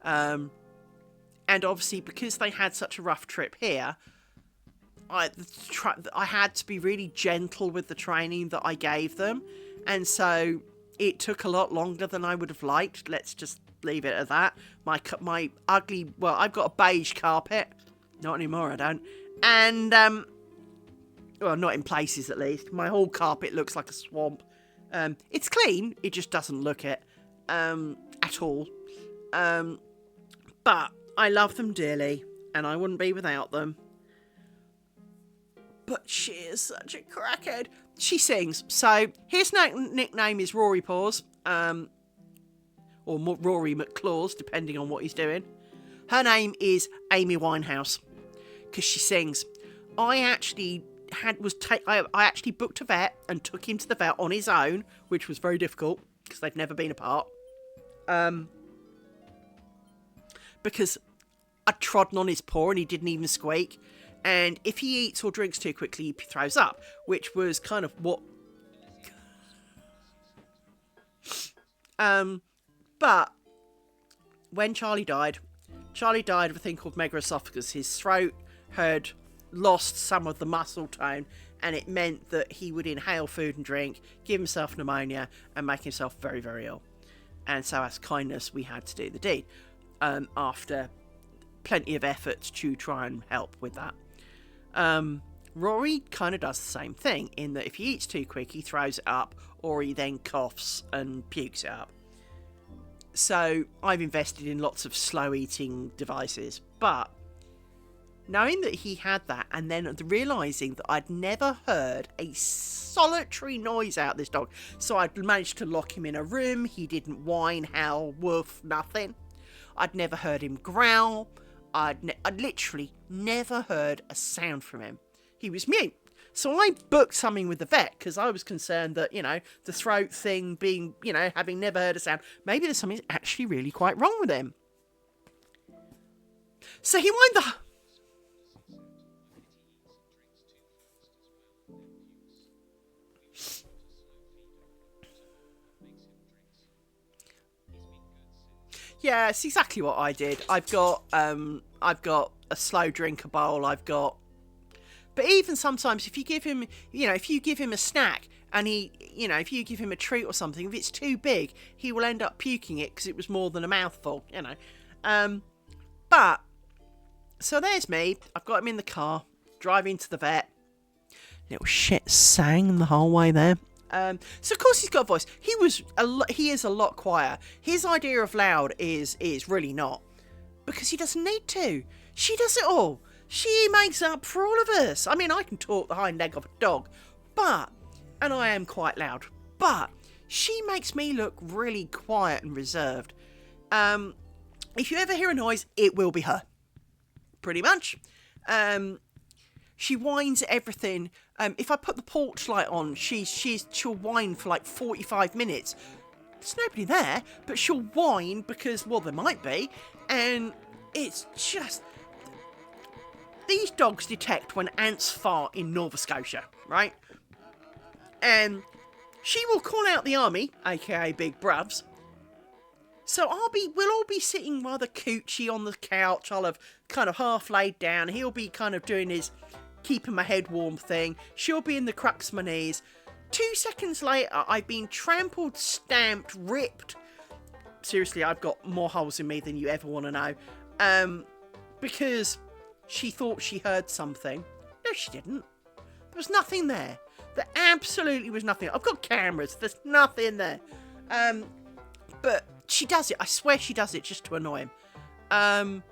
And obviously because they had such a rough trip here, I had to be really gentle with the training that I gave them. And so it took a lot longer than I would have liked. Let's just leave it at that. My ugly, well, I've got a beige carpet. Not anymore, I don't. And, well, not in places at least. My whole carpet looks like a swamp. It's clean. It just doesn't look it at all. But I love them dearly, and I wouldn't be without them. But she is such a crackhead. She sings. So his nickname is Rory Paws, or Rory McClaws, depending on what he's doing. Her name is Amy Winehouse, because she sings. I actually booked a vet and took him to the vet on his own, which was very difficult because they'd never been apart. Because I'd trodden on his paw and he didn't even squeak. And if he eats or drinks too quickly, he throws up, which was kind of what... But when Charlie died of a thing called megaesophagus. His throat had lost some of the muscle tone, and it meant that he would inhale food and drink, give himself pneumonia, and make himself very, very ill. And so as kindness, we had to do the deed, after plenty of efforts to try and help with that. Rory kind of does the same thing, in that if he eats too quick, he throws it up, or he then coughs and pukes it up. So I've invested in lots of slow eating devices, but knowing that he had that, and then realising that I'd never heard a solitary noise out of this dog, so I'd managed to lock him in a room. He didn't whine, howl, woof, nothing. I'd never heard him growl. I'd literally never heard a sound from him. He was mute. So I booked something with the vet because I was concerned that, the throat thing being, having never heard a sound, maybe there's something actually really quite wrong with him. So he wound the... Yeah, it's exactly what I did. I've got a slow drinker bowl. But even sometimes, if you give him, a snack, and if you give him a treat or something, if it's too big, he will end up puking it because it was more than a mouthful. But so there's me. I've got him in the car, driving to the vet. Little shit sang the whole way there. So of course he's got a voice. He is a lot quieter. His idea of loud is really not, because he doesn't need to. She does it all. She makes up for all of us. I mean, I can talk the hind leg of a dog, and I am quite loud, but she makes me look really quiet and reserved. If you ever hear a noise, it will be her. Pretty much. She whines at everything. If I put the porch light on, she'll whine for like 45 minutes. There's nobody there, but she'll whine because, well, there might be. And it's just... These dogs detect when ants fart in Nova Scotia, right? And she will call out the army, aka Big Bruvs. So we'll all be sitting rather coochy on the couch. I'll have kind of half laid down. He'll be kind of doing his keeping my head warm thing. She'll be in the crux of my knees. 2 seconds later, I've been trampled, stamped, ripped. Seriously, I've got more holes in me than you ever want to know. Because she thought she heard something. No, she didn't. There was nothing there. There absolutely was nothing. I've got cameras. There's nothing there. But she does it. I swear she does it just to annoy him.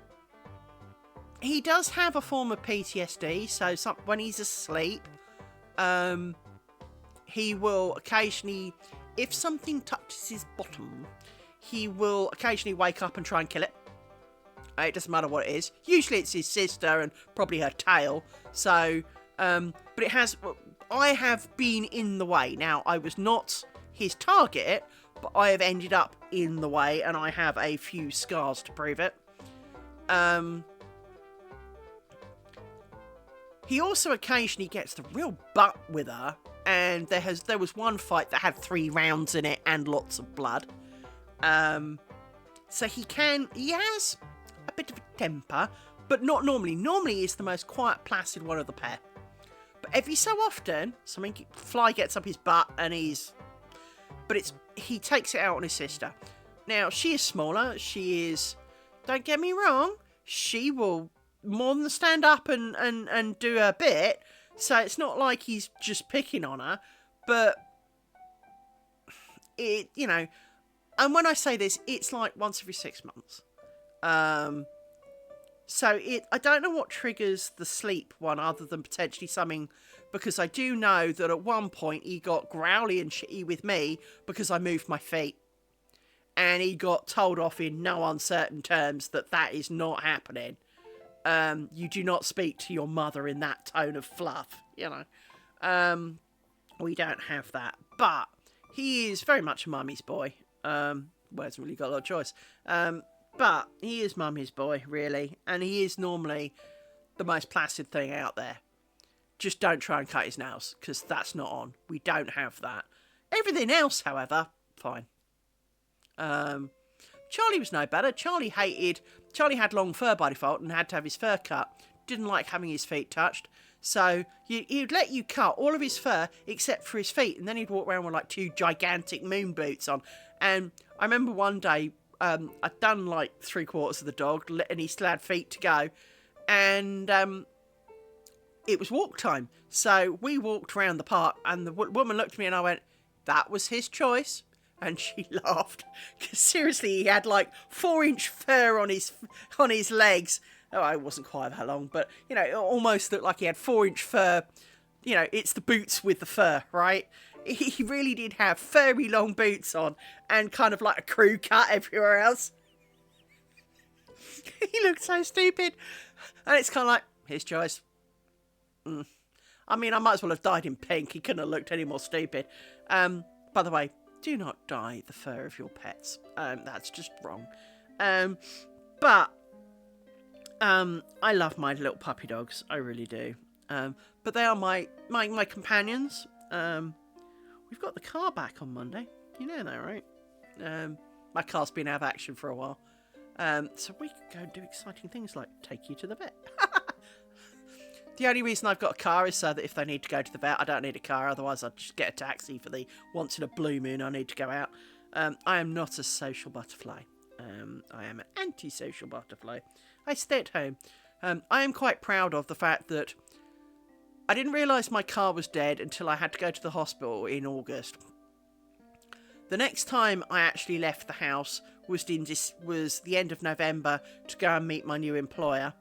He does have a form of PTSD. So when he's asleep, he will occasionally, if something touches his bottom, he will occasionally wake up and try and kill it. It doesn't matter what it is. Usually it's his sister and probably her tail. So, but it has... I have been in the way. Now, I was not his target, but I have ended up in the way, and I have a few scars to prove it. He also occasionally gets the real butt with her, and there was one fight that had 3 rounds in it and lots of blood. So he has a bit of a temper, but not normally. Normally he's the most quiet, placid one of the pair. But every so often, fly gets up his butt, and he takes it out on his sister. Now, she is smaller. Don't get me wrong, she will more than stand up and do her bit. So it's not like he's just picking on her, but and when I say this, it's like once every 6 months. I don't know what triggers the sleep one other than potentially something, because I do know that at one point he got growly and shitty with me because I moved my feet. And he got told off in no uncertain terms that is not happening. You do not speak to your mother in that tone of fluff, We don't have that. But he is very much a mummy's boy. Well, hasn't really got a lot of choice. But he is mummy's boy, really. And he is normally the most placid thing out there. Just don't try and cut his nails, because that's not on. We don't have that. Everything else, however, fine. Charlie was no better. Charlie had long fur by default and had to have his fur cut. Didn't like having his feet touched. So he'd let you cut all of his fur except for his feet. And then he'd walk around with like 2 gigantic moon boots on. And I remember one day, I'd done like 3/4 of the dog and he still had feet to go. And it was walk time. So we walked around the park and the woman looked at me and I went, "That was his choice." And she laughed, because seriously, he had like 4-inch fur on his legs. Oh, it wasn't quite that long, but it almost looked like he had 4-inch fur. It's the boots with the fur, right? He really did have furry long boots on and kind of like a crew cut everywhere else. He looked so stupid. And it's kind of like, his choice. I mean, I might as well have dyed in pink. He couldn't have looked any more stupid. By the way, do not dye the fur of your pets. That's just wrong. But I love my little puppy dogs. I really do. But they are my companions. We've got the car back on Monday. You know that, right? My car's been out of action for a while. So we can go and do exciting things like take you to the vet. The only reason I've got a car is so that if they need to go to the vet, I don't need a car. Otherwise, I'd just get a taxi for the once in a blue moon I need to go out. I am not a social butterfly. I am an antisocial butterfly. I stay at home. I am quite proud of the fact that I didn't realise my car was dead until I had to go to the hospital in August. The next time I actually left the house was the end of November to go and meet my new employer.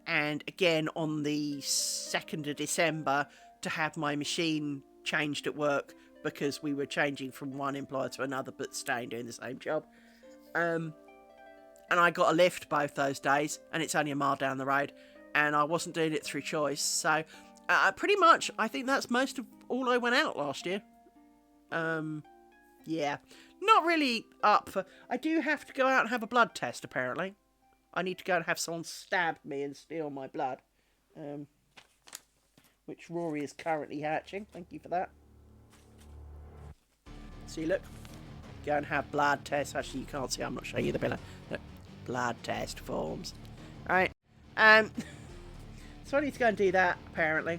And again on the 2nd of December to have my machine changed at work, because we were changing from one employer to another but staying doing the same job. And I got a lift both those days, and it's only a mile down the road. and I wasn't doing it through choice. So pretty much, I think that's most of all I went out last year. Yeah, not really up for... I do have to go out and have a blood test, apparently. I need to go and have someone stab me and steal my blood. Which Rory is currently hatching. Thank you for that. See, look. Go and have blood tests. Actually, you can't see. I'm not showing you the pillar. Look. Blood test forms. Right. So I need to go and do that, apparently.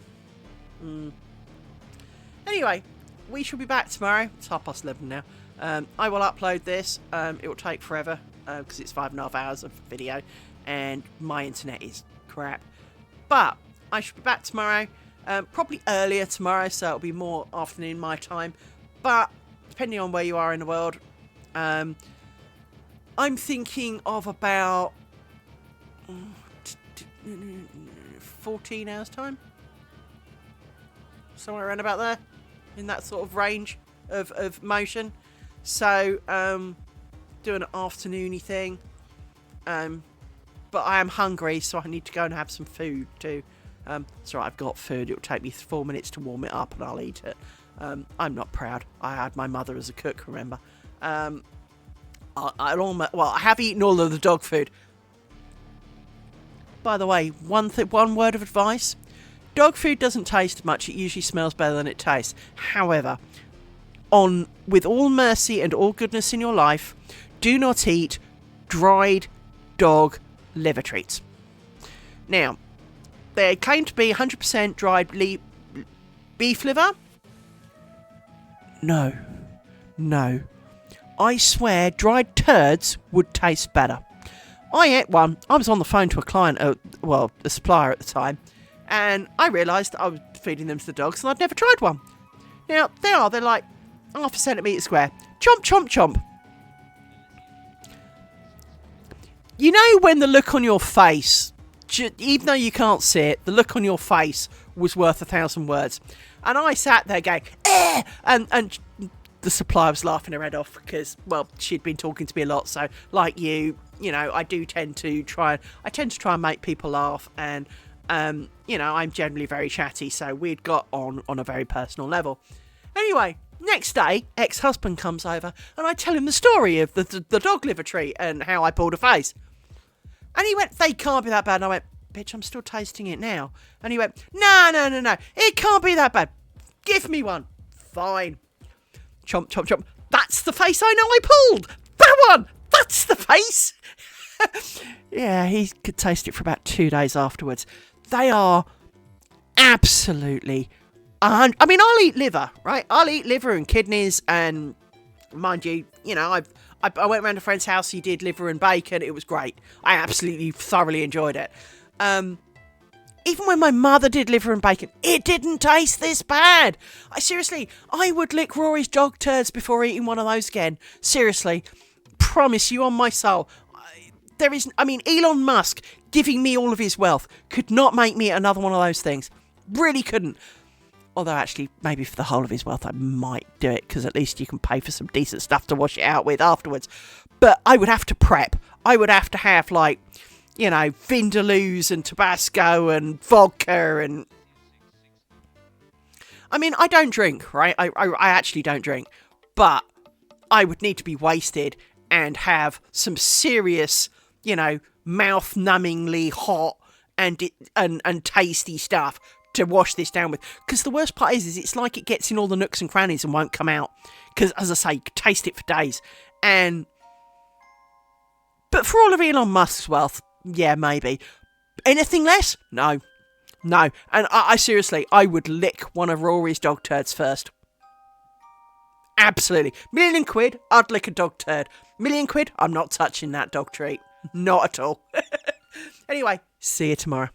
Anyway, we shall be back tomorrow. It's 11:30 now. I will upload this. It will take forever because it's 5.5 hours of video and my internet is crap. But I shall be back tomorrow. Probably earlier tomorrow, so it'll be more afternoon my time. But depending on where you are in the world, I'm thinking of about 14 hours time. Somewhere around about there. In that sort of range of motion. So, do an afternoony thing. But I am hungry, so I need to go and have some food too. It's alright, I've got food. It'll take me 4 minutes to warm it up and I'll eat it. I'm not proud. I had my mother as a cook, remember. I have eaten all of the dog food. By the way, one word of advice. Dog food doesn't taste much. It usually smells better than it tastes. However, with all mercy and all goodness in your life, do not eat dried dog liver treats. Now, they claim to be 100% dried beef liver. No. I swear dried turds would taste better. I ate one. I was on the phone to a client, a supplier at the time, and I realised that I was feeding them to the dogs and I'd never tried one. Now, they're like half a centimetre square. Chomp, chomp, chomp. You know when the look on your face, even though you can't see it, the look on your face was worth 1,000 words. And I sat there going, eh! And the supplier was laughing her head off because, well, she'd been talking to me a lot. So, like you know, I tend to try and make people laugh. And, you know, I'm generally very chatty. So we'd got on a very personal level. Anyway, next day, ex-husband comes over and I tell him the story of the dog liver treat and how I pulled a face. And he went, they can't be that bad. And I went, bitch, I'm still tasting it now. And he went, no. It can't be that bad. Give me one. Fine. Chomp, chomp, chomp. That's the face I know I pulled. That one. That's the face. Yeah, he could taste it for about 2 days afterwards. They are absolutely... I mean, I'll eat liver, right? I'll eat liver and kidneys and, mind you, you know, I went round a friend's house, he did liver and bacon, it was great. I absolutely thoroughly enjoyed it. Even when my mother did liver and bacon, it didn't taste this bad. I would lick Rory's dog turds before eating one of those again. Seriously, promise you on my soul. Elon Musk giving me all of his wealth could not make me another one of those things. Really couldn't. Although, actually, maybe for the whole of his wealth, I might do it, because at least you can pay for some decent stuff to wash it out with afterwards. But I would have to prep. I would have to have, like, you know, Vindaloos and Tabasco and vodka and... I mean, I don't drink, right? I actually don't drink. But I would need to be wasted and have some serious, you know, mouth-numbingly hot and tasty stuff to wash this down with. Because the worst part is it's like it gets in all the nooks and crannies and won't come out. Because, as I say, you could taste it for days. But for all of Elon Musk's wealth, yeah, maybe. Anything less? No. And I seriously, I would lick one of Rory's dog turds first. Absolutely. £1,000,000, I'd lick a dog turd. £1,000,000, I'm not touching that dog treat. Not at all. Anyway, see you tomorrow.